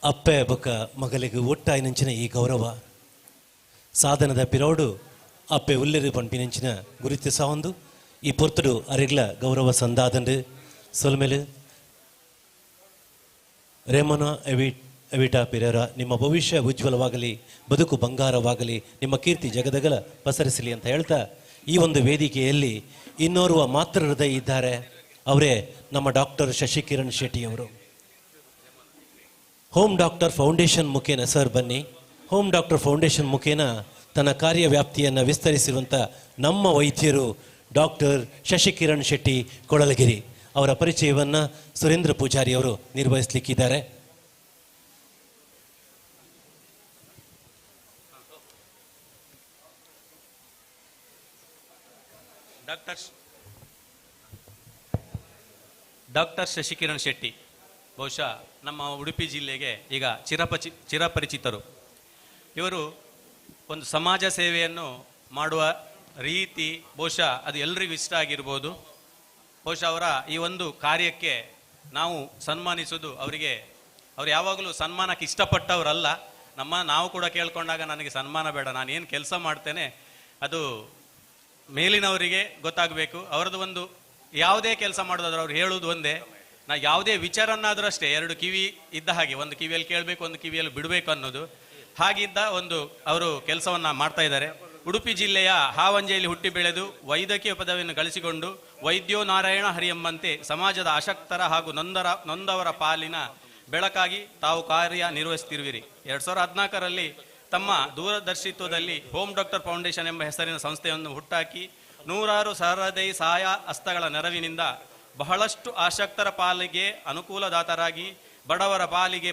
ಅಪ್ಪೆ ಬೊಕ್ಕ ಮಗಲಿಗೆ ಒಟ್ಟಾಯಿನಂಚಿನ ಈ ಗೌರವ ಸಾಧನದ ಪಿರೋಡು ಅಪ್ಪೆ ಉಲ್ಲೆರು ಪಂಪಿನಂಚಿನ ಗುರುತಿಸ ಒಂದು ಈ ಪೊರ್ತುಡು ಅರಿಗ್ಲ ಗೌರವ ಸಂದಾದಂಡು ಸೊಲ್ಮೆಲು ರೇಮೋನಾ ಎವಿಟಾ ಪೆರೇರಾ ನಿಮ್ಮ ಭವಿಷ್ಯ ಉಜ್ವಲವಾಗಲಿ, ಬದುಕು ಬಂಗಾರವಾಗಲಿ, ನಿಮ್ಮ ಕೀರ್ತಿ ಜಗದಗಲ ಪಸರಿಸಲಿ ಅಂತ ಹೇಳ್ತಾ ಈ ಒಂದು ವೇದಿಕೆಯಲ್ಲಿ ಇನ್ನೋರ್ವ ಮಾತೃ ಹೃದಯ ಇದ್ದಾರೆ. ಅವರೇ ನಮ್ಮ ಡಾಕ್ಟರ್ ಶಶಿಕಿರಣ್ ಶೆಟ್ಟಿ ಅವರು. ಹೋಮ್ ಡಾಕ್ಟರ್ ಫೌಂಡೇಶನ್ ಮುಖೇನ ಸರ್ ಬನ್ನಿ. ಹೋಮ್ ಡಾಕ್ಟರ್ ಫೌಂಡೇಶನ್ ಮುಖೇನ ತನ್ನ ಕಾರ್ಯವ್ಯಾಪ್ತಿಯನ್ನು ವಿಸ್ತರಿಸಿರುವಂಥ ನಮ್ಮ ವೈದ್ಯರು ಡಾಕ್ಟರ್ ಶಶಿಕಿರಣ್ ಶೆಟ್ಟಿ ಕೊಳಲಗಿರಿ ಅವರ ಪರಿಚಯವನ್ನು ಸುರೇಂದ್ರ ಪೂಜಾರಿ ಅವರು ನಿರ್ವಹಿಸಲಿಕ್ಕಿದ್ದಾರೆ. ಡಾಕ್ಟರ್ ಶಶಿಕಿರಣ್ ಶೆಟ್ಟಿ ಬಹುಶಃ ನಮ್ಮ ಉಡುಪಿ ಜಿಲ್ಲೆಗೆ ಈಗ ಚಿರಪರಿಚಿತರು. ಇವರು ಒಂದು ಸಮಾಜ ಸೇವೆಯನ್ನು ಮಾಡುವ ರೀತಿ ಬಹುಶಃ ಅದು ಎಲ್ರಿಗೂ ಇಷ್ಟ ಆಗಿರ್ಬೋದು. ಬಹುಶಃ ಅವರ ಈ ಒಂದು ಕಾರ್ಯಕ್ಕೆ ನಾವು ಸನ್ಮಾನಿಸೋದು ಅವರಿಗೆ, ಅವ್ರು ಯಾವಾಗಲೂ ಸನ್ಮಾನಕ್ಕೆ ಇಷ್ಟಪಟ್ಟವರಲ್ಲ. ನಾವು ಕೂಡ ಕೇಳ್ಕೊಂಡಾಗ ನನಗೆ ಸನ್ಮಾನ ಬೇಡ, ನಾನು ಏನು ಕೆಲಸ ಮಾಡ್ತೇನೆ ಅದು ಮೇಲಿನವರಿಗೆ ಗೊತ್ತಾಗಬೇಕು. ಅವರದ್ದು ಒಂದು ಯಾವುದೇ ಕೆಲಸ ಮಾಡೋದಾದ್ರೆ ಅವ್ರು ಹೇಳುವುದು ಒಂದೇ, ನಾ ಯಾವುದೇ ವಿಚಾರನ್ನಾದರೂ ಅಷ್ಟೇ ಎರಡು ಕಿವಿ ಇದ್ದ ಹಾಗೆ, ಒಂದು ಕಿವಿಯಲ್ಲಿ ಕೇಳಬೇಕು ಒಂದು ಕಿವಿಯಲ್ಲಿ ಬಿಡಬೇಕು ಅನ್ನೋದು ಹಾಗಿದ್ದ ಒಂದು ಅವರು ಕೆಲಸವನ್ನು ಮಾಡ್ತಾ ಇದ್ದಾರೆ. ಉಡುಪಿ ಜಿಲ್ಲೆಯ ಹಾವಂಜೆಯಲ್ಲಿ ಹುಟ್ಟಿ ಬೆಳೆದು ವೈದ್ಯಕೀಯ ಪದವಿಯನ್ನು ಗಳಿಸಿಕೊಂಡು ವೈದ್ಯೋ ನಾರಾಯಣ ಹರಿ ಎಂಬಂತೆ ಸಮಾಜದ ಅಶಕ್ತರ ಹಾಗೂ ನೊಂದವರ ಪಾಲಿನ ಬೆಳಕಾಗಿ ತಾವು ಕಾರ್ಯ ನಿರ್ವಹಿಸುತ್ತಿರುವಿರಿ. 2014ರಲ್ಲಿ ತಮ್ಮ ದೂರದರ್ಶಿತ್ವದಲ್ಲಿ ಹೋಮ್ ಡಾಕ್ಟರ್ ಫೌಂಡೇಶನ್ ಎಂಬ ಹೆಸರಿನ ಸಂಸ್ಥೆಯನ್ನು ಹುಟ್ಟಾಕಿ ನೂರಾರು ಸಹೃದಯ ಸಹಾಯ ಹಸ್ತಗಳ ನೆರವಿನಿಂದ ಬಹಳಷ್ಟು ಆಸಕ್ತರ ಪಾಲಿಗೆ ಅನುಕೂಲದಾತರಾಗಿ, ಬಡವರ ಪಾಲಿಗೆ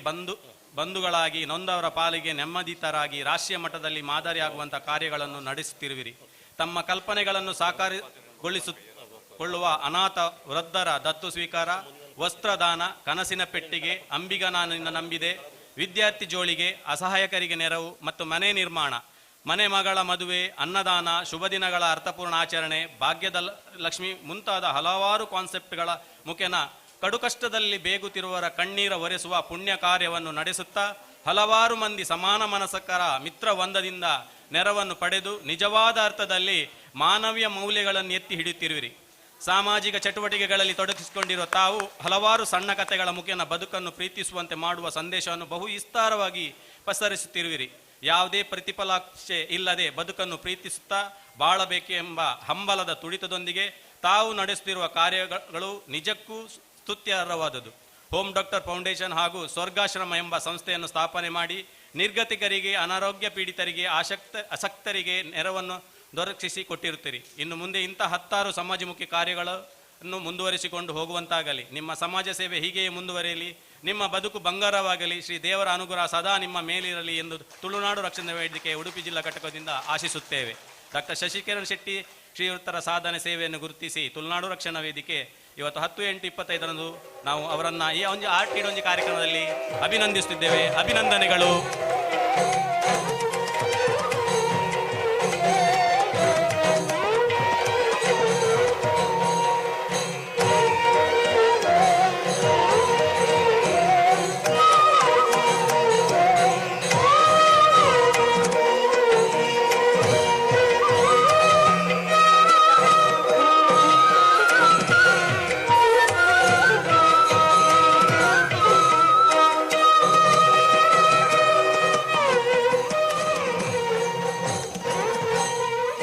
ಬಂಧುಗಳಾಗಿ, ನೊಂದವರ ಪಾಲಿಗೆ ನೆಮ್ಮದಿತರಾಗಿ ರಾಷ್ಟ್ರೀಯ ಮಟ್ಟದಲ್ಲಿ ಮಾದರಿಯಾಗುವಂಥ ಕಾರ್ಯಗಳನ್ನು ನಡೆಸುತ್ತಿರುವಿರಿ. ತಮ್ಮ ಕಲ್ಪನೆಗಳನ್ನು ಸಾಕಾರಗೊಳಿಸಿಕೊಳ್ಳುವ ಅನಾಥ ವೃದ್ಧರ ದತ್ತು ಸ್ವೀಕಾರ, ವಸ್ತ್ರದಾನ, ಕನಸಿನ ಪೆಟ್ಟಿಗೆ, ಅಂಬಿಗ ನಾನಿನ್ನ ನಂಬಿದೆ, ವಿದ್ಯಾರ್ಥಿ ಜೋಳಿಗೆ, ಅಸಹಾಯಕರಿಗೆ ನೆರವು ಮತ್ತು ಮನೆ ನಿರ್ಮಾಣ, ಮನೆ ಮಗಳ ಮದುವೆ, ಅನ್ನದಾನ, ಶುಭ ದಿನಗಳ ಅರ್ಥಪೂರ್ಣ ಆಚರಣೆ, ಭಾಗ್ಯದ ಲಕ್ಷ್ಮಿ ಮುಂತಾದ ಹಲವಾರು ಕಾನ್ಸೆಪ್ಟ್ಗಳ ಮುಖೇನ ಕಡುಕಷ್ಟದಲ್ಲಿ ಬೇಗುತ್ತಿರುವವರ ಕಣ್ಣೀರ ಒರೆಸುವ ಪುಣ್ಯ ಕಾರ್ಯವನ್ನು ನಡೆಸುತ್ತಾ ಹಲವಾರು ಮಂದಿ ಸಮಾನ ಮನಸ್ಕರ ಮಿತ್ರವೃಂದದಿಂದ ನೆರವನ್ನು ಪಡೆದು ನಿಜವಾದ ಅರ್ಥದಲ್ಲಿ ಮಾನವೀಯ ಮೌಲ್ಯಗಳನ್ನು ಎತ್ತಿ ಹಿಡಿಯುತ್ತಿರುವಿರಿ. ಸಾಮಾಜಿಕ ಚಟುವಟಿಕೆಗಳಲ್ಲಿ ತೊಡಗಿಸಿಕೊಂಡಿರುವ ತಾವು ಹಲವಾರು ಸಣ್ಣ ಕಥೆಗಳ ಮುಖೇನ ಬದುಕನ್ನು ಪ್ರೀತಿಸುವಂತೆ ಮಾಡುವ ಸಂದೇಶವನ್ನು ಬಹು ವಿಸ್ತಾರವಾಗಿ ಪಸರಿಸುತ್ತಿರುವಿರಿ. ಯಾವುದೇ ಪ್ರತಿಫಲಾಪೇಕ್ಷೆ ಇಲ್ಲದೆ ಬದುಕನ್ನು ಪ್ರೀತಿಸುತ್ತಾ ಬಾಳಬೇಕು ಎಂಬ ಹಂಬಲದ ತುಡಿತದೊಂದಿಗೆ ತಾವು ನಡೆಸುತ್ತಿರುವ ಕಾರ್ಯಗಳು ನಿಜಕ್ಕೂ ಸ್ತುತ್ಯಾರ್ಹವಾದುದು. ಹೋಮ್ ಡಾಕ್ಟರ್ ಫೌಂಡೇಶನ್ ಹಾಗೂ ಸ್ವರ್ಗಾಶ್ರಮ ಎಂಬ ಸಂಸ್ಥೆಯನ್ನು ಸ್ಥಾಪನೆ ಮಾಡಿ ನಿರ್ಗತಿಕರಿಗೆ, ಅನಾರೋಗ್ಯ ಪೀಡಿತರಿಗೆ, ಅಸಕ್ತರಿಗೆ ನೆರವನ್ನು ದೊರಕಿಸಿ ಕೊಟ್ಟಿರುತ್ತೀರಿ. ಇನ್ನು ಮುಂದೆ ಇಂಥ 10 ಸಮಾಜಮುಖಿ ಕಾರ್ಯಗಳನ್ನು ಮುಂದುವರಿಸಿಕೊಂಡು ಹೋಗುವಂತಾಗಲಿ. ನಿಮ್ಮ ಸಮಾಜ ಸೇವೆ ಹೀಗೆಯೇ ಮುಂದುವರಿಯಲಿ. ನಿಮ್ಮ ಬದುಕು ಬಂಗಾರವಾಗಲಿ. ಶ್ರೀ ದೇವರ ಅನುಗ್ರಹ ಸದಾ ನಿಮ್ಮ ಮೇಲಿರಲಿ ಎಂದು ತುಳುನಾಡು ರಕ್ಷಣಾ ವೇದಿಕೆ ಉಡುಪಿ ಜಿಲ್ಲಾ ಘಟಕದಿಂದ ಆಶಿಸುತ್ತೇವೆ. ಡಾಕ್ಟರ್ ಶಶಿಕಿರಣ್ ಶೆಟ್ಟಿ ಶ್ರೀಯುತರ ಸಾಧನೆ ಸೇವೆಯನ್ನು ಗುರುತಿಸಿ ತುಳುನಾಡು ರಕ್ಷಣಾ ವೇದಿಕೆ ಇವತ್ತು 10/8/25 ನಾವು ಅವರನ್ನು ಈ ಒಂದು ಆರ್ಟಿಡೊಂಜಿ ಕಾರ್ಯಕ್ರಮದಲ್ಲಿ ಅಭಿನಂದಿಸುತ್ತಿದ್ದೇವೆ. ಅಭಿನಂದನೆಗಳು.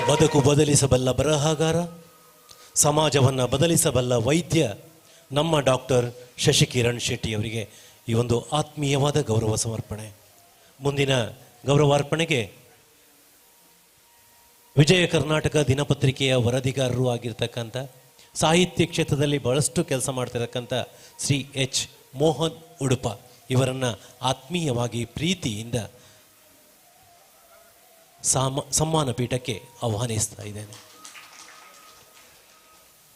ಬದುಕು ಬದಲಿಸಬಲ್ಲ ಬರಹಗಾರ, ಸಮಾಜವನ್ನು ಬದಲಿಸಬಲ್ಲ ವೈದ್ಯ ನಮ್ಮ ಡಾಕ್ಟರ್ ಶಶಿಕಿರಣ್ ಶೆಟ್ಟಿ ಅವರಿಗೆ ಈ ಒಂದು ಆತ್ಮೀಯವಾದ ಗೌರವ ಸಮರ್ಪಣೆ. ಮುಂದಿನ ಗೌರವಾರ್ಪಣೆಗೆ ವಿಜಯ ಕರ್ನಾಟಕ ದಿನಪತ್ರಿಕೆಯ ವರದಿಗಾರರು ಆಗಿರ್ತಕ್ಕಂಥ, ಸಾಹಿತ್ಯ ಕ್ಷೇತ್ರದಲ್ಲಿ ಬಹಳಷ್ಟು ಕೆಲಸ ಮಾಡ್ತಿರತಕ್ಕಂಥ ಶ್ರೀ ಎಚ್ ಮೋಹನ್ ಉಡುಪ ಇವರನ್ನು ಆತ್ಮೀಯವಾಗಿ ಪ್ರೀತಿಯಿಂದ सम्मान पीठಕ್ಕೆ ಆಹ್ವಾನಿಸ್ತಾ ಇದ್ದೇನೆ.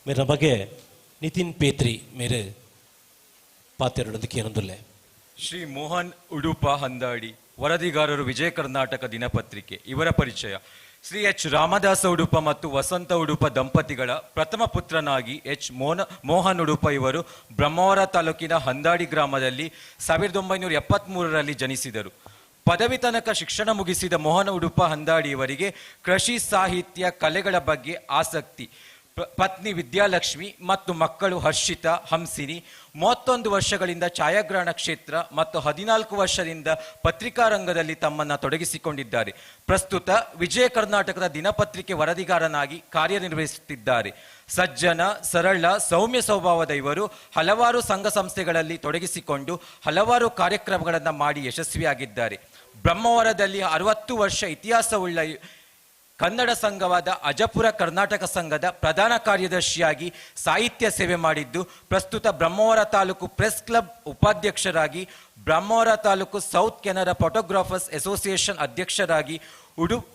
मेरे ಬಗ್ಗೆ ನಿತಿನ್ ಪೇತ್ರಿ मेरे ಪಾತ್ರರೊಂದಿಗೆ ಏನಂದುಲ್ಲೆ. ಶ್ರೀ ಮೋಹನ್ ಉಡುಪ ಹಂದಾಡಿ, ವರದಿಗಾರರು, ವಿಜಯ ಕರ್ನಾಟಕ ದಿನಪತ್ರಿಕೆ. ಇವರ ಪರಿಚಯ: ಶ್ರೀ ಎಚ್ ರಾಮದಾಸ ಉಡುಪ ಮತ್ತು ವಸಂತ ಉಡುಪ ದಂಪತಿಗಳ ಪ್ರಥಮ ಪುತ್ರನಾಗಿ ಎಚ್ ಮೋಹನ್ ಉಡುಪ ಇವರು ಬ್ರಹ್ಮಾವರ ತಾಲೂಕಿನ ಹಂದಾಡಿ ಗ್ರಾಮದಲ್ಲಿ 1973ರಲ್ಲಿ ಜನಿಸಿದರು. ಪದವಿ ತನಕ ಶಿಕ್ಷಣ ಮುಗಿಸಿದ ಮೋಹನ ಉಡುಪ ಹಂದಾಡಿ ಇವರಿಗೆ ಕೃಷಿ, ಸಾಹಿತ್ಯ, ಕಲೆಗಳ ಬಗ್ಗೆ ಆಸಕ್ತಿ. ಪತ್ನಿ ವಿದ್ಯಾಲಕ್ಷ್ಮಿ ಮತ್ತು ಮಕ್ಕಳು ಹರ್ಷಿತಾ, ಹಂಸಿನಿ 31 ವರ್ಷಗಳಿಂದ ಛಾಯಾಗ್ರಹಣ ಕ್ಷೇತ್ರ ಮತ್ತು 14 ವರ್ಷದಿಂದ ಪತ್ರಿಕಾ ರಂಗದಲ್ಲಿ ತಮ್ಮನ್ನು ತೊಡಗಿಸಿಕೊಂಡಿದ್ದಾರೆ. ಪ್ರಸ್ತುತ ವಿಜಯ ಕರ್ನಾಟಕದ ದಿನಪತ್ರಿಕೆ ವರದಿಗಾರನಾಗಿ ಕಾರ್ಯನಿರ್ವಹಿಸುತ್ತಿದ್ದಾರೆ. ಸಜ್ಜನ, ಸರಳ, ಸೌಮ್ಯ ಸ್ವಭಾವದ ಇವರು ಹಲವಾರು ಸಂಘ ಸಂಸ್ಥೆಗಳಲ್ಲಿ ತೊಡಗಿಸಿಕೊಂಡು ಹಲವಾರು ಕಾರ್ಯಕ್ರಮಗಳನ್ನು ಮಾಡಿ ಯಶಸ್ವಿಯಾಗಿದ್ದಾರೆ. ಬ್ರಹ್ಮಾವರದಲ್ಲಿ 60 ವರ್ಷ ಇತಿಹಾಸವುಳ್ಳ ಕನ್ನಡ ಸಂಘವಾದ ಅಜಪುರ ಕರ್ನಾಟಕ ಸಂಘದ ಪ್ರಧಾನ ಕಾರ್ಯದರ್ಶಿಯಾಗಿ ಸಾಹಿತ್ಯ ಸೇವೆ ಮಾಡಿದ್ದು, ಪ್ರಸ್ತುತ ಬ್ರಹ್ಮಾವರ ತಾಲೂಕು ಪ್ರೆಸ್ ಕ್ಲಬ್ ಉಪಾಧ್ಯಕ್ಷರಾಗಿ Brahmavar taluk south Canara photographers association ಅಧ್ಯಕ್ಷರಾಗಿ,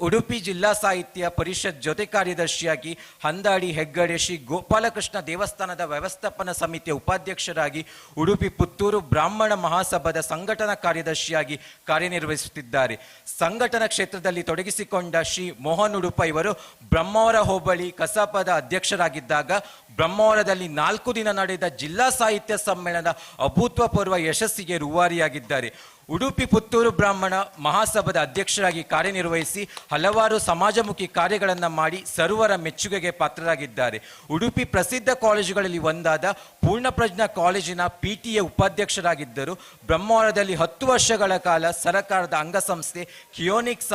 ಉಡುಪಿ ಜಿಲ್ಲಾ ಸಾಹಿತ್ಯ ಪರಿಷತ್ ಜೊತೆ ಕಾರ್ಯದರ್ಶಿಯಾಗಿ, ಹಂದಾಡಿ ಹೆಗ್ಗಡೆ ಶ್ರೀ ಗೋಪಾಲಕೃಷ್ಣ ದೇವಸ್ಥಾನದ ವ್ಯವಸ್ಥಾಪನಾ ಸಮಿತಿಯ ಉಪಾಧ್ಯಕ್ಷರಾಗಿ, ಉಡುಪಿ ಪುತ್ತೂರು ಬ್ರಾಹ್ಮಣ ಮಹಾಸಭಾದ ಸಂಘಟನಾ ಕಾರ್ಯದರ್ಶಿಯಾಗಿ ಕಾರ್ಯನಿರ್ವಹಿಸುತ್ತಿದ್ದಾರೆ. ಸಂಘಟನಾ ಕ್ಷೇತ್ರದಲ್ಲಿ ತೊಡಗಿಸಿಕೊಂಡ ಶ್ರೀ ಮೋಹನ್ ಉಡುಪ ಇವರು ಬ್ರಹ್ಮಾವರ ಹೋಬಳಿ ಕಸಾಪದ ಅಧ್ಯಕ್ಷರಾಗಿದ್ದಾಗ ಬ್ರಹ್ಮಾವರದಲ್ಲಿ 4 ದಿನ ನಡೆದ ಜಿಲ್ಲಾ ಸಾಹಿತ್ಯ ಸಮ್ಮೇಳನದ ಅಭೂತಪೂರ್ವ ಯಶಸ್ಸಿಗೆ ರೂವಾರಿಯಾಗಿದ್ದಾರೆ. ಉಡುಪಿ ಪುತ್ತೂರು ಬ್ರಾಹ್ಮಣ ಮಹಾಸಭಾದ ಅಧ್ಯಕ್ಷರಾಗಿ ಕಾರ್ಯನಿರ್ವಹಿಸಿ ಹಲವಾರು ಸಮಾಜಮುಖಿ ಕಾರ್ಯಗಳನ್ನು ಮಾಡಿ ಸರ್ವರ ಮೆಚ್ಚುಗೆಗೆ ಪಾತ್ರರಾಗಿದ್ದಾರೆ. ಉಡುಪಿ ಪ್ರಸಿದ್ಧ ಕಾಲೇಜುಗಳಲ್ಲಿ ಒಂದಾದ ಪೂರ್ಣಪ್ರಜ್ಞಾ ಕಾಲೇಜಿನ PTA ಉಪಾಧ್ಯಕ್ಷರಾಗಿದ್ದರು. ಬ್ರಹ್ಮಾವರದಲ್ಲಿ 10 ವರ್ಷಗಳ ಕಾಲ ಸರಕಾರದ ಅಂಗಸಂಸ್ಥೆ ಕಿಯೋನಿಕ್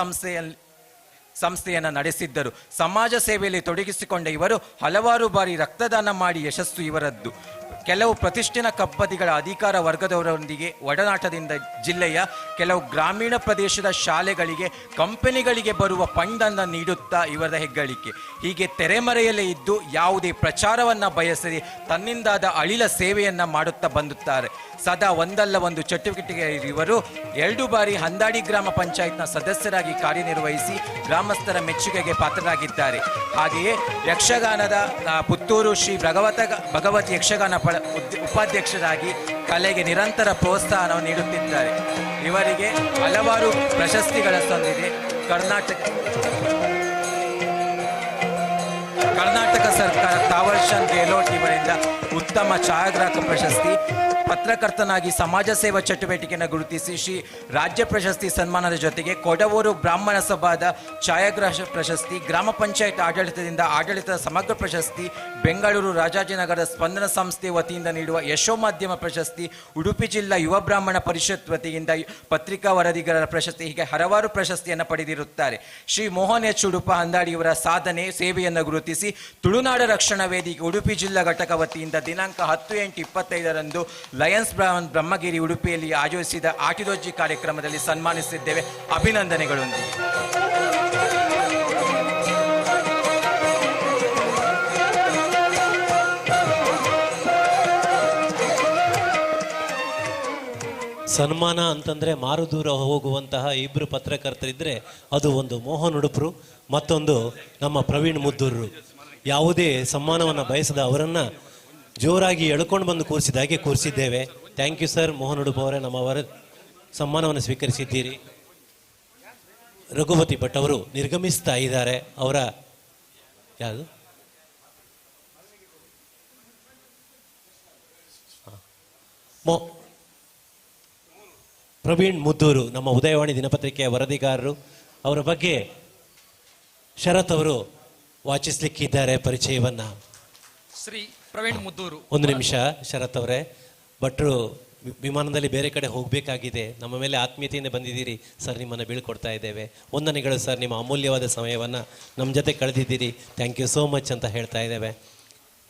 ಸಂಸ್ಥೆಯನ್ನು ನಡೆಸಿದ್ದರು. ಸಮಾಜ ಸೇವೆಯಲ್ಲಿ ತೊಡಗಿಸಿಕೊಂಡ ಇವರು ಹಲವಾರು ಬಾರಿ ರಕ್ತದಾನ ಮಾಡಿ ಯಶಸ್ಸು ಇವರದ್ದು. ಕೆಲವು ಪ್ರತಿಷ್ಠಿತ ಕಪ್ಪದಿಗಳ ಅಧಿಕಾರ ವರ್ಗದವರೊಂದಿಗೆ ಒಡನಾಟದಿಂದ ಜಿಲ್ಲೆಯ ಕೆಲವು ಗ್ರಾಮೀಣ ಪ್ರದೇಶದ ಶಾಲೆಗಳಿಗೆ, ಕಂಪನಿಗಳಿಗೆ ಬರುವ ಫಂಡನ್ನು ನೀಡುತ್ತಾ ಇವರ ಹೆಗ್ಗಳಿಕೆ. ಹೀಗೆ ತೆರೆಮರೆಯಲ್ಲೇ ಇದ್ದು ಯಾವುದೇ ಪ್ರಚಾರವನ್ನು ಬಯಸದೆ ತನ್ನಿಂದಾದ ಅಳಿಲ ಸೇವೆಯನ್ನು ಮಾಡುತ್ತಾ ಬಂದುತ್ತಾರೆ. ಸದಾ ಒಂದಲ್ಲ ಒಂದು ಚಟುವಟಿಕೆ ಇವರು 2 ಬಾರಿ ಹಂದಾಡಿ ಗ್ರಾಮ ಪಂಚಾಯತ್ನ ಸದಸ್ಯರಾಗಿ ಕಾರ್ಯನಿರ್ವಹಿಸಿ ಗ್ರಾಮಸ್ಥರ ಮೆಚ್ಚುಗೆಗೆ ಪಾತ್ರರಾಗಿದ್ದಾರೆ. ಹಾಗೆಯೇ ಯಕ್ಷಗಾನದ ಪುತ್ತೂರು ಶ್ರೀ ಭಗವತಿ ಯಕ್ಷಗಾನ ಉಪಾಧ್ಯಕ್ಷರಾಗಿ ಕಲೆಗೆ ನಿರಂತರ ಪ್ರೋತ್ಸಾಹವನ್ನು ನೀಡುತ್ತಿದ್ದಾರೆ. ಇವರಿಗೆ ಹಲವಾರು ಪ್ರಶಸ್ತಿಗಳ ಸಂದಿದೆ. ಕರ್ನಾಟಕ ಸರ್ಕಾರ ತಾವರ್ಚಂದ್ ಗೆಹ್ಲೋಟ್ ಇವರಿಂದ ಉತ್ತಮ ಛಾಯಾಗ್ರಾಹಕ ಪ್ರಶಸ್ತಿ, ಪತ್ರಕರ್ತನಾಗಿ ಸಮಾಜ ಸೇವಾ ಚಟುವಟಿಕೆಯನ್ನು ಗುರುತಿಸಿ ಶ್ರೀ ರಾಜ್ಯ ಪ್ರಶಸ್ತಿ ಸನ್ಮಾನದ ಜೊತೆಗೆ ಕೊಡವೂರು ಬ್ರಾಹ್ಮಣ ಸಭಾದ ಛಾಯಾಗ್ರಾಹಕ ಪ್ರಶಸ್ತಿ, ಗ್ರಾಮ ಪಂಚಾಯತ್ ಆಡಳಿತದಿಂದ ಆಡಳಿತದ ಸಮಗ್ರ ಪ್ರಶಸ್ತಿ, ಬೆಂಗಳೂರು ರಾಜಾಜಿನಗರದ ಸ್ಪಂದನ ಸಂಸ್ಥೆ ವತಿಯಿಂದ ನೀಡುವ ಯಶೋ ಮಾಧ್ಯಮ ಪ್ರಶಸ್ತಿ, ಉಡುಪಿ ಜಿಲ್ಲಾ ಯುವ ಬ್ರಾಹ್ಮಣ ಪರಿಷತ್ ವತಿಯಿಂದ ಪತ್ರಿಕಾ ವರದಿಗಾರರ ಪ್ರಶಸ್ತಿ, ಹೀಗೆ ಹಲವಾರು ಪ್ರಶಸ್ತಿಯನ್ನು ಪಡೆದಿರುತ್ತಾರೆ. ಶ್ರೀ ಮೋಹನ್ ಎಚ್ ಉಡುಪ ಹಂದಾಡಿ ಇವರ ಸಾಧನೆ ಸೇವೆಯನ್ನು ಗುರುತಿಸಿ ತುಳುನಾಡ ರಕ್ಷಣಾ ವೇದಿಕೆ ಉಡುಪಿ ಜಿಲ್ಲಾ ಘಟಕ ವತಿಯಿಂದ ದಿನಾಂಕ 10/8/25ರಂದು ಲಯನ್ಸ್ ಬ್ರಹ್ಮಗಿರಿ ಉಡುಪಿಯಲ್ಲಿ ಆಯೋಜಿಸಿದ ಆಟಿದೋಜಿ ಕಾರ್ಯಕ್ರಮದಲ್ಲಿ ಸನ್ಮಾನಿಸಿದ್ದೇವೆ. ಅಭಿನಂದನೆಗಳೊಂದಿಗೆ. ಸನ್ಮಾನ ಅಂತಂದರೆ ಮಾರು ದೂರ ಹೋಗುವಂತಹ ಇಬ್ಬರು ಪತ್ರಕರ್ತರಿದ್ದರೆ ಅದು ಒಂದು ಮೋಹನ್ ಉಡುಪರು, ಮತ್ತೊಂದು ನಮ್ಮ ಪ್ರವೀಣ್ ಮುದ್ದೂರರು. ಯಾವುದೇ ಸನ್ಮಾನವನ್ನು ಬಯಸದ ಅವರನ್ನು ಜೋರಾಗಿ ಎಳ್ಕೊಂಡು ಬಂದು ಕೂರಿಸಿದಾಗೆ ಕೂರಿಸಿದ್ದೇವೆ. Thank you sir. Mohan Udupa ಅವರೇ ನಮ್ಮವರ ಸನ್ಮಾನವನ್ನು ಸ್ವೀಕರಿಸಿದ್ದೀರಿ. ರಘುಪತಿ ಭಟ್ ಅವರು ನಿರ್ಗಮಿಸ್ತಾ ಇದ್ದಾರೆ. ಅವರ ಯಾವುದು ಪ್ರವೀಣ್ ಮುದ್ದೂರು ನಮ್ಮ ಉದಯವಾಣಿ ದಿನಪತ್ರಿಕೆಯ ವರದಿಗಾರರು. ಅವರ ಬಗ್ಗೆ ಶರತ್ ಅವರು ವಾಚಿಸ್ಲಿಕ್ಕಿದ್ದಾರೆ ಪರಿಚಯವನ್ನ. ಶ್ರೀ ಪ್ರವೀಣ್ ಮುದ್ದೂರು. ಒಂದು ನಿಮಿಷ ಶರತ್ ಅವರೇ, ಭಟ್ರು ವಿಮಾನದಲ್ಲಿ ಬೇರೆ ಕಡೆ ಹೋಗಬೇಕಾಗಿದೆ. ನಮ್ಮ ಮೇಲೆ ಆತ್ಮೀಯತೆಯಿಂದ ಬಂದಿದ್ದೀರಿ ಸರ್, ನಿಮ್ಮನ್ನು ಬೀಳ್ಕೊಡ್ತಾ ಇದ್ದೇವೆ. ವಂದನೆಗಳು ಸರ್, ನಿಮ್ಮ ಅಮೂಲ್ಯವಾದ ಸಮಯವನ್ನು ನಮ್ಮ ಜೊತೆ ಕಳೆದಿದ್ದೀರಿ. ಥ್ಯಾಂಕ್ ಯು ಸೋ ಮಚ್ ಅಂತ ಹೇಳ್ತಾ ಇದ್ದೇವೆ.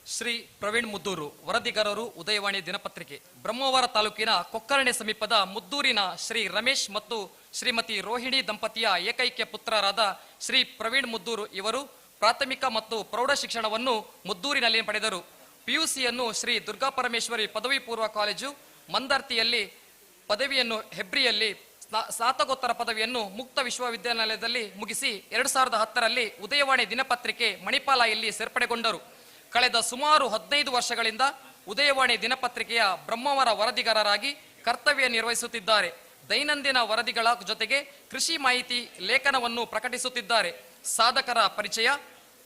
ಶ್ರೀ ಪ್ರವೀಣ್ ಮುದ್ದೂರು, ವರದಿಗಾರರು, ಉದಯವಾಣಿ ದಿನಪತ್ರಿಕೆ. ಬ್ರಹ್ಮಾವರ ತಾಲೂಕಿನ ಕೊಕ್ಕರಣೆ ಸಮೀಪದ ಮುದ್ದೂರಿನ ಶ್ರೀ ರಮೇಶ್ ಮತ್ತು ಶ್ರೀಮತಿ ರೋಹಿಣಿ ದಂಪತಿಯ ಏಕೈಕ ಪುತ್ರರಾದ ಶ್ರೀ ಪ್ರವೀಣ್ ಮುದ್ದೂರು ಇವರು ಪ್ರಾಥಮಿಕ ಮತ್ತು ಪ್ರೌಢ ಶಿಕ್ಷಣವನ್ನು ಮುದ್ದೂರಿನಲ್ಲಿ ಪಡೆದರು. PUCಯನ್ನು ಶ್ರೀ ದುರ್ಗಾ ಪರಮೇಶ್ವರಿ ಪದವಿ ಪೂರ್ವ ಕಾಲೇಜು ಮಂದರ್ತಿಯಲ್ಲಿ ಪದವಿಯನ್ನು, ಹೆಬ್ರಿಯಲ್ಲಿ ಸ್ನಾತಕೋತ್ತರ ಪದವಿಯನ್ನು ಮುಕ್ತ ವಿಶ್ವವಿದ್ಯಾನಿಲಯದಲ್ಲಿ ಮುಗಿಸಿ 2010ರಲ್ಲಿ ಉದಯವಾಣಿ ದಿನಪತ್ರಿಕೆ ಮಣಿಪಾಲಯಲ್ಲಿ ಸೇರ್ಪಡೆಗೊಂಡರು. ಕಳೆದ ಸುಮಾರು 15 ವರ್ಷಗಳಿಂದ ಉದಯವಾಣಿ ದಿನಪತ್ರಿಕೆಯ ಬ್ರಹ್ಮಾವರ ವರದಿಗಾರರಾಗಿ ಕರ್ತವ್ಯ ನಿರ್ವಹಿಸುತ್ತಿದ್ದಾರೆ. ದೈನಂದಿನ ವರದಿಗಳ ಜೊತೆಗೆ ಕೃಷಿ ಮಾಹಿತಿ ಲೇಖನವನ್ನು ಪ್ರಕಟಿಸುತ್ತಿದ್ದಾರೆ. ಸಾಧಕರ ಪರಿಚಯ,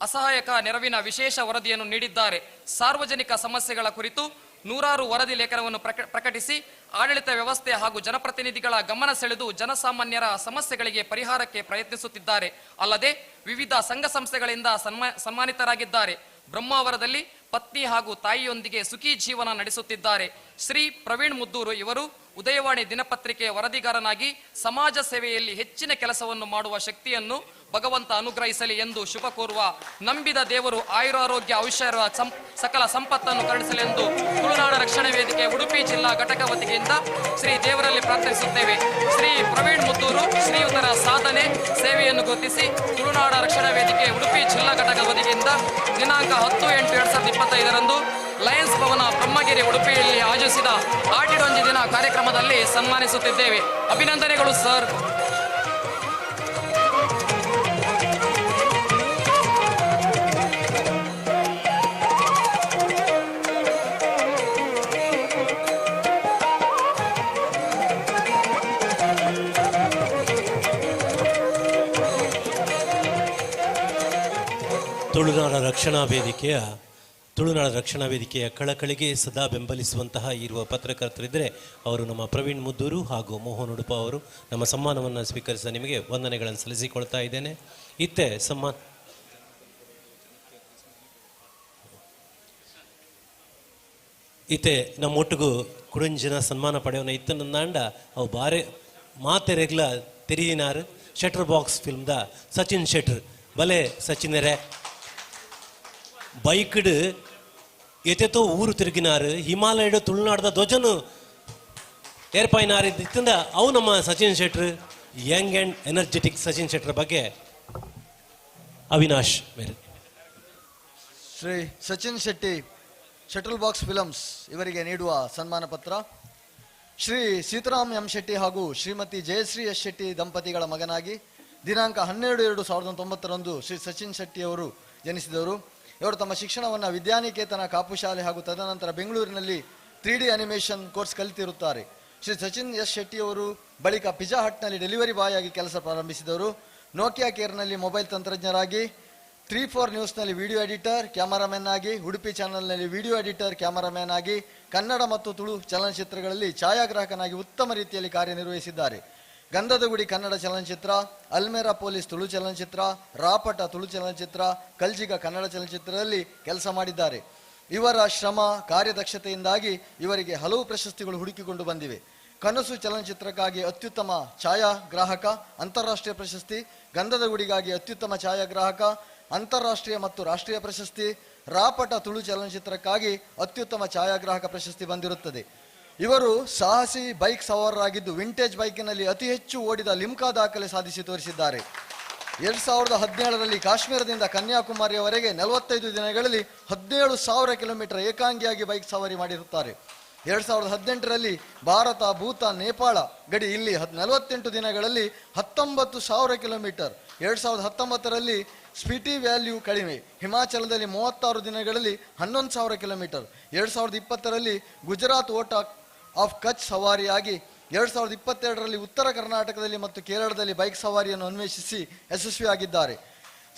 ಅಸಹಾಯಕ ನೆರವಿನ ವಿಶೇಷ ವರದಿಯನ್ನು ನೀಡಿದ್ದಾರೆ. ಸಾರ್ವಜನಿಕ ಸಮಸ್ಯೆಗಳ ಕುರಿತು 100 ವರದಿ ಲೇಖನವನ್ನು ಪ್ರಕಟಿಸಿ ಆಡಳಿತ ವ್ಯವಸ್ಥೆ ಹಾಗೂ ಜನಪ್ರತಿನಿಧಿಗಳ ಗಮನ ಸೆಳೆದು ಜನಸಾಮಾನ್ಯರ ಸಮಸ್ಯೆಗಳಿಗೆ ಪರಿಹಾರಕ್ಕೆ ಪ್ರಯತ್ನಿಸುತ್ತಿದ್ದಾರೆ. ಅಲ್ಲದೆ ವಿವಿಧ ಸಂಘ ಸಂಸ್ಥೆಗಳಿಂದ ಸನ್ಮಾನಿತರಾಗಿದ್ದಾರೆ. ಬ್ರಹ್ಮಾವರದಲ್ಲಿ ಪತ್ನಿ ಹಾಗೂ ತಾಯಿಯೊಂದಿಗೆ ಸುಖಿ ಜೀವನ ನಡೆಸುತ್ತಿದ್ದಾರೆ. ಶ್ರೀ ಪ್ರವೀಣ್ ಮುದ್ದೂರು ಇವರು ಉದಯವಾಣಿ ದಿನಪತ್ರಿಕೆಯ ವರದಿಗಾರನಾಗಿ ಸಮಾಜ ಸೇವೆಯಲ್ಲಿ ಹೆಚ್ಚಿನ ಕೆಲಸವನ್ನು ಮಾಡುವ ಶಕ್ತಿಯನ್ನು ಭಗವಂತ ಅನುಗ್ರಹಿಸಲಿ ಎಂದು ಶುಭ ಕೋರುವ, ನಂಬಿದ ದೇವರು ಆಯುರಾರೋಗ್ಯ ಐಶ್ವರ್ಯ ಸಕಲ ಸಂಪತ್ತನ್ನು ಕರುಣಿಸಲಿ ಎಂದು ತುಳುನಾಡ ರಕ್ಷಣಾ ವೇದಿಕೆ ಉಡುಪಿ ಜಿಲ್ಲಾ ಘಟಕ ವತಿಯಿಂದ ಶ್ರೀ ದೇವರಲ್ಲಿ ಪ್ರಾರ್ಥಿಸುತ್ತೇವೆ. ಶ್ರೀ ಪ್ರವೀಣ್ ಮುತ್ತೂರು ಶ್ರೀಯುತರ ಸಾಧನೆ ಸೇವೆಯನ್ನು ಗುರುತಿಸಿ ತುಳುನಾಡ ರಕ್ಷಣಾ ವೇದಿಕೆ ಉಡುಪಿ ಜಿಲ್ಲಾ ಘಟಕ ವತಿಯಿಂದ ದಿನಾಂಕ 10/8/2025 ಲಯನ್ಸ್ ಭವನ ಬ್ರಹ್ಮಗಿರಿ ಉಡುಪಿಯಲ್ಲಿ ಆಯೋಜಿಸಿದ ಆಟಿಡೊಂಜಿ ದಿನ ಕಾರ್ಯಕ್ರಮದಲ್ಲಿ ಸನ್ಮಾನಿಸುತ್ತಿದ್ದೇವೆ. ಅಭಿನಂದನೆಗಳು ಸರ್. ತುಳುನಾಡ ರಕ್ಷಣಾ ವೇದಿಕೆಯ ಕಳಕಳಿಗೆ ಸದಾ ಬೆಂಬಲಿಸುವಂತಹ ಇರುವ ಪತ್ರಕರ್ತರಿದ್ದರೆ ಅವರು ನಮ್ಮ ಪ್ರವೀಣ್ ಮುದ್ದೂರು ಹಾಗೂ ಮೋಹನ್ ಉಡುಪ ಅವರು. ನಮ್ಮ ಸಮ್ಮಾನವನ್ನು ಸ್ವೀಕರಿಸಿದ ನಿಮಗೆ ವಂದನೆಗಳನ್ನು ಸಲ್ಲಿಸಿಕೊಳ್ತಾ ಇದ್ದೇನೆ. ಇತ್ತೆ ನಮ್ಮೊಟ್ಟಿಗೂ ಕುಡಂಜಿನ ಸನ್ಮಾನ ಪಡೆಯೋನ ಇತ್ತನಂದಾಂಡ ಅವು ಬಾರೆ ಮಾತೆ ರೆಗ್ಲ ತೆರಿಯಿನಾರು ಶೆಟ್ರ್ ಬಾಕ್ಸ್ ಫಿಲ್ಮ್ದ ಸಚಿನ್ ಶೆಟ್ರ್ ಬಲೆ ಸಚಿನರೇ ಬೈಕ್ಡ್ ಎತೆತೋ ಊರು ತಿರುಗಿನಾರು ಹಿಮಾಲಯದ ತುಳುನಾಡದ ಧ್ವಜನು ಏರ್ಪಾಯಿನಾರು ಇತ್ತಿಂದ ಅವು ನಮ್ಮ ಸಚಿನ್ ಶೆಟ್ರ್ ಯಂಗ್ ಆ್ಯಂಡ್ ಎನರ್ಜೆಟಿಕ್ ಸಚಿನ್ ಶೆಟ್ರ್ ಬಗ್ಗೆ ಅವಿನಾಶ್ ಮೇರೆ. Shri Sachin Shetty shuttle box films ಇವರಿಗೆ ನೀಡುವ ಸನ್ಮಾನ ಪತ್ರ. ಶ್ರೀ ಸೀತಾರಾಮ್ ಎಂ ಶೆಟ್ಟಿ ಹಾಗೂ ಶ್ರೀಮತಿ ಜಯಶ್ರೀ ಎಸ್ ಶೆಟ್ಟಿ ದಂಪತಿಗಳ ಮಗನಾಗಿ ದಿನಾಂಕ 12/2/1990 ಶ್ರೀ ಸಚಿನ್ ಶೆಟ್ಟಿ ಅವರು ಜನಿಸಿದವರು. ಇವರು ತಮ್ಮ ಶಿಕ್ಷಣವನ್ನು ವಿದ್ಯಾನಿಕೇತನ ಕಾಪು ಶಾಲೆ ಹಾಗೂ ತದನಂತರ ಬೆಂಗಳೂರಿನಲ್ಲಿ 3D ಅನಿಮೇಷನ್ ಕೋರ್ಸ್ ಕಲಿತಿರುತ್ತಾರೆ. ಶ್ರೀ ಸಚಿನ್ ಎಸ್ ಶೆಟ್ಟಿಯವರು ಬಳಿಕ ಪಿಜ್ಜಾ ಹಟ್ನಲ್ಲಿ ಡೆಲಿವರಿ ಬಾಯ್ ಆಗಿ ಕೆಲಸ ಪ್ರಾರಂಭಿಸಿದವರು. ನೋಕಿಯಾ ಕೇರ್ನಲ್ಲಿ ಮೊಬೈಲ್ ತಂತ್ರಜ್ಞರಾಗಿ, 3-4 ನ್ಯೂಸ್ನಲ್ಲಿ ವಿಡಿಯೋ ಎಡಿಟರ್ ಕ್ಯಾಮರಾಮನ್ ಆಗಿ, ಉಡುಪಿ ಚಾನಲ್ನಲ್ಲಿ ವಿಡಿಯೋ ಎಡಿಟರ್ ಕ್ಯಾಮರಾಮನ್ ಆಗಿ, ಕನ್ನಡ ಮತ್ತು ತುಳು ಚಲನಚಿತ್ರಗಳಲ್ಲಿ ಛಾಯಾಗ್ರಾಹಕನಾಗಿ ಉತ್ತಮ ರೀತಿಯಲ್ಲಿ ಕಾರ್ಯನಿರ್ವಹಿಸಿದ್ದಾರೆ. ಗಂಧದ ಗುಡಿ ಕನ್ನಡ ಚಲನಚಿತ್ರ, ಅಲ್ಮೇರಾ ಪೊಲೀಸ್ ತುಳು ಚಲನಚಿತ್ರ, ರಾಪಟ ತುಳು ಚಲನಚಿತ್ರ, ಕಲ್ಜಿಗ ಕನ್ನಡ ಚಲನಚಿತ್ರದಲ್ಲಿ ಕೆಲಸ ಮಾಡಿದ್ದಾರೆ. ಇವರ ಶ್ರಮ ಕಾರ್ಯದಕ್ಷತೆಯಿಂದಾಗಿ ಇವರಿಗೆ ಹಲವು ಪ್ರಶಸ್ತಿಗಳು ಹುಡುಕಿಕೊಂಡು ಬಂದಿವೆ. ಕನಸು ಚಲನಚಿತ್ರಕ್ಕಾಗಿ ಅತ್ಯುತ್ತಮ ಛಾಯಾಗ್ರಾಹಕ ಅಂತಾರಾಷ್ಟ್ರೀಯ ಪ್ರಶಸ್ತಿ, ಗಂಧದ ಗುಡಿಗಾಗಿ ಅತ್ಯುತ್ತಮ ಛಾಯಾಗ್ರಾಹಕ ಅಂತಾರಾಷ್ಟ್ರೀಯ ಮತ್ತು ರಾಷ್ಟ್ರೀಯ ಪ್ರಶಸ್ತಿ, ರಾಪಟ ತುಳು ಚಲನಚಿತ್ರಕ್ಕಾಗಿ ಅತ್ಯುತ್ತಮ ಛಾಯಾಗ್ರಾಹಕ ಪ್ರಶಸ್ತಿ ಬಂದಿರುತ್ತದೆ. ಇವರು ಸಾಹಸಿ ಬೈಕ್ ಸವಾರರಾಗಿದ್ದು ವಿಂಟೇಜ್ ಬೈಕಿನಲ್ಲಿ ಅತಿ ಹೆಚ್ಚು ಓಡಿದ ಲಿಮ್ಕಾ ದಾಖಲೆ ಸಾಧಿಸಿ ತೋರಿಸಿದ್ದಾರೆ. 2017ರಲ್ಲಿ ಕಾಶ್ಮೀರದಿಂದ ಕನ್ಯಾಕುಮಾರಿಯವರೆಗೆ 45 ದಿನಗಳಲ್ಲಿ 17,000 ಕಿಲೋಮೀಟರ್ ಏಕಾಂಗಿಯಾಗಿ ಬೈಕ್ ಸವಾರಿ ಮಾಡಿರುತ್ತಾರೆ. 2018ರಲ್ಲಿ ಭಾರತ, ಭೂತಾನ್, ನೇಪಾಳ ಗಡಿ ಇಲ್ಲಿ 48 ದಿನಗಳಲ್ಲಿ 19,000 ಕಿಲೋಮೀಟರ್. 2019ರಲ್ಲಿ ಸ್ಪಿಟಿ ವ್ಯಾಲ್ಯೂ ಕಡಿಮೆ ಹಿಮಾಚಲದಲ್ಲಿ 36 ದಿನಗಳಲ್ಲಿ 11,000 ಕಿಲೋಮೀಟರ್. 2020ರಲ್ಲಿ ಗುಜರಾತ್ ಓಟ ಆಫ್ ಕಚ್ ಸವಾರಿಯಾಗಿ 2022ರಲ್ಲಿ ಉತ್ತರ ಕರ್ನಾಟಕದಲ್ಲಿ ಮತ್ತು ಕೇರಳದಲ್ಲಿ ಬೈಕ್ ಸವಾರಿಯನ್ನು ಅನ್ವೇಷಿಸಿ ಯಶಸ್ವಿಯಾಗಿದ್ದಾರೆ.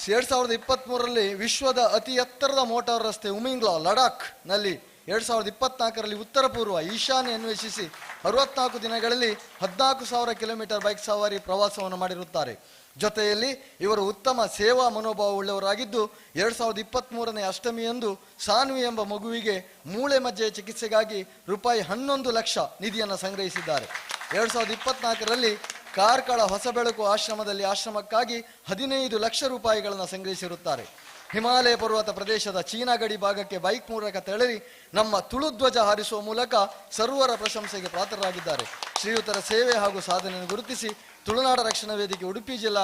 2023ರಲ್ಲಿ ವಿಶ್ವದ ಅತಿ ಎತ್ತರದ ಮೋಟಾರ್ ರಸ್ತೆ ಉಮಿಂಗ್ಲಾ ಲಡಾಖ್ನಲ್ಲಿ 2024ರಲ್ಲಿ ಉತ್ತರ ಪೂರ್ವ ಈಶಾನ್ಯ ಅನ್ವೇಷಿಸಿ 64 ದಿನಗಳಲ್ಲಿ 14,000 ಕಿಲೋಮೀಟರ್ ಬೈಕ್ ಸವಾರಿ ಪ್ರವಾಸವನ್ನು ಮಾಡಿರುತ್ತಾರೆ. ಜೊತೆಯಲ್ಲಿ ಇವರು ಉತ್ತಮ ಸೇವಾ ಮನೋಭಾವ ಉಳ್ಳವರಾಗಿದ್ದು 2023ನೇ ಅಷ್ಟಮಿಯಂದು ಸಾನ್ವಿ ಎಂಬ ಮಗುವಿಗೆ ಮೂಳೆ ಮಜ್ಜೆಯ ಚಿಕಿತ್ಸೆಗಾಗಿ ರೂಪಾಯಿ 11 ಲಕ್ಷ ನಿಧಿಯನ್ನು ಸಂಗ್ರಹಿಸಿದ್ದಾರೆ. 2024ರಲ್ಲಿ ಕಾರ್ಕಳ ಹೊಸಬೆಳಕು ಆಶ್ರಮಕ್ಕಾಗಿ 15 ಲಕ್ಷ ರೂಪಾಯಿಗಳನ್ನು ಸಂಗ್ರಹಿಸಿರುತ್ತಾರೆ. ಹಿಮಾಲಯ ಪರ್ವತ ಪ್ರದೇಶದ ಚೀನಾ ಗಡಿ ಭಾಗಕ್ಕೆ ಬೈಕ್ ಮೂಲಕ ತೆರಳಿ ನಮ್ಮ ತುಳು ಧ್ವಜ ಹಾರಿಸುವ ಮೂಲಕ ಸರ್ವರ ಪ್ರಶಂಸೆಗೆ ಪಾತ್ರರಾಗಿದ್ದಾರೆ. ಶ್ರೀಯುತರ ಸೇವೆ ಹಾಗೂ ಸಾಧನೆಯನ್ನು ಗುರುತಿಸಿ ತುಳುನಾಡ ರಕ್ಷಣಾ ವೇದಿಕೆ ಉಡುಪಿ ಜಿಲ್ಲಾ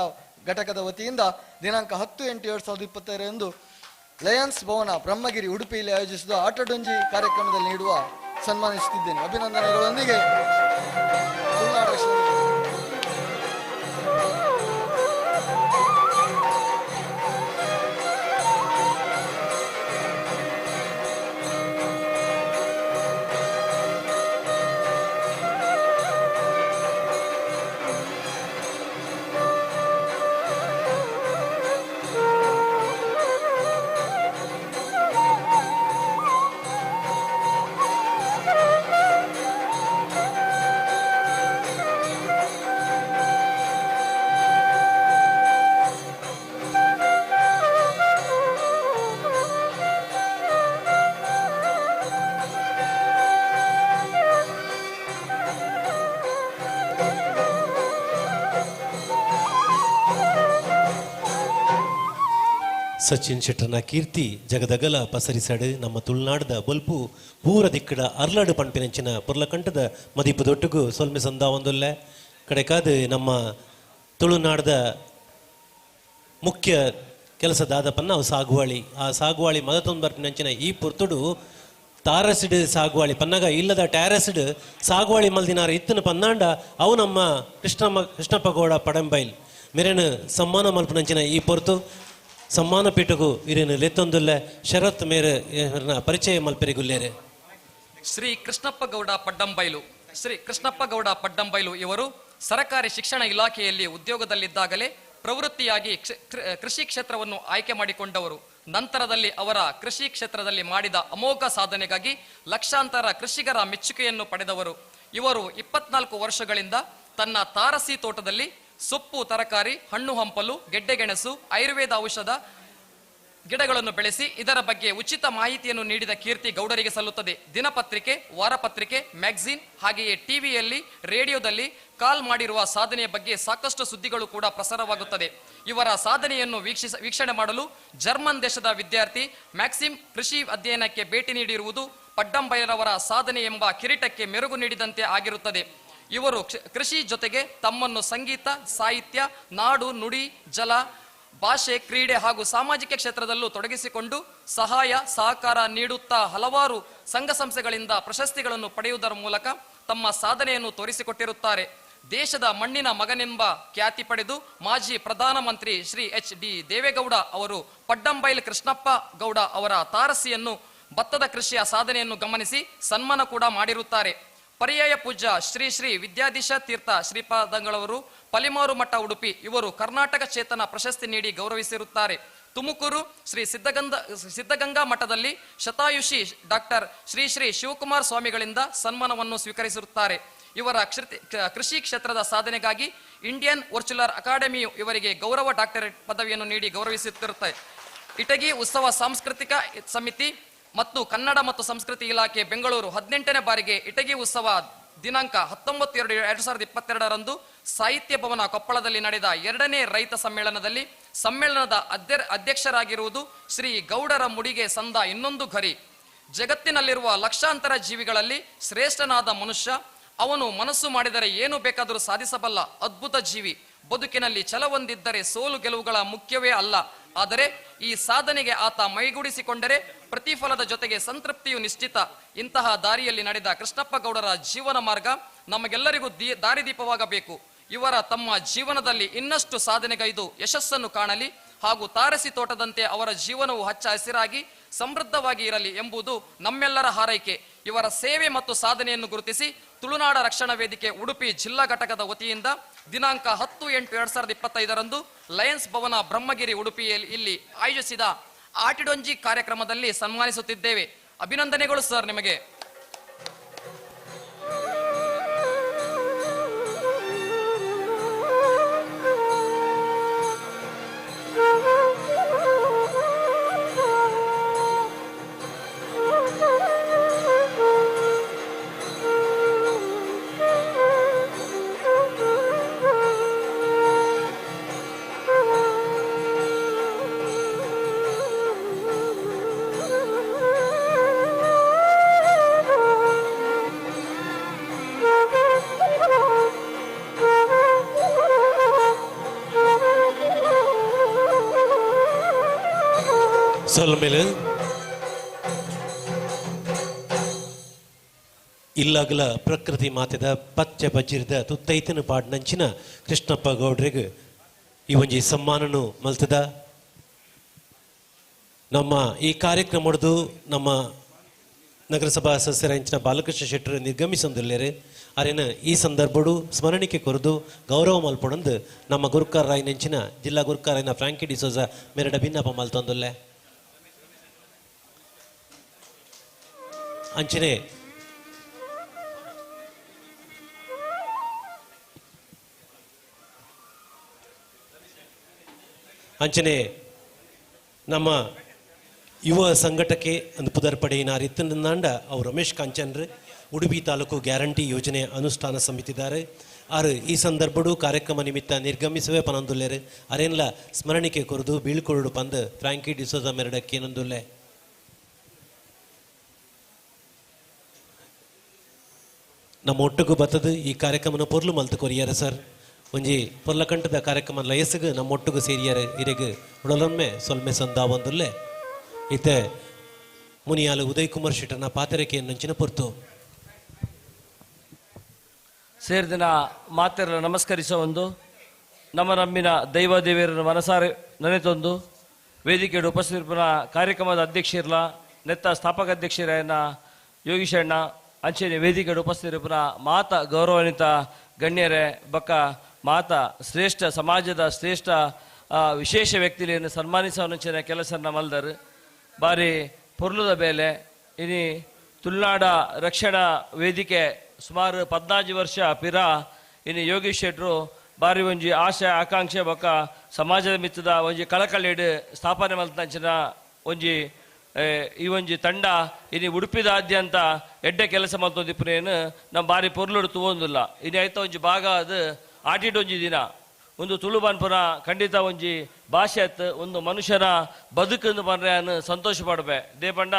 ಘಟಕದ ವತಿಯಿಂದ ದಿನಾಂಕ 10/8/2022 ಲಯನ್ಸ್ ಭವನ ಬ್ರಹ್ಮಗಿರಿ ಉಡುಪಿಯಲ್ಲಿ ಆಯೋಜಿಸಿದ ಆಟಡೊಂಜಿ ಕಾರ್ಯಕ್ರಮದಲ್ಲಿ ನೀಡುವ ಸನ್ಮಾನಿಸುತ್ತಿದ್ದೇನೆ. ಅಭಿನಂದನೆಗಳೊಂದಿಗೆ ತುಳುನಾಡ ರಕ್ಷಣಾ ಸಚಿನ್ ಶೆಟ್ಟರ್ನ ಕೀರ್ತಿ ಜಗದಗಲ ಪಸರಿಸಡು ನಮ್ಮ ತುಳುನಾಡದ ಬಲ್ಪು ಪೂರ ದಿಕ್ಕಡ ಅರ್ಲಾಡು ಪಂಪಿನಂಚಿನ ಪುರ್ಲಕಂಠದ ಮದಿಪದೊಟ್ಟಿಗೂ ಸೊಲ್ಮೆ ಸಂದ ಒಂದೊಲ್ಲೆ ಕಡೆಕಾದ ನಮ್ಮ ತುಳುನಾಡದ ಮುಖ್ಯ ಕೆಲಸದಾದ ಪನ್ನ ಅವು ಸಾಗುವಾಳಿ ಆ ಸಾಗುವಾಳಿ ಮದತೊಂದು ಬರ್ಪಿನಂಚಿನ ಈ ಪುರ್ತುಡು ತಾರಸಿಡ್ ಸಾಗುವಾಳಿ ಪನ್ನಗ ಇಲ್ಲದ ಟ್ಯಾರಸಿಡ್ ಸಾಗುವಾಳಿ ಮಲ್ದಿನಾರ ಇತ್ತನ ಪನ್ನಾಂಡ ಅವು ನಮ್ಮ ಕೃಷ್ಣಪ್ಪ ಗೌಡ ಪಡಂಬೈಲ್ ಮೆರೆನು ಸಮ್ಮಾನ ಮಲ್ಪನಂಚಿನ ಈ ಪೊರ್ತು ಸಮ್ಮಾನ ಪೀಠಗೂ ಇರೇನು ಲೆತ್ತೊಂದುಲ್ಲ ಶರತ್ ಮೇರೆ ಪರಿಚಯ ಮಲ್ಪೆರಿಗುಲ್ಲೇರೆ. ಶ್ರೀ ಕೃಷ್ಣಪ್ಪ ಗೌಡ ಪಡ್ಡಂಬೈಲು ಇವರು ಸರಕಾರಿ ಶಿಕ್ಷಣ ಇಲಾಖೆಯಲ್ಲಿ ಉದ್ಯೋಗದಲ್ಲಿದ್ದಾಗಲೇ ಪ್ರವೃತ್ತಿಯಾಗಿ ಕೃಷಿ ಕ್ಷೇತ್ರವನ್ನು ಆಯ್ಕೆ ಮಾಡಿಕೊಂಡವರು. ನಂತರದಲ್ಲಿ ಅವರ ಕೃಷಿ ಕ್ಷೇತ್ರದಲ್ಲಿ ಮಾಡಿದ ಅಮೋಘ ಸಾಧನೆಗಾಗಿ ಲಕ್ಷಾಂತರ ಕೃಷಿಕರ ಮೆಚ್ಚುಗೆಯನ್ನು ಪಡೆದವರು. ಇವರು 24 ವರ್ಷಗಳಿಂದ ತನ್ನ ತಾರಸಿ ತೋಟದಲ್ಲಿ ಸೊಪ್ಪು, ತರಕಾರಿ, ಹಣ್ಣು ಹಂಪಲು, ಗೆಡ್ಡೆಗೆಣಸು, ಆಯುರ್ವೇದ ಔಷಧ ಗಿಡಗಳನ್ನು ಬೆಳೆಸಿ ಇದರ ಬಗ್ಗೆ ಉಚಿತ ಮಾಹಿತಿಯನ್ನು ನೀಡಿದ ಕೀರ್ತಿ ಗೌಡರಿಗೆ ಸಲ್ಲುತ್ತದೆ. ದಿನಪತ್ರಿಕೆ, ವಾರಪತ್ರಿಕೆ, ಮ್ಯಾಗಝಿನ್ ಹಾಗೆಯೇ ಟಿವಿಯಲ್ಲಿ, ರೇಡಿಯೋದಲ್ಲಿ ಕಾಲ್ ಮಾಡಿರುವ ಸಾಧನೆಯ ಬಗ್ಗೆ ಸಾಕಷ್ಟು ಸುದ್ದಿಗಳು ಕೂಡ ಪ್ರಸಾರವಾಗುತ್ತದೆ. ಇವರ ಸಾಧನೆಯನ್ನು ವೀಕ್ಷಣೆ ಮಾಡಲು ಜರ್ಮನ್ ದೇಶದ ವಿದ್ಯಾರ್ಥಿ ಮ್ಯಾಕ್ಸಿಮ್ ಕೃಷಿ ಅಧ್ಯಯನಕ್ಕೆ ಭೇಟಿ ನೀಡಿರುವುದು ಪಡ್ಡಂಬೈಲರವರ ಸಾಧನೆ ಎಂಬ ಕಿರೀಟಕ್ಕೆ ಮೆರುಗು ನೀಡಿದಂತೆ ಆಗಿರುತ್ತದೆ. ಇವರು ಕೃಷಿ ಜೊತೆಗೆ ತಮ್ಮನ್ನು ಸಂಗೀತ, ಸಾಹಿತ್ಯ, ನಾಡು, ನುಡಿ, ಜಲ, ಭಾಷೆ, ಕ್ರೀಡೆ ಹಾಗೂ ಸಾಮಾಜಿಕ ಕ್ಷೇತ್ರದಲ್ಲೂ ತೊಡಗಿಸಿಕೊಂಡು ಸಹಾಯ ಸಹಕಾರ ನೀಡುತ್ತಾ ಹಲವಾರು ಸಂಘ ಸಂಸ್ಥೆಗಳಿಂದ ಪ್ರಶಸ್ತಿಗಳನ್ನು ಪಡೆಯುವುದರ ಮೂಲಕ ತಮ್ಮ ಸಾಧನೆಯನ್ನು ತೋರಿಸಿಕೊಟ್ಟಿರುತ್ತಾರೆ. ದೇಶದ ಮಣ್ಣಿನ ಮಗನೆಂಬ ಖ್ಯಾತಿ ಪಡೆದು ಮಾಜಿ ಪ್ರಧಾನಮಂತ್ರಿ ಶ್ರೀ ಎಚ್.ಡಿ. ದೇವೇಗೌಡ ಅವರು ಪಡ್ಡಂಬೈಲ್ ಕೃಷ್ಣಪ್ಪ ಗೌಡ ಅವರ ತಾರಸಿಯನ್ನು ಭತ್ತದ ಕೃಷಿಯ ಸಾಧನೆಯನ್ನು ಗಮನಿಸಿ ಸನ್ಮಾನ ಕೂಡ ಮಾಡಿರುತ್ತಾರೆ. ಪರ್ಯಾಯ ಪೂಜ್ಯ ಶ್ರೀ ಶ್ರೀ ವಿದ್ಯಾಧೀಶ ತೀರ್ಥ ಶ್ರೀಪಾದಂಗಳವರು ಪಲಿಮಾರು ಮಠ ಉಡುಪಿ ಇವರು ಕರ್ನಾಟಕ ಚೇತನ ಪ್ರಶಸ್ತಿ ನೀಡಿ ಗೌರವಿಸಿರುತ್ತಾರೆ. ತುಮಕೂರು ಶ್ರೀ ಸಿದ್ಧಗಂಗಾ ಮಠದಲ್ಲಿ ಶತಾಯುಷಿ ಡಾಕ್ಟರ್ ಶ್ರೀ ಶ್ರೀ ಶಿವಕುಮಾರ ಸ್ವಾಮಿಗಳಿಂದ ಸನ್ಮಾನವನ್ನು ಸ್ವೀಕರಿಸಿರುತ್ತಾರೆ. ಇವರ ಕೃಷಿ ಕ್ಷೇತ್ರದ ಸಾಧನೆಗಾಗಿ ಇಂಡಿಯನ್ ವರ್ಚುಲರ್ ಅಕಾಡೆಮಿಯು ಇವರಿಗೆ ಗೌರವ ಡಾಕ್ಟರೇಟ್ ಪದವಿಯನ್ನು ನೀಡಿ ಗೌರವಿಸುತ್ತಿರುತ್ತದೆ. ಇಟಗಿ ಉತ್ಸವ ಸಾಂಸ್ಕೃತಿಕ ಸಮಿತಿ ಮತ್ತು ಕನ್ನಡ ಮತ್ತು ಸಂಸ್ಕೃತಿ ಇಲಾಖೆ ಬೆಂಗಳೂರು 18ನೇ ಬಾರಿಗೆ ಇಟಗಿ ಉತ್ಸವ ದಿನಾಂಕ 19/2/2022 ಸಾಹಿತ್ಯ ಭವನ ಕೊಪ್ಪಳದಲ್ಲಿ ನಡೆದ 2ನೇ ರೈತ ಸಮ್ಮೇಳನದಲ್ಲಿ ಸಮ್ಮೇಳನದ ಅಧ್ಯಕ್ಷರಾಗಿರುವುದು ಶ್ರೀ ಗೌಡರ ಮುಡಿಗೆ ಸಂದ ಇನ್ನೊಂದು ಗರಿ. ಜಗತ್ತಿನಲ್ಲಿರುವ ಲಕ್ಷಾಂತರ ಜೀವಿಗಳಲ್ಲಿ ಶ್ರೇಷ್ಠನಾದ ಮನುಷ್ಯ. ಅವನು ಮನಸ್ಸು ಮಾಡಿದರೆ ಏನು ಬೇಕಾದರೂ ಸಾಧಿಸಬಲ್ಲ ಅದ್ಭುತ ಜೀವಿ. ಬದುಕಿನಲ್ಲಿ ಛಲವೊಂದಿದ್ದರೆ ಸೋಲು ಗೆಲುವುಗಳ ಮುಖ್ಯವೇ ಅಲ್ಲ. ಆದರೆ ಈ ಸಾಧನೆಗೆ ಆತ ಮೈಗೂಡಿಸಿಕೊಂಡರೆ ಪ್ರತಿಫಲದ ಜೊತೆಗೆ ಸಂತೃಪ್ತಿಯು ನಿಶ್ಚಿತ. ಇಂತಹ ದಾರಿಯಲ್ಲಿ ನಡೆದ ಕೃಷ್ಣಪ್ಪ ಗೌಡರ ಜೀವನ ಮಾರ್ಗ ನಮಗೆಲ್ಲರಿಗೂ ದಾರಿದೀಪವಾಗಬೇಕು. ಇವರ ತಮ್ಮ ಜೀವನದಲ್ಲಿ ಇನ್ನಷ್ಟು ಸಾಧನೆಗೈದು ಯಶಸ್ಸನ್ನು ಕಾಣಲಿ ಹಾಗೂ ತಾರಸಿ ತೋಟದಂತೆ ಅವರ ಜೀವನವು ಹಚ್ಚ ಹಸಿರಾಗಿ ಸಮೃದ್ಧವಾಗಿ ಇರಲಿ ಎಂಬುದು ನಮ್ಮೆಲ್ಲರ ಹಾರೈಕೆ. ಇವರ ಸೇವೆ ಮತ್ತು ಸಾಧನೆಯನ್ನು ಗುರುತಿಸಿ ತುಳುನಾಡ ರಕ್ಷಣಾ ವೇದಿಕೆ ಉಡುಪಿ ಜಿಲ್ಲಾ ಘಟಕದ ವತಿಯಿಂದ ದಿನಾಂಕ 10/8/2025 ಲಯನ್ಸ್ ಭವನ ಬ್ರಹ್ಮಗಿರಿ ಉಡುಪಿಯಲ್ಲಿ ಇಲ್ಲಿ ಆಯೋಜಿಸಿದ ಆಟಿಡೊಂಜಿ ಕಾರ್ಯಕ್ರಮದಲ್ಲಿ ಸನ್ಮಾನಿಸುತ್ತಿದ್ದೇವೆ. ಅಭಿನಂದನೆಗಳು ಸರ್ ನಿಮಗೆ. ಸೊಲ್ಮೇಲೆ ಇಲ್ಲಾಗಲ ಪ್ರಕೃತಿ ಮಾತೆದ ಪಚ್ಚ ಬಜ್ಜಿರದ ತುತ್ತೈತನ ಪಾಡ್ನಂಚಿನ ಕೃಷ್ಣಪ್ಪ ಗೌಡ್ರಿಗೆ ಈ ಒಂಜಿ ಸಮ್ಮಾನನು ಮಲ್ತದ. ನಮ್ಮ ಈ ಕಾರ್ಯಕ್ರಮದ್ದು ನಮ್ಮ ನಗರಸಭಾ ಸದಸ್ಯರಂಚಿನ ಬಾಲಕೃಷ್ಣ ಶೆಟ್ಟರು ನಿರ್ಗಮಿಸೊಂದಿಲ್ಲೇರೆ ಅರೇನ ಈ ಸಂದರ್ಭಡು ಸ್ಮರಣಿಕೆ ಕೊರದು ಗೌರವ ಮಲ್ಪೊಂದು ನಮ್ಮ ಗುರುಕಾರಾಯಿನಂಚಿನ ಜಿಲ್ಲಾ ಗುರುಕಾರಾಯಿನ ಫ್ರಾಂಕಿ ಡಿಸೋಜ ಮೇರಡ ಭಿನ್ನಪ ಮಲ್ತೊಂದುಲ್ಲೆ ಅಂಚನೆ ನಮ್ಮ ಯುವ ಸಂಘಟಕ್ಕೆ ಒಂದು ಪುದರ್ಪಡೆಯಿನ ರಿತ್ತನಾಂಡ ಅವು ರಮೇಶ್ ಕಾಂಚನ್ರು ಉಡುಪಿ ತಾಲೂಕು ಗ್ಯಾರಂಟಿ ಯೋಜನೆ ಅನುಷ್ಠಾನ ಸಮಿತಿದ್ದಾರೆ. ಆರು ಈ ಸಂದರ್ಭಡು ಕಾರ್ಯಕ್ರಮ ನಿಮಿತ್ತ ನಿರ್ಗಮಿಸುವೆ ಪನಂದುಲ್ಲೇರು ಅರೆನ್ಲ ಸ್ಮರಣಿಕೆ ಕೊರದು ಬೀಳ್ಕೊರಡು ಪಂದು ಫ್ರಾಂಕಿ ಡಿಸೋಜ ಮೆರಡಕ್ಕೇನೊಂದುಲ್ಲೆ. ನಮ್ಮ ಒಟ್ಟಿಗೂ ಬತ್ತದು ಈ ಕಾರ್ಯಕ್ರಮನ ಪೊರ್ಲು ಮಲ್ತು ಕೊರಿಯಾರ ಸರ್. ಒಂಜಿ ಪೊರ್ಲ ಕಂಠದ ಕಾರ್ಯಕ್ರಮ ಲಯಸ್ಸಿಗೆ ನಮ್ಮ ಒಟ್ಟಿಗೂ ಸೇರಿಯಾರ ಇರೆಗೆ ಉಡಲೊಮ್ಮೆ ಸೊಲ್ಮೆ ಸಂದಾವಂದುಲ್ಲೆ ಇತ್ತೆ ಮುನಿಯಾಲು ಉದಯ್ ಕುಮಾರ್ ಶೆಟ್ಟರ್ನ ಪಾತರಿಕೆಯನ್ನು ನಂಚಿನ ಪೊರ್ತು ಸೇರಿದಿನ ಮಾತೆರ ನಮಸ್ಕರಿಸೋ ಒಂದು ನಮ್ಮ ನಮ್ಮಿನ ದೈವ ದೇವಿಯರನ್ನು ಮನಸಾರೆ ನೆನೆತೊಂದು ವೇದಿಕೆಯ ಉಪಸ್ಥಿತಿನ ಕಾರ್ಯಕ್ರಮದ ಅಧ್ಯಕ್ಷರಿಲ್ಲ ನೆತ್ತ ಸ್ಥಾಪಕ ಅಧ್ಯಕ್ಷರಾಯನ ಯೋಗೀಶಣ್ಣ ಅಂಚೆನೆ ವೇದಿಕೆಯ ಉಪಸ್ಥಿತಿನ ಮಾತ ಗೌರವಾನ್ವಿತ ಗಣ್ಯರೇ ಬಕ್ಕ ಮಾತ ಶ್ರೇಷ್ಠ ಸಮಾಜದ ಶ್ರೇಷ್ಠ ವಿಶೇಷ ವ್ಯಕ್ತಿಯನ್ನು ಸನ್ಮಾನಿಸುವಂಚಿನ ಕೆಲಸನ ಮಲ್ದರು ಬಾರಿ ಪೊರ್ಲುದ ಬೇಲೆ ಇನಿ ತುಳುನಾಡ ರಕ್ಷಣಾ ವೇದಿಕೆ ಸುಮಾರು 14 ವರ್ಷ ಪಿರ ಇನ್ನು ಯೋಗೀಶ್ ಶೆಟ್ರು ಬಾರಿ ಒಂಜಿ ಆಶೆ ಆಕಾಂಕ್ಷೆ ಬೊಕ್ಕ ಸಮಾಜದ ಮಿತ್ತದ ಒಂಜಿ ಕಳಕಳಿಡ್ ಸ್ಥಾಪನೆ ಮಲ್ತಂಚಿನ ಒಂಜಿ ಈ ಒಂಜಿ ತಂಡ ಇನ್ನು ಉಡುಪಿದಾದ್ಯಂತ ಎಡ್ಡೆ ಕೆಲಸ ಮಲ್ತೊಂದಿಪ್ಪನೇನು ನಮ್ಮ ಬಾರಿ ಪೊರ್ಲುಡು ತೂವೊಂದಿಲ್ಲ ಇನ್ನು ಆಯ್ತ ಒಂಜಿ ಭಾಗ ಅದು ಆಟಿಡೊಂಜಿ ದಿನ ಒಂದು ತುಳು ಬನ್ಪುನ ಖಂಡಿತ ಒಂಜಿ ಭಾಷೆ ಅತ್ತು ಒಂದು ಮನುಷ್ಯನ ಬದುಕನ್ನು ಬಂದ್ರೆ ಸಂತೋಷ ಪಡ್ಬೆ ದೇ ಪಂಡ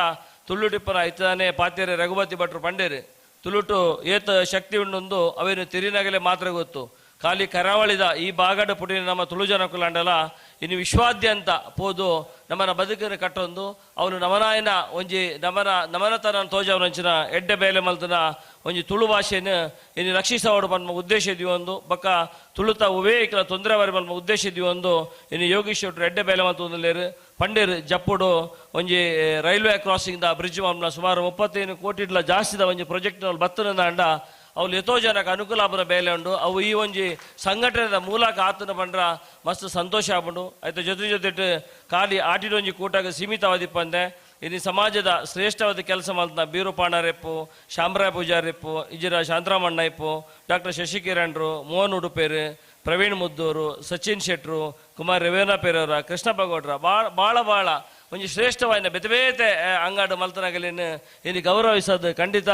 ತುಳುಟಿಪ್ಪನ ಇತ್ತಾನೆ ಪಾತ್ಯರೆ ರಘುಪತಿ ಭಟ್ರು ಪಂಡೇರು ತುಳುಟು ಏತ ಶಕ್ತಿ ಉಂಡೊಂದು ಅವೇನು ತಿರಿನಗಲೆ ಮಾತ್ರ ಗೊತ್ತು ಖಾಲಿ ಕರಾವಳಿದ ಈ ಭಾಗದ ಪುಟಿನ ನಮ್ಮ ತುಳು ಜನಕುಲಾಂಡಲ ಇನ್ನು ವಿಶ್ವಾದ್ಯಂತ ಪೋದು ನಮ್ಮನ ಬದುಕನ್ನು ಕಟ್ಟೊಂದು ಅವನು ನಮನಾಯನ ಒಂಜಿ ನಮನತನ ತೋಜವನಂಚಿನ ಎಡ್ಡೆ ಬೇಲೆ ಮಲ್ತನ ಒಂಜಿ ತುಳು ಭಾಷೆಯನ್ನು ಇನ್ನು ರಕ್ಷಿಸೋಡು ಬನ್ಮ ಉದ್ದೇಶ ಇದೀವೊಂದು ಬಕ್ಕ ತುಳುತ ಉವೇಕಲ ತೊಂದರೆ ಬರಿ ಬನ್ಮ ಉದ್ದೇಶ ಇದೀವೊಂದು ಇನ್ನು ಯೋಗೀಶ್ ಶೆಟ್ರು ಎಡ್ಡೆ ಬೇಲೆ ಮಲ್ತೊಂದುಲ್ಲೇರು ಪಂಡೇರು ಜಪ್ಪುಡು ಒಂಜಿ ರೈಲ್ವೆ ಕ್ರಾಸಿಂಗ್ ದ ಬ್ರಿಡ್ಜ್ ಮಲ್ನ ಸುಮಾರು 35 ಕೋಟಿಡ್ಲ ಜಾಸ್ತಿದ ಒಂಜಿ ಪ್ರಾಜೆಕ್ಟ್ ಬತ್ತನ ಅಂಡ ಅವ್ಲು ಎಷ್ಟೋ ಜನಕ್ಕೆ ಅನುಕೂಲ ಆಪುನ ಬೇಲೆ ಉಂಡು ಅವು ಈ ಒಂಜಿ ಸಂಘಟನೆದ ಮೂಲಕ ಆತನ ಬಂಡ್ರ ಮಸ್ತ್ ಸಂತೋಷ ಆಪುಂಡು ಆಯ್ತು ಜೊತೆ ಖಾಲಿ ಆಟಿಡೊಂಜಿ ಕೂಟಾಗ ಸೀಮಿತವಾದಿಪ್ಪಂದೆ ಇನ್ನು ಸಮಾಜದ ಶ್ರೇಷ್ಠವಾದ ಕೆಲಸ ಮಲ್ತನ ಬೀರುಪಾಣರೆಪ್ಪು ಶಾಮರಾಯ ಪೂಜಾರೆಪ್ಪು ಇಜಿರ ಶಾಂತರಾಮಣ್ಣ ಇಪ್ಪು ಡಾಕ್ಟರ್ ಶಶಿಕಿರಣ್ರು ಮೋಹನ್ ಉಡುಪೇರು ಪ್ರವೀಣ್ ಮುದ್ದೂರು ಸಚಿನ್ ಶೆಟ್ರು ಕುಮಾರ್ ರೇವೇನಾ ಪೇರವರ ಕೃಷ್ಣ ಬಗೌಡ್ರ ಭಾಳ ಒಂಜಿ ಶ್ರೇಷ್ಠವಾದ ಬೇತೆ ಅಂಗಾಡು ಮಲ್ತನಗಲಿನ ಇನ್ನು ಗೌರವಿಸೋದು ಖಂಡಿತ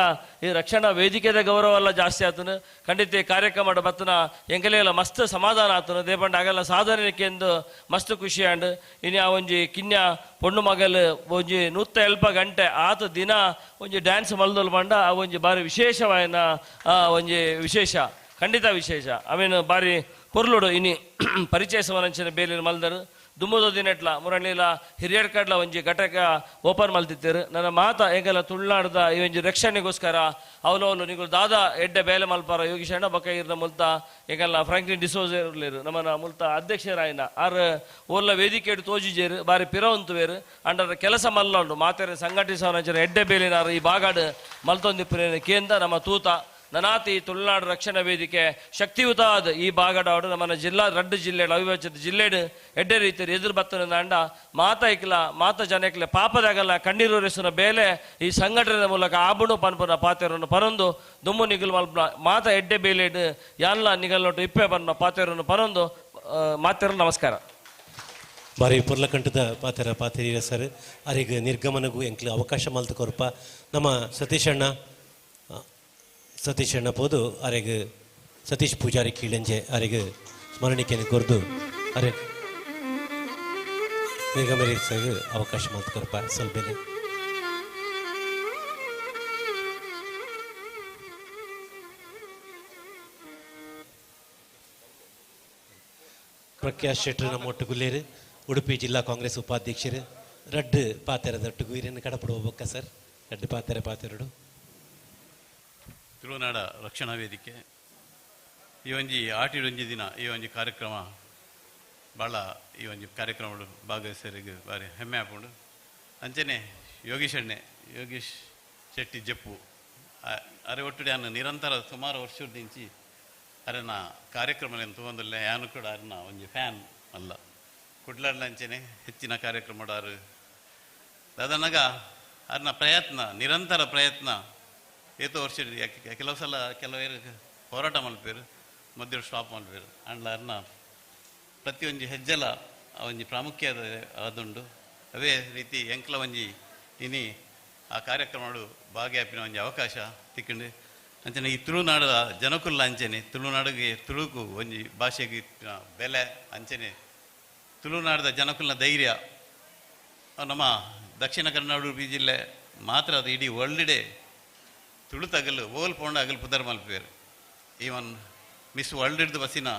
ಈ ರಕ್ಷಣಾ ವೇದಿಕೆದ ಗೌರವ ಎಲ್ಲ ಜಾಸ್ತಿ ಆತನು ಖಂಡಿತ ಈ ಕಾರ್ಯಕ್ರಮ ಬತ್ತನ ಎಂಕಲೆಲ್ಲ ಮಸ್ತ್ ಸಮಾಧಾನ ಆತನು ದೇಪಂಡ ಆಗಲ್ಲ ಸಾಧನೆಗೆ ಎಂದು ಮಸ್ತ್ ಖುಷಿ ಆಂಡ್ ಇನ್ನು ಆ ಒಂಜಿ ಕಿನ್ಯ ಪೊಣ್ಣು ಮಗಲು ಒಂಜಿ 100 ಗಂಟೆ ಆತ ದಿನ ಒಂಜಿ ಡ್ಯಾನ್ಸ್ ಮಲ್ದೊಲ್ ಬಂಡ ಆ ಒಂಜಿ ಬಾರಿ ವಿಶೇಷವಾದ ಒಂಜಿ ವಿಶೇಷ ಖಂಡಿತ ವಿಶೇಷ ಅವೇನು ಬಾರಿ ಪೊರ್ಲುಡು ಇನಿ ಪರಿಚಯ ಸಮಾರಂಚನೆ ಬೇಲಿನ ಮಲ್ದರು ದುಮ್ಮುದೋ ದಿನಟ್ಲ ಮುರಣಿಲ ಹಿರಿಯಡ್ ಕಡ್ಲ ಒಂಜಿ ಘಟಕ ಓಪನ್ ಮಲ್ತಿತ್ತೇರು ನನ್ನ ಮಾತ ಎಂಗೆಲ್ಲ ತುಳುನಾಡದ ಈ ಒಂಜಿ ರಕ್ಷಣೆಗೋಸ್ಕರ ಅವಲವಲು ನೀವು ದಾದ ಎಡ್ಡೆ ಬೇಲೆ ಮಲ್ಪಾರ ಯೋಗೀಶಣ್ಣ ಬಕ್ಕ ಇರ್ನ ಮುಲ್ತ ಎಂಗೆಲ್ಲ ಫ್ರಾಂಕ್ಲಿನ್ ಡಿಸೋಜ್ ಇರ್ಲೇರು ನಮ್ಮನ ಮುಲ್ತ ಅಧ್ಯಕ್ಷರಾಯನ ಆರು ಓರ್ಲ ವೇದಿಕೆ ತೋಜಿಜೇರು ಬಾರಿ ಪಿರವಂತುವೇರು ಅಂಡರ ಕೆಲಸ ಮಲ್ಲೊಂಡು ಮಾತೆರೆ ಸಂಘಟಿಸೋನ ಎಡ್ಡೆ ಬೇಲಿನಾರು ಈ ಬಾಗಾಡು ಮಲ್ತೊಂದಿಪ್ಪರೇನು ಕೇಂದ್ರ ನಮ್ಮ ತೂತ ನನಾತಿ ತುಳುನಾಡು ರಕ್ಷಣಾ ವೇದಿಕೆ ಶಕ್ತಿಯುತಾದ ಈ ಭಾಗಡಾಡು ನಮ್ಮನ ಜಿಲ್ಲಾ 2 ಜಿಲ್ಲೆಡು ಅವಿಭಜಿತ ಜಿಲ್ಲೆಡು ಎಡ್ಡೆ ರೀತಿಯ ಎದುರು ಬತ್ತನ ಅಂಡ ಮಾತ ಜನಕ್ಲೆ ಪಾಪದಾಗಲ್ಲ ಕಣ್ಣೀರೂರಿಸುವ ಬೇಲೆ ಈ ಸಂಘಟನೆ ಮೂಲಕ ಆಬುಣು ಪನ್ಪುನ ಪಾತೆರನ್ನು ಪರೊಂದು ದುಮ್ಮು ನಿಗಲ್ ಮಲ್ಪ ಮಾತ ಎಡ್ಡೆ ಬೇಲೆಡು ಯಾನ್ಲ ನಿಗಲ್ನೊಟ್ಟು ಇಪ್ಪೆ ಪನ್ನ ಪಾತೆರನ್ನು ಪರೊಂದು ಮಾತೆರ ನಮಸ್ಕಾರ. ಬಾರಿ ಪೊರ್ಲಕಂಠದ ಪಾತೆರೀರ ಸರ್ ಅರಿಗೆ ನಿರ್ಗಮನಗೂ ಎಂಕ್ಲೆ ಅವಕಾಶ ಮಲ್ತು ಕೊರಪ ನಮ್ಮ ಸತೀಶ್ ಅಣ್ಣ ಪೋದು ಅರೆಗೆ ಸತೀಶ್ ಪೂಜಾರಿ ಕೀಳಂಜೆ ಅರೆಗೆ ಸ್ಮರಣಿಕೆಯನ್ನು ಕೊರ್ದು ಅರೆ ನಿರ್ಗಮನಿಸಲು ಅವಕಾಶ ಮಲ್ತು ಕೊರಪ ಸ್ವಲ್ಪ ಪ್ರಖ್ಯಾತ್ ಶೆಟ್ಟರು ನಮ್ಮ ಒಟ್ಟುಗುಲ್ಲೇರು ಉಡುಪಿ ಜಿಲ್ಲಾ ಕಾಂಗ್ರೆಸ್ ಉಪಾಧ್ಯಕ್ಷರು ರಡ್ಡು ಪಾತೆರದೊಟ್ಟಿಗೂ ಹಿರಿಯನ್ನು ಕಡಪಡು ಹೋಗ್ಬೇಕ ಸರ್ ರಡ್ಡು ಪಾತೆರಡು ತುಳುನಾಡ ರಕ್ಷಣಾ ವೇದಿಕೆ ಈ ಒಂಜಿ ಆಟಿಡೊಂಜಿ ದಿನ ಈ ಒಂಜಿ ಕಾರ್ಯಕ್ರಮ ಭಾಳ ಈ ಒಂಜಿ ಕಾರ್ಯಕ್ರಮ ಭಾಗವಹಿಸರಿಗೆ ಭಾರಿ ಹೆಮ್ಮೆ ಆಪುಂಡು ಅಂಚನೆ ಯೋಗೀಶ್ ಶೆಟ್ಟಿ ಜಪ್ಪು ಅರೆ ಒಟ್ಟುಡೆ ಅನ್ನ ನಿರಂತರ ಸುಮಾರು ವರ್ಷದಿಂಚಿ ಅರೆನ ಕಾರ್ಯಕ್ರಮ ತೊಗೊಂದಿಲ್ಲ ಯಾನು ಕೂಡ ಅರನ ಒಂಜಿ ಫ್ಯಾನ್ ಅಲ್ಲ ಕುಡ್ಲಾಡ್ಲಂಚನೆ ಹೆಚ್ಚಿನ ಕಾರ್ಯಕ್ರಮ ಅದನ್ನಾಗ ಅರನ ನಿರಂತರ ಪ್ರಯತ್ನ ಏತೋ ವರ್ಷ ಕೆಲವು ಸಲ ಕೆಲವೇರು ಹೋರಾಟ ಮಲ್ಪೇರು ಮಧ್ಯ ಸ್ಟಾಪ್ ಮಲ್ಪೇರು ಅಂಡ್ಲ ಅರ್ನ ಪ್ರತಿಯೊಂದು ಹೆಜ್ಜೆಲ ಒಂಜಿ ಪ್ರಾಮುಖ್ಯದ ಆದುಂಡು ಅವೇ ರೀತಿ ಎಂಕ್ಲ ಒಂಜಿ ಇನಿ ಆ ಕಾರ್ಯಕ್ರಮಗಳು ಭಾಗಿಯಾಪಿನ ಒಂದು ಅವಕಾಶ ತಿಕ್ಕೊಂಡು ಅಂಚನೆ ಈ ತುಳುನಾಡದ ಜನಕುಲ್ಲ ಅಂಚನೆ ತುಳುನಾಡಿಗೆ ತುಳುಕು ಒಂಜಿ ಭಾಷೆಗೆ ಬೆಲೆ ಅಂಚನೆ ತುಳುನಾಡದ ಜನಕುಲ್ನ ಧೈರ್ಯ ನಮ್ಮ ದಕ್ಷಿಣ ಕನ್ನಡ ಉಡುಪಿ ಜಿಲ್ಲೆ ಮಾತ್ರ ಅದು ಇಡೀ ವರ್ಲ್ಡ್ಡೆ ತುಳು ತಗಲು ಓಲ್ ಪೋಂಡ ಅಗಲು ಪುದರ್ ಮಲ್ಪೇರು ಈವನ್ ಮಿಸ್ ವರ್ಲ್ಡ್ ಹಿಡ್ದು ಬಸ್ಸಿನ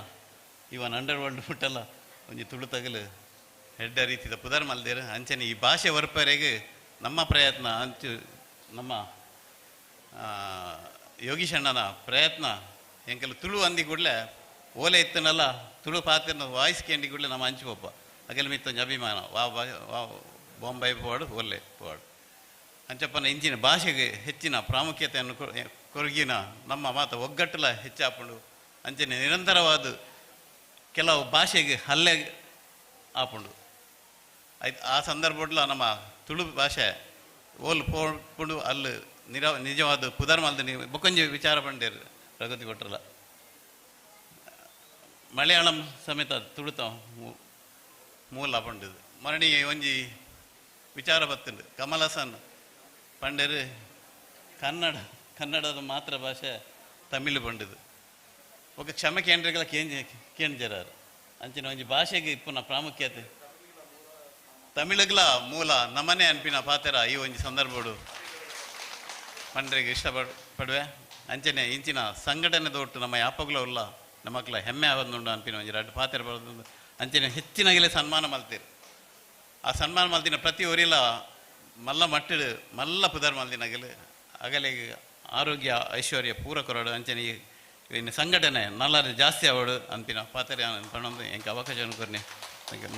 ಈವನ್ ಅಂಡರ್ ವರ್ಲ್ಡ್ ಫುಟ್ಟೆಲ್ಲ ಒಂಜಿ ತುಳು ತಗಲು ಹೆಡ್ಡ ರೀತಿದ ಪುದರ್ ಮಲ್ದೇರು ಅಂಚನೆ ಈ ಭಾಷೆ ಹೊರಪರೆಗೆ ನಮ್ಮ ಪ್ರಯತ್ನ ಅಂಚು ನಮ್ಮ ಯೋಗೀಶ್ ಅಣ್ಣನ ಪ್ರಯತ್ನ ಎಂಕೆಲ್ಲ ತುಳು ಅಂದಿ ಕೂಡಲೇ ಓಲೆ ಇತ್ತನಲ್ಲ ತುಳು ಪಾತ್ರ ವಾಯ್ಸ್ ಕೇಂಡಿ ಕೂಡಲೇ ನಮ್ಮ ಹಂಚಿಪೊಪ್ಪ ಅಗೆಲ್ಲ ಮಿತ್ತೊಂದು ಅಭಿಮಾನ ವಾ ಬಾಂಬೆ ಪೋಡು ಒಲ್ಲೆ ಪೋಡು ಅಂಚಪ್ಪನ ಇಂಚಿನ ಭಾಷೆಗೆ ಹೆಚ್ಚಿನ ಪ್ರಾಮುಖ್ಯತೆಯನ್ನು ಕೊರಗಿನ ನಮ್ಮ ಮಾತು ಒಗ್ಗಟ್ಟಲ ಹೆಚ್ಚಾಪುಂಡು ಅಂಚನೆ ನಿರಂತರವಾದ ಕೆಲವು ಭಾಷೆಗೆ ಹಲ್ಲೆ ಆಪುಂಡು ಆಯ್ತು ಆ ಸಂದರ್ಭಡ್ಲ ನಮ್ಮ ತುಳು ಭಾಷೆ ಓಲ್ ಪೋಡು ಅಲ್ಲಿ ನಿಜವಾದ ಪುದರ್ ಮಲ್ದ ನೀವು ಬೊಕೊಂಜಿ ವಿಚಾರ ಪಂಡೇರು ಪ್ರಗತಿ ಕೊಟ್ಟರಲ್ಲ ಮಲಯಾಳಂ ಸಮೇತ ತುಳುತ ಮೂಲ ಪಂಡದು ಮರಣಿ ಒಂಜಿ ವಿಚಾರ ಬತ್ತುಂಡು ಕಮಲ್ ಹಾಸನ್ ಪಂಡೇರು ಕನ್ನಡದ ಮಾತೃ ಭಾಷೆ ತಮಿಳು ಪಂಡದು ఒక ಕ್ಷಮ ಕೇಂದ್ರಗಳ ಕೇಂದ್ರಾರು ಅಂಚಿನ ಒಂಜಿ ಭಾಷೆಗೆ ಇಪ್ಪುನ ಪ್ರಾಮುಖ್ಯತೆ ತಮಿಳುಗಳ ಮೂಲ ನಮನೆ ಅನ್ಪಿನ ಪಾತ್ರ ಈ ಒಂಜಿ ಸಂದರ್ಭಡು ಪಂಡ್ರೆಗೆ ಇಷ್ಟಪಡುವೆ ಅಂಚನೆ ಇಂಚಿನ ಸಂಘಟನೆ ದೊಟ್ಟು ನಮ್ಮ ಯಾಪಗ್ಲ ಉಲ್ಲ ನಮ್ಮಕ್ಲ ಹೆಮ್ಮೆ ಆಗೋದುಂಡು ಅನ್ಪಿನ ಒಂಜಿ ಎರಡು ಪಾತ್ರ ಬರೋದು ಅಂಚನೆ ಹೆಚ್ಚಿನಗಲೇ ಸನ್ಮಾನ ಮಲ್ತೀರು ಆ ಸನ್ಮಾನ ಮಲ್ದಿನ ಪ್ರತಿ ಊರಿಲ ಮಲ್ಲ ಮಟ್ಟಿಡು ಮಲ್ಲ ಪುದರ್ ಮಲ್ದಿನಗಲು ಅಗಲೆ ಆರೋಗ್ಯ ಐಶ್ವರ್ಯ ಪೂರ ಕೊರಡು ಅಂಚನೆ ಇನ್ನು ಸಂಘಟನೆ ನಲ್ಲರು ಜಾಸ್ತಿ ಆವಡು ಅನ್ಪಿನ ಪಾತ್ರ ಪಣೊಂದು ಎಂಕ ಅವಕಾಶ ಅನ್ಕೊರ್ನಿ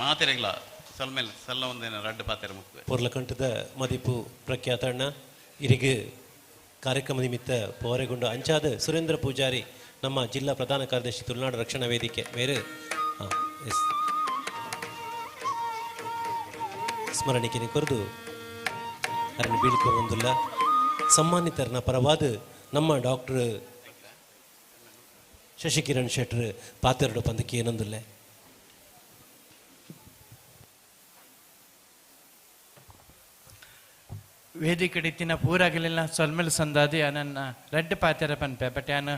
ಮಾತೆರೆಗ್ಲ ಸಲ್ಮೇಲೆ ಸಲ್ಲ ಒಂದೇನ ರಡ್ಡು ಪಾತ್ರ ಮುಖ್ಯ ಪೊರ್ಲಕಂಠದ ಮದಿಪು ಪ್ರಖ್ಯಾತ ಅಣ್ಣ ಇರಿಗೆ ಕಾರ್ಯಕ್ರಮ ನಿಮಿತ್ತ ಪೋರೆಗೊಂಡು ಅಂಚಾದ ಸುರೇಂದ್ರ ಪೂಜಾರಿ ನಮ್ಮ ಜಿಲ್ಲಾ ಪ್ರಧಾನ ಕಾರ್ಯದರ್ಶಿ ತುಳುನಾಡು ರಕ್ಷಣಾ ವೇದಿಕೆ ಬೇರೆ ಸ್ಮರಣಿಕೆ ಕೊರದು ಅದನ್ನು ಬೀಳ್ಕೊಂದಿಲ್ಲ ಸನ್ಮಾನಿತರನ ಪರವಾದ ನಮ್ಮ ಡಾಕ್ಟರ್ ಶಶಿಕಿರಣ್ ಶೆಟ್ಟರ್ ಪಾತೆರಡು ಪಂದಕ್ಕೆ ಏನೊಂದಿಲ್ಲ ವೇದಿಕೆ ಇತ್ತಿನ ಪೂರಾಗಲಿಲ್ಲ ಸೊಲ್ಮೆಲ್ ಸಂದಾದಿ ನನ್ನ ರೆಡ್ ಪಾತೆರ ಪನ್ಪೆ ಬಟ್ ಯಾನು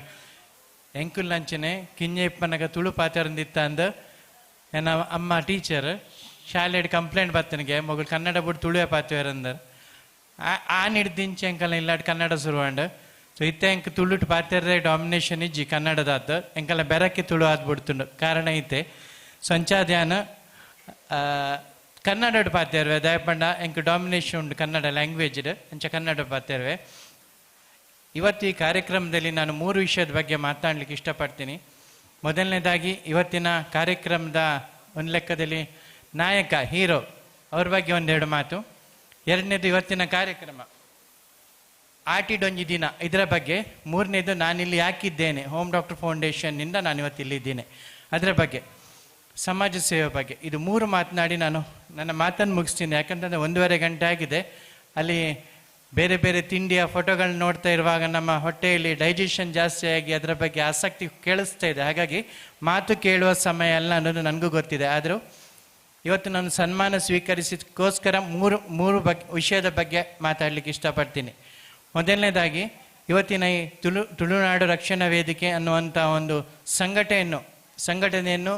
ಎಂಕುಲ್ಲಂಚನೆ ಕಿಂಜೆಪ್ಪನಗ ತುಳು ಪಾತೆರಂದಿತ್ತ ಅಂದ ಏನ ಅಮ್ಮ ಟೀಚರ್ ಶಾಲೆಡ್ ಕಂಪ್ಲೇಂಟ್ ಬರ್ತನಿಗೆ ಮಗಳು ಕನ್ನಡ ಬಿಟ್ಟು ತುಳುವೆ ಪಾತೆರಂದರ್ ಆ ನಿಡ್ದಿಂಚೆ ಎಂಕಲ್ಲ ಇಲ್ಲಾಡ್ ಕನ್ನಡ ಶುರುವಾಂಡ್ ಸೊ ಇತ್ತೆ ಎಂಕ್ ತುಳುಟ್ ಪಾತೆರ್ರೆ ಡಾಮಿನೇಷನ್ ಇಜ್ಜಿ ಕನ್ನಡದಾದ ಎಂಕಲ್ಲ ಬೆರಕ್ಕೆ ತುಳು ಆದ್ಬಿಡ್ತುಂಡು ಕಾರಣ ಐತೆ ಸಂಚಾದ್ಯಾನ ಕನ್ನಡ ಪಾತೆರ್ವೆ ದಯಪಂಡ ಎಂಕ್ ಡಾಮಿನೇಷನ್ ಉಂಡು ಕನ್ನಡ ಲ್ಯಾಂಗ್ವೇಜ್ಡ್ ಅಂಚ ಕನ್ನಡ ಪಾತೆರ್ವೆ ಇವತ್ತು ಈ ಕಾರ್ಯಕ್ರಮದಲ್ಲಿ ನಾನು 3 ವಿಷಯದ ಬಗ್ಗೆ ಮಾತಾಡ್ಲಿಕ್ಕೆ ಇಷ್ಟಪಡ್ತೀನಿ. ಮೊದಲನೇದಾಗಿ ಇವತ್ತಿನ ಕಾರ್ಯಕ್ರಮದ ಒಂದು ಲೆಕ್ಕದಲ್ಲಿ ನಾಯಕ ಹೀರೋ ಅವ್ರ ಬಗ್ಗೆ ಒಂದೆರಡು ಮಾತು. ಎರಡನೇದು ಇವತ್ತಿನ ಕಾರ್ಯಕ್ರಮ ಆಟಿಡೊಂಜಿ ದಿನ ಇದರ ಬಗ್ಗೆ. ಮೂರನೇದು ನಾನಿಲ್ಲಿ ಯಾಕಿದ್ದೇನೆ, ಹೋಮ್ ಡಾಕ್ಟರ್ ಫೌಂಡೇಶನ್ನಿಂದ ನಾನು ಇವತ್ತಿಲ್ಲಿದ್ದೇನೆ ಅದರ ಬಗ್ಗೆ, ಸಮಾಜ ಸೇವೆ ಬಗ್ಗೆ. ಇದು 3 ಮಾತನಾಡಿ ನಾನು ನನ್ನ ಮಾತನ್ನು ಮುಗಿಸ್ತೀನಿ. ಯಾಕಂತಂದರೆ 1.5 ಗಂಟೆ ಆಗಿದೆ. ಅಲ್ಲಿ ಬೇರೆ ಬೇರೆ ತಿಂಡಿಯ ಫೋಟೋಗಳನ್ನ ನೋಡ್ತಾ ಇರುವಾಗ ನಮ್ಮ ಹೊಟ್ಟೆಯಲ್ಲಿ ಡೈಜೆಷನ್ ಜಾಸ್ತಿ ಆಗಿ ಅದರ ಬಗ್ಗೆ ಆಸಕ್ತಿ ಕೇಳಿಸ್ತಾ ಇದೆ. ಹಾಗಾಗಿ ಮಾತು ಕೇಳುವ ಸಮಯ ಅಲ್ಲ ಅನ್ನೋದು ನನಗೂ ಗೊತ್ತಿದೆ. ಆದರೂ ಇವತ್ತು ನಾನು ಸನ್ಮಾನ ಸ್ವೀಕರಿಸಿದಕ್ಕೋಸ್ಕರ ಮೂರು ವಿಷಯದ ಬಗ್ಗೆ ಮಾತಾಡಲಿಕ್ಕೆ ಇಷ್ಟಪಡ್ತೀನಿ. ಮೊದಲನೇದಾಗಿ ಇವತ್ತಿನ ಈ ತುಳುನಾಡು ರಕ್ಷಣಾ ವೇದಿಕೆ ಅನ್ನುವಂಥ ಒಂದು ಸಂಘಟನೆಯನ್ನು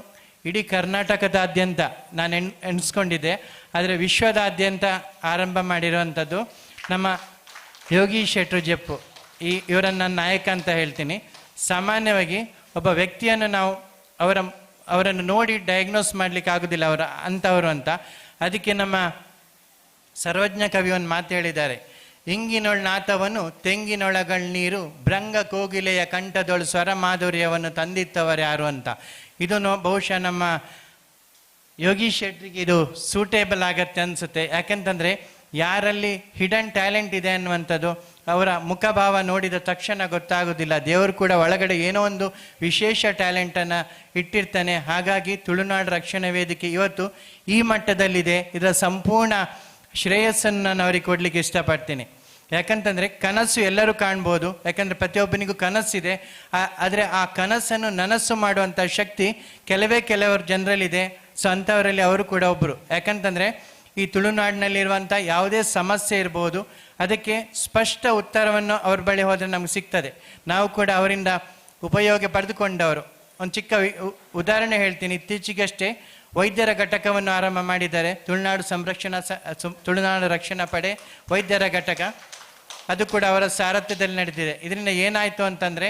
ಇಡೀ ಕರ್ನಾಟಕದಾದ್ಯಂತ ನಾನು ಎಣಿಸ್ಕೊಂಡಿದ್ದೆ. ಆದರೆ ವಿಶ್ವದಾದ್ಯಂತ ಆರಂಭ ಮಾಡಿರುವಂಥದ್ದು ನಮ್ಮ ಯೋಗೀಶ್ ಶೆಟ್ಟರು ಜಪ್ಪು. ಇವರನ್ನು ನಾನು ನಾಯಕ ಅಂತ ಹೇಳ್ತೀನಿ. ಸಾಮಾನ್ಯವಾಗಿ ಒಬ್ಬ ವ್ಯಕ್ತಿಯನ್ನು ನಾವು ಅವರನ್ನು ನೋಡಿ ಡಯಾಗ್ನೋಸ್ ಮಾಡಲಿಕ್ಕೆ ಆಗೋದಿಲ್ಲ ಅಂಥವರು ಅಂತ. ಅದಕ್ಕೆ ನಮ್ಮ ಸರ್ವಜ್ಞ ಕವಿ ಒಂದು ಮಾತು ಹೇಳಿದ್ದಾರೆ, ಇಂಗಿನೊಳ್ ನಾಥವನು ತೆಂಗಿನೊಳಗಳ ನೀರು ಭೃಂಗ ಕೋಗಿಲೆಯ ಕಂಠದೊಳು ಸ್ವರ ಮಾಧುರ್ಯವನ್ನು ತಂದಿತ್ತವರು ಯಾರು ಅಂತ. ಇದು ಬಹುಶಃ ನಮ್ಮ ಯೋಗೀಶ್ ಶೆಟ್ಟರಿಗೆ ಇದು ಸೂಟೇಬಲ್ ಆಗತ್ತೆ ಅನಿಸುತ್ತೆ. ಯಾಕೆಂತಂದರೆ ಯಾರಲ್ಲಿ ಹಿಡನ್ ಟ್ಯಾಲೆಂಟ್ ಇದೆ ಅನ್ನುವಂಥದ್ದು ಅವರ ಮುಖಭಾವ ನೋಡಿದ ತಕ್ಷಣ ಗೊತ್ತಾಗೋದಿಲ್ಲ. ದೇವರು ಕೂಡ ಒಳಗಡೆ ಏನೋ ಒಂದು ವಿಶೇಷ ಟ್ಯಾಲೆಂಟನ್ನು ಇಟ್ಟಿರ್ತಾನೆ. ಹಾಗಾಗಿ ತುಳುನಾಡು ರಕ್ಷಣಾ ವೇದಿಕೆ ಇವತ್ತು ಈ ಮಟ್ಟದಲ್ಲಿದೆ. ಇದರ ಸಂಪೂರ್ಣ ಶ್ರೇಯಸ್ಸನ್ನು ನಾನು ಅವರಿಗೆ ಕೊಡಲಿಕ್ಕೆ ಇಷ್ಟಪಡ್ತೀನಿ. ಯಾಕಂತಂದರೆ ಕನಸು ಎಲ್ಲರೂ ಕಾಣ್ಬೋದು, ಯಾಕಂದರೆ ಪ್ರತಿಯೊಬ್ಬನಿಗೂ ಕನಸಿದೆ. ಆದರೆ ಆ ಕನಸನ್ನು ನನಸು ಮಾಡುವಂಥ ಶಕ್ತಿ ಕೆಲವರು ಜನರಲ್ಲಿದೆ. ಸೊ ಅಂಥವರಲ್ಲಿ ಅವರು ಕೂಡ ಒಬ್ಬರು. ಯಾಕಂತಂದರೆ ಈ ತುಳುನಾಡಿನಲ್ಲಿರುವಂಥ ಯಾವುದೇ ಸಮಸ್ಯೆ ಇರ್ಬೋದು, ಅದಕ್ಕೆ ಸ್ಪಷ್ಟ ಉತ್ತರವನ್ನು ಅವ್ರ ಬಳಿ ಹೋದರೆ ನಮ್ಗೆ ಸಿಗ್ತದೆ. ನಾವು ಕೂಡ ಅವರಿಂದ ಉಪಯೋಗ ಪಡೆದುಕೊಂಡವರು. ಒಂದು ಚಿಕ್ಕ ಉದಾಹರಣೆ ಹೇಳ್ತೀನಿ. ಇತ್ತೀಚೆಗಷ್ಟೇ ವೈದ್ಯರ ಘಟಕವನ್ನು ಆರಂಭ ಮಾಡಿದ್ದಾರೆ. ತುಳುನಾಡು ರಕ್ಷಣಾ ಪಡೆ ವೈದ್ಯರ ಘಟಕ, ಅದು ಕೂಡ ಅವರ ಸಾರಥ್ಯದಲ್ಲಿ ನಡೆದಿದೆ. ಇದರಿಂದ ಏನಾಯಿತು ಅಂತಂದರೆ,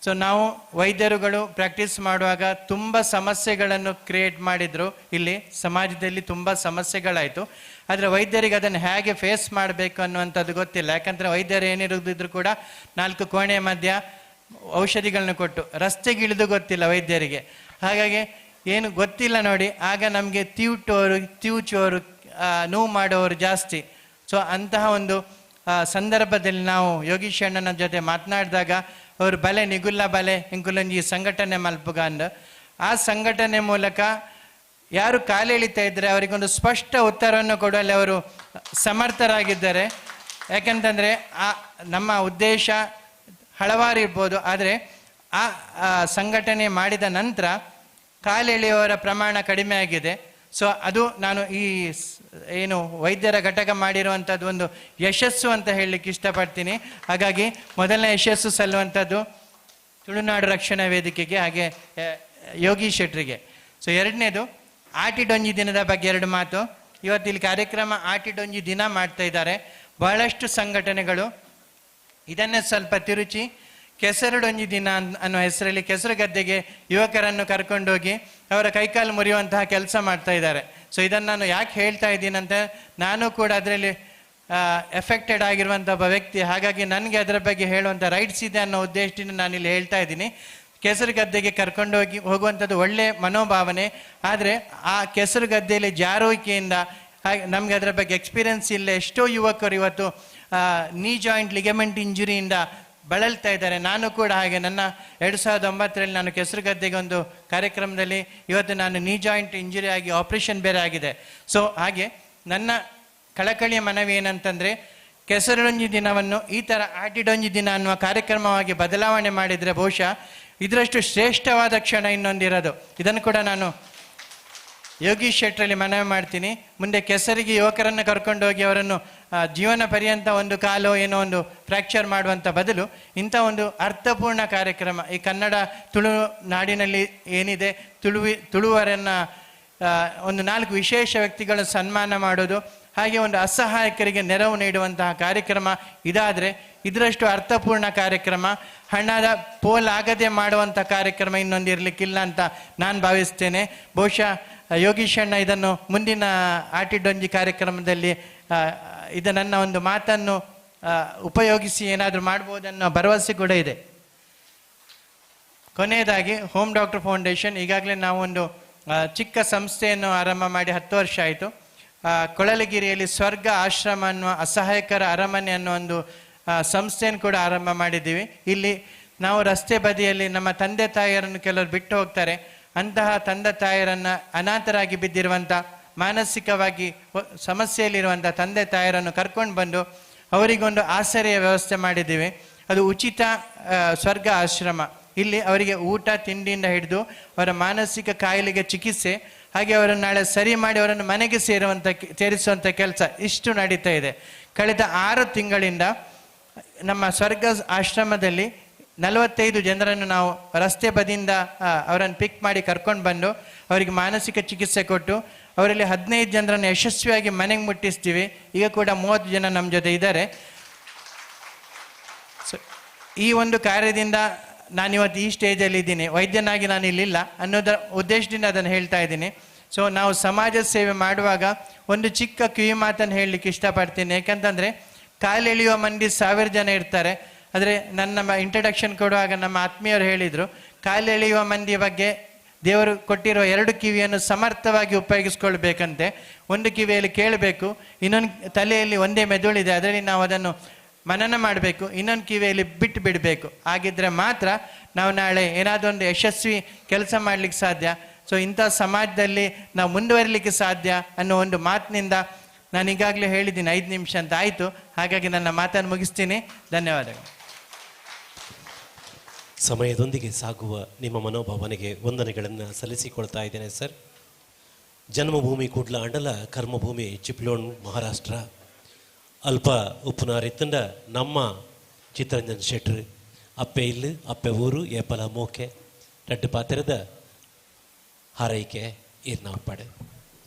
ಸೊ ನಾವು ವೈದ್ಯರುಗಳು ಪ್ರಾಕ್ಟೀಸ್ ಮಾಡುವಾಗ ತುಂಬ ಸಮಸ್ಯೆಗಳನ್ನು ಕ್ರಿಯೇಟ್ ಮಾಡಿದರು. ಇಲ್ಲಿ ಸಮಾಜದಲ್ಲಿ ತುಂಬ ಸಮಸ್ಯೆಗಳಾಯಿತು. ಆದರೆ ವೈದ್ಯರಿಗೆ ಅದನ್ನು ಹೇಗೆ ಫೇಸ್ ಮಾಡಬೇಕು ಅನ್ನುವಂಥದ್ದು ಗೊತ್ತಿಲ್ಲ. ಯಾಕಂದರೆ ವೈದ್ಯರು ಏನಿರೋದಿದ್ರು ಕೂಡ 4 ಕೋಣೆಯ ಮಧ್ಯ ಔಷಧಿಗಳನ್ನು ಕೊಟ್ಟು ರಸ್ತೆಗಿಳಿದು ಗೊತ್ತಿಲ್ಲ ವೈದ್ಯರಿಗೆ. ಹಾಗಾಗಿ ಏನು ಗೊತ್ತಿಲ್ಲ ನೋಡಿ, ಆಗ ನಮಗೆ ತ್ಯೂಚೋರು ನೋವು ಮಾಡೋರು ಜಾಸ್ತಿ. ಸೊ ಅಂತಹ ಒಂದು ಸಂದರ್ಭದಲ್ಲಿ ನಾವು ಯೋಗೀಶ್ ಅಣ್ಣನ ಜೊತೆ ಮಾತನಾಡಿದಾಗ ಅವರು ಬಲೆ ನಿಗುಲ್ಲ ಬಲೆ ಇಂಕುಲಂಜಿ ಸಂಘಟನೆ ಮಲ್ಪುಗಾಂಡ್, ಆ ಸಂಘಟನೆ ಮೂಲಕ ಯಾರು ಕಾಲೆಳಿತಾ ಇದ್ದರೆ ಅವರಿಗೊಂದು ಸ್ಪಷ್ಟ ಉತ್ತರವನ್ನು ಕೊಡುವಲ್ಲಿ ಅವರು ಸಮರ್ಥರಾಗಿದ್ದಾರೆ. ಯಾಕಂತಂದರೆ ನಮ್ಮ ಉದ್ದೇಶ ಹಲವಾರು ಇರ್ಬೋದು, ಆದರೆ ಆ ಸಂಘಟನೆ ಮಾಡಿದ ನಂತರ ಕಾಲೆಳೆಯುವವರ ಪ್ರಮಾಣ ಕಡಿಮೆ ಆಗಿದೆ. ಸೊ ಅದು ನಾನು ಈ ಏನು ವೈದ್ಯರ ಘಟಕ ಮಾಡಿರುವಂಥದ್ದು ಒಂದು ಯಶಸ್ಸು ಅಂತ ಹೇಳಲಿಕ್ಕೆ ಇಷ್ಟಪಡ್ತೀನಿ. ಹಾಗಾಗಿ ಮೊದಲನೇ ಯಶಸ್ಸು ಸಲ್ಲುವಂಥದ್ದು ತುಳುನಾಡು ರಕ್ಷಣಾ ವೇದಿಕೆಗೆ, ಹಾಗೆ ಯೋಗೀಶ್ ಶೆಟ್ರಿಗೆ. ಸೊ ಎರಡನೇದು ಆಟಿಡೊಂಜಿ ದಿನದ ಬಗ್ಗೆ 2 ಮಾತು. ಇವತ್ತು ಇಲ್ಲಿ ಕಾರ್ಯಕ್ರಮ ಆಟಿಡೊಂಜಿ ದಿನ ಮಾಡ್ತಾ ಇದ್ದಾರೆ. ಬಹಳಷ್ಟು ಸಂಘಟನೆಗಳು ಇದನ್ನೇ ಸ್ವಲ್ಪ ತಿರುಚಿ ಕೆಸರುಡೊಂಜಿ ದಿನ ಅನ್ನೋ ಹೆಸರಲ್ಲಿ ಕೆಸರು ಗದ್ದೆಗೆ ಯುವಕರನ್ನು ಕರ್ಕೊಂಡೋಗಿ ಅವರ ಕೈಕಾಲು ಮುರಿಯುವಂತಹ ಕೆಲಸ ಮಾಡ್ತಾ ಇದ್ದಾರೆ. ಸೊ ಇದನ್ನು ನಾನು ಯಾಕೆ ಹೇಳ್ತಾ ಇದ್ದೀನಂತ, ನಾನು ಕೂಡ ಅದರಲ್ಲಿ ಎಫೆಕ್ಟೆಡ್ ಆಗಿರುವಂಥ ಒಬ್ಬ ವ್ಯಕ್ತಿ. ಹಾಗಾಗಿ ನನಗೆ ಅದರ ಬಗ್ಗೆ ಹೇಳುವಂಥ ರೈಟ್ಸ್ ಇದೆ ಅನ್ನೋ ಉದ್ದೇಶದಿಂದ ನಾನಿಲ್ಲಿ ಹೇಳ್ತಾ ಇದ್ದೀನಿ. ಕೆಸರು ಗದ್ದೆಗೆ ಕರ್ಕೊಂಡೋಗಿ ಹೋಗುವಂಥದ್ದು ಒಳ್ಳೆಯ ಮನೋಭಾವನೆ. ಆದರೆ ಆ ಕೆಸರು ಗದ್ದೆಯಲ್ಲಿ ಜಾರುವಿಕೆಯಿಂದ ಹಾಗೆ ನಮಗೆ ಅದರ ಬಗ್ಗೆ ಎಕ್ಸ್ಪೀರಿಯನ್ಸ್ ಇಲ್ಲ. ಎಷ್ಟೋ ಯುವಕರು ಇವತ್ತು ನೀ ಜಾಯಿಂಟ್ ಲಿಗಮೆಂಟ್ ಇಂಜುರಿಯಿಂದ ಬಳಲ್ತಾ ಇದ್ದಾರೆ. ನಾನು ಕೂಡ ಹಾಗೆ. ನನ್ನ 2009ರಲ್ಲಿ ನಾನು ಕೆಸರು ಗದ್ದೆಗೆ ಒಂದು ಕಾರ್ಯಕ್ರಮದಲ್ಲಿ ಇವತ್ತು ನಾನು ನೀ ಜಾಯಿಂಟ್ ಇಂಜುರಿ ಆಗಿ ಆಪರೇಷನ್ ಬೇರೆ ಆಗಿದೆ. ಸೊ ಹಾಗೆ ನನ್ನ ಕಳಕಳಿಯ ಮನವಿ ಏನಂತಂದರೆ, ಕೆಸರುಡೊಂಜಿ ದಿನವನ್ನು ಈ ಥರ ಆಟಿಡೊಂಜಿ ದಿನ ಅನ್ನುವ ಕಾರ್ಯಕ್ರಮವಾಗಿ ಬದಲಾವಣೆ ಮಾಡಿದರೆ ಬಹುಶಃ ಇದರಷ್ಟು ಶ್ರೇಷ್ಠವಾದ ಕ್ಷಣ ಇನ್ನೊಂದಿರೋದು. ಇದನ್ನು ಕೂಡ ನಾನು ಯೋಗೀಶ್ ಶೆಟ್ರಲ್ಲಿ ಮನವಿ ಮಾಡ್ತೀನಿ. ಮುಂದೆ ಕೆಸರಿಗೆ ಯುವಕರನ್ನು ಕರ್ಕೊಂಡೋಗಿ ಅವರನ್ನು ಜೀವನ ಪರ್ಯಂತ ಒಂದು ಕಾಲು ಏನೋ ಒಂದು ಫ್ರ್ಯಾಕ್ಚರ್ ಮಾಡುವಂಥ ಬದಲು ಇಂಥ ಒಂದು ಅರ್ಥಪೂರ್ಣ ಕಾರ್ಯಕ್ರಮ, ಈ ಕನ್ನಡ ತುಳುನಾಡಿನಲ್ಲಿ ಏನಿದೆ ತುಳುವರನ್ನು ಒಂದು 4 ವಿಶೇಷ ವ್ಯಕ್ತಿಗಳನ್ನು ಸನ್ಮಾನ ಮಾಡೋದು, ಹಾಗೆ ಒಂದು ಅಸಹಾಯಕರಿಗೆ ನೆರವು ನೀಡುವಂತಹ ಕಾರ್ಯಕ್ರಮ ಇದಾದರೆ ಇದರಷ್ಟು ಅರ್ಥಪೂರ್ಣ ಕಾರ್ಯಕ್ರಮ, ಹಣದ ಪೋಲಾಗದೆ ಮಾಡುವಂಥ ಕಾರ್ಯಕ್ರಮ ಇನ್ನೊಂದಿರಲಿಕ್ಕಿಲ್ಲ ಅಂತ ನಾನು ಭಾವಿಸ್ತೇನೆ. ಬಹುಶಃ ಯೋಗೀಶ್ ಅಣ್ಣ ಇದನ್ನು ಮುಂದಿನ ಆಟಿಡೊಂಜಿ ಕಾರ್ಯಕ್ರಮದಲ್ಲಿ ನನ್ನ ಒಂದು ಮಾತನ್ನು ಉಪಯೋಗಿಸಿ ಏನಾದರೂ ಮಾಡ್ಬೋದನ್ನೋ ಭರವಸೆ ಕೂಡ ಇದೆ. ಕೊನೆಯದಾಗಿ ಹೋಮ್ ಡಾಕ್ಟರ್ ಫೌಂಡೇಶನ್, ಈಗಾಗಲೇ ನಾವು ಒಂದು ಚಿಕ್ಕ ಸಂಸ್ಥೆಯನ್ನು ಆರಂಭ ಮಾಡಿ 10 ವರ್ಷ ಆಯಿತು. ಕೊಳಲಗಿರಿಯಲ್ಲಿ ಸ್ವರ್ಗ ಆಶ್ರಮ ಅನ್ನುವ ಅಸಹಾಯಕರ ಅರಮನೆ ಅನ್ನೋ ಒಂದು ಸಂಸ್ಥೆಯನ್ನು ಕೂಡ ಆರಂಭ ಮಾಡಿದ್ದೀವಿ. ಇಲ್ಲಿ ನಾವು ರಸ್ತೆ ಬದಿಯಲ್ಲಿ ನಮ್ಮ ತಂದೆ ತಾಯಿಯರನ್ನು ಕೆಲವರು ಬಿಟ್ಟು ಹೋಗ್ತಾರೆ. ಅಂತಹ ತಂದೆ ತಾಯಿಯರನ್ನು ಅನಾಥರಾಗಿ ಬಿದ್ದಿರುವಂಥ, ಮಾನಸಿಕವಾಗಿ ಸಮಸ್ಯೆಯಲ್ಲಿರುವಂಥ ತಂದೆ ತಾಯಿಯರನ್ನು ಕರ್ಕೊಂಡು ಬಂದು ಅವರಿಗೊಂದು ಆಸರೆಯ ವ್ಯವಸ್ಥೆ ಮಾಡಿದ್ದೀವಿ. ಅದು ಉಚಿತ ಸ್ವರ್ಗ ಆಶ್ರಮ. ಇಲ್ಲಿ ಅವರಿಗೆ ಊಟ ತಿಂಡಿಯಿಂದ ಹಿಡಿದು ಅವರ ಮಾನಸಿಕ ಕಾಯಿಲೆಗೆ ಚಿಕಿತ್ಸೆ, ಹಾಗೆ ಅವರನ್ನು ನಾಳೆ ಸರಿ ಮಾಡಿ ಅವರನ್ನು ಮನೆಗೆ ಸೇರಿಸುವಂಥ ಕೆಲಸ ಇಷ್ಟು ನಡೀತಾ ಇದೆ. ಕಳೆದ 6 ತಿಂಗಳಿಂದ ನಮ್ಮ ಸ್ವರ್ಗ ಆಶ್ರಮದಲ್ಲಿ 45 ಜನರನ್ನು ನಾವು ರಸ್ತೆ ಬದಿಯಿಂದ ಅವರನ್ನು ಪಿಕ್ ಮಾಡಿ ಕರ್ಕೊಂಡು ಬಂದು ಅವರಿಗೆ ಮಾನಸಿಕ ಚಿಕಿತ್ಸೆ ಕೊಟ್ಟು ಅವರಲ್ಲಿ 15 ಜನರನ್ನು ಯಶಸ್ವಿಯಾಗಿ ಮನೆಗೆ ಮುಟ್ಟಿಸ್ತೀವಿ. ಈಗ ಕೂಡ 30 ಜನ ನಮ್ಮ ಜೊತೆ ಇದ್ದಾರೆ. ಸೊ ಈ ಒಂದು ಕಾರ್ಯದಿಂದ ನಾನಿವತ್ತು ಈ ಸ್ಟೇಜಲ್ಲಿ ಇದ್ದೀನಿ. ವೈದ್ಯನಾಗಿ ನಾನು ಇಲ್ಲಿಲ್ಲ ಅನ್ನೋದರ ಉದ್ದೇಶದಿಂದ ಅದನ್ನು ಹೇಳ್ತಾ ಇದ್ದೀನಿ. ಸೊ ನಾವು ಸಮಾಜ ಸೇವೆ ಮಾಡುವಾಗ ಒಂದು ಚಿಕ್ಕ ಕಿವಿ ಮಾತನ್ನು ಹೇಳಲಿಕ್ಕೆ ಇಷ್ಟಪಡ್ತೀನಿ. ಯಾಕಂತಂದರೆ ಕಾಲೆಳೆಯುವ ಮಂದಿ 1000 ಜನ ಇರ್ತಾರೆ. ಆದರೆ ನಮ್ಮ ಇಂಟ್ರಡಕ್ಷನ್ ಕೊಡುವಾಗ ನಮ್ಮ ಆತ್ಮೀಯರು ಹೇಳಿದರು, ಕಾಲೆಳೆಯುವ ಮಂದಿಯ ಬಗ್ಗೆ ದೇವರು ಕೊಟ್ಟಿರೋ 2 ಕಿವಿಯನ್ನು ಸಮರ್ಥವಾಗಿ ಉಪಯೋಗಿಸ್ಕೊಳ್ಬೇಕಂತೆ. ಒಂದು ಕಿವಿಯಲ್ಲಿ ಕೇಳಬೇಕು, ಇನ್ನೊಂದು ತಲೆಯಲ್ಲಿ ಒಂದೇ ಮೆದುಳಿದೆ, ಅದರಲ್ಲಿ ನಾವು ಅದನ್ನು ಮನನ ಮಾಡಬೇಕು, ಇನ್ನೊಂದು ಕಿವಿಯಲ್ಲಿ ಬಿಟ್ಟು ಬಿಡಬೇಕು. ಆಗಿದ್ದರೆ ಮಾತ್ರ ನಾವು ನಾಳೆ ಏನಾದರೂ ಒಂದು ಯಶಸ್ವಿ ಕೆಲಸ ಮಾಡಲಿಕ್ಕೆ ಸಾಧ್ಯ. ಸೊ ಇಂಥ ಸಮಾಜದಲ್ಲಿ ನಾವು ಮುಂದುವರಿಲಿಕ್ಕೆ ಸಾಧ್ಯ ಅನ್ನೋ ಒಂದು ಮಾತಿನಿಂದ ನಾನು ಈಗಾಗಲೇ ಹೇಳಿದ್ದೀನಿ 5 ನಿಮಿಷ ಅಂತ ಆಯಿತು. ಹಾಗಾಗಿ ನನ್ನ ಮಾತನ್ನು ಮುಗಿಸ್ತೀನಿ. ಧನ್ಯವಾದಗಳು. ಸಮಯದೊಂದಿಗೆ ಸಾಗುವ ನಿಮ್ಮ ಮನೋಭಾವನೆಗೆ ವಂದನೆಗಳನ್ನು ಸಲ್ಲಿಸಿಕೊಳ್ತಾ ಇದ್ದೇನೆ ಸರ್. ಜನ್ಮಭೂಮಿ ಕೂಡ್ಲ ಅಂಡಲ, ಕರ್ಮಭೂಮಿ ಚಿಪ್ಲೋಣ್ ಮಹಾರಾಷ್ಟ್ರ. ಅಲ್ಪ ಉಪ್ಪುನಾರಿತ್ತಂಡ ನಮ್ಮ ಚಿತ್ತರಂಜನ್ ಶೆಟ್ರು ಅಪ್ಪೆ ಇಲ್ಲು ಅಪ್ಪೆ ಊರು ಏಪಲ ಮೋಕೆ ರಡ್ಡು ಪಾತ್ರದ ಹಾರೈಕೆ ಇರ್ನಾಪಾಡು.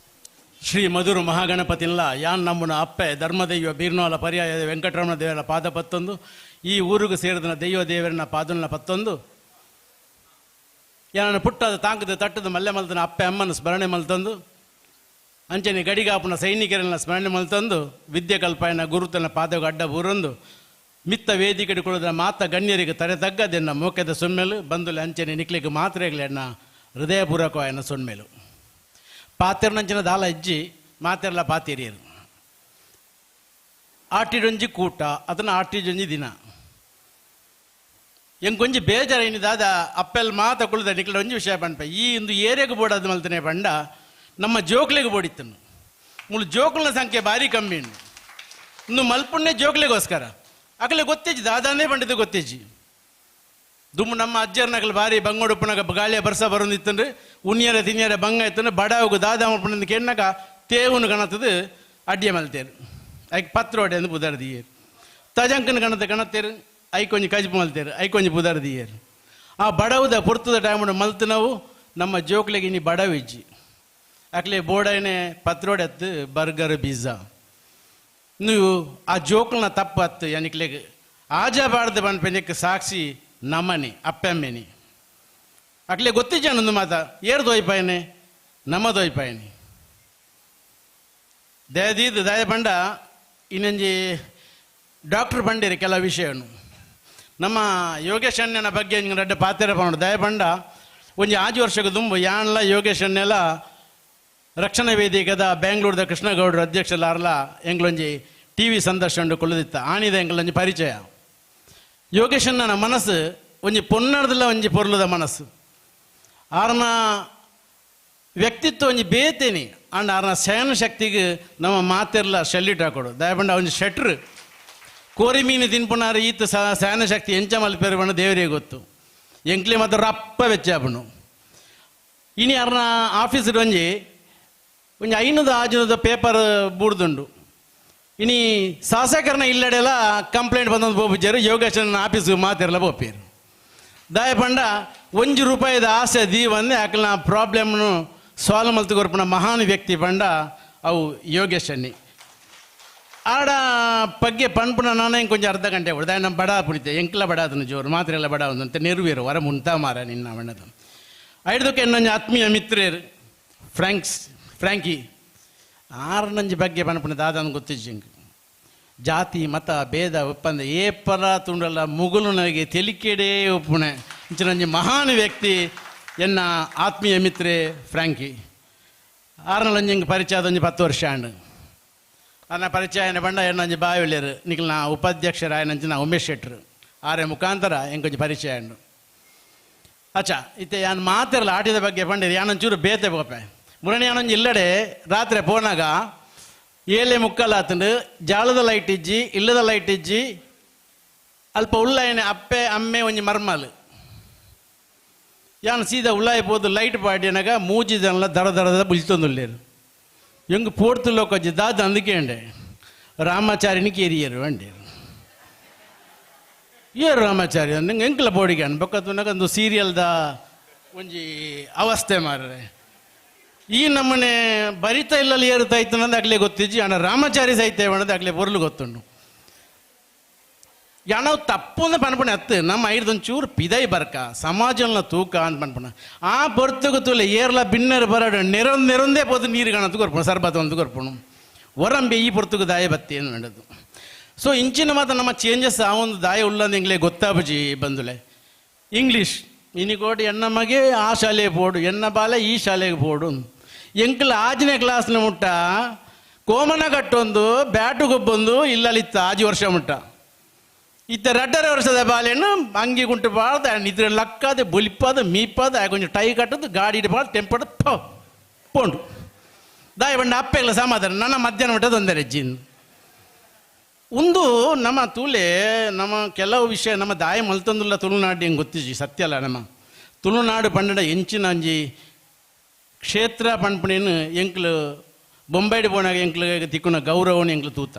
ಶ್ರೀ ಮಧುರು ಮಹಾಗಣಪತಿಲ್ಲ ಯಾನ್ ನಮ್ಮನ ಅಪ್ಪೆ ಧರ್ಮದೈವ ಬೀರ್ನೋಲ ಪರ್ಯಾಯ ವೆಂಕಟರಮಣ ದೇವರ ಪಾದ ಪತ್ತೊಂದು ಈ ಊರಿಗೂ ಸೇರಿದ ದೈವ ದೇವರನ್ನ ಪಾದನ ಪತ್ತೊಂದು ಯಾನ ಪುಟ್ಟದ ತಾಂಕದ ತಟ್ಟದ ಮಲ್ಲೆ ಮಲ್ತನ ಅಪ್ಪೆ ಅಮ್ಮನ ಸ್ಮರಣೆ ಮಲ್ತಂದು ಅಂಚನೆ ಗಡಿಗಾಪುನ ಸೈನಿಕರನ್ನ ಸ್ಮರಣೆ ಮಲ್ತಂದು ವಿದ್ಯೆ ಕಲ್ಪಾಯನ ಗುರುತನ ಪಾದಗ ಅಡ್ಡ ಊರೊಂದು ಮಿತ್ತ ವೇದಿಕೆ ಕೊಡದ ಮಾತ ಗಣ್ಯರಿಗೆ ತರೆ ತಗ್ಗದೆನ್ನ ಮೋಕೆದ ಸೊನ್ಮೇಲು ಬಂದುಲೆ ಅಂಚನೆ ನಿಕ್ಲಿಕ್ಕೆ ಮಾತ್ರೆಗಳನ್ನ ಹೃದಯಪೂರ್ವಕವಾಯನ ಸೊನ್ಮೇಲು ಪಾತೆರ್ನಂಚಿನ ದಾಲ ಇಜ್ಜಿ ಮಾತೆರ್ಲ ಪಾತಿರಿಯರು ಆಟಿಡೊಂಜಿ ಕೂಟ ಅದನ್ನ ಆಟಿಡೊಂಜಿ ದಿನ ಎಂಕೊಂಜಿ ಬೇಜಾರ ಏನಿದಾದ ಅಪ್ಪೆಲ್ ಮಾತ ಕುಳಿದ ನಿಕ್ಲ ಒಂಜಿ ವಿಷಯ ಪಂಪ ಈ ಒಂದು ಏರಿಯಾಗ ಬೋಡಾದ ಮಲ್ತನೆ ಪಂಡ ನಮ್ಮ ಜೋಕ್ಲೆಗೆ ಬೋಡಿತ್ತನು ಮುಳು ಜೋಕ್ಲನ ಸಂಖ್ಯೆ ಭಾರಿ ಕಮ್ಮಿ ಉಂಡು ಇನ್ನು ಮಲ್ಪುಣ್ಣೆ ಜೋಕ್ಲೆಗೋಸ್ಕರ ಅಕಲೆ ಗೊತ್ತೇಜಿ ದಾದಾನೇ ಪಂಡಿತ ಗೊತ್ತೇಜಿ ದುಮ್ಮು ನಮ್ಮ ಅಜ್ಜರ್ನಗಲ್ ಭಾರಿ ಬಂಗೋಡುಪ್ಪನಾಗ ಗಾಳಿಯ ಬರ್ಸ ಬರೋದಿತ್ತಂದ್ರೆ ಉಣ್ಣಿಯರ ತಿನ್ನಿಯರ ಬಂಗ ಇತ್ತಂದ್ರೆ ಬಡಾವುಗು ದಾದ ಮಲ್ಪಣ್ಣದ ಕೆಣ್ಣಗ ತೇವುನು ಕಣತದು ಅಡ್ಡಿಯ ಮಲ್ತೇರು ಐಕ್ ಪತ್ರೋಡೆ ಅಂದು ಬುದಾರ್ದಿಯರು ತಜಂಕನ ಕಣತ ಕಣತ್ತೇರು ಐಕೊಂಜಿ ಕಜ್ಪು ಮಲ್ತೇರು ಐಕೊಂಜಿ ಬುದಾರ್ದಿಯರು ಆ ಬಡವುದ ಪುರ್ತದ ಟೈಮು ಮಲ್ತು ನಾವು ನಮ್ಮ ಜೋಕ್ಲೆಗೆ ಇನ್ನು ಬಡವಿಜ್ಜಿ ಅಕ್ಲೆ ಬೋಡನೆ ಪತ್ರೋಡೆ ಹತ್ತು ಬರ್ಗರ್ ಪಿಜ್ಜಾ ನೀವು ಆ ಜೋಕ್ಲನ ತಪ್ಪು ಹತ್ತು ಎನಿಕ್ಲೆಗೆ ಆಜಾಬಾರ್ದು ಬನ್ಪೆನಕ್ಕೆ ಸಾಕ್ಷಿ ನಮ್ಮನೆ ಅಪ್ಪೆಮ್ಮೆನಿ ಅಕ್ಲೆ ಗೊತ್ತಿಜ್ಜ ನಂದು ಮಾತ ಏರ್ ದೊಯ್ಪಾಯನೆ ನಮ್ಮ ದೊಯ್ಪಾಯನೆ ದಯದೀದು ದಯ ಬಂಡ ಇನ್ನೊಂಜಿ ಡಾಕ್ಟ್ರ್ ಬಂಡಿರಿ ಕೆಲವು ವಿಷಯನು ನಮ್ಮ ಯೋಗೇಶ್ ಅಣ್ಣನ ಬಗ್ಗೆ ರಡ್ಡ ಪಾತ್ರ ಪಂಡು ದಯ ಬಂಡ ಒಂಜಿ 5 ವರ್ಷಕ್ಕೆ ದುಂಬು ಯಾನ್ಲ ಯೋಗೇಶ್ ಅಣ್ಣೆಲ್ಲ ರಕ್ಷಣಾ ವೇದಿಕೆದ ಬೆಂಗಳೂರದ ಕೃಷ್ಣಗೌಡರು ಅಧ್ಯಕ್ಷಲಾರಲ ಎಂಗ್ಲೊಂಜಿ TV ಸಂದರ್ಶನ ಕೊಲ್ಲದಿತ್ತ ಆಣಿದ ಎಂಗ್ಲೊಂಜಿ ಪರಿಚಯ ಯೋಗೇಶ್ ಅಣ್ಣನ ಮನಸ್ಸು ಒಂಜಿ ಪೊನ್ನಡದಲ್ಲ ಒಂಜಿ ಪೊರ್ಲದ ಮನಸ್ಸು ಆರ್ನ ವ್ಯಕ್ತಿತ್ವ ಒಂಜಿ ಬೇತೇನಿ ಅಂಡ್ ಆರ್ನ ಸಹನ ಶಕ್ತಿಗೆ ನಮ್ಮ ಮಾತೆರ್ಲ ಶೆಲ್ಲಿಟ್ ಹಾಕೊಡು ದಯಪಂಡ ಒಂಜಿ ಶೆಟ್ರು ಕೋರಿ ಮೀನು ತಿನ್ಪುನಾರು ಈತ ಸಹನ ಶಕ್ತಿ ಎಂಚ ಮಲ್ಪೇರು ಬಣ್ಣ ದೇವರಿಗೆ ಗೊತ್ತು ಎಂಕ್ಲಿ ಮಾತ್ರ ರಪ್ಪ ವೆಚ್ಚಾಪುನು ಇನಿ ಅರ್ನ ಆಫೀಸರ್ ಒಂಜಿ 500 ಪೇಪರ್ ಬೂಡ್ದುಂಡು ಇನಿ ಶಾಸಕರನ್ನ ಇಲ್ಲಡೆಲ್ಲ ಕಂಪ್ಲೇಂಟ್ ಬಂದೊಂದು ಬೋಪಿಜ್ಜಾರು ಯೋಗೇಶನ ಆಫೀಸ್ಗೆ ಮಾತೆರಲ್ಲ ಬೋಪಿಯರು ದಾಯ ಪಂಡ ₹1 ಆಸೆ ದೀವಂದೆ ಆಕಲ್ನ ಪ್ರಾಬ್ಲಮ್ನು ಸಾಲ್ವ್ ಮಲ್ತುಕೊರ್ಪಣ ಮಹಾನ್ ವ್ಯಕ್ತಿ ಪಂಡ ಅವು ಯೋಗೇಶ್ ಅನ್ನಿ ಆಡ ಪಗ್ಗೆ ಪಂಪುನ ನಾನೇ ಕೊಂಚ ಅರ್ಧ ಗಂಟೆ ಹೊಡೆದ ನಮ್ಮ ಬಡ ಪುಡಿತೆ ಎಂಕ್ಲ ಬಡ ಅದನ್ನು ಜೋರು ಮಾತ್ರೆಲ್ಲ ಬಡ ಒಂದಂತೆ ನೆರವೇರು ವರ ಮುಂತಾ ಮಾರ ನಿನ್ನ ಬಣ್ಣದ ಐದಕ್ಕೆ ಇನ್ನೊಂದು ಆತ್ಮೀಯ ಮಿತ್ರರು ಫ್ರ್ಯಾಂಕಿ ಆರ್ನಂಜಿ ಬಗ್ಗೆ ಪಂಪುನ ದಾದನ ಗೊತ್ತಿಜ್ಜಂಗೆ ಜಾತಿ ಮತ ಭೇದ ಒಪ್ಪಂದ ಏಪಲ ತುಂಡಲ್ಲ ಮುಗುಲು ನನಗೆ ತೆಲಿಕೆಡೇ ಒಪ್ಪುಣೆ ಇಂಚಿನಂಜಿ ಮಹಾನ್ ವ್ಯಕ್ತಿ ಎನ್ನ ಆತ್ಮೀಯ ಮಿತ್ರೆ ಫ್ರ್ಯಾಂಕಿ ಆರ್ನಂಜಂಗೆ ಪರಿಚಯ ಅದೊಂದು 10 ವರ್ಷ ಅಂಡು ಅನ್ನ ಪರಿಚಯ ಬಂಡ ಎನ್ನೊಂಜಿ ಬಾವಿಳ್ಯರು ನಿಖಿಲ್ ನಾ ಉಪಾಧ್ಯಕ್ಷರ ಆಯನಂಚಿನ ಉಮೇಶ್ ಶೆಟ್ರು ಆರೆ ಮುಖಾಂತರ ಎಂಕೊಂಜಿ ಪರಿಚಯ ಅಂಡು ಅಚ್ಚ ಇತ್ತೆ ಯಾನ್ ಮಾತಿರಲ್ಲ ಆಟಿದ ಬಗ್ಗೆ ಬಂಡಿರಿ ಯಾನೊಂಚೂರು ಬೇತೆ ಬೋಪೆ ಮುರಣಿ ಯಾನೊಂಜಿ ಇಲ್ಲಡೆ ರಾತ್ರಿ ಪೋನಾಗ 7:45 ಆತಂಡು ಜಾಳದ ಲೈಟ್ ಇಜ್ಜಿ ಇಲ್ಲದ ಲೈಟ್ ಇಜ್ಜಿ ಅಲ್ಪ ಉಳ್ಳಾಯನೆ ಅಪ್ಪೆ ಅಮ್ಮೆ ಒಂಜಿ ಮರ್ಮಲ್ ಯಾನು ಸೀದಾ ಉಳ್ಳಾಯಿ ಪೋದು ಲೈಟ್ ಪಾಡ್ಯನಾಗ ಮೂಜಿದಲ್ಲ ದರ ದರದ ಬುಲ್ತೊಂದುಲ್ಲೇರು ಎಂಗೆ ಪೋಡ್ತುಲ್ಲೋ ಕೊಜ್ಜಿ ದಾದ ಅಂದಿಕೇಂಡೆ ರಾಮಾಚಾರಿನಿಗೆ ಏರಿಯರು ಅಂಡೇರು ಏರು ರಾಮಾಚಾರಿ ಅಂದಂಗೆ ಎಂಕ್ಲ ಬೋಡಿಗೆ ಅನ್ಬೇಕಂತ ಒಂದು ಸೀರಿಯಲ್ದ ಒಂಜಿ ಅವಸ್ಥೆ ಮಾರ್ರೆ ಈ ನಮ್ಮನೆ ಬರಿತಾ ಇಲ್ಲಲ್ಲಿ ಏರುತ್ತಾ ಇತ್ತು ಅನ್ನೋದು ಆಗ್ಲೇ ಗೊತ್ತಿಜ್ಜಿ ಅಣ್ಣ ರಾಮಾಚಾರಿ ಸಾಹಿತ್ಯ ಅನ್ನೋದು ಆಗ್ಲೇ ಬರಲು ಗೊತ್ತುಂಡು ಯಾಣವು ತಪ್ಪು ಅಂದ್ರೆ ಪನ್ಪಣೆ ಹತ್ತು ನಮ್ಮ ಐದೊಂಚೂರು ಪಿದೈ ಬರ್ಕ ಸಮಾಜನ ತೂಕ ಅಂತ ಪನ್ಪಣ ಆ ಬರ್ತುಗ ತೂಲೆ ಏರ್ಲ ಬಿನ್ನರು ಬರಡು ನೆರೊಂದೇ ಪೋದು ನೀರು ಕಾಣತ್ತು ಕೊರ್ಪಣ ಸರ್ಬತ್ ಒಂದು ಕೊರ್ಪಣು ಒರಂಬೆ ಈ ಪೊರ್ತುಗ ದಾಯ ಬತ್ತಿ ಏನು ನಡೆದು ಸೊ ಇಂಚಿನ ಮಾತ್ರ ನಮ್ಮ ಚೇಂಜಸ್ ಆ ಒಂದು ದಾಯ ಉಳ್ಳಂದು ಎಂಗ್ಲೇ ಗೊತ್ತಾಬುಜಿ ಬಂದುಲೆ ಇಂಗ್ಲೀಷ್ ಇನಿಕೋಟಿ ಎನ್ನ ಮಗೆ ಆ ಶಾಲೆಗೆ ಪೋಡು ಎನ್ನ ಬಾಲ ಈ ಶಾಲೆಗೆ ಪೋಡು ಎಂಕ್ಲ 6ನೇ ಕ್ಲಾಸ್ನ ಮುಟ್ಟ ಕೋಮನ ಕಟ್ಟೊಂದು ಬ್ಯಾಟು ಗೊಬ್ಬೊಂದು ಇಲ್ಲಲ್ಲಿತ್ತ 6 ವರ್ಷ ಮುಟ್ಟ ಇತ್ತ 2.5 ವರ್ಷದ ಬಾಲೆಯನ್ನು ಅಂಗಿ ಗುಂಟು ಬಾಳ್ದು ಇದ್ರ ಲಕ್ಕದ ಬೊಲಿಪಾದ ಮೀಪಾದ ಕೊಂಚ ಟೈ ಕಟ್ಟದು ಗಾಡಿ ಬಾಳ್ ಟೆಂಪಡ್ ಪೋಂಡು ದಾಯ ಬಂಡ ಅಪ್ಪೆಲ್ಲ ಸಮಾಧಾನ ನನ್ನ ಮಧ್ಯಾಹ್ನ ಮಟ್ಟ ತೊಂದರೆ ಅಜ್ಜಿನ್ ಒಂದು ನಮ್ಮ ತೂಲೆ ನಮ್ಮ ಕೆಲವು ವಿಷಯ ನಮ್ಮ ದಾಯ ಮಲ್ತಂದುಲ್ಲ ತುಳುನಾಡು ಹೆಂಗೆ ಗೊತ್ತಿಜಿ ಸತ್ಯ ಅಲ್ಲ ನಮ್ಮ ತುಳುನಾಡು ಪಂಡ ಎಂಚಿನ ಅಂಜಿ ಕ್ಷೇತ್ರ ಪಂಪಣೇನು ಎಂಕ್ಲು ಬೊಂಬೈಡ್ ಪೋನಾಗ ಎಂಕ್ಲು ತಿಕ್ಕುನ ಗೌರವನ ಎಂಕ್ಲು ತೂತ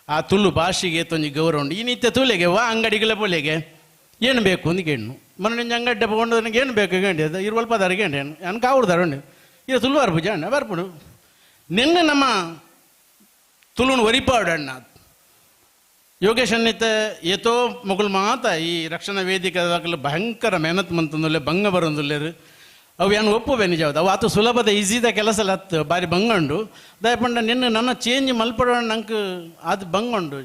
ಆ ತುಳು ಭಾಷೆಗೆ ತೊಂಜಿ ಗೌರವ ಉಂಡು. ಈ ನಿತ್ಯ ತುಲೆಗೆ ವಾ ಅಂಗಡಿಗಳ ಪೊಲೆಗೆ ಏನು ಬೇಕು ಅಂತ ಕೇಳು ಮನೆ ಅಂಗಡಿ ತಗೊಂಡು ನನಗೆ ಏನು ಬೇಕು ಗಂಡಿ ಅದು ಇರುವಲ್ಪ ದಾರ ಗಂಡಿ ಅನ್ ಕಾವುಡ್ದಾರ ಉಂಡು ಇದು ತುಳು ಬರ್ಪು ಅಣ್ಣ ಬರ್ಪುಡು ನಿನ್ನೆ ನಮ್ಮ ತುಳುನು ಒರಿಪಾಡು ಅಣ್ಣ ಯೋಗೇಶ್ ಅನ್ನಿತ್ತ ಏತೋ ಮೊಗಲು ಮಾತ ಈ ರಕ್ಷಣಾ ವೇದಿಕೆ ಭಯಂಕರ ಮೆಹನತ್ ಮಂತಂದುಲ್ಲೆ ಭಂಗ ಬರೋಂದುಲ್ಲೇರು ಅವು ಏನು ಒಪ್ಪುವೆ ನಿಜವಾದ ಅವು ಆತು ಸುಲಭದ ಈಸಿದ ಕೆಲಸ ಹತ್ತು ಬಾರಿ ಬಂಗಂಡು ದಯಪಂಡ ನಿನ್ನೆ ನನ್ನ ಚೇಂಜ್ ಮಲ್ಪಡ ನಂಗೆ ಅದು ಬಂಗಂಡು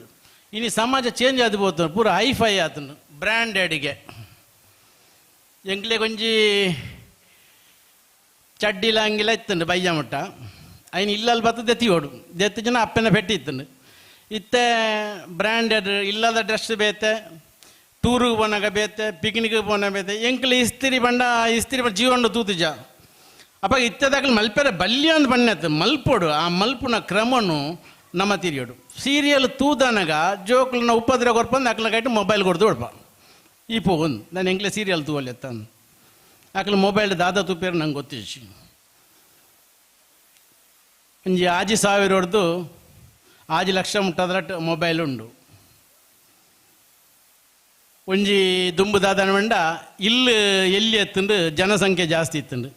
ಇನ್ನು ಸಮಾಜ ಚೇಂಜ್ ಆದ ಬೋದು ಪೂರ ಹೈಫೈ ಆತನು ಬ್ರ್ಯಾಂಡೆಡ್ಗೆ ಎಂಕ್ಲೆ ಕೊಂಚಿ ಚಡ್ಡಿಲ ಹಂಗಿಲ್ಲ ಇತ್ತಂಡು ಬಯ್ಯ ಮಟ್ಟ ಅಯ್ನ ಇಲ್ಲಲ್ಲಿ ಬತ್ತ ದೆತ್ತಿ ಓಡು ದೆತ್ತು ಜನ ಅಪ್ಪನ ಪೆಟ್ಟಿ ಇತ್ತಂಡು ಇತ್ತೆ ಬ್ರ್ಯಾಂಡೆಡ್ ಇಲ್ಲದ ಡ್ರೆಸ್ ಬೇತೆ ಟೂರಿಗೆ ಪೋನಾಗ ಬೇತೆ ಪಿಕ್ನಿಕ್ಗೆ ಪೋನ ಬೇತೆ ಎಂಕ್ಲೆ ಇಸ್ತಿರಿ ಬಂಡ ಜೀವನ ತೂತುಜ ಅಪ್ಪ ಇತ್ತದಾಗಲಿ ಮಲ್ಪೆರ ಬಲ್ಯ ಅಂತ ಬಣ್ಣತ್ತು ಮಲ್ಪೋಡು ಆ ಮಲ್ಪುನ ಕ್ರಮನು ನಮ್ಮ ತಿರಿಯೋಡು ಸೀರಿಯಲ್ ತೂದನಗ ಜೋಕ್ಲನ್ನ ಉಪದ್ರ ಕೊರ್ಪಂದು ಅಕ್ಲ ಕಟ್ಟು ಮೊಬೈಲ್ ಕೊಡ್ದು ಹೊಡ್ಪ ಈ ಪೋನ್ ನಾನು ಎಂಕ್ಲೆ ಸೀರಿಯಲ್ ತೂವಲ್ಲೆತ್ತ ಅಕ್ಲ ಮೊಬೈಲ್ ದಾದ ತೂಪೇರು ನಂಗೆ ಗೊತ್ತಿಸಿ ಒಂಜಿ 6,000 ಹೊಡೆದು 6 ಲಕ್ಷ ಮುಟ್ಟದ್ರ ಮೊಬೈಲ್ ಉಂಡು ಒಂಜಿ ದುಂಬು ದಾದನ ಬಂಡ ಇಲ್ಲು ಎಲ್ಲಿ ಎತ್ತಂಡು ಜನಸಂಖ್ಯೆ ಜಾಸ್ತಿ ಇತ್ತಂಡು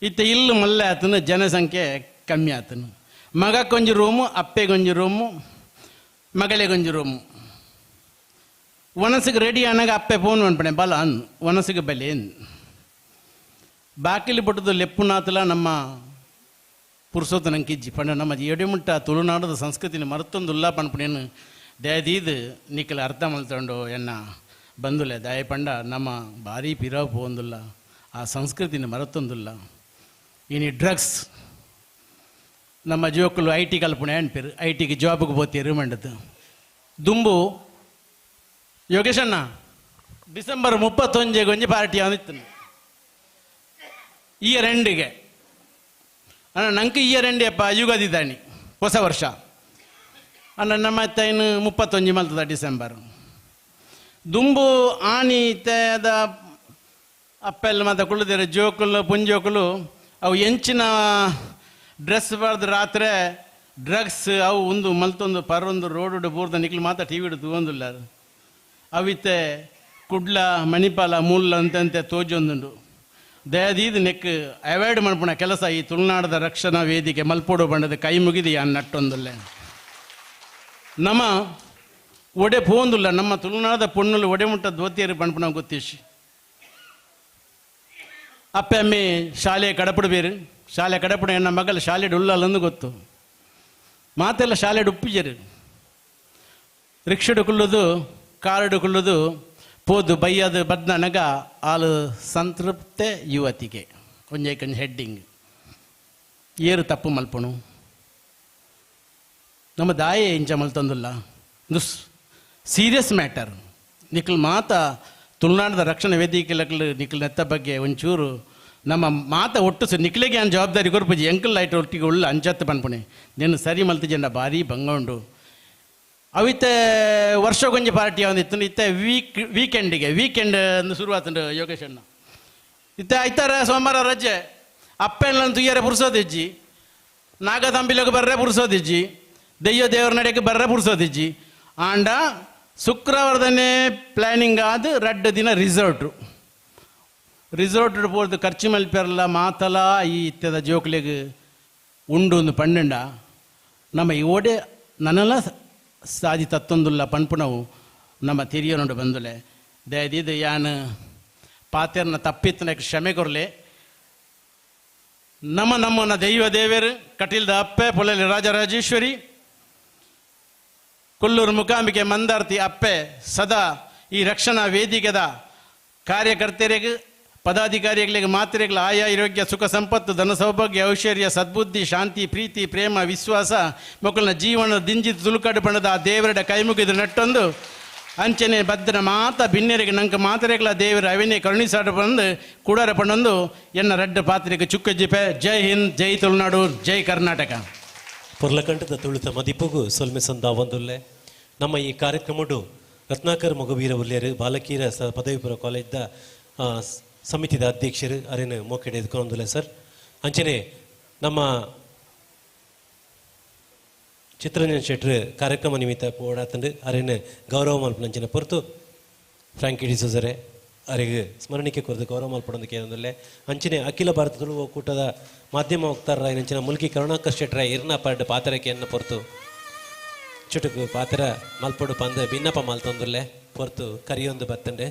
ಇತ್ತ ಇಲ್ಲು ಮಲ್ಲೆ ಆತನು ಜನಸಂಖ್ಯೆ ಕಮ್ಮಿ ಆತನು ಮಗಕ್ಕೊಂಜಿ ರೂಮು ಅಪ್ಪೆಗೊಂಜಿ ರೂಮು ಮಗಳೆಗೊಂಜಿ ರೂಮು ಒನಸಿಗೆ ರೆಡಿ ಆನಾಗ ಅಪ್ಪೆ ಫೋನ್ ಅನ್ಪಣೆ ಬಲ ಅನ್ ಒನಸಿಗೆ ಬಲೆ ಬಾಕಿಲಿ ಬಿಟ್ಟದು ಲೆಪ್ಪುನಾತಲ ನಮ್ಮ ಪುರುಷೋತ್ತನಂಗೆ ಕಿಜ್ಜಿ ಪಂಡ ನಮ್ಮ ಎಡೆಮುಟ್ಟ ತುಳುನಾಡದ ಸಂಸ್ಕೃತಿನ ಮರತೊಂದುಲ್ಲ ಪಣ್ಪಣೇನು ದಯದೀದು ನಿಕ್ಕಲ ಅರ್ಥ ಮಲ್ತೊಂಡು ಎನ್ನ ಬಂದುಲೆ ದಯ ಪಂಡ ನಮ್ಮ ಭಾರಿ ಪಿರಾವು ಪೋಂದುಲ್ಲ ಆ ಸಂಸ್ಕೃತಿನ ಮರತೊಂದುಲ್ಲ ಇನ್ನು ಡ್ರಗ್ಸ್ ನಮ್ಮ ಜೋಕುಲು ಐ ಟಿ ಕಲ್ಪನೆ ಅನ್ಪೇರು ಐ ಟಿಗೆ ಜಾಬ್ಗೆ ಹೋಗ್ತೀರು ಮಂಡದು ದುಂಬು ಯೋಗೇಶಣ್ಣ ಡಿಸೆಂಬರ್ 31 ಗೊಂಜಿ ಪಾರ್ಟಿ ಅವನಿತ್ತು ಇಯರ್ ಎಂಡಿಗೆ ಅಣ್ಣ ನಂಗೆ ಇಯರ್ ಎಂಡಿ ಅಪ್ಪ ಯುಗಾದಿ ದಾಣಿ ಹೊಸ ವರ್ಷ ಅಣ್ಣ ನಮ್ಮ ಇನ್ನು 31 ಮಲ್ತದ ಡಿಸೆಂಬರ್ ದುಂಬು ಆನಿ ತೇದ ಅಪ್ಪೆಲ್ಲ ಮತ್ತು ಕುಳ್ಳಿದ್ರೆ ಜೋಕುಲು ಪುಂಜೋಕುಲು ಅವು ಎಂಚಿನ ಡ್ರೆಸ್ ಬರ್ದು ರಾತ್ರಿ ಡ್ರಗ್ಸ್ ಅವು ಒಂದು ಮಲ್ತೊಂದು ಪರೊಂದು ರೋಡು ಬೋರ್ದ ನಿಕ್ಲು ಮಾತ್ರ ಟಿ ವಿ ಹಿಡಿದು ಒಂದಿಲ್ಲ ಅವಿತ್ತೆ ಕುಡ್ಲ ಮಣಿಪಾಲ ಮೂಲ ಅಂತಂತೆ ತೋಜೊಂದುಂಡು ದಯದೀದು ನೆಕ್ ಅವಾಯ್ಡ್ ಮಾಡ್ಪಣ ಕೆಲಸ ಈ ತುಳುನಾಡದ ರಕ್ಷಣಾ ವೇದಿಕೆ ಮಲ್ಪೋಡು ಬಂಡದ ಕೈ ಮುಗಿದು ಯಾನ್ ನಟ್ಟೊಂದುಲ್ಲೆ ನಮ್ಮ ಒಡೆ ಪೋಂದುಲ್ಲ ನಮ್ಮ ತುಳುನಾಡದ ಪೊಣ್ಣುಲು ಒಡೆ ಮುಟ್ಟ ದ್ವತಿಯರು ಪಣ್ಪಣ ಗೊತ್ತಿಸಿ ಅಪ್ಪೆ ಅಮ್ಮೆ ಶಾಲೆ ಕಡಪಡು ಬೇರು ಶಾಲೆ ಕಡಪಡು ಎನ್ನ ಮಗಲು ಶಾಲೆ ಉಳ್ಳಲ್ಲಂದು ಗೊತ್ತು ಮಾತೆಲ್ಲ ಶಾಲೆ ಉಪ್ಪಿಜರು ರಿಕ್ಷಡು ಕುಲ್ಲುದು ಕಾರಡು ಕುಲ್ಲುದು ಪೋದು ಬೈಯದು ಬದ್ನನಗ ಆಲು ಸಂತೃಪ್ತೆ ಯುವತಿಗೆ ಕೊಂಜ ಹೆಡ್ಡಿಂಗ್ ಏರು ತಪ್ಪು ಮಲ್ಪಣು ನಮ್ಮ ದಾಯೆ ಇಂಚ ಮಲ್ತೊಂದುಲ್ಲ ದುಸ್ ಸೀರಿಯಸ್ ಮ್ಯಾಟರ್ ನಿಕ್ಲು ಮಾತ ತುಳುನಾಡದ ರಕ್ಷಣಾ ವೇದಿಕೆ ನಿಕ್ಲು ನೆತ್ತ ಬಗ್ಗೆ ಒಂಚೂರು ನಮ್ಮ ಮಾತ ಒಟ್ಟು ನಿಕ್ಲಿಗೆ ನಾನು ಜವಾಬ್ದಾರಿ ಕೊರ್ಪುಜಿ ಎಂಕಲ್ ಲೈಟ್ ಒಟ್ಟಿಗೆ ಉಳ್ಳ ಅಂಚತ್ತು ಪನ್ಪುಣೆ ನೀನು ಸರಿ ಮಲ್ತಿಜಂಡ ಭಾರಿ ಭಂಗ ಉಂಡು ಅವಿತ್ತೆ ವರ್ಷಗೊಂಜಿ ಪಾರ್ಟಿ ಅವನಿತ್ತು ಇತ್ತೆ ವೀಕೆಂಡ್ ಶುರುವಾತುಂಡು ಯೋಗೇಶ್ ಅಣ್ಣ ಇತ್ತೆ ಐತಾರ ಸೋಮವಾರ ರಜೆ ಅಪ್ಪೆಲ್ಲಂತೂ ಇಯರೆ ಪುರ್ಸೋದಿಜ್ಜಿ ನಾಗತಂಬಿಲಗೆ ಬರ್ರೆ ಪುರ್ಸೋದಿಜ್ಜಿ ದೇವ್ರ ನಡೆಗೆ ಬರ್ರೆ ಪುರ್ಸೋದಿಜ್ಜಿ ಆಂಡ ಶುಕ್ರವಾರದನೇ ಪ್ಲ್ಯಾನಿಂಗ್ ಆದ 2 ದಿನ ರಿಸಾರ್ಟ್ ಪೋರ್ದು ಖರ್ಚು ಮಲ್ಪೆರಲ್ಲ ಮಾತಲ ಈ ಇತ್ಯದ ಜೋಕ್ಲೆಗೆ ಉಂಡು ಒಂದು ಪಣ್ಣಂಡ ನಮ್ಮ ಈ ಓಡೆ ನನ್ನೆಲ್ಲ ಸಾದಿ ತತ್ತೊಂದುಲ್ಲ ಪನ್ಪುಣವು ನಮ್ಮ ತಿರಿಯೋನುಂಡು ಬಂದುಲೆ ದಯದಿದು ಯಾನು ಪಾತೆರ್ನ ತಪ್ಪಿತ್ತನಕ್ಕೆ ಕ್ಷಮೆ ಕೊರಲೆ ನಮ್ಮನ್ನ ದೈವ ದೇವರು ಕಟೀಲ್ದ ಅಪ್ಪೆ ಪೊಲಲಿ ರಾಜರಾಜೇಶ್ವರಿ ಕೊಲ್ಲೂರು ಮುಕಾಂಬಿಕೆ ಮಂದಾರ್ತಿ ಅಪ್ಪೆ ಸದಾ ಈ ರಕ್ಷಣಾ ವೇದಿಕೆದ ಕಾರ್ಯಕರ್ತರಿಗೆ ಪದಾಧಿಕಾರಿಗಳಿಗೆ ಮಾತ್ರೆಗಳ ಆಯಾ ಆರೋಗ್ಯ ಸುಖ ಸಂಪತ್ತು ಧನ ಸೌಭಾಗ್ಯ ಐಶ್ವರ್ಯ ಸದ್ಬುದ್ಧಿ ಶಾಂತಿ ಪ್ರೀತಿ ಪ್ರೇಮ ವಿಶ್ವಾಸ ಮಕ್ಕಳನ್ನ ಜೀವನ ದಿಂಜಿತ್ ತುಳುಕಾಡು ಬಣ್ಣದ ಆ ದೇವರ ಕೈ ಮುಗಿದು ನಟ್ಟೊಂದು ಅಂಚನೆ ಭದ್ರ ಮಾತ ಭಿನ್ನರಿಗೆ ನಂಗೆ ಮಾತ್ರೆಗಳ ದೇವರ ಅವಿನೇ ಕರುಣಿಸಾಡು ಬಂದು ಕೂಡರ ಪಣ್ಣೊಂದು ಎನ್ನ ರೆಡ್ಡ ಪಾತ್ರೆಗೆ ಚುಕ್ಕ ಜಿಪೆ ಜೈ ಹಿಂದ್ ಜೈ ತುಳುನಾಡು ಜೈ ಕರ್ನಾಟಕ ಪೊರ್ಲಕಂಠದ ತುಳಿತ ಮದಿಪುಗು ಸೊಲ್ಮೆ ಸಂದ ಒಂದುಲ್ಲೆ ನಮ್ಮ ಈ ಕಾರ್ಯಕ್ರಮಡು ರತ್ನಾಕರ್ ಮೊಗವೀರ ಉಲ್ಲೇರು ಬಾಲಕಿಯರ ಪದವಿ ಪೂರ್ವ ಕಾಲೇಜ್ದ ಸಮಿತಿದ ಅಧ್ಯಕ್ಷರು ಅರೇನು ಮೋಕೆಡೆ ಎದ್ಕೊಂದುಲ್ಲೆ ಸರ್ ಅಂಚನೆ ನಮ್ಮ ಚಿತ್ತರಂಜನ್ ಶೆಟ್ರು ಕಾರ್ಯಕ್ರಮ ನಿಮಿತ್ತ ಓಡಾತಂಡು ಅರೇನು ಗೌರವ ಮಲ್ಪನಂಚಿನ ಹೊರತು ಫ್ರಾಂಕಿ ಡಿಸೋಜರೆ ಅವರಿಗೆ ಸ್ಮರಣಿಕೆ ಕೊರದು ಗೌರವ ಮಲ್ಪಡೋದಕ್ಕೆ ಏನಂದಲ್ಲೇ ಅಂಚಿನ ಅಖಿಲ ಭಾರತ ತುಳು ಒಕ್ಕೂಟದ ಮಾಧ್ಯಮ ವಕ್ತಾರರ ಇಂಚಿನ ಮುಲ್ಕಿ ಕರುಣಾಕರ್ ಶೆಟ್ರ ಇರ್ನ ಪರ್ಡ್ ಪಾತ್ರಕ್ಕೆ ಎನ್ನ ಹೊರತು ಚುಟುಕು ಪಾತ್ರ ಮಲ್ಪಡು ಪಂದ ಭಿನ್ನಪ ಮಲ್ತೊಂದುಲ್ಲೆ ಹೊರತು ಕರಿಯೊಂದು ಬತ್ತಂಡೆ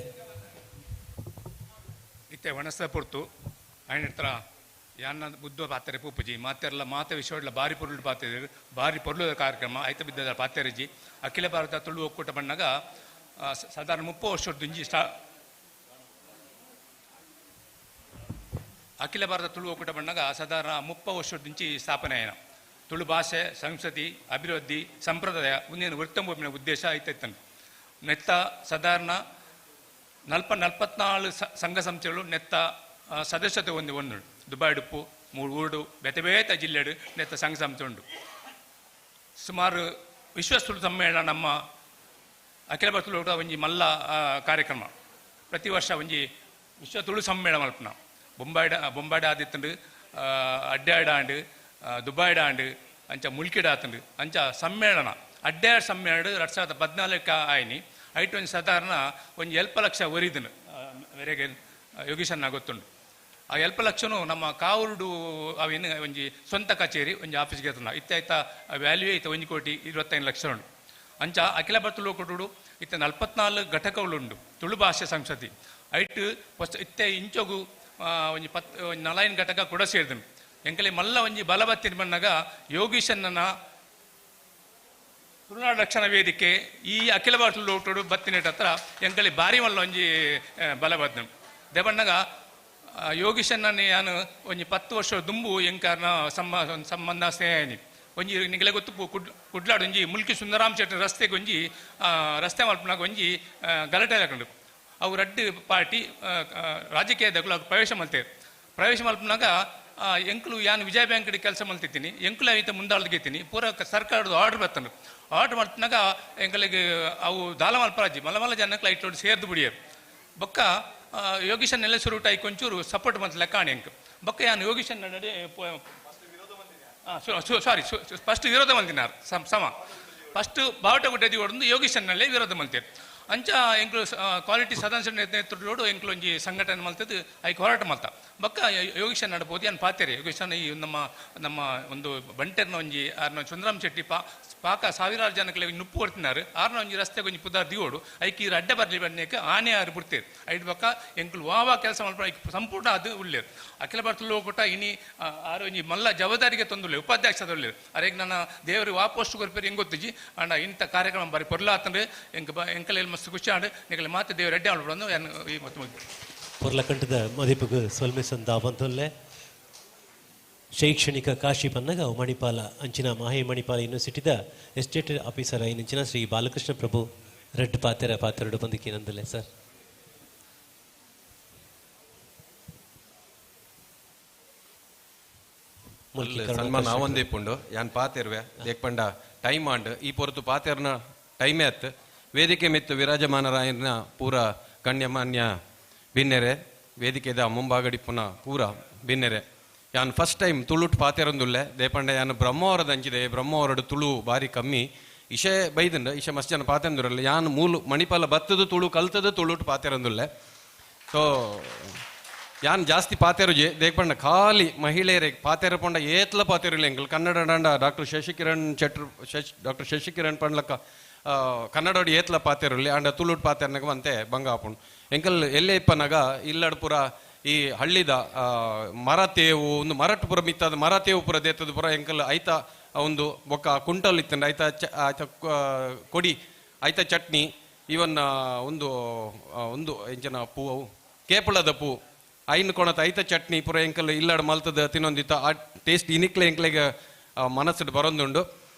ಇತ್ತೆ ವನಸ್ತ ಪೊರ್ತು ಆಯ್ನ ಯಾನ ಬುದ್ಧ ಪಾತ್ರೆ ಪೂಪುಜಿ ಮಾತೆರ್ಲ ಮಾತ ವಿಷಯಡ್ಲ ಬಾರಿ ಪೊರ್ಲು ಪಾತ್ರೆ ಬಾರಿ ಪೊರ್ಲು ಕಾರ್ಯಕ್ರಮ ಐತ ಬಿದ್ದದ ಪಾತ್ರೆಜಿ ಅಖಿಲ ಭಾರತ ತುಳು ಒಕ್ಕೂಟ ಬಣ್ಣಗ ಸಾಧಾರಣ 30 ವರ್ಷದಿಂಜಿ ಅಖಿಲ ಭಾರತ ತುಳು ಒಕ್ಕೂಟ ಬಣ್ಣಗ ಸಾಧಾರಣ 30 ವರ್ಷದಿಂಚಿ ಸ್ಥಾಪನೆ ಆಯ್ನ ತುಳು ಭಾಷೆ ಸಂಸ್ಕೃತಿ ಅಭಿವೃದ್ಧಿ ಸಂಪ್ರದಾಯ ಮುಂದಿನ ವೃತ್ತಂಬೋಪಿನ ಉದ್ದೇಶ ಐತೈತನು ನೆತ್ತ ಸಾಧಾರಣ 44 ಸಂಘ ಸಂಸ್ಥೆಗಳು ನೆತ್ತ ಸದಸ್ಯತೆ ಒಂದು ದುಬೈ ಡುಪ್ಪು ಊರು ಬೇತೆ ಬೇತ ಜಿಲ್ಲೆಡು ನೆತ್ತ ಸಂಘ ಸಂಸ್ಥೆ ಉಂಡು ಸುಮಾರು ವಿಶ್ವ ತುಳು ಸಮ್ಮೇಳನ ನಮ್ಮ ಅಖಿಲ ಭಾರತ ತುಳು ಒಂಜಿ ಮಲ್ಲ ಕಾರ್ಯಕ್ರಮ ಪ್ರತಿ ವರ್ಷ ಒಂಜಿ ವಿಶ್ವ ತುಳು ಸಮ್ಮೇಳನ ಮಲ್ಪನ ಬೊಂಬಾಯ್ಡ ಆದಿತ್ತಂಡು ಅಡ್ಡಾಡಾಂಡು ದುಬೈಡ್ ಆಂಡು ಅಂಚ ಮುಲ್ಕಿಡ್ ಆತಂಡು ಅಂಚ ಸಮ್ಮೇಳನ ಅಡ್ಡಾಡ್ ಸಮ್ಮೇಳನ 2014 ಆಯ್ನಿ ಐಟ್ ಒಂದು ಸಾಧಾರಣ ಒಂದು 7 ಲಕ್ಷ ಒರಿದನು ವೆರೆಗೆ ಯೋಗೀಶನ್ನ ಗೊತ್ತುಂಡು ಆ 7 ಲಕ್ಷನು ನಮ್ಮ ಕಾವುರ್ಡು ಅವೇನು ಒಂಜಿ ಸ್ವಂತ ಕಚೇರಿ ಒಂಜಿ ಆಫೀಸ್ಗೆ ಇರ್ತನ ಇತ್ತ ವ್ಯಾಲ್ಯೂ ಐತ 1,25,00,000 ಲಕ್ಷ ಉಂಡು ಅಂಚ ಅಖಿಲ ಭಾರತ ತುಳು ಒಕ್ಕೂಟಡು ಇತ್ತ 44 ಘಟಕಗಳುಂಡು ತುಳು ಭಾಷೆ ಸಂಸ್ಕೃತಿ ಐಟ್ ಫಸ್ಟ್ ಇತ್ತೆ ಇಂಚೋಗು ಒಂಜಿ 40 ಘಟಕ ಕೂಡ ಸೇರಿದನು ಎಂಕಲೆ ಮಲ್ಲ ಒಂಜಿ ಬಲಬತ್ತಿನ ಬಣ್ಣಗ ಯೋಗೀಶನ್ನ ತುಳುನಾಡು ರಕ್ಷಣಾ ವೇದಿಕೆ ಈ ಅಖಿಲ ಭಾರತ ತುಳು ಒಕ್ಕೂಟಡು ಬತ್ತಿನೇಟ ಹತ್ರ ಎಂಕಲೆ ಬಾರಿ ಮಲ್ಲ ಒಂಜಿ ಬಲಬದ್ನು ದೇವಣ್ಣಗ ಯೋಗೀಶನ್ನ ನಾನು ಒಂಜಿ 10 ವರ್ಷ ದುಂಬು ಎಂಕಾರನ ಸಂಬಂಧ ಸ್ನೇಹನಿ ಒಂಜಿ ನಿಗಲೆ ಗೊತ್ತು ಕುಡ್ಲಾಡು ಒಂಜಿ ಮುಲ್ಕಿ ಸುಂದರಾಮ್ ಶೆಟ್ಟಿ ರಸ್ತೆಗೆ ಒಂಜಿ ರಸ್ತೆ ಮಲ್ಪನಾಗ ಒಂಜಿ ಗಲಾಟೆ ಹಾಕೊಂಡು ಅವು ರಡ್ಡು ಪಾರ್ಟಿ ರಾಜಕೀಯದಗಳು ಪ್ರವೇಶ ಮಲ್ಪನಾಗ ಎಂಕ್ಲು ಯಾನು ವಿಜಯ ಬ್ಯಾಂಕ್ ಕೆಲಸ ಮಲ್ತಿದ್ದೀನಿ ಎಂಕ್ಲು ಐತೆ ಮುಂದಾಳ್ದಿದ್ದೀನಿ ಪೂರ ಸರ್ಕಾರದ ಆರ್ಡರ್ ಬರ್ತನು ಆರ್ಡರ್ ಮಲ್ಪನಾಗ ಎಂಕಲಿಗೆ ಅವು ದಾಲ ಮಲ್ಪರಾಜಿ ಮಲ್ಲ ಜನಕ್ಕೆ ಐಟ್ಲೋಡು ಸೇರ್ದು ಬಿಡಿಯರು ಬೊಕ್ಕ ಯೋಗೀಶನ್ ಎಲ್ಲ ಸುರುಟ ಕೊಂಚೂರು ಸಪೋರ್ಟ್ ಮಂತ್ ಲೆಕ್ಕಾಣಿ ಎಂಕ್ ಬೊಕ್ಕ ಯಾನು ಯೋಗೀಶನ್ ನಡೆ ಸಾರಿ ಫಸ್ಟ್ ವಿರೋಧ ಮಲ್ತಿನಾರು ಸಮ ಫಸ್ಟ್ ಬಾವುಟ ಗುಡ್ಡದಿ ಹೊಡೆದು ಯೋಗೀಶನ್ನಲ್ಲೇ ವಿರೋಧ ಮಲ್ತಿರು ಅಂಚ ಎಂಕ್ಲು ಕ್ವಾಲಿಟಿ ಸದಸ್ಯ ನೇತೃತ್ವಡು ಎಂಕ್ಲು ಒಂಜಿ ಸಂಘಟನೆ ಮಲ್ತದ್ದು ಐಕ್ ಹೋರಾಟ ಮಲ್ತ ಬೊಕ್ಕ ಯೋಗೀಶನ್ ನಡಬೋದು ಏನು ಪಾತೆರೆ ಯೋಗೀಶನ್ ಈ ನಮ್ಮ ಒಂದು ಬಂಟೆರ್ನ ಒಂಜಿ ಆರ್ನ ಚಂದ್ರಾಮ್ ಶೆಟ್ಟಿ ಪಾಕ ಸಾವಿರಾರು ಜನಕ್ಕೆ ನುಪ್ಪು ಹೊಡ್ತಿನಾರು ಆರ್ನ ಒಂಜಿ ರಸ್ತೆಗೆ ಒಂಜಿ ಪುದಾರ್ ದಿಗೋಡು ಐಕಿ ಇರು ಅಡ್ಡ ಬರ್ಲಿ ಬಣ್ಣಕ್ಕೆ ಆನೆ ಆರು ಬಿಡ್ತೇರು ಐಟ್ ಬೊಕ್ಕ ಎಂಕ್ಲು ವಾವ ಕೆಲಸ ಮಲ್ಪಡ ಸಂಪೂರ್ಣ ಅದು ಉಳ್ಳೇರು ಅಖಿಲ ಭಾರತ ತುಳು ಒಕ್ಕೂಟ ಇನಿ ಆರು ಒಂಜಿ ಮಲ್ಲ ಜವಾಬ್ದಾರಿಗೆ ತಂದುಳ್ಳೆ ಉಪಾಧ್ಯಕ್ಷ ಉಳ್ಳೇರು ಅರೆಗೆ ನನ್ನ ದೇವರು ವಾಪೋಸ್ಟ್ ಕೊರ್ಪೇರು ಹೆಂಗೆ ಗೊತ್ತಿಜಿ ಅಂಡ ಇಂಥ ಕಾರ್ಯಕ್ರಮ ಬಾರಿ ಪೊರ್ಲಾತಂದ್ರೆ ಎಂಕಲೆಲ್ಲಿ ಮಸ್ತ್ ಖುಷಿ ಆಂಡು ನಿಗಲೆ ಮಾತು ದೇವರು ಅಡ್ಡೆ ಮಾಡ್ಬಿಡೋದು ಈ ಮತ್ತು ಪೊರ್ಲಕಂಠದ ಮದಿಪುಗು ಸೊಲ್ಮೆಸಂದ ಬಂತೊಲ್ಲೆ ಶೈಕ್ಷಣಿಕ ಕಾಶಿ ಪನ್ನಗ ಮಣಿಪಾಲ ಅಂಚಿನ ಮಾಹೆ ಮಣಿಪಾಲ ಯೂನಿವರ್ಸಿಟಿದ ಎಸ್ಟೇಟ್ ಆಫೀಸರ್ ಐನಿಂಚಿನ ಶ್ರೀ ಬಾಲಕೃಷ್ಣ ಪ್ರಭು ರೆಡ್ ಪಾತ್ರೆಡು ಬಂದಿಕ್ಕೇನಂದಲೆ ಸರ್ ಸನ್ಮಾನ ಅವೊಂದೇ ಪುಂಡು ಯಾನ್ ಪಾತೆರ್ವೆ ದೇಕ್ಪಂಡ ಟೈಮ್ ಆಂಡ್ ಈ ಪೊರತು ಪಾತೆರ್ನ ಟೈಮೇ ಅತ್ ವೇದಿಕೆ ಮೆತ್ತು ವಿರಾಜಮಾನರಾಯನ ಪೂರ ಗಣ್ಯಮಾನ್ಯ ಭಿನ್ನೆರೆ ವೇದಿಕೆದ ಮುಂಭಾಗಡಿಪ್ಪುನ ಪೂರ ಭಿನ್ನೆರೆ ಯಾನ್ ಫಸ್ಟ್ ಟೈಮ್ ತುಳುಟ್ ಪಾತೆರೊಂದುಲ್ಲೆ ದೇಪಂಡ ಯಾನ್ ಬ್ರಹ್ಮವರದ ಅಂಚಿದೆ ಬ್ರಹ್ಮವರಡು ತುಳು ಬಾರಿ ಕಮ್ಮಿ ಇಶೆ ಬೈದಂಡ ಇಶೆ ಮಸ್ತ್ ಜನ ಪಾತೆಂದುರಲ್ಲ ಯಾನ್ ಮೂಲು ಮಣಿಪಾಲ ಬತ್ತದು ತುಳು ಕಲ್ತದು ತುಳುಟ್ ಪಾತೆರೊಂದುಲ್ಲೆ ಸೊ ಯಾನ್ ಜಾಸ್ತಿ ಪಾತೆರುಜಿ ದೇಪಂಡ ಖಾಲಿ ಮಹಿಳೆಯರೇ ಪಾತೆರ ಪಂಡ ಏತ್ಲ ಪಾತೆರಿಲ್ಲ ಎಂಕಲ್ ಕನ್ನಡ ಡಾಂಡ ಡಾಕ್ಟರ್ ಶಶಿಕಿರಣ್ ಪಂಡ್ಲಕ್ಕ ಕನ್ನಡೋಡಿ ಏತ್ಲ ಪಾತೆರುಲ್ಲಿ ಅಂಡ ತುಳುಟ್ ಪಾತೆರ್ನಾಗ ಅಂತೆ ಬಂಗ ಹಾಪುಂಡು ಎಂಕಲ್ ಎಲ್ಲೇ ಇಪ್ಪನಾಗ ಇಲ್ಲಡ್ ಪುರ ಈ ಹಳ್ಳಿದ ಮರತೇವು ಒಂದು ಮರಟ್ ಪುರ ಮಿತ್ತದ ಮರತೇವು ಪುರ ದೇತದ ಪುರ ಎಂಕಲ್ ಐತ ಒಂದು ಬೊಕ್ಕ ಕುಂಟಲ್ ಇತ್ತಂಡ ಐತ ಕೊಡಿ ಐತ ಚಟ್ನಿ ಇವನ್ ಒಂದು ಒಂದು ಎಂಚನ ಪೂ ಕೇಪಳದ ಪೂ ಐನ್ ಕೊಣತ ಐತ ಚಟ್ನಿ ಪುರ ಎಂಕಲ್ ಇಲ್ಲಡ್ ಮಲ್ತದ ತಿನ್ನೊಂದಿತ್ತ ಆ ಟೇಸ್ಟ್ ಇನಿಕ್ಲೆ ಎಂಕ್ಲೆಗೆ ಮನಸ್ಸು ಬರೊಂದುಂಡು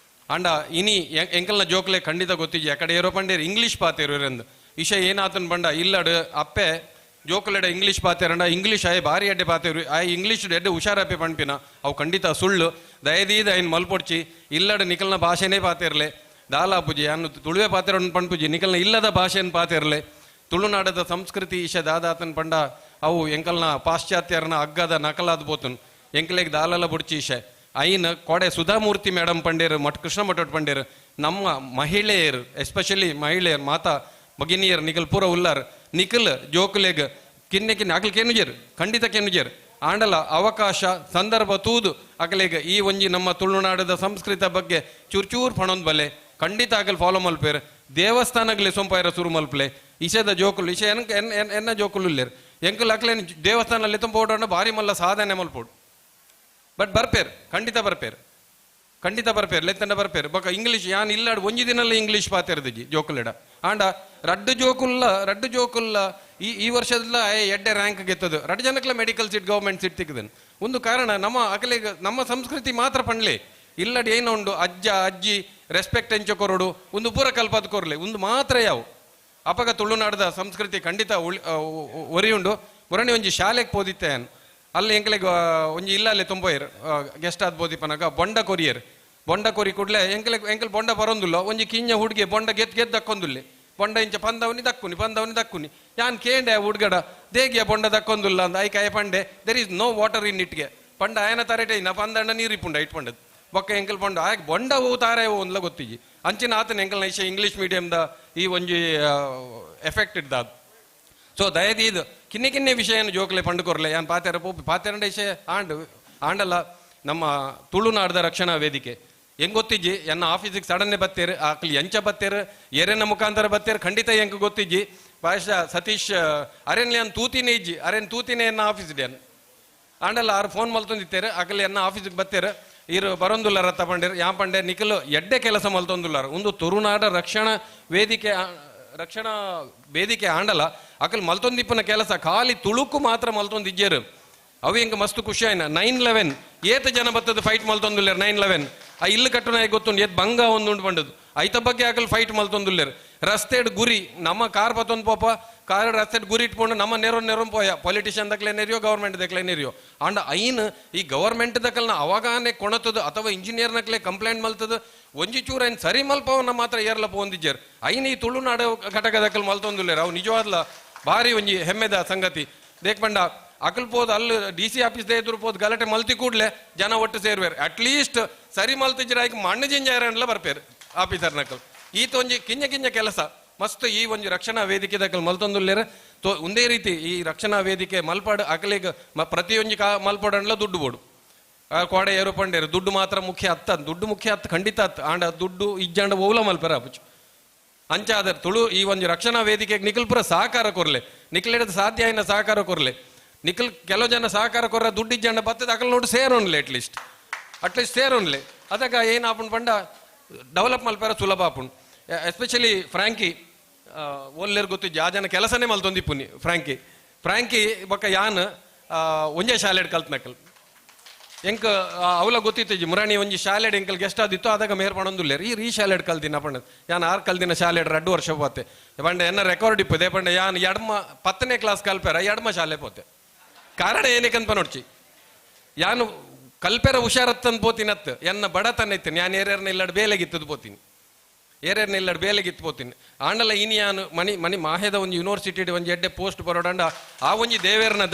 ಅಂಡ ಇನಿ ಎಂಕಲ್ನ ಜೋಕ್ಲೆ ಖಂಡಿತ ಗೊತ್ತಿಜಿ ಅಕಡೆ ಏರೋ ಪಂಡೇರು ಇಂಗ್ಲೀಷ್ ಪಾತೆರು ಇರಂದು ಇಶ ಏನಾತನ್ ಬಂಡ ಇಲ್ಲಡ್ ಅಪ್ಪೆ ಜೋಕಲೆಡ ಇಂಗ್ಲೀಷ್ ಪಾತೆರಂಡ ಇಂಗ್ಲೀಷ್ ಆಯ್ ಭಾರಿ ಅಡ್ಡೆ ಪಾತೆರು ಆ ಇಂಗ್ಲೀಷ್ ಎಡ್ಡೆ ಹುಷಾರಪ್ಪೆ ಪಂಪಿನ ಅವು ಖಂಡಿತ ಸುಳ್ಳು ದಯದೀದ ಐನ್ ಮಲ್ಪೊಡ್ಚಿ ಇಲ್ಲಡ್ ನಿಕಲ್ನ ಭಾಷೆನೇ ಪಾತೆರ್ಲೆ ದಾಲಾಪುಜಿ ಅನ್ನು ತುಳುವೆ ಪಾತೆರನ್ನು ಪಂಪುಜಿ ನಿಕಲ್ನ ಇಲ್ಲದ ಭಾಷೆಯನ್ನು ಪಾತೆರ್ಲೆ ತುಳುನಾಡದ ಸಂಸ್ಕೃತಿ ಇಶ ದಾದಾತನ್ ಪಂಡ ಅವು ಎಂಕಲ್ನ ಪಾಶ್ಚಾತ್ಯರನ ಅಗ್ಗದ ನಕಲಾದ ಬೋತನ್ ಎಂಕಲೆಗೆ ದಾಲಲ ಬುಡ್ಚಿ ಇಶೆ ಐನ್ ಕೊಡೆ ಸುಧಾಮೂರ್ತಿ ಮೇಡಮ್ ಪಂಡೇರು ಕೃಷ್ಣ ಮಠ ಪಂಡೇರು ನಮ್ಮ ಮಹಿಳೆಯರು ಎಸ್ಪೆಷಲಿ ಮಹಿಳೆಯರು ಮಾತಾ ಭಗಿನಿಯರು ನಿಖಲ್ ಪೂರ ಉಲ್ಲಾರ್ ನಿಖಲ್ ಜೋಕುಲೆಗ್ ಕಿನ್ನೆ ಅಕಲ್ ಕೆನುಜರ್ ಖಂಡಿತ ಕೆನುಜರ್ ಆಂಡಲ ಅವಕಾಶ ಸಂದರ್ಭ ತೂದು ಅಕಲೆಗ್ ಈ ಒಂಜಿ ನಮ್ಮ ತುಳುನಾಡದ ಸಂಸ್ಕೃತ ಬಗ್ಗೆ ಚೂರ್ ಪಣೊಂದ್ ಬಲೆ ಖಂಡಿತ ಆಗಲ್ ಫಾಲೋ ಮಲ್ಪೇರ್ ದೇವಸ್ಥಾನಗಳೇ ಸೊಂಪಾಯಿರ ಸುರು ಮಲ್ಪಲೆ ಇಶದ ಜೋಕುಲು ಇಶ ಎನ್ನ ಜೋಕುಲು ಇಲ್ಲೇರು ಎಂಕಲ್ ಅಕ್ಲೇನು ದೇವಸ್ಥಾನಲ್ಲಿ ತುಂಬೋಡ ಭಾರಿ ಮಲ್ಲ ಸಾಧನೆ ಮಲ್ಪೋಡು ಬಟ್ ಬರ್ಪೇರ್ ಖಂಡಿತ ಬರ್ಪೇರ್ ಲೆತ್ತಂಡ ಬರ್ಪೇರ್ ಬೊಕ ಇಂಗ್ಲೀಷ್ ಯಾನ್ ಇಲ್ಲಾಡ್ ಒಂಜಿ ದಿನಲ್ಲಿ ಇಂಗ್ಲೀಷ್ ಪಾತೆರ್ದಿಜಿ ಜೋಕುಲೆಡ ಆಂಡ ರಡ್ಡು ಜೋಕುಲ್ಲ ಈ ವರ್ಷದಲ್ಲ ಎಡ್ಡೆ ರ್ಯಾಂಕ್ ಗೆತ್ತದು ರಡ್ಡು ಜನಕ್ಲ ಮೆಡಿಕಲ್ ಸೀಟ್ ಗೌರ್ಮೆಂಟ್ ಸೀಟ್ ತಿಕ್ಕದನ್ ಒಂದು ಕಾರಣ ನಮ್ಮ ಅಕಲೆಗೆ ನಮ್ಮ ಸಂಸ್ಕೃತಿ ಮಾತ್ರ ಪಂಡ್ಲೆ ಇಲ್ಲಡ್ ಏನೋ ಉಂಡು ಅಜ್ಜ ಅಜ್ಜಿ ರೆಸ್ಪೆಕ್ಟ್ ಎಂಚ ಕೊರಡು ಒಂದು ಪೂರ ಕಲ್ಪದ ಕೊರ್ಲೆ ಒಂದು ಮಾತ್ರ ಯಾವು ಅಪಗ ತುಳುನಾಡದ ಸಂಸ್ಕೃತಿ ಖಂಡಿತ ಒರಿಯುಂಡು ಬುರಣಿ ಒಂಜಿ ಶಾಲೆಗೆ ಪೋದಿತ್ತೆ ಅಲ್ಲಿ ಎಂಕಲೆಗೆ ಒಂಜಿ ಇಲ್ಲಲ್ಲೇ ತುಂಬೋಯರ್ ಗೆಸ್ಟ್ ಆದ್ ಬೋದಿಪನಾಗ ಬೊಂಡ ಕೊರಿ ಕೂಡ್ಲೆ ಎಂಕಲ್ ಬೊಂಡ ಬರೋಂದಿಲ್ಲ ಒಂಜಿ ಕಿಂಜ ಹುಡ್ಗೆ ಬೊಂಡ ಗೆದ್ದು ದಕ್ಕೊಂದುಲ್ಲೆ ಬೊಂಡ ಇಂಚ ಪಂದವನಿ ದಕ್ಕುನಿ ಯಾನ್ ಕೇಂಡೆ ಹುಡ್ಗಡ ದೇಗಿಯ ಬೊಂಡ ದಕ್ಕೊಂದಿಲ್ಲ ಅಂದ ಐ ಕಾಯ ಪಂಡೆ there is no water in ಇಟ್ಗೆ ಪಂಡ ಆಯನ ತರಟೆ ಇನ್ನ ಪಂದಣ್ಣ ನೀರಿಪುಂಡ ಇಟ್ಪಂಡದ್ ಬೊಕ್ಕ ಎಂಕಲ್ ಪಂಡ ಆಯ್ಕೆ ಬೊಂಡ ಹೂ ತಾರೆ ಹೂ ಅಂದ್ಲ ಗೊತ್ತಿಜಿ ಅಂಚಿನ ಆತನ ಎಂಕಲ್ನ ಇಶ ಇಂಗ್ಲೀಷ್ ಮೀಡಿಯಮ್ದ ಈ ಒಂಜಿ ಎಫೆಕ್ಟ್ ಇಡ್ದಾದ್ ಸೊ ದಯದಿ ಇದು ಕಿನ್ನೆ ವಿಷಯನ ಜೋಕಲೆ ಪಂಡುಕೊರ್ಲೆ ಯಾನ್ ಪಾತೆರಂಡ ವಿಷಯ ಆಂಡಲ್ಲ ನಮ್ಮ ತುಳುನಾಡದ ರಕ್ಷಣಾ ವೇದಿಕೆ ಹೆಂಗ್ ಗೊತ್ತಿಜ್ಜಿ ಎನ್ನ ಆಫೀಸಿಗೆ ಸಡನ್ನೆ ಬತ್ತೇರು ಆಕಲಿ ಎಂಚ ಬತ್ತೇರು ಎರೆನ ಮುಖಾಂತರ ಬತ್ತೇರು ಖಂಡಿತ ಹೆಂಗ್ ಗೊತ್ತಿಜ್ಜಿ ಭಾಷಾ ಸತೀಶ್ ಅರೆನ್ಲಿ ಅನ್ ತೂತಿನೇ ಇಜ್ಜಿ ಅರೆನ್ ತೂತಿನೇ ಎನ್ನ ಆಫೀಸ್ ಇದೆ ಆಂಡಲ್ಲ ಆರು ಫೋನ್ ಮಲ್ತೊಂದಿತ್ತೇರು ಆಕಲಿ ಎನ್ನ ಆಫೀಸಿಗೆ ಬತ್ತೇರು ಇರು ಬರೊಂದುಲ್ಲ ರತ್ತ ಪಂಡೇರು ಯಾ ಪಂಡೆ ನಿಖಲು ಎಡ್ಡೆ ಕೆಲಸ ಮಲ್ತೊಂದುಲ್ಲಾರ ಒಂದು ತುಳುನಾಡ ರಕ್ಷಣಾ ವೇದಿಕೆ ಆಂಡಲ ಅಕಲ್ ಮಲ್ತೊಂದಿಪ್ಪನ ಕೆಲಸ ಖಾಲಿ ತುಳುಕು ಮಾತ್ರ ಮಲ್ತೊಂದಿಜ್ಜೇರು ಅವು ಹೆಂಗ ಮಸ್ತ್ ಖುಷಿ ಆಯ್ನ 9/11 ಏತ ಜನ ಬತ್ತದ ಫೈಟ್ ಮಲ್ತೊಂದುಲ್ಲೇರು 9/11 ಆ ಇಲ್ಲು ಕಟ್ಟುನ ಗೊತ್ತುಂಡು ಏತ್ ಬಂಗ ಒಂದುಂಡು ಬಂಡದು ಐತ ಬಗ್ಗೆ ಆಗಲ್ ಫೈಟ್ ಮಲ್ತೊಂದುಲ್ಲೇರು ರಸ್ತೆಡ್ ಗುರಿ ನಮ್ಮ ಕಾರ್ ಬತ್ತೊಂದು ಪಾಪ ಕಾರ್ ರಸ್ತೆಡ್ ಗುರಿ ಇಟ್ಕೊಂಡು ನಮ್ಮ ನೆರೋ ಪೋಯ ಪೊಲಿಟಿಷಿಯನ್ ದಕ್ಲೆ ನೆರಿಯೋ ಗವರ್ಮೆಂಟ್ ದಕ್ಲೆ ನೆರಿಯೋ ಅಂಡ್ ಐನ್ ಈ ಗವರ್ಮೆಂಟ್ ದಕ್ಕಲ್ನ ಅವಾಗಾನೆ ಕೊಣತದು ಅಥವಾ ಇಂಜಿನಿಯರ್ ನಕ್ಲೆ ಕಂಪ್ಲೇಂಟ್ ಮಲ್ತದ ಒಂಜಿ ಚೂರ ಐನ್ ಸರಿ ಮಲ್ಪವನ್ನ ಮಾತ್ರ ಏರ್ಲಪ್ಪ ಹೊಂದಿಜ್ಜಾರು ಐನ್ ಈ ತುಳುನಾಡು ಘಟಕ ದಕ್ಕಲ್ ಮಲ್ತೊಂದುಲ್ಲೇರು ಅವು ನಿಜವಾದ್ಲ ಭಾರಿ ಒಂಜಿ ಹೆಮ್ಮೆದ ಸಂಗತಿ ದೇಕ್ಪಂಡ ಅಕಲ್ ಪೋದ್ ಅಲ್ಲಿ DC ಆಫೀಸ್ ಎದುರು ಪೋದ್ ಗಲಾಟೆ ಮಲ್ತಿ ಕೂಡ್ಲೆ ಜನ ಒಟ್ಟು ಸೇರ್ವೇರು ಅಟ್ಲೀಸ್ಟ್ ಸರಿ ಮಲ್ತಿಜ್ರ ಆಯ್ಕೆ ಮಣ್ಣು ಜಿಂಜಾರನ್ಲ ಬರ್ಪೇರು ಆಫೀಸರ್ ನಕಲ್ ಈತ ಒಂಜಿ ಕಿಂಜ ಕೆಲಸ ಮಸ್ತ್ ಈ ಒಂಜಿ ರಕ್ಷಣಾ ವೇದಿಕೆ ದಕ್ಕಲ್ ಮಲ್ತೊಂದುಲ್ಲೇರು ತೋ ಒಂದೇ ರೀತಿ ಈ ರಕ್ಷಣಾ ವೇದಿಕೆ ಮಲ್ಪಾಡು ಅಕಲಿಗೆ ಪ್ರತಿಯೊಂಜಿ ಮಲ್ಪಾಡನ್ಲ ದುಡ್ಡು ಬೋಡು ಕೋಡೆ ಏರು ಪಂಡೇರು ದುಡ್ಡು ಮಾತ್ರ ಮುಖ್ಯ ಹತ್ತು ಖಂಡಿತ ಹತ್ತು ಆಂಡ ದುಡ್ಡು ಇಜ್ಜಾಂಡ ಓಲ ಮಲ್ಪೇರ ಅಪ್ಪು ಅಂಚಾದ ತುಳು ಈ ಒಂದು ರಕ್ಷಣಾ ವೇದಿಕೆಗೆ ನಿಖಲ್ ಪುರ ಸಹಕಾರ ಕೊರ್ಲೆ ನಿಖಲಿಡದ ಸಾಧ್ಯ ಆಯ್ನ ಸಹಕಾರ ಕೊರ್ಲೆ ನಿಖಲ್ ಕೆಲವು ಜನ ಸಹಕಾರ ಕೊರ್ರ ದುಡ್ಡು ಇಜ್ಜಾಂಡ ಬತ್ತದ ಅಕಲ್ ನೋಡಿ ಸೇರೋನ್ಲೆ ಅಟ್ಲೀಸ್ಟ್ ಸೇರೋನ್ಲೆ ಅದಕ್ಕ ಏನು ಆಪುಣ್ ಪಂಡ ಡೆವಲಪ್ ಮಲ್ಪೇರ ಸುಲಭ ಆಪುಣ್ ಎಸ್ಪೆಷಲಿ ಫ್ರಾಂಕಿ ಓಲ್ಲೇರು ಗೊತ್ತಿಜ್ಜಿ ಆ ಜನ ಕೆಲಸನೇ ಮಲ್ತೊಂದಿಪ್ಪುನಿ ಫ್ರಾಂಕಿ ಬೊಕ್ಕ ಯಾನ್ ಒಂಜೇ ಶಾಲೆಡ್ ಕಲ್ತ್ನಕಲ್ ಎಂಕ ಅವಲ ಗೊತ್ತಿತ್ತು ಮುರಾಣಿ ಒಂಜಿ ಶಾಲೆಡ್ ಎಂಕಲ್ ಗೆಸ್ಟ್ ಆದಿತ್ತು ಅದಾಗ ಮೇರ್ ಪಣೊಂದುಲ್ಲೇರು ಈ ಶಾಲೆಡ್ ಕಲ್ದಿನ ಪಂಡ ಯಾನ್ 6 ಕಲ್ದಿನ ಶಾಲೆಡ್ 2 ವರ್ಷ ಪೋತೆ ಪಂಡ ಎನ್ನ ರೆಕಾರ್ಡ್ ಇಪ್ಪದೆ ಪಂಡ ಯಾನ್ 10ನೇ ಕ್ಲಾಸ್ ಕಲ್ಪೇರ ಎಡ್ಮ ಶಾಲೆ ಪೋತೆ ಕಾರಣ ಏನಕ್ಕಂತ ನೋಡ್ಚಿ ಯಾನು ಕಲ್ಪೆರ ಹುಷಾರತ್ತಂದು ಪೋತಿನತ್ ಎನ್ನ ಬಡತನ ಇತ್ತು ನಾನು ಏರ್ಯಾರ್ನ ಇಲ್ಲಡ್ ಬೇಲೆಗಿತ್ತದು ಪೋತೀನಿ ಆಂಡಲ ಇನಿ ಯಾನು ಮನಿ ಮಾಹೆದ ಒಂದು ಯೂನಿವರ್ಸಿಟಿ ಒಂಜಿ ಎಡ್ಡೆ ಪೋಸ್ಟ್ ಬರೋಡಂಡ ಆ ಒಂಜಿ ದೇವೇರ್ನ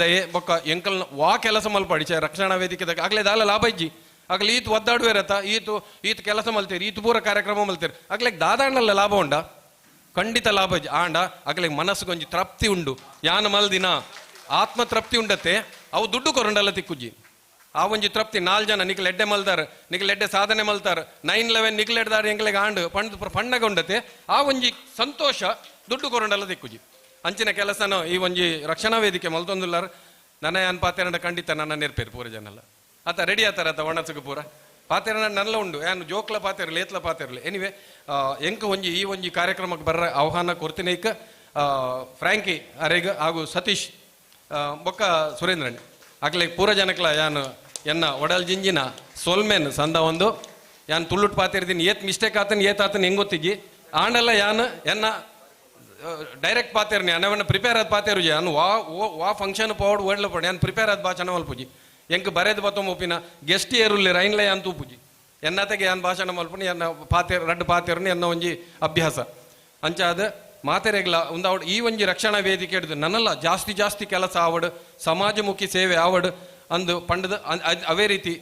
ದಯೆ ಬೊಕ್ಕ ಎಂಕಲ್ನ ವಾ ಕೆಲಸ ಮಲ್ಪಾಡಿ ರಕ್ಷಣಾ ವೇದಿಕೆದಾಗ ಆಗ್ಲೇ ದಾಲ ಲಾಭ ಇಜ್ಜಿ ಆಗ್ಲಿ ಈತು ಒದ್ದಾಡುವೇರತ ಈತು ಕೆಲಸ ಮಲ್ತೇರಿ ಈತು ಪೂರ ಕಾರ್ಯಕ್ರಮ ಮಲ್ತೇರಿ ಆಗ್ಲಿಗೆ ದಾದಾಂಡಲ್ಲ ಲಾಭ ಉಂಡ ಖಂಡಿತ ಲಾಭ ಇಜ್ಜಿ ಆಂಡ ಆಗ್ಲಿಗೆ ಮನಸ್ಸಿಗೆ ಒಂಜಿ ತೃಪ್ತಿ ಉಂಡು ಯಾನ ಮಲ್ದಿನ ಆತ್ಮ ತೃಪ್ತಿ ಉಂಡತೆ ಅವು ದುಡ್ಡು ಕೊರಂಡಲ್ಲ ತಿಕ್ಕುಜ್ಜಿ ಆ ಒಂಜಿ ತೃಪ್ತಿ 4 ಜನ ನಿಖಲ್ ಎಡ್ಡೆ ಮಲ್ದಾರ ನಿಖಲ್ ಎಡ್ಡೆ ಸಾಧನೆ ಮಲ್ತಾರ 9/11 ನಿಖಲ್ ಎಡ್ದಾರ ಎಂಕ್ಲೆಗೆ ಆಂಡು ಪಣ್ಣಗ ಉಂಡತೆ ಆ ಒಂಜಿ ಸಂತೋಷ ದುಡ್ಡು ಕೊರಂಡಲ್ಲ ತಿಕ್ಕುಜಿ ಅಂಚಿನ ಕೆಲಸನ ಈ ಒಂಜಿ ರಕ್ಷಣಾ ವೇದಿಕೆ ಮಲ್ತೊಂದುಲ್ಲಾರ ನನ್ನ ಯಾನ್ ಪಾತೆರಂಡ ಖಂಡಿತ ನನ್ನ ನೆರ್ಪೇರು ಪೂರ ಜನಲ್ಲ ಆತ ರೆಡಿ ಆತಾರ ಆತ ಒಣಸುಗು ಪೂರ ಪಾತೆರಂಡ ನಲ್ಲ ಉಂಡು ಯಾನು ಜೋಕ್ಲ ಪಾತೆರ್ಲಿ ಏತ್ಲ ಪಾತೆರ್ಲಿ ಎನಿವೆ ಎಂಕ ಒಂಜಿ ಈ ಒಂಜಿ ಕಾರ್ಯಕ್ರಮಕ್ಕೆ ಬರ್ರ ಆಹ್ವಾನ ಕೊಡ್ತೀನಿ ಈಗ ಫ್ರಾಂಕಿ ಅರೆಗ ಹಾಗೂ ಸತೀಶ್ ಬೊಕ್ಕ ಸುರೇಂದ್ರನ್ ಆಗ್ಲೇ ಪೂರ ಜನಕ್ಲ ಯಾನು ಎನ್ನ ಒಡಲ್ ಜಿಂಜಿನ ಸೋಲ್ಮೇನ್ ಸಂದ ಒಂದು ಯಾನ್ ತುಳ್ಳುಟ್ ಪಾತಿರ್ದೀನಿ ಏತ್ ಮಿಸ್ಟೇಕ್ ಆತನ್ ಹೆಂಗ್ ಗೊತ್ತಿಜ್ಜಿ ಆಂಡಲ್ಲ ಯಾನ್ ಎನ್ನ ಡೈರೆಕ್ಟ್ ಪಾತಿರ್ನಿ ಅನ್ನವನ್ನ ಪ್ರಿಪೇರ್ ಆದ ಪಾತಿರು ಯಾನು ವಾ ಫಂಕ್ಷನ್ ಪೌಡ್ ಓಡ್ಲ ಪಡಿ ಯಾನ್ ಪ್ರಿಪೇರ್ ಆದ ಬಾ ಚನವಲ್ ಪೂಜಿ ಎಂಕ್ ಬರೇದ್ ಬತ್ತೊಂಬ ಒಪ್ಪಿನ ಗೆಸ್ಟ್ ಏರುಲ್ಲಿ ರೈನ್ಲೆ ಯಾನ್ ತೂಪುಜಿ ಎನ್ನತೆಗೆ ಯಾನ್ ಭಾಷಣ ಮಲ್ಪನಿ ಎನ್ನ ರಡ್ಡು ಪಾತಿರ್ನಿ ಎನ್ನ ಒಂಜಿ ಅಭ್ಯಾಸ ಅಂಚಾದ ಮಾತೆರೆಗ್ಲ ಈ ಒಂಜಿ ರಕ್ಷಣಾ ವೇದಿಕೆ ಹಿಡಿದು ನನ್ನಲ್ಲ ಜಾಸ್ತಿ ಕೆಲಸ ಆವಡ್ ಸಮಾಜಮುಖಿ ಸೇವೆ ಆವಡ್ ಅಂದು ಪಂಡದ ಅವೇ ರೀತಿ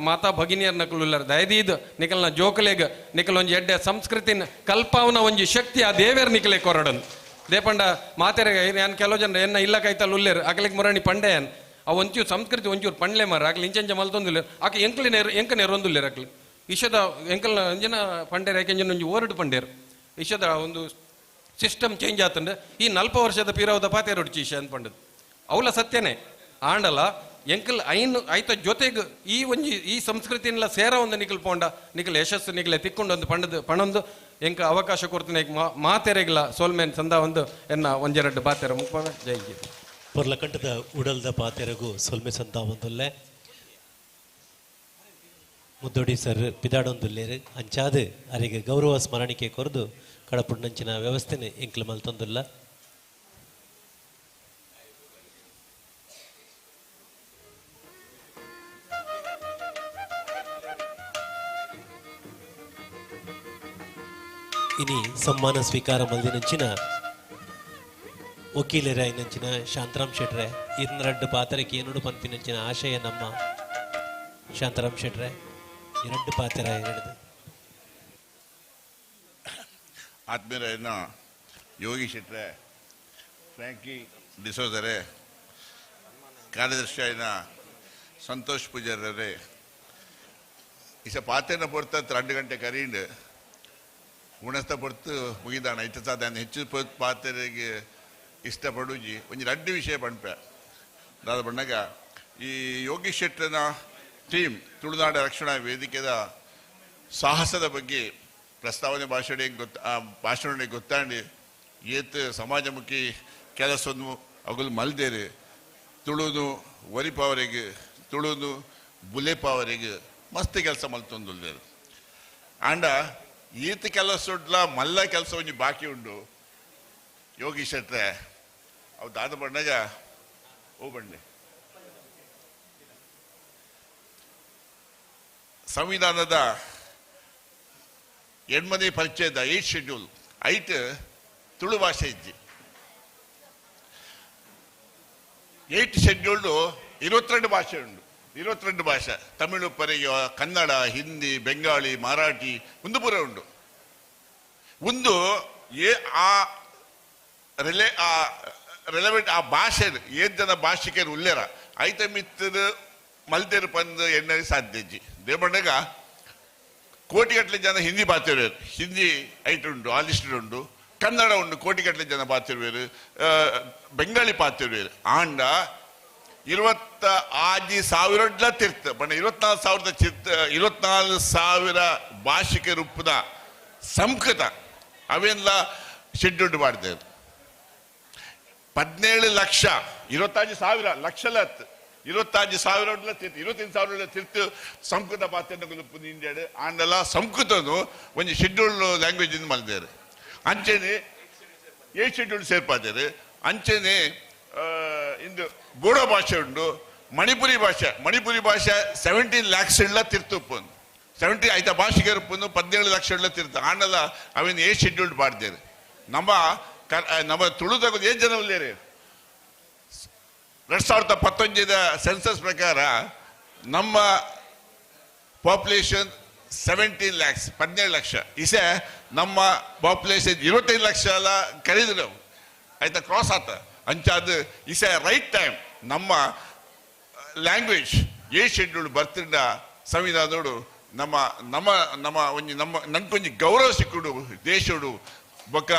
ಮಾತಾ ಭಗಿನಿಯರ್ನಕುಲ್ಲ ದಯದೀದ್ ನಿಕಲ್ನ ಜೋಕಲೆಗ್ ನಿಕಲ್ ಒಂಜಿ ಎಡ್ಡೆ ಸಂಸ್ಕೃತಿನ ಕಲ್ಪಾವನ ಒಂಜಿ ಶಕ್ತಿ ಆ ದೇವೇರ್ ನಿಕಲೆ ಕೊರಡನ್ ದೇಪಂಡ ಮಾತೆರೆಗೆ ಏನು ಕೆಲವು ಜನ ಎನ್ನ ಇಲ್ಲ ಕೈತಲ್ಲಿ ಉಲ್ಲೇರು ಅಕಲಿಗೆ ಮುರಣಿ ಪಂಡೆ ಅನ್ ಅವು ಒಂಚೂರು ಸಂಸ್ಕೃತಿ ಒಂಚೂರು ಪಂಡ್ಲೆ ಮರ ಆಗ್ಲಿ ಇಂಚಂಚ ಮಲ್ತೊಂದಿಲ್ಲ ಆಕೆ ಎಂಕಲ್ ನೆರೊಂದುಲ್ಲೇರು ಅಕ್ಲಿ ಇಶದ ಎಂಕಲ್ನ ಅಂಜನ ಪಂಡೇರು ಯಾಕೆಂಜನ ಒಂಜಿ ಓರಡು ಪಂಡೇರು ಇಶದ ಒಂದು ಸಿಸ್ಟಮ್ ಚೇಂಜ್ ಆತಂಡ ಈ 40 ವರ್ಷದ ಪೀರವದ ಪಾತೆರೊಡ್ಚಿ ಇಶ ಅಂತ ಪಂಡದು ಅವಲ ಸತ್ಯನೇ ಆಂಡಲ ಎಂಕಲ್ ಐತ ಜೊತೆಗೆ ಈ ಸಂಸ್ಕೃತಿನೆಲ್ಲ ಸೇರ ಒಂದು ನಿಕಲ್ ಪೋಂಡ ನಿಕಲ್ ಯಶಸ್ಸು ನಿಕಲೆ ತಿಕ್ಕೊಂಡು ಒಂದು ಪಣೊಂದು ಎಂಕ ಅವಕಾಶ ಕೊಡ್ತೀನಿ ಮಾತೆರೆಗ್ಲ ಸೋಲ್ಮೇನ್ ಸಂದ ಒಂದು ಎನ್ನ ಒಂಜೆರಡು ಬಾತೆರ ಮುಪ್ಪವೆ ಜೈ ಜೈ ಪೊರ್ಲಕಂಠದ ಉಡಲ್ದ ಪಾತೆರಗು ಸೊಲ್ಮೆ ಸಂದ ಒಂದುಲ್ಲೆ ಮುದ್ದೊಡಿ ಸರ್ ಪಿದಾಡೊಂದುಲ್ಲೇರು ಅಂಚಾದು ಅರಿಗೆ ಗೌರವ ಸ್ಮರಣಿಕೆ ಕೊರದು ಕಡಪುಣ್ಣಂಚಿನ ವ್ಯವಸ್ಥೆನೆ ಎಂಕ್ಲು ಮಲ್ತೊಂದುಲ್ಲ ಇನಿ ಸಮ್ಮಾನ ಸ್ವೀಕಾರ ಮಲ್ದಿನಂಚಿನ ವಕೀಲರಾಯಿನಂಚಿನ ಶಾಂತರಾಮ್ ಶೆಟ್ರೆ ಇರ್ನರಡ್ಡು ಪಾತ್ರಕ್ಕೆ ಏನೋಡು ಪಂಪಿನಂಚಿನ ಆಶಯ ನಮ್ಮ ಶಾಂತರಾಮ್ ಶೆಟ್ರೆ ಎರಡು ಪಾತ್ರ ಹೇಳಿದೆ ಆತ್ಮೀಯರಾಯನ ಯೋಗಿ ಶೆಟ್ರೆ ಫ್ರ್ಯಾಂಕಿ ಡಿಸೋಜರೆ ಕಾರ್ಯದರ್ಶಿಯಾಯಿನ ಸಂತೋಷ್ ಪೂಜಾರರೇ ಇಸ ಪಾತೆನ ಪೊರ್ತ 2 ಗಂಟೆ ಕರೀಂಡು ಉಣಸ್ತ ಪೊರ್ತು ಮುಗಿದಾಣ ಇತ್ತ ಸಾಧಾರಣ ಹೆಚ್ಚು ಪಾತೆರೆಗೆ ಇಷ್ಟಪಡುಜಿ ಒಂದು 2 ವಿಷಯ ಪಂಪೆ ಅದಾದ ಬಣ್ಣಗ ಈ ಯೋಗಿ ಶೆಟ್ಟನ ಟೀಮ್ ತುಳುನಾಡ ರಕ್ಷಣಾ ವೇದಿಕೆದ ಸಾಹಸದ ಬಗ್ಗೆ ಪ್ರಸ್ತಾವನೆ ಭಾಷಣೆ ಗೊತ್ತಾಂಡಿ ಏತ್ ಸಮಾಜಮುಖಿ ಕೆಲಸವನ್ನು ಅಗಲು ಮಲ್ದೇರು ತುಳುನು ಒರಿಪಾವರೆಗೆ ತುಳುನು ಬುಲೆಪಾವರೆಗೆ ಮಸ್ತ್ ಕೆಲಸ ಮಲ್ತೊಂದುಲ್ಲೇರು ಆಂಡ ಈತ ಕೆಲಸ ಮಲ್ಲ ಕೆಲಸ ಒಂಜಿ ಬಾಕಿ ಉಂಡು ಯೋಗಿ ಶೆಟ್ರೆ ಅವು ದಾದ ಬಣ್ಣಗ ಓ ಬಂಡೆ ಸಂವಿಧಾನದ 8ನೇ ಪರಿಚಯದ 8 ಶೆಡ್ಯೂಲ್ 8 ತುಳು ಭಾಷೆ ಇಜ್ಜಿ 8 ಶೆಡ್ಯೂಲ್ಡು 22 ಭಾಷೆ ಉಂಡು 22 ಭಾಷೆ ತಮಿಳು ಪರಿಗೆ ಕನ್ನಡ ಹಿಂದಿ ಬೆಂಗಾಳಿ ಮರಾಠಿ ಒಂದು ಪೂರ ಉಂಡು ಒಂದು ರಿಲೆವೆಂಟ್ ಆ ಭಾಷೆ ಏನ್ ಜನ ಭಾಷಿಕರು ಉಲ್ಲೇರ ಐತ ಮಿತ್ತದ ಮಲ್ತೇರು ಪಂದು ಎಣ್ಣೆ ಸಾಧ್ಯಜ್ಜಿ ದೇವಣ್ಣಗ ಕೋಟಿಗಟ್ಟಲೆ ಜನ ಹಿಂದಿ ಬಾತಿರುವರು ಹಿಂದಿ ಐಟ್ ಉಂಟು ಆಲಿಸ್ಟೆಡ್ ಉಂಟು ಕನ್ನಡ ಉಂಟು ಕೋಟಿಗಟ್ಟಲೆ ಜನ ಬಾತಿರುವರು ಬೆಂಗಾಳಿ ಪಾತಿರುವರು ಆಂಡ 26,000 ತಿರ್ತ ಬಣ್ಣ 24,000 ಭಾಷಿಕ ರೂಪದ ಸಂಸ್ಕೃತ ಅವೆಲ್ಲ ಶೆಡ್ಯೂಲ್ಡ್ ಮಾಡಿದ್ದೇವೆ 17 ಲಕ್ಷ 25,000 ಲಕ್ಷಲ 25,000 ತಿರ್ತು 25,000 ತಿರ್ತು ಸಂಸ್ಕೃತ ಪಾತ್ರ ಇಂಡಿಯಾಡ್ ಆಂಡಲ ಸಂಸ್ಕೃತನು ಒಂದು ಶೆಡ್ಯೂಲ್ಡ್ ಲ್ಯಾಂಗ್ವೇಜ್ ಇಂದ ಮಲ್ದೇರು ಅಂಚೆನೆ 8 ಶೆಡ್ಯೂಲ್ಡ್ ಸೇರ್ಪಾದೇರು ಅಂಚೆನೆ ಇಂದು ಬೋಡೋ ಭಾಷೆ ಉಂಡು ಮಣಿಪುರಿ ಭಾಷೆ 17 lakhs ತಿರ್ತುಪ್ಪನು 70 ಐತ ಭಾಷೆಗೆ ರೂಪನು 17 ಲಕ್ಷ ತಿರ್ತು ಆಂಡಲ ಅವೇನು 8 ಶೆಡ್ಯೂಲ್ಡ್ ಮಾಡಿದ್ದೇರು ನಮ್ಮ ತುಳುದಾಗ ಏನ್ ಜನ ಉಳ್ಳೇರಿ 2019 ಸೆನ್ಸಸ್ ಪ್ರಕಾರ ನಮ್ಮ ಪಾಪ್ಯುಲೇಷನ್ 17 lakhs 17 ಲಕ್ಷ ಇಸೆ ನಮ್ಮ ಪಾಪ್ಯುಲೇಷನ್ 25 ಲಕ್ಷ ಎಲ್ಲ ಕರೀದ್ರು ಆಯ್ತಾ ಕ್ರಾಸ್ ಆತ ಅಂಚಾದ ಇಸೆ ರೈಟ್ ಟೈಮ್ ನಮ್ಮ ಲ್ಯಾಂಗ್ವೇಜ್ 8 ಶೆಡ್ಯೂಲ್ಡ್ ಬರ್ತಿದ್ದ ಸಂವಿಧಾನದೋಡು ನಮ್ಮ ನಮ್ಮ ನಮ್ಮ ಒಂಜಿ ನಮ್ಮ ನನ್ಕೊಂಜಿ ಗೌರವ ಸಿಕ್ಕುಡು ದೇಶಡು ಬೊಕ್ಕ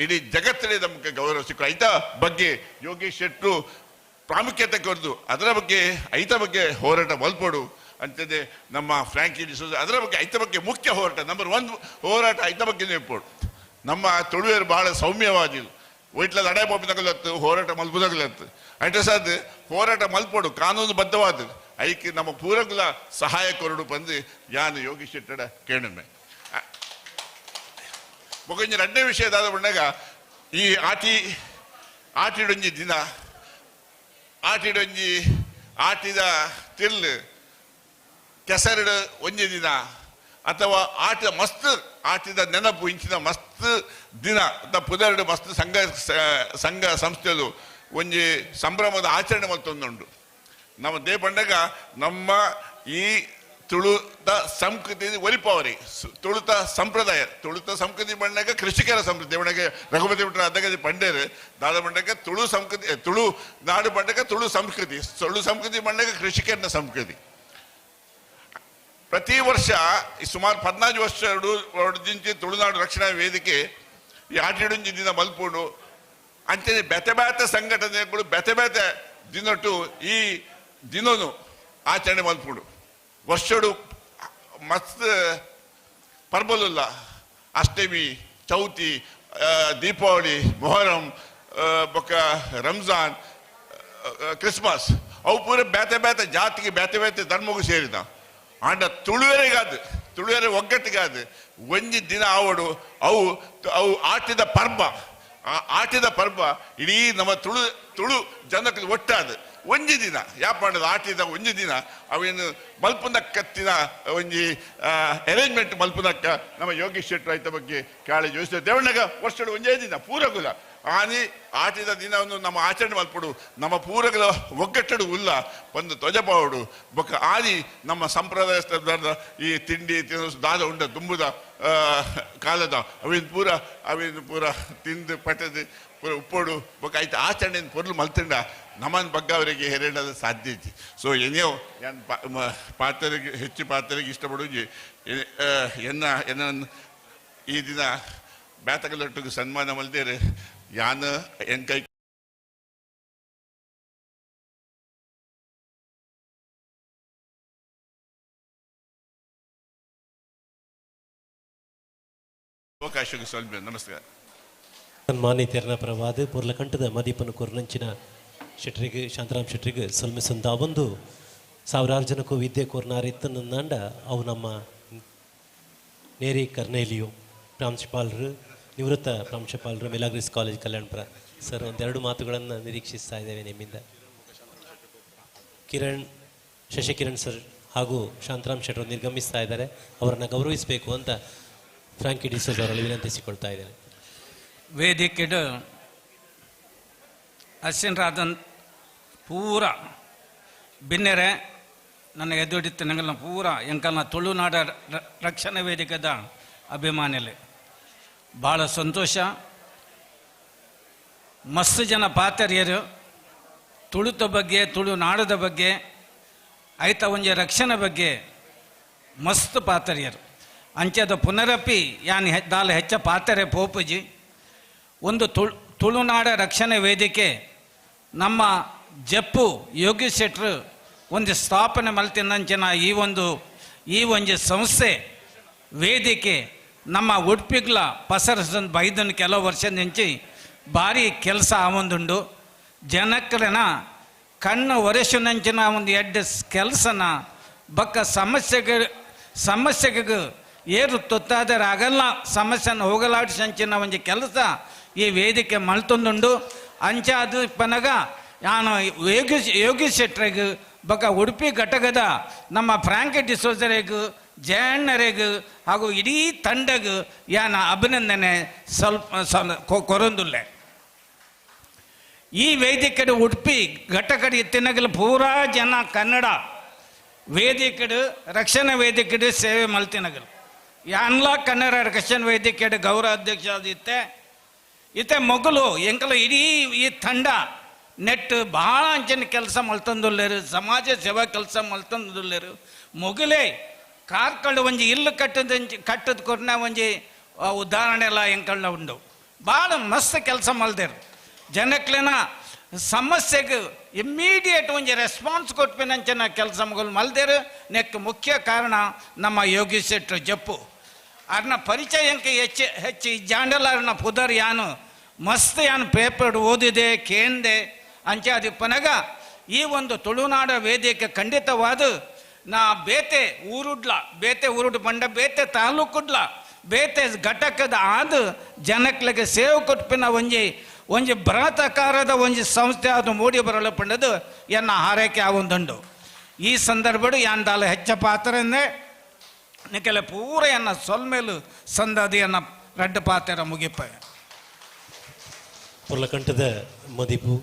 ಇಡೀ ಜಗತ್ತಲ್ಲಿ ನಮಗೆ ಗೌರವ ಸಿಕ್ಕು ಐತ ಬಗ್ಗೆ ಯೋಗೇಶ್ ಶೆಟ್ರು ಪ್ರಾಮುಖ್ಯತೆ ಕೊರದು ಅದರ ಬಗ್ಗೆ ಐತ ಬಗ್ಗೆ ಹೋರಾಟ ಮಲ್ಪಡು ಅಂತಂದೆ ನಮ್ಮ ಫ್ರ್ಯಾಂಕಿ ಡಿಸೋಜ ಅದರ ಬಗ್ಗೆ ಐತ ಬಗ್ಗೆ ಮುಖ್ಯ ಹೋರಾಟ ನಂಬರ್ 1 ಹೋರಾಟ ಐತ ಬಗ್ಗೆ ನೆನಪೋಡು ನಮ್ಮ ತುಳುವೇರು ಬಹಳ ಸೌಮ್ಯವಾದಿಲ್ಲ ಒಯ್ಟ್ಲ ಲಡಾಯಿ ಪೋಪಿದಾಗಲತ್ತು ಹೋರಾಟ ಮಲ್ಪದಾಗಲತ್ತು ಐಟ ಸಾದ್ ಹೋರಾಟ ಮಲ್ಪೋಡು ಕಾನೂನು ಬದ್ಧವಾದ ಐಕೆ ನಮ್ಮ ಪೂರಗುಲ ಸಹಾಯ ಕೊರಡು ಬಂದು ಯಾನು ಯೋಗೇಶ್ ಶೆಟ್ಟಡ ಕೇಳಮೆ ಬೊಕೊಂಜಿ 2ನೇ ವಿಷಯದಾದ ಬಂದಾಗ ಈ ಆಟಿಡೊಂಜಿ ದಿನ ಆಟಿದ ತಿರ್ಲು ಕೆಸರಡು ಒಂಜಿ ದಿನ ಅಥವಾ ಆಟಿದ ನೆನಪು ಇಂಚಿನ ಮಸ್ತ್ ದಿನ ಪುದರ್ಡು ಮಸ್ತ್ ಸಂಘ ಸಂಸ್ಥೆಲು ಒಂಜಿ ಸಂಭ್ರಮದ ಆಚರಣೆ ಮಲ್ತೊಂದುಂಡು ನಮ್ಮ ದೇ ಬಂಡಾಗ ನಮ್ಮ ಈ ತುಳುತ ಸಂಸ್ಕೃತಿ ಒಲಿಪವರಿ ತುಳುತ ಸಂಪ್ರದಾಯ ತುಳುತ ಸಂಸ್ಕೃತಿ ಬಂಡಾಗ ಕೃಷಿಕರ ಸಂಸ್ಕೃತಿ ಬಂಡಾಗ ರಘುಪತಿ ಬಿಟ್ಟರೆ ಅದಾಗ ಪಂಡೇರು ದಾದ ಬಂಡಾಗ ತುಳು ಸಂಸ್ಕೃತಿ ತುಳು ನಾಡು ಬಂಡಾಗ ತುಳು ಸಂಸ್ಕೃತಿ ಬಂಡಾಗ ಕೃಷಿಕರ ಸಂಸ್ಕೃತಿ. ಪ್ರತಿ ವರ್ಷ ಸುಮಾರು 14 ವರ್ಷ ಹೊಡೆದಿಂಚಿ ತುಳುನಾಡು ರಕ್ಷಣಾ ವೇದಿಕೆ ಈ ಆಟಿಡುಂಜಿ ದಿನ ಮಲ್ಪುಡು ಅಂಚನೆ ಬೆತೆ ಸಂಘಟನೆಗಳು ಬೆತೆ ದಿನೊಟ್ಟು ಈ ದಿನನು ಆಚರಣೆ ಮಲ್ಪುಡು. ವರ್ಷಡು ಮಸ್ತ್ ಪರ್ಬಲುಲ್ಲ ಅಷ್ಟಮಿ ಚೌತಿ ದೀಪಾವಳಿ ಮೊಹರಂ ಬೊಕ್ಕ ರಂಜಾನ್ ಕ್ರಿಸ್ಮಸ್ ಅವು ಪೂರ ಬೇತೆ ಜಾತಿಗೆ ಬೇತೆ ಧರ್ಮಗೂ ಸೇರಿದ ಆಂಡ ತುಳುವೆರೆ ಒಗ್ಗಟ್ಟಿಗಾದು ಒಂಜಿ ದಿನ ಆವಡು ಅವು ಆಟಿದ ಪರ್ಬ ಇಡೀ ನಮ್ಮ ತುಳು ಜನಕ್ಕೆ ಒಟ್ಟಾದ ಒಂಜಿ ದಿನ ಯಾಪಂಡದ ಆಟಿದ ಒಂಜಿ ದಿನ ಅವೇನು ಮಲ್ಪುನಕ್ಕತ್ತಿನ ಒಂಜಿ ಅರೇಂಜ್ಮೆಂಟ್ ಮಲ್ಪುನಕ್ಕ ನಮ್ಮ ಯೋಗೀಶ್ ಶೆಟ್ಟಿ ರೈತ ಬಗ್ಗೆ ಕಾಳಜಿ ಯೋಚಿಸ್ತೇವೆ ದೇವಣ್ಣಗ ವರ್ಷಡು ಒಂಜೇ ದಿನ ಪೂರಗುಲ ಆನಿ ಆಟಿದ ದಿನವನ್ನು ನಮ್ಮ ಆಚರಣೆ ಮಲ್ಪಡು ನಮ್ಮ ಪೂರಗಳ ಒಗ್ಗಟ್ಟಡು ಉಲ್ಲ ಒಂದು ಧ್ವಜಪಾವಡು ಬೊಕ್ಕ ಆದಿ ನಮ್ಮ ಸಂಪ್ರದಾಯ ಈ ತಿಂಡಿ ತಿನಿಸು ದಾದ ಉಂಡ ತುಂಬುದ ಕಾಲದ ಅವೇನು ಪೂರ ತಿಂದು ಪಟ್ಟದು ಪೂರ ಉಪ್ಪೋಡು ಬೊಕ್ಕ ಆಯ್ತು ಆಚರಣೆ ಪೊರ್ಲು ಮಲ್ತಿಂಡ ನಮ್ಮನ್ ಬಗ್ಗೆ ಅವರಿಗೆ ಹೆರೇಡದ ಸಾಧ್ಯ ಐತಿ. ಸೊ ಏನೇವು ಪಾತ್ರೆಗೆ ಹೆಚ್ಚು ಪಾತ್ರೆಗೆ ಇಷ್ಟಪಡುಜಿ ಎನ್ನ ಈ ದಿನ ಬ್ಯಾತಕಲೊಟ್ಟಿಗೆ ಸನ್ಮಾನ ಮಲ್ದೇರೆ ಯಾನ ಎನ್ ಕೈ ಅವಕಾಶಕ್ಕೆ ಸ್ವಲ್ಪ ನಮಸ್ಕಾರ. ಸನ್ಮಾನಿತರನ ಪರವಾದ ಪೂರ್ಲಕಂಠದ ಮದೀಪನ ಕೊರ್ನಂಚಿನ ಶೆಟ್ರಿಗೆ ಶಾಂತರಾಮ್ ಶೆಟ್ರಿಗೆ ಸಲ್ಮಿಸಂದ ಒಂದು ಸಾವಿರಾರು ಜನಕ್ಕೂ ವಿದ್ಯೆ ಕೋರ್ನಾರಿತ್ತಂದ ಅವು ನಮ್ಮ ನೇರಿ ಕರ್ನೇಲಿಯು ಪ್ರಾಂಶುಪಾಲರು ನಿವೃತ್ತ ಪ್ರಾಂಶುಪಾಲರು ಮಿಲಾಗ್ರಿಸ್ ಕಾಲೇಜ್ ಕಲ್ಯಾಣಪುರ ಸರ್ ಒಂದೆರಡು ಮಾತುಗಳನ್ನು ನಿರೀಕ್ಷಿಸ್ತಾ ಇದ್ದೇವೆ ನಿಮ್ಮಿಂದ. ಶಶಿಕಿರಣ್ ಸರ್ ಹಾಗೂ ಶಾಂತರಾಮ್ ಶೆಟ್ಟರು ನಿರ್ಗಮಿಸ್ತಾ ಇದ್ದಾರೆ, ಅವರನ್ನು ಗೌರವಿಸಬೇಕು ಅಂತ ಫ್ರಾಂಕಿ ಡಿಸೋಜ್ ಅವರಲ್ಲಿ ವಿನಂತಿಸಿಕೊಳ್ತಾ ಇದ್ದೇನೆ. ವೇದಿಕೆಡು ಅಶ್ವಿನ್ರಾದನ್ ಪೂರ ಬಿನ್ನೆರೆ ನನ್ನ ಎದುಡಿತ್ತು ನಂಗಲ್ನ ಪೂರ ಎಂಕಲ್ನ ತುಳುನಾಡ ರಕ್ಷಣಾ ವೇದಿಕೆದ ಅಭಿಮಾನಿಲೆ ಭಾಳ ಸಂತೋಷ. ಮಸ್ತ್ ಜನ ಪಾತರಿಯರು ತುಳುತ ಬಗ್ಗೆ ತುಳುನಾಡದ ಬಗ್ಗೆ ಆಯ್ತ ಒಂಜಿ ರಕ್ಷಣೆ ಬಗ್ಗೆ ಮಸ್ತ್ ಪಾತರಿಯರು ಅಂಚದ ಪುನರಪಿ ಯಾನ್ ದಾಲ ಹೆಚ್ಚ ಪಾತರೆ ಪೋಪುಜಿ ಒಂದು ತುಳುನಾಡ ರಕ್ಷಣೆ ವೇದಿಕೆ ನಮ್ಮ ಜಪ್ಪು ಯೋಗೀಶ್ ಶೆಟ್ರು ಒಂದು ಸ್ಥಾಪನೆ ಮಲ್ತಿನಂಚಿನ ಈ ಒಂದು ಸಂಸ್ಥೆ ವೇದಿಕೆ ನಮ್ಮ ಉಡುಪಿಗ್ಲ ಪಸರಸನ್ ಬೈದನ್ ಕೆಲವು ವರ್ಷ ನಿಂಚಿ ಭಾರಿ ಕೆಲಸ ಆವೊಂದುಂಡು ಜನಕ್ಕರನ ಕಣ್ಣು ಒರೆಸುನಂಚಿನ ಒಂದು ಎಡ್ಡು ಕೆಲಸನ ಬಕ್ಕ ಸಮಸ್ಯೆಗೆ ಏರು ತೊತ್ತಾದರೆ ಆಗಲ್ಲ ಸಮಸ್ಯೆನ ಹೋಗಲಾಡಿಸಂಚಿನ ಒಂದು ಕೆಲಸ ಈ ವೇದಿಕೆ ಮಲ್ತೊಂದುಂಡು ಅಂಚಾದು ಪನಗ ನಾನು ಯೋಗೀಶ್ ಶೆಟ್ರಿಗೆ ಬಕ ಉಡುಪಿ ಘಟಕದ ನಮ್ಮ ಫ್ರಾಂಕಿ ಡಿಸೋಜರೆಗೂ ಜಯಣ್ಣರೆಗೂ ಹಾಗೂ ಇಡೀ ತಂಡಗೂ ಯಾನ ಅಭಿನಂದನೆ ಸ್ವಲ್ಪ ಕೊರೊಂದುಲ್ಲೆ. ಈ ವೇದಿಕೆಡು ಉಡುಪಿ ಘಟಕಡು ಎತ್ತಿನಗಲು ಪೂರಾ ಜನ ಕನ್ನಡ ವೇದಿಕೆಡು ರಕ್ಷಣಾ ವೇದಿಕೆಡು ಸೇವೆ ಮಲ್ತಿನಗಲು ಯಾನ್ಲ ಕನ್ನಡ ರಕ್ಷಣಾ ವೇದಿಕೆಡು ಗೌರವ ಅಧ್ಯಕ್ಷ ಇತ್ತೆ ಮೊಗಲು ಎಂಕಲ ಇಡೀ ಈ ತಂಡ ನೆಟ್ಟು ಭಾಳ ಅಂಚನೆ ಕೆಲಸ ಮಲ್ತಂದುಲ್ಲೇರು ಸಮಾಜ ಸೇವಾ ಕೆಲಸ ಮಲ್ತಂದುಲ್ಲೇರು ಮೊಗಲೇ ಕಾರ್ಕಳು ಒಂಜಿ ಇಲ್ಲು ಕಟ್ಟದ ಕೊರ್ನ ಒಂಜಿ ಉದಾಹರಣೆ ಎಲ್ಲ ಎಂಕಳ್ನ ಉಂಡು ಭಾಳ ಮಸ್ತ್ ಕೆಲಸ ಮಲ್ದೇರು ಜನಕ್ಲೇನ ಸಮಸ್ಯೆಗೆ ಇಮ್ಮಿಡಿಯೇಟ್ ಒಂಜಿ ರೆಸ್ಪಾನ್ಸ್ ಕೊಟ್ಪಿನಂಚನ ಕೆಲಸ ಮಗಳು ಮಲ್ದೇರು ನೆಕ್ ಮುಖ್ಯ ಕಾರಣ ನಮ್ಮ ಯೋಗೀಶ್ ಶೆಟ್ರು ಜಪ್ಪು ಅರ್ನ ಪರಿಚಯ ಎಂಕೆ ಹೆಚ್ಚು ಜಾಂಡಲ ಅರ್ನ ಪುದರ್ ಯಾನು ಮಸ್ತ್ ಯಾನು ಪೇಪರ್ ಓದಿದೆ ಕೇಂದೆ ಅಂಚಾದಿ ಪನಗ ಈ ಒಂದು ತುಳುನಾಡ ವೇದಿಕೆ ಖಂಡಿತವಾದ ನಾ ಬೇತೆ ಊರುಡ್ ಬಂಡ ಬೇತೆ ತಾಲೂಕುಡ್ಲ ಬೇತೆ ಘಟಕದ ಆದ ಜನಕ್ಲಿಗೆ ಸೇವೆ ಕೊಟ್ಪಿನ ಒಂಜಿ ಬೃಹತಾಕಾರದ ಒಂಜಿ ಸಂಸ್ಥೆ ಅದು ಮೂಡಿ ಬರಲು ಪಂಡದು ಎನ್ನ ಹಾರೈಕೆ ಆವೊಂದುಂಡು. ಈ ಸಂದರ್ಭಡು ಯಾಂದಾಲ ಹೆಚ್ಚ ಪಾತ್ರನೇ ನಿಕೆಲ ಪೂರ ಎನ್ನ ಸೊಲ್ಮೇಲು ಸಂದದಿಯನ್ನ ರಡ್ಡು ಪಾತ್ರ ಮುಗಿಪ. ಪುರ್ಲಕಂಠದ ಮದಿಪು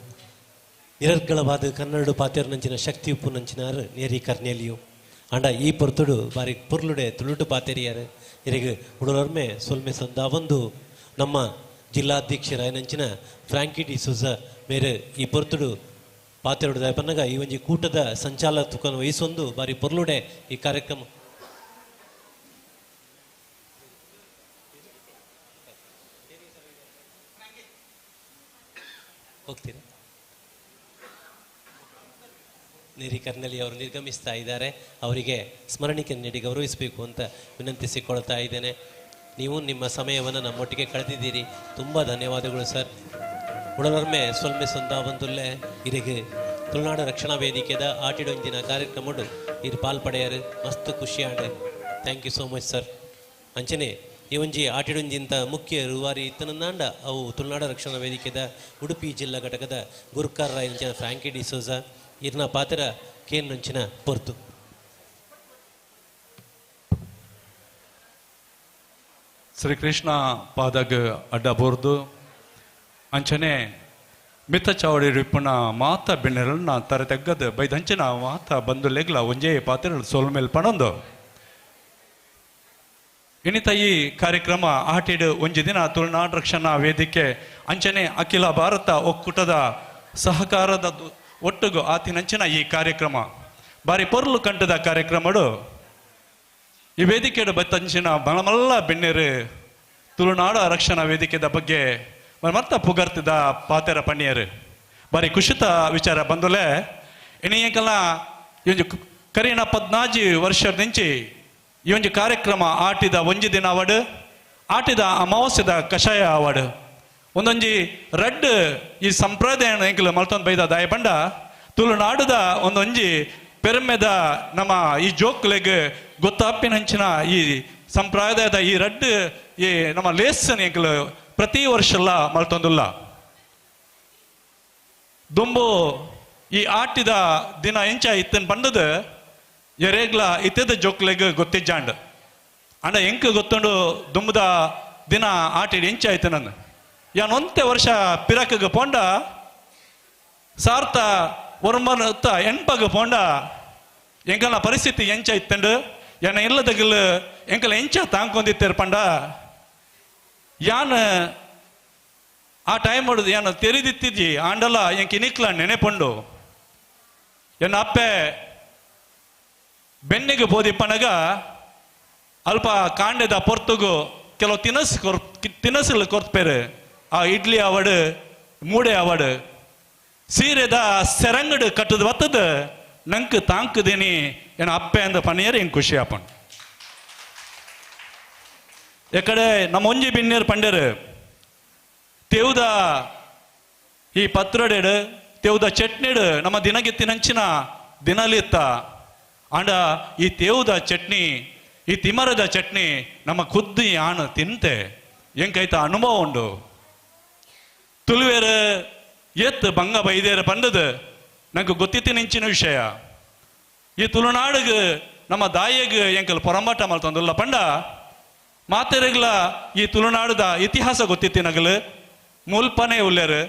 ನಿರರ್ಗಳವಾದ ಕನ್ನಡ ಪಾತೆರ್ನಂಚಿನ ಶಕ್ತಿ ಉಪ್ಪು ನಂಚಿನಾರು ನೇರಿ ಕರ್ನೆಲಿಯು ಅಂಡ ಈ ಪೊರ್ತುಡು ಬಾರಿ ಪುರ್ಲುಡೆ ತುಳುಟು ಪಾತೆರಿಯಾರು ಇರಿಗೆ ಉಡಲೊರ್ಮೆ ಸೊಲ್ಮೆ ಸಂದ ಒಂದು ನಮ್ಮ ಜಿಲ್ಲಾಧ್ಯಕ್ಷರಾಯನಂಚಿನ ಫ್ರಾಂಕಿ ಡಿ ಸುಜ ಮೇರೆ ಈ ಪೊರ್ತುಡು ಪಾತೆರುಡು ಪನ್ನಗ ಈ ಒಂಜಿ ಕೂಟದ ಸಂಚಾಲಕನ ವಹಿಸೊಂದು ಬಾರಿ ಪೊರ್ಲುಡೆ ಈ ಕಾರ್ಯಕ್ರಮ ಹೋಗ್ತೀರಾ ನೇರಿ ಕರ್ನಲಿ ಅವರು ನಿರ್ಗಮಿಸ್ತಾ ಇದ್ದಾರೆ. ಅವರಿಗೆ ಸ್ಮರಣಿಕೆ ನೀಡಿ ಗೌರವಿಸಬೇಕು ಅಂತ ವಿನಂತಿಸಿಕೊಳ್ತಾ ಇದ್ದೇನೆ. ನೀವು ನಿಮ್ಮ ಸಮಯವನ್ನು ನಮ್ಮೊಟ್ಟಿಗೆ ಕಳೆದಿದ್ದೀರಿ. ತುಂಬ ಧನ್ಯವಾದಗಳು ಸರ್. ಉಡಲೊರ್ಮೆ ಸೊಲ್ಮೆ ಸೊಂದ ಬಂದುಲ್ಲೆ ಇರಿಗೆ ತುಳುನಾಡು ರಕ್ಷಣಾ ವೇದಿಕೆದ ಆಟಿಡೊಂಜಿನ ಕಾರ್ಯಕ್ರಮಡು ಇದು ಪಾಲ್ಪಡೆಯರು ಮಸ್ತ್ ಖುಷಿಯಾಡು. Thank you so much sir. ಅಂಚನೆ ಈ ಒಂಜಿ ಆಟಿಡೊಂಜಿಂತ ಮುಖ್ಯ ರೂವಾರಿ ಇತ್ತನಂದಾಂಡ ಅವು ತುಳುನಾಡು ರಕ್ಷಣಾ ವೇದಿಕೆದ ಉಡುಪಿ ಜಿಲ್ಲಾ ಘಟಕದ ಗುರುಕಾರ ಇಂಚಿನ ಫ್ರಾಂಕಿ ಡಿ ಸೋಜ ಇರ್ನ ಪಾತ್ರ ಕೇನ್ ನಂಚಿನ ಪೊರ್ತು. ಶ್ರೀಕೃಷ್ಣ ಪಾದಗ ಅಡ್ಡ ಬೋರ್ದು ಅಂಚನೆ ಮಿತ್ತ ಚಾವಡಿ ರಿಪ್ಪುನ ಮಾತ ಬೆಣ್ಣೆರನ್ನ ತರ ತೆಗ್ಗದ ಬೈದಂಚನ ಮಾತ ಬಂದು ಲೆಗ್ಲ ಒಂಜೇ ಪಾತ್ರ ಸೋಲ್ ಮೇಲೆ ಪಣೊಂದು ಇನಿತ ಈ ಕಾರ್ಯಕ್ರಮ ಆಟಿಡು ಒಂಜಿ ದಿನ ತುಳುನಾಡು ರಕ್ಷಣಾ ವೇದಿಕೆ ಅಂಚನೆ ಅಖಿಲ ಭಾರತ ಒಕ್ಕೂಟದ ಸಹಕಾರದ ಒಟ್ಟುಗು ಆತಿನಂಚಿನ ಈ ಕಾರ್ಯಕ್ರಮ ಬಾರಿ ಪೊರ್ಲು ಕಂಟದ ಕಾರ್ಯಕ್ರಮಡು ಈ ವೇದಿಕೆಡು ಬತ್ತಂಚಿನ ಮಲ್ಲ ಬೆಣ್ಣೀರು ತುಳುನಾಡು ರಕ್ಷಣಾ ವೇದಿಕೆದ ಬಗ್ಗೆ ಮತ್ತ ಪುಗರ್ತಿದ ಪಾತೆರ ಪಣ್ಣಿಯರು ಬಾರಿ ಖುಷಿತ ವಿಚಾರ ಬಂದುಲೆ ಇನಿಯಂಕಲ್ಲ ಈ ಒಂದು ಕರೀನ 14 ವರ್ಷದ ನಿಂಚಿ ಈ ಒಂದು ಕಾರ್ಯಕ್ರಮ ಆಟಿದ ಒಂಜಿ ದಿನ ಅವಡು ಆಟಿದ ಅಮಾವಾಸ್ಯದ ಕಷಾಯ ಅವಡು ಒಂದೊಂಜಿ ರಡ್ ಈ ಸಂಪ್ರದಾಯ ಎಂಕಲು ಮಲ್ತೊಂದು ಬೈದ ದಾಯ ಬಂಡ ತುಳುನಾಡುದ ಒಂದೊಂಜಿ ಪೆರ್ಮೆದ ನಮ್ಮ ಈ ಜೋಕ್ಲೆಗ್ ಗೊತ್ತಾಪಿನಂಚಿನ ಈ ಸಂಪ್ರದಾಯದ ಈ ರಡ್ ಈ ನಮ್ಮ ಲೇಸನ್ ಎಂಕಲು ಪ್ರತಿ ವರ್ಷಲ್ಲ ಮಲ್ತೊಂದುಲ್ಲ ದುಂಬು ಈ ಆಟಿದ ದಿನ ಎಂಚ ಇತ್ತನ್ ಬಂದದ ಎರೇಗ್ಲ ಇತ್ತದ ಜೋಕ್ಲೆಗ್ ಗೊತ್ತಿಜ್ಜಾಂಡ್ ಅಂಡ ಎಂಕ ಗೊತ್ತುಂಡು ದುಂಬುದ ದಿನ ಆಟಿಡ್ ಎಂಚ ಆಯ್ತು ನನ್ನ ಯಾನ್ ಒಂತೆ ವರ್ಷ ಪಿರಕಗ ಪೋಂಡ ಸಾರ್ಥ ಒರ್ಮನ ಎಣ್ಪಗ ಪೋಂಡ ಎಂಕಲ್ನ ಪರಿಸ್ಥಿತಿ ಎಂಚ ಇತ್ತಂಡು ಯಾನ ಇಲ್ಲದಗಲ್ ಎಂಕಲ ಎಂಚ ತಾಂಕೊಂದಿತ್ತೇರ್ ಪಂಡ ಯಾನ್ ಆ ಟೈಮ್ ಹೊಡೆದು ಯಾನು ತೆರಿದಿತ್ತಿದ್ದಿ ಆಂಡಲ ಎಂಕ್ ಇನಿಕ್ಲ ನೆನೆಪಂಡು ಎನ್ನ ಅಪ್ಪೆ ಬೆನ್ನಿಗೆ ಬೋದಿಪ್ಪನಗ ಅಲ್ಪ ಕಾಂಡೆದ ಪೊರ್ತುಗು ಕೆಲವು ತಿನಸುಗಳು ಕೊರ್ಪೇರು ಆ ಇಡ್ಲಿ ಅವಡು ಮೂಡೆ ಅವಡು ಸೀರೆದ ಸೆರಂಗಡು ಕಟ್ಟದ ಬತ್ತದ ನಂಕ್ ತಾಂಕದೇನಿ ಏನ ಅಪ್ಪೆ ಅಂದ ಪನಿಯರ್ ಹೆಂಗ್ ಖುಷಿ ಆಪಣ್ ಎಕಡೆ ನಮ್ಮ ಒಂಜಿ ಬಿನ್ನೇರ್ ಪಂಡೇರು ತೇವ್ದ ಈ ಪತ್ರೊಡೆಡು ತೇವ್ದ ಚಟ್ನಿಡು ನಮ್ಮ ದಿನಗೆತ್ತಿನಂಚಿನ ದಿನಲಿತ್ತ ಅಂಡ ಈ ತೇವ್ದ ಚಟ್ನಿ ಈ ತಿಮರದ ಚಟ್ನಿ ನಮ್ಮ ಖುದ್ದಿ ಆಣ ತಿಂತೆ ಎಂಕೈತ ಅನುಭವ ಉಂಡು ತುಳುವೇರು ಎತ್ ಬಂಗ ಬೈದೇರು ಪಂಡದು ನಂಗೆ ಗೊತ್ತಿತ್ತಿನಿಂಚಿನ ವಿಷಯ ಈ ತುಳುನಾಡಿಗೆ ನಮ್ಮ ದಾಯಿಗೆ ಎಂಕಲ್ ಪೊರಂಬಾಟ ಮಲ್ತಂದುಲ್ಲ ಪಂಡ ಮಾತೆರೆಗ್ಲ ಈ ತುಳುನಾಡುದ ಇತಿಹಾಸ ಗೊತ್ತಿತ್ತಿನಗಲು ಮುಲ್ಪನೆ ಉಲ್ಲೇರು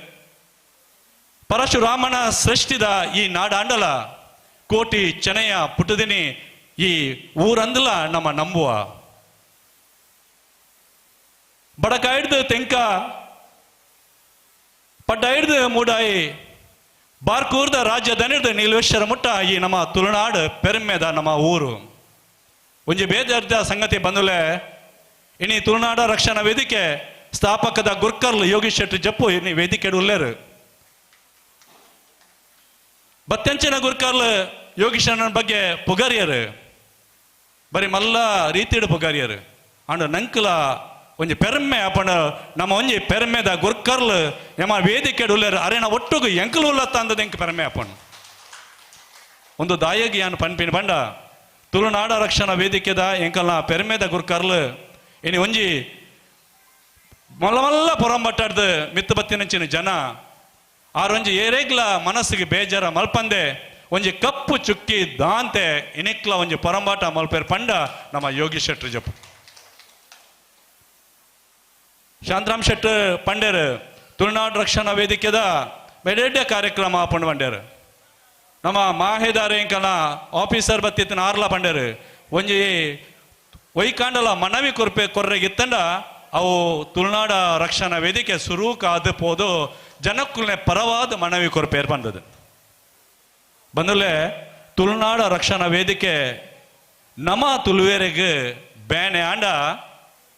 ಪರಶುರಾಮನ ಸೃಷ್ಟಿದ ಈ ನಾಡಾಂಡಲ ಕೋಟಿ ಚೆನೆಯ ಪುಟದಿನಿ ಈ ಊರಂದಲ ನಮ್ಮ ನಂಬುವ ಬಡಕ ಹಿಡ್ದು ತೆಂಕ ಪಡ್ಡ ಹಿಡ್ದು ಮೂಡಾಯಿ ಬಾರ್ಕೂರ್ದ ರಾಜ್ಯದನಿಡ್ದು ನೀಲೇಶ್ವರ ಮುಟ್ಟ ಈ ನಮ್ಮ ತುಳುನಾಡು ಪೆರ್ಮೆದ ನಮ್ಮ ಊರು ಒಂಜಿ ಬೇಜಾರ್ದ ಸಂಗತಿ ಬಂದುಲೆ ಇನಿ ತುಳುನಾಡ ರಕ್ಷಣಾ ವೇದಿಕೆ ಸ್ಥಾಪಕದ ಗುರ್ಕರ್ಲು ಯೋಗೀಶ್ ಶೆಟ್ಟಿ ಜಪ್ಪು ಇನಿ ವೇದಿಕೆ ಉಲ್ಲೇರು ಬತ್ತೆಂಚಿನ ಗುರ್ಕರ್ಲು ಯೋಗೀಶನ ಬಗ್ಗೆ ಪುಗಾರಿಯರು ಬರೀ ಮಲ್ಲ ರೀತಿಡು ಪುಗಾರಿಯರು ಅಂಡ್ ನಂಕಲ ಒಂಜಿ ಪೆರ್ಮೆ ಅಪಣ ನಮ್ಮ ಒಂಜಿ ಪೆರ್ಮೆದ ಗುರ್ಕರ್ಲು ನಮ್ಮ ವೇದಿಕೆ ಉಲ್ಲೇರು ಅರೇನ ಒಟ್ಟುಗು ಎಂಕಲು ಉಲ್ಲತ್ತ ಅಂದದ ಎಂಕ್ ಪೆರ್ಮೆ ಅಪಣ ಒಂದು ದಾಯಗಿ ಯಾನು ಪನ್ಪಿನ ಬಂಡ ತುಳುನಾಡ ರಕ್ಷಣಾ ವೇದಿಕೆದ ಎಂಕಲ್ನ ಪೆರ್ಮೆದ ಗುರ್ಕರ್ಲು ಇನಿ ಒಂಜಿ ಮಲ್ಲ ಮಲ್ಲ ಪೊರಂಬಟ್ಟಾಡ್ದು ಮಿತ್ತು ಬತ್ತಿನಂಚಿನ ಜನ ಆರೊಂಜಿ ಏರೇಗ್ಲ ಮನಸ್ಸಿಗೆ ಬೇಜಾರ ಮಲ್ಪಂದೆ ಒಂಜಿ ಕಪ್ಪು ಚುಕ್ಕಿ ದಾಂತೆ ಇನಿಕ್ಲ ಒಂಜಿ ಪೊರಂಬಾಟ ಮಲ್ಪೇರ್ ಪಂಡ ನಮ್ಮ ಯೋಗೀಶ್ ಶೆಟ್ಟಿ ಜಪ್ಪು ಶಾಂತರಾಮ್ ಶೆಟ್ಟಿ ಪಂಡೇರು ತುಳುನಾಡು ರಕ್ಷಣಾ ವೇದಿಕೆದ ಬೆಡೆಡ್ಡೆ ಕಾರ್ಯಕ್ರಮ ಆಪಣ್ ಬಂಡ್ಯಾರು ನಮ್ಮ ಮಾಹೇದಾರ ಎಂಕನ ಆಫೀಸರ್ ಬತ್ತಿತ್ತಿನ ಆರ್ಲ ಬಂಡ್ಯಾರು ಒಂಜಿ ಒಯ್ಕಾಂಡಲ ಮನವಿ ಕೊರ್ರೆಗಿತ್ತಂಡ ಅವು ತುಳುನಾಡ ರಕ್ಷಣಾ ವೇದಿಕೆ ಸುರೂಕಾದ ಪೋದು ಜನಕ್ಕುಲ್ನೆ ಪರವಾದ ಮನವಿ ಕೊರ್ಪೇರ್ ಬಂದದು ಬಂದಲೆ ತುಳುನಾಡ ರಕ್ಷಣಾ ವೇದಿಕೆ ನಮ ತುಳುವೇರೆಗೆ ಬೇನೆ ಆಂಡ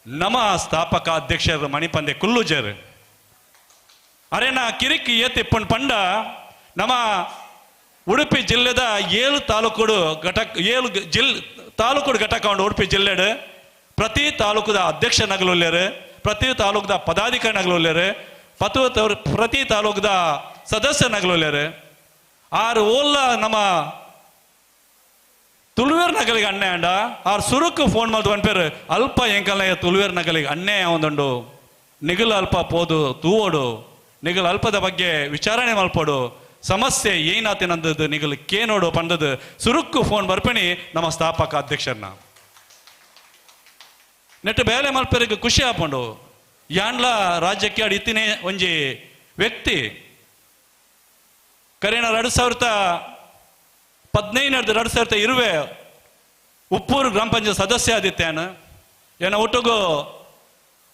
ನಮ ಸ್ಥಾಪಕ ಅಧ್ಯಕ್ಷರು ಮಣಿಪಂದೆ ಕುಲ್ಲುಜರು ಅರೇನ ಕಿರಿಕಿ ಏತಿಪ್ಪನ್ ಪಂಡ ನಮ್ಮ ಉಡುಪಿ ಜಿಲ್ಲೆದ 7 ತಾಲೂಕುಡು ತಾಲೂಕುಡು ಘಟಕ ಉಂಡು ಉಡುಪಿ ಜಿಲ್ಲೆಡ್ ಪ್ರತಿ ತಾಲೂಕುದ ಅಧ್ಯಕ್ಷ ನಗಲುಲ್ಲೇರು ಪ್ರತಿ ತಾಲೂಕುದ ಪದಾಧಿಕಾರಿ ನಗಲುಲ್ಲೇರು ಪ್ರತಿ ತಾಲೂಕುದ ಸದಸ್ಯ ನಗಲುಲ್ಲೇರು ಆರು ಓಲ್ಲ ನಮ್ಮ ತುಳುವೇರ್ ನಗಲಿಗೆ ಅನ್ಯಾಯ ಅಂಡ ಆರು ಸುರುಕು ಫೋನ್ ಮಾಡ್ದು ಅನ್ಪೇರು ಅಲ್ಪ ಎಂಕಲ್ನ ತುಳುವೇರ್ ನಗಲಿಗೆ ಅನ್ಯಾಯ ಒಂದುಂಡು ನಿಗಲು ಅಲ್ಪ ಪೋದು ತೂವೋಡು ನಿಗಲು ಅಲ್ಪದ ಬಗ್ಗೆ ವಿಚಾರಣೆ ಮಲ್ಪೋಡು ಸಮಸ್ಯೆ ಏನಾತೇನಂದದ್ದು ನಿಗಲು ಕೇನೋಡು ಪಂಡದು ಸುರುಕು ಫೋನ್ ಬರ್ಪಣಿ ನಮ್ಮ ಸ್ಥಾಪಕ ಅಧ್ಯಕ್ಷರನ್ನ ನೆಟ್ಟು ಬೇಲೆ ಮಲ್ಪರಿಗೆ ಖುಷಿ ಆಪಂಡು ಯಾನ್ಲ ರಾಜ್ಯಕ್ಕೆ ಅಡಿ ಇತ್ತಿನೇ ಒಂಜಿ ವ್ಯಕ್ತಿ ಕರೆನ 2015 ಉಪ್ಪೂರು ಗ್ರಾಮ ಪಂಚಾಯತ್ ಸದಸ್ಯ ಆದಿತ್ಯಾನ ಎನ್ನ ಒಟ್ಟಿಗೂ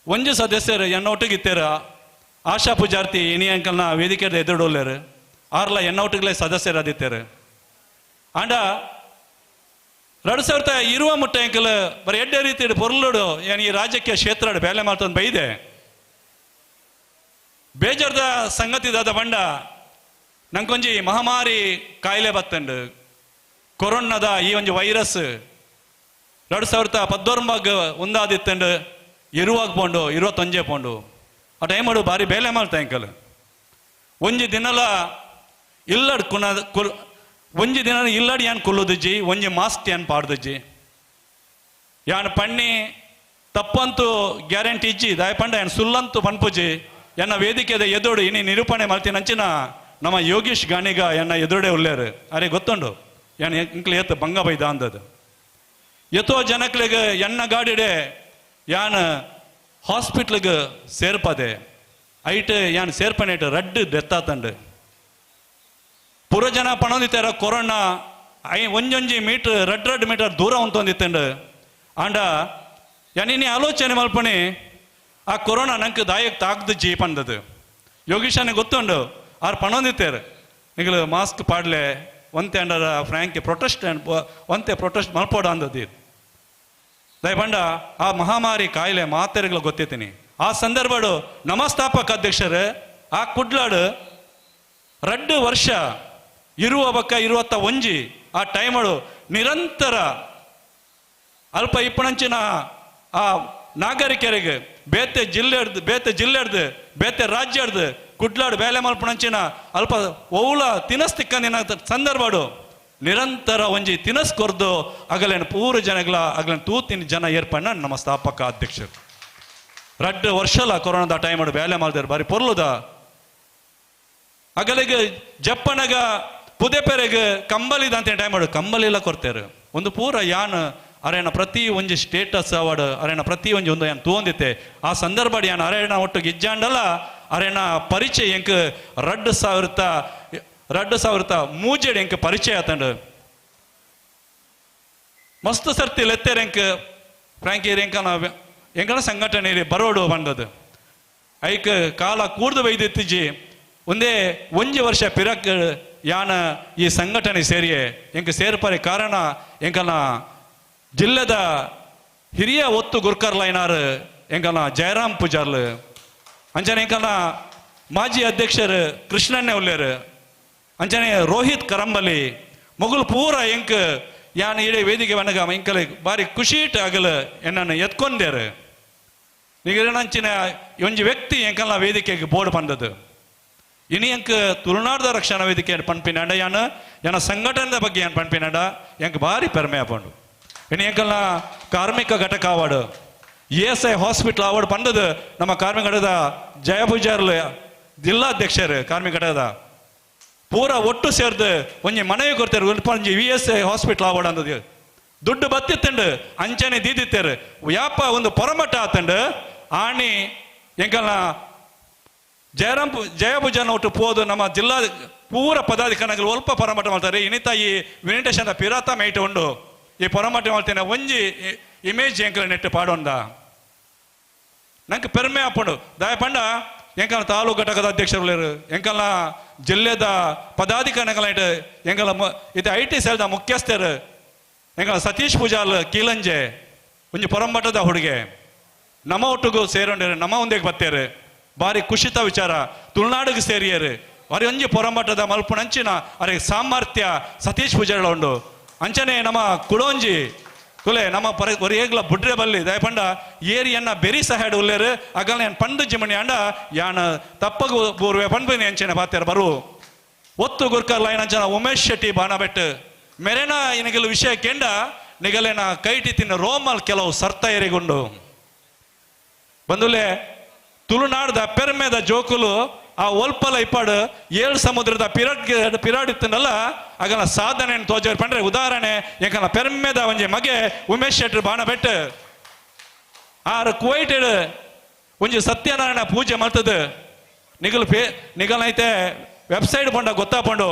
ಒಂಜು ಸದಸ್ಯರು ಎನ್ನ ಒಟ್ಟಿಗಿತ್ತೇರ ಆಶಾ ಪೂಜಾರ್ತಿ ಇನಿ ಅಂಕಲ್ನ ವೇದಿಕೆ ಎದುರುಡೋಲ್ಲೇರು ಆರ್ಲ ಎನ್ನ ಒಟ್ಟಿಗೆ ಸದಸ್ಯರಾದಿತ್ತೇರು ಆಂಡ 2020 ಮುಟ್ಟ ಅಂಕಲ್ ಬರೀ ಎಡ್ಡೆ ರೀತಿ ಪೊರ್ಲುಡು ಏನು ಈ ರಾಜ್ಯಕ್ಕೆ ಕ್ಷೇತ್ರ ಬೇಲೆ ಮಾಡ್ತಂದು ಬೈದೆ ಬೇಜಾರ್ದ ಸಂಗತಿದಾದ ಬಂಡ ನಂಗೊಂಜಿ ಮಹಾಮಾರಿ ಕಾಯಿಲೆ ಬತ್ತಂಡು ಕೊರೋನಾದ ಈ ಒಂಜಿ ವೈರಸ್ 2019 ಒಂದಾದಿತ್ತಂಡು ಇರುವಾಗ ಪೋಂಡು 21 ಪೋಂಡು ಆ ಟೈಮ್ ಮಾಡು ಭಾರಿ ಬೇಲೆ ಮಾಡ್ತಾ ಅಂಕಲ್ ಒಂಜಿ ದಿನಲ ಇಲ್ಲಡ್ ಒಂಜಿ ದಿನ ಇಲ್ಲಡ್ ಯಾನ್ ಕುಲ್ಲುದಜ್ಜಿ ಒಂಜಿ ಮಾಸ್ಕ್ ಯಾನ್ ಪಾಡ್ದಜ್ಜಿ ಯಾನ್ ಪಣ್ಣಿ ತಪ್ಪಂತೂ ಗ್ಯಾರಂಟಿ ಇಜ್ಜಿ ದಾಯ ಪಂಡ ಯಾನ್ ಸುಲ್ಲಂತೂ ಪನ್ಪುಜಿ ಎನ್ನ ವೇದಿಕೆದ ಎದುರು ಇನಿ ನಿರೂಪಣೆ ಮಾಡ್ತೀನಿ ಅಂಚಿನ ನಮ್ಮ ಯೋಗೀಶ್ ಗಾಣಿಗ ಎನ್ನ ಎದುರುಡೆ ಉಳ್ಳೇರು ಅರೆ ಗೊತ್ತುಂಡು ಯಾನ್ ಇಂಕ್ಲೆ ಎತ್ತು ಬಂಗ ಬೈದ ಅಂದದು ಎತ್ತೋ ಜನಕ್ಲಿಗೆ ಎನ್ನ ಗಾಡಿಡೆ ಯಾನ್ ಹಾಸ್ಪಿಟ್ಲಿಗೆ ಸೇರ್ಪದೆ ಐಟ್ ಯಾನ್ ಸೇರ್ಪನೆ ಇಟ್ಟು ರಡ್ಡು ಡೆತ್ತಾತಂಡು ಪುರ ಜನ ಪಣೊಂದಿತ್ತಾರ ಕೊರೋನಾ ಒಂಜೊಂಜಿ ಮೀಟರ್ 2 ಮೀಟರ್ ದೂರ ಉಂಟೊಂದಿತ್ತಂಡು ಆಂಡ ಯಾನಿನಿ ಆಲೋಚನೆ ಮಲ್ಪಣಿ ಆ ಕೊರೋನಾ ನಂಗೆ ದಾಯಕ್ ತಾಗ್ದು ಜಿ ಪಂದದು ಯೋಗೀಶಾನೆ ಗೊತ್ತುಂಡು ಆರು ಪಣೊಂದಿತ್ತೇರು ನಿಗಲು ಮಾಸ್ಕ್ ಪಾಡ್ಲೆ ಒಂತೆ ಅಂಡರ ಫ್ರಾಂಕ್ ಪ್ರೊಟೆಸ್ಟ್ ಒಂತೆ ಪ್ರೊಟೆಸ್ಟ್ ಮಲ್ಪೋಡ ಅಂದದ್ದು ದಯ ಪಂಡ ಆ ಮಹಾಮಾರಿ ಕಾಯಿಲೆ ಮಾತೆರೆಗಳು ಗೊತ್ತಿತ್ತೀನಿ ಆ ಸಂದರ್ಭಡು ನಮ್ಮ ಸ್ಥಾಪಕ ಅಧ್ಯಕ್ಷರು ಆ ಕುಡ್ಲಾಡು 2 ವರ್ಷ ಇರುವ ಬಕ್ಕ 21 ಆ ಟೈಮಳು ನಿರಂತರ ಅಲ್ಪ ಇಪ್ಪಣಂಚಿನ ಆ ನಾಗರಿಕರಿಗೆ ಬೇತೆ ಜಿಲ್ಲೆಡ್ದು ಬೇತೆ ರಾಜ್ಯಡ್ದು ಕುಡ್ಲಾಡು ಬೇಲೆ ಮಲ್ಪಣಂಚಿನ ಅಲ್ಪ ಒವುಲ ತಿನಸ್ತಿಕ್ಕಂದಿನ ಸಂದರ್ಭಡು ನಿರಂತರ ಒಂಜಿ ತಿನಸ್ ಕೊರ್ದು ಅಗಲೇನು ಪೂರ ಜನಗಳ ಅಗಲೇನು ತೂತಿನ ಜನ ಏರ್ಪಣ್ಣ ನಮ್ಮ ಸ್ಥಾಪಕ ಅಧ್ಯಕ್ಷರು 2 ವರ್ಷಲ ಕೊರೋನಾದ ಟೈಮಡು ಬೇಲೆ ಮಾಡ್ದಾರೆ ಬಾರಿ ಪೊರ್ಲುದ ಅಗಲಿಗೆ ಜಪ್ಪನಗ ಪುದೆಪೆರೆಗೆ ಕಂಬಲಿದ ಅಂತ ಟೈಮ್ ಮಾಡು ಕಂಬಲಿಲ್ಲ ಕೊಡ್ತೇರು ಒಂದು ಪೂರ ಯಾನ್ ಅರೇನ ಪ್ರತಿ ಒಂಜಿ ಸ್ಟೇಟಸ್ ಅವಾರ್ಡ್ ಅರೇನ ಪ್ರತಿ ಒಂದು ಯಾನ್ ತೂಂದಿತ್ತೆ ಆ ಸಂದರ್ಭ ಯಾನ್ ಅರೇನ ಒಟ್ಟಿಗೆ ಇಜ್ಜಾಂಡಲ್ಲ ಅರೇನ ಪರಿಚಯ ಎಂಕ್ 2000 ಮೂಜೆಡ್ ಎಂಕ್ ಪರಿಚಯ ಆತಂಡು ಮಸ್ತ್ ಸರ್ತಿ ಲೆತ್ತೇರ್ ಎಂಕ್ ಫ್ರಾಂಕಿ ಎಂಕನ ಸಂಘಟನೆ ಬರೋಡು ಬಂದದ್ದು ಐಕ್ ಕಾಲ ಕೂಡ್ದು ಬೈದಿತ್ತಿಜ್ಜಿ ಒಂದೇ 1 ವರ್ಷ ಪಿರಕ್ ಯಾನ ಈ ಸಂಘಟನೆ ಸೇರಿಯೇ ಎಂಕ ಸೇರ್ಪರೆ ಕಾರಣ ಎಂಕನ ಜಿಲ್ಲೆದ ಹಿರಿಯ ಒತ್ತು ಗುರ್ಕರ್ಲೈನಾರ್ ಎಂಕನ ಜಯರಾಮ್ ಪೂಜಾರ್ಲು ಅಂಚನೆ ಎಂಕನ ಮಾಜಿ ಅಧ್ಯಕ್ಷರು ಕೃಷ್ಣನ್ನೇ ಉಲ್ಲೇರು ಅಂಚನೆ ರೋಹಿತ್ ಕರಂಬಲಿ ಮೊಗಲು ಪೂರ ಎಂಕ್ ಯಾನ್ ಇಡೀ ವೇದಿಕೆ ವನಗ ಎಂಕಲ ಬಾರಿ ಖುಷಿಟ್ ಆಗಲು ಎನ್ನನ್ನು ಎತ್ಕೊಂಡೇರು ನಿಗಂಚಿನ ಒಂಜಿ ವ್ಯಕ್ತಿ ಎಂಕಲ್ನ ವೇದಿಕೆಗೆ ಬೋರ್ಡ್ ಬಂದದ್ದು ಇನಿ ಎಂಕ್ ತುಳುನಾಡದ ರಕ್ಷಣಾ ವೇದಿಕೆ ಪನ್ಪಿನಂಡ ಯಾನ ಸಂಘಟನೆದ ಬಗ್ಗೆ ಏನ್ ಪನ್ಪಿನಂಡ ಎಂಕ್ ಭಾರಿ ಪೆರ್ಮೆ ಆಪಂಡು ಇನಿ ಎಂಕಲ್ನ ಕಾರ್ಮಿಕ ಘಟಕ ಅವಾರ್ಡ್ ESI ಹಾಸ್ಪಿಟಲ್ ಅವಾರ್ಡ್ ಬಂದದ್ದು ನಮ್ಮ ಕಾರ್ಮಿಕ ಘಟಕದ ಜಯಪೂಜಾರ್ಲ ಜಿಲ್ಲಾಧ್ಯಕ್ಷರು ಕಾರ್ಮಿಕ ಘಟಕದ ಪೂರ ಒಟ್ಟು ಸೇರ್ದು ಒಂಜಿ ಮನವಿ ಕೊಡ್ತಾರೆ ಒಂಜಿ ESI ಹಾಸ್ಪಿಟಲ್ ಅವಾರ್ಡ್ ಅಂದದ್ದು ದುಡ್ಡು ಬತ್ತಿತ್ತಂಡು ಅಂಚನೆ ದೀದಿತ್ತೇರು ಯಾಪ ಒಂದು ಪೊರಮಟ್ಟ ಆತಂಡು ಆಣಿ ಎಂಕಲ್ನ ಜಯಭುಜನ ಒಟ್ಟು ಪೋದು ನಮ್ಮ ಜಿಲ್ಲಾ ಪೂರ ಪದಾಧಿಕಾರಿಗಳು ಒಲ್ಪ ಪರಮಟ ಮಾಡ್ತಾರೆ ಇನ್ನಿತ ಈ ವಿನಿಟೇಶನ್ ಪಿರಾತ ಮೇಟ್ ಉಂಡು ಈ ಪರಮಟ ಮಾಡ್ತೇನೆ ಒಂಜಿ ಇಮೇಜ್ ಎಂಕಲ್ ನೆಟ್ಟು ಪಾಡೊಂಡ ನಂಗೆ ಪೆರ್ಮೆ ಅಪ್ಪಂಡು ದಯಪಂಡ ಎಂಕಲ್ ತಾಲೂಕು ಘಟಕದ ಅಧ್ಯಕ್ಷರು ಎಂಕಲ್ನ ಜಿಲ್ಲೆದ ಪದಾಧಿಕಾರಿಗಳ ಎಂಕಲ್ ಇದು IT ಸೆಲ್ದ ಮುಖ್ಯಸ್ಥರು ಎಂಕಲ್ ಸತೀಶ್ ಪೂಜಾಲ್ ಕೀಲಂಜೆ ಒಂಜಿ ಪರಮಟ್ಟದ ಹುಡುಗೆ ನಮ್ಮ ಒಟ್ಟಿಗೂ ಸೇರೋಂಡಿರು ನಮ್ಮ ಒಂದೇ ಬತ್ತೇರು ಬಾರಿ ಖುಷಿತ ವಿಚಾರ ತುಳುನಾಡಿಗೆ ಸೇರಿಯರು ಬಾರಿ ಒಂಜಿ ಪೊರಮಟ್ಟದ ಮಲ್ಪುಣಂಚಿನ ಅವರಿಗೆ ಸಾಮರ್ಥ್ಯ ಸತೀಶ್ ಪೂಜಾಳ ಉಂಡು ಅಂಚನೆ ನಮ್ಮ ಕುಡೋಂಜಿ ತುಲೆ ನಮ್ಮ ಏಗ್ಲ ಬುಡ್ರೆ ಬಲ್ಲಿ ದಯಪಂಡ ಏರಿಯನ್ನ ಬೆರಿ ಸಹಡ್ ಉಲ್ಲೇರು ಅಗಲ್ ನಾನು ಪಂಡು ಜಿಮಣಿ ಅಂಡ ಯಾನ ತಪ್ಪಗು ಪೂರ್ವೆ ಪಂಡ್ಬನಿ ಅಂಚನೆ ಬಾತ್ಯಾರ ಬರು ಒತ್ತು ಗುರ್ಕರ್ಲ ಏನಂಚನ ಉಮೇಶ್ ಶೆಟ್ಟಿ ಬಾಣಬೆಟ್ ಮೆರೆನ ಇನಗೆಲು ವಿಷಯ ಕೆಂಡ ನಿಗಲೇನ ಕೈಟಿ ತಿನ್ನ ರೋಮಲ್ ಕೆಲವು ಸರ್ತ ಏರಿಗುಂಡು ಬಂದುಲೆ ತುಳುನಾಡ್ದ ಪೆರ್ಮೆದ ಜೋಕುಲು ಆ ಒಲ್ಪಲ ಇಪ್ಪಾಡು 7 ಸಮುದ್ರದ ಪಿರಾಡ್ ಇತ್ತನಲ್ಲ ಆಗಲ ಸಾಧನೆ ತೋಜರ್ ಪಂಡ್ರೆ ಉದಾಹರಣೆ ಎಂಕನ ಪೆರ್ಮೆದ ಒಂಜಿ ಮಗೆ ಉಮೇಶ್ ಶೆಟ್ಟಿ ಬಾಣಬೆಟ್ ಆರು ಕುವೈಟೆಡ್ ಒಂಜಿ ಸತ್ಯನಾರಾಯಣ ಪೂಜೆ ಮಾಡ್ತದ ನಿಗಲೈತೆ ವೆಬ್ಸೈಟ್ ಪಂಡ ಗೊತ್ತಾಪಂಡು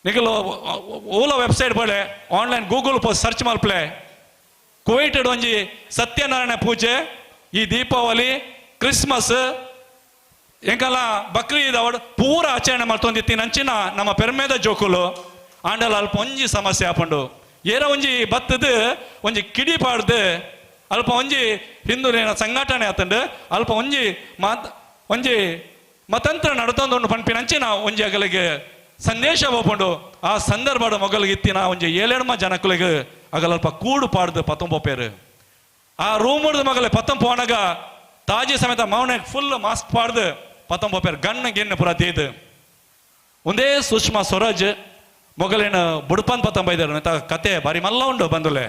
ನಿಗಲು ಓಲ ವೆಬ್ಸೈಟ್ ಪಡೆ ಆನ್ಲೈನ್ ಗೂಗಲ್ ಸರ್ಚ್ ಮಲ್ಪಲೆ ಕುವೈಟೆಡ್ ಒಂಜಿ ಸತ್ಯನಾರಾಯಣ ಪೂಜೆ ಈ ದೀಪಾವಳಿ ಕ್ರಿಸ್ಮಸ್ ಎಂಕಲ್ಲ ಬಕ್ರೀದ್ ಅವಡ್ ಪೂರ ಆಚರಣೆ ಮಾಡ್ತೊಂದಿತ್ತಿ ನಂಚಿನ ನಮ್ಮ ಪೆರ್ಮೆದ ಜೋಕುಲು ಆಂಡಲ ಅಲ್ಪ ಒಂಜಿ ಸಮಸ್ಯೆ ಆಪಂಡು ಏರ ಒಂಜಿ ಬತ್ತದ ಒಂಜಿ ಕಿಡಿ ಪಾಡ್ದು ಅಲ್ಪ ಒಂಜಿ ಹಿಂದೂರಿನ ಸಂಘಟನೆ ಆತಂಡು ಅಲ್ಪ ಒಂಜಿ ಮತಂತ್ರ ನಡತೊಂದು ಪಂಪಿನಂಚಿನ ಒಂಜಿ ಅಗಲಿಗೆ ಸಂದೇಶ ಹೋಪಂಡು ಆ ಸಂದರ್ಭದ ಮೊಗಲಿಗೆ ಇತ್ತಿನ ಒಂಜಿ 7 ಜನಕ್ಕಲಿಗೆ ಅಗಲಲ್ಪ ಕೂಡು ಪಾಡ್ದು ಪತ್ತೊಂಬೊಪ್ಪೇರು ಆ ರೂಮ್ ಮಗಲೆ ಪತ್ತಂ ಪೋಣಗ ತಾಜಿ ಸಮೇತ ಮೌನ ಫುಲ್ ಮಾಸ್ಕ್ ಪಾಡ್ದು ಪತ್ತೊಂಬೊಪ್ಪೇರು ಗಣ್ಣ ಗೆನ್ನ ಪುರ ತೇದು ಒಂದೇ ಸುಷ್ಮಾ ಸ್ವರಾಜ್ ಮೊಗಲೇನ ಬುಡ್ಪನ್ ಪತ್ತೊಂಬೈದರು ಕತೆ ಬಾರಿ ಮಲ್ಲ ಉಂಡು ಬಂದುಲೆ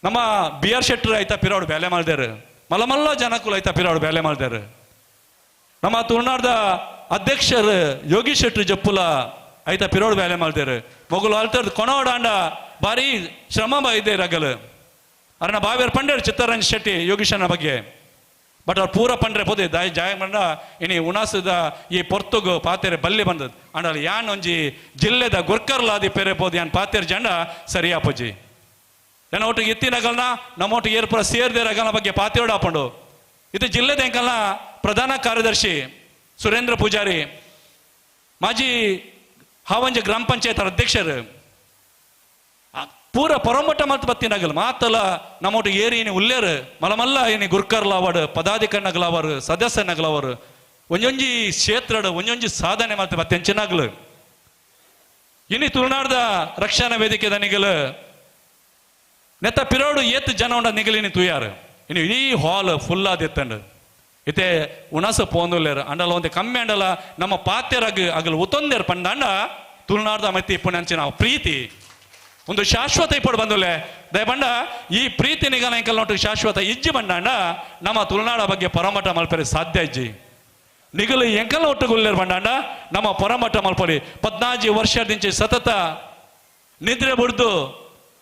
ನಮ್ಮ BR ಶೆಟ್ರು ಐತ ಪಿರಾಡು ಬೇಲೆ ಮಾಡ್ದಾರು ಮಲ್ಲ ಜನಕ್ಕೂ ಐತ ಪಿರಾಡು ಬೇಲೆ ಮಾಡ್ದಾರು ನಮ್ಮ ತುಳುನಾಡ್ದ ಅಧ್ಯಕ್ಷರು ಯೋಗಿ ಶೆಟ್ಟಿ ಜಪ್ಪುಲ ಐತ ಪಿರೋಡ್ ಬೇಲೆ ಮಾಡ್ದಾರು ಮೊಗಲು ಅಲ್ತರ್ದು ಕೊನೋಡಾಂಡ ಬಾರಿ ಶ್ರಮ ಇದೆ ರಗಲು ಅರ್ನ ಬಾವಿಯರ್ ಪಂಡೇರು ಚಿತ್ತರಂಜ್ ಶೆಟ್ಟಿ ಯೋಗೀಶನ ಬಗ್ಗೆ ಬಟ್ ಅವ್ರು ಪೂರ ಪಂಡ್ರೆ ಪೋದೆ ಜಾಯ ಮಂಡ ಇನಿ ಉಣಾಸದ ಈ ಪೊರ್ತುಗು ಪಾತೆರೆ ಬಲ್ಲಿ ಬಂದದ್ದು ಅಂಡಲ್ಲಿ ಯಾನ್ ಒಂಜಿ ಜಿಲ್ಲೆದ ಗುರ್ಕರ್ಲಾದಿ ಪೆರೆ ಪೋದು ಯಾನ್ ಪಾತೆರ್ ಜಂಡ ಸರಿಯಾಪಜಿ ಏನ ಒಟ್ಟಿಗೆ ಎತ್ತಿನಗಲ್ನ ನಮ್ಮ ಒಟ್ಟಿಗೆ ಏರ್ಪುರ ಸೇರ್ದೆ ರಗಲ್ನ ಬಗ್ಗೆ ಪಾತೆಯೋಡ ಹಾಕೊಂಡು ಇದು ಜಿಲ್ಲೆದ ಎಂಕಲ್ನ ಪ್ರಧಾನ ಕಾರ್ಯದರ್ಶಿ ಸುರೇಂದ್ರ ಪೂಜಾರಿ ಮಾಜಿ ಹಾವಂಜ ಗ್ರಾಮ ಪಂಚಾಯತ್ ಅಧ್ಯಕ್ಷರು ಪೂರ ಪರಮಟ್ಟ ಮತ್ ಬತ್ತಿನಾಗಲ್ ಮಾತಲ್ಲ ನಮ್ಮೊಟ್ಟು ಏರಿ ಇನಿ ಉಲ್ಲೇರು ಮಲಮಲ್ಲ ಇನಿ ಗುರ್ಕರ್ಲಾವಡ್ ಪದಾಧಿಕಾರಿನಗಲವರು ಸದಸ್ಯನಗಲವರು ಒಂಜೊಂಜಿ ಕ್ಷೇತ್ರಡ್ ಒಂಜೊಂಜಿ ಸಾಧನೆ ಮಾಡ್ತ ಬತ್ತೆಂಚಿನಾಗ್ಲು ಇನಿ ತುಳುನಾಡ್ದ ರಕ್ಷಣಾ ವೇದಿಕೆ ನಿಗಲು ನೆತ್ತ ಪಿರೋಡು ಏತ್ ಜನ ಉಂಡ ನಿಗಲಿನಿ ತುಯಾರು ಇನ್ನು ಇಡೀ ಹಾಲ್ ಫುಲ್ ಆದಿತ್ತಂಡು ಇತ್ತೆ ಉಣಸ ಪೋಂದುಲ್ಲೇರು ಅಂಡಲ ಒಂದೇ ಕಮ್ಮಿ ಅಂಡಲ ನಮ್ಮ ಪಾತ್ಯರಾಗ ಆಗಲು ಉತ್ತೊಂದೇರು ಪಂಡ ತುಳುನಾಡ್ದ ಮತ್ತಿ ಇಪ್ಪು ನಾವು ಪ್ರೀತಿ ಒಂದು ಶಾಶ್ವತ ಇಪ್ಪಡು ಬಂದುಲೆ ದಯಪಂಡ ಈ ಪ್ರೀತಿ ನಿಗಲ ಎಂಕಲ್ ನೋಟು ಶಾಶ್ವತ ಇಜ್ಜಿ ಬಂಡ ನಮ್ಮ ತುಳುನಾಡ ಬಗ್ಗೆ ಪರಮಟ ಮಲ್ಪರಿ ಸಾಧ್ಯ ಇಜ್ಜಿ ನಿಗಲು ಎಂಕಲ್ ಒಟ್ಟುಗುಲ್ಲೇರು ಬಂಡ ನಮ್ಮ ಪರಮಟ ಮಲ್ಪರಿ 14 ವರ್ಷದಿಂಚಿ ಸತತ ನಿದ್ರೆ ಬಿಡ್ದು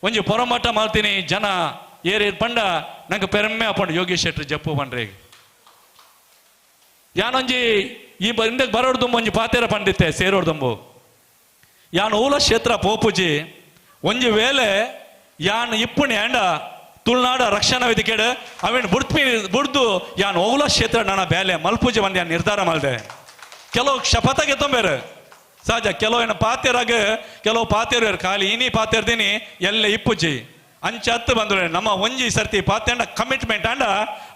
ಒಂಜಿ ಪೊರಮಟ ಮಾಡ್ತೀನಿ ಜನ ಏರಿ ಪಂಡ ನಂಗೆ ಪೆರ್ಮೆ ಅಪ್ಪಂಡು ಯೋಗೀಶ್ ಶೆಟ್ಟಿ ಜಪ್ಪು ಬಂಡ್ರಿ ಯಾನೊಂಜಿ ಈ ಹಿಂದಕ್ಕೆ ಬರೋಡ್ದುಂಬು ಒಂಜಿ ಪಾತೆರ ಪಂಡಿತ್ತೆ ಸೇರೋಡ್ದುಂಬು ಯಾನ್ ಊಲ ಕ್ಷೇತ್ರ ಪೋಪುಜಿ ಒಂಜಿ ವೇಳೆ ಯಾನ್ ಇಪ್ಪುಣಿ ಅಂಡ ತುಳುನಾಡ ರಕ್ಷಣಾ ವೇದಿಕೆಡ್ ಅವೇನು ಬುಡ್ದು ಯಾನ್ ಓಲ ಕ್ಷೇತ್ರ ನನ್ನ ಬೇಲೆ ಮಲ್ಪೂಜೆ ಬಂದು ಯಾನ್ ನಿರ್ಧಾರ ಮಾಡಿದೆ ಕೆಲವು ಶಪಥಗೆ ತೊಂಬೇರು ಸಹಜ ಕೆಲವು ಏನು ಪಾತ್ಯರಾಗ ಕೆಲವು ಪಾತ್ಯರು ಖಾಲಿ ಇನಿ ಪಾತ್ಯರ್ದಿನಿ ಎಲ್ಲ ಇಪ್ಪುಜಿ ಅಂಚೆ ಹತ್ತು ಬಂದ್ರೆ ನಮ್ಮ ಒಂಜಿ ಸರ್ತಿ ಪಾತ್ಯಂಡ ಕಮಿಟ್ಮೆಂಟ್ ಅಂಡ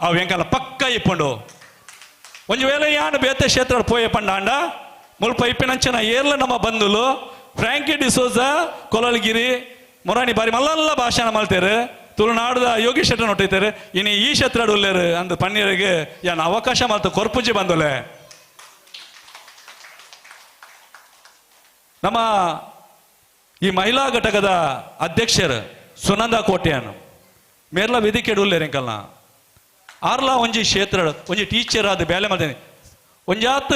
ಅವು ಎಂಕಲ್ಲ ಪಕ್ಕ ಇಪ್ಪುಂಡು ಒಂಜಿ ವೇಳೆ ಯಾನ್ ಬೇತೆ ಕ್ಷೇತ್ರ ಪೋಯೆ ಪಂಡ ಅಂಡ ಮುಲ್ಪ ಇಪ್ಪಿನಂಚಿನ ಏರ್ಲ ನಮ್ಮ ಬಂಧುಲು ಫ್ರಾಂಕಿ ಡಿಸೋಜ ಕೊಲಲ್ಗಿರಿ ಮೊರಾಣಿ ಬಾರಿ ಮಲ್ಲ ಭಾಷಣ ಮಾಡ್ತೇರು ತುಳುನಾಡದ ಯೋಗಿ ಶೆಟ್ಟಿ ನೋಟ್ಟಿದ್ದಾರೆ ಇನ್ನು ಈ ಕ್ಷೇತ್ರ ಉಲ್ಲೇರು ಅಂದ್ ಪನ್ನೀರಿಗೆ ಯಾನ್ ಅವಕಾಶ ಮಾಡ್ತ ಕೊರ್ಪುಜಿ ಬಂದುಲೆ ನಮ್ಮ ಈ ಮಹಿಳಾ ಘಟಕದ ಅಧ್ಯಕ್ಷರು ಸುನಂದ ಕೋಟ್ಯಾನು ಮೇರ್ಲ ವೇದಿಕೆ ಉಲ್ಲೇರು ಎಂಕಲ್ನ ಆರ್ಲ ಒಂಜಿ ಕ್ಷೇತ್ರ ಒಂಜಿ ಟೀಚರ್ ಆದ ಬೇಲೆ ಮಾಡ್ತೇನೆ ಒಂಜಾತ್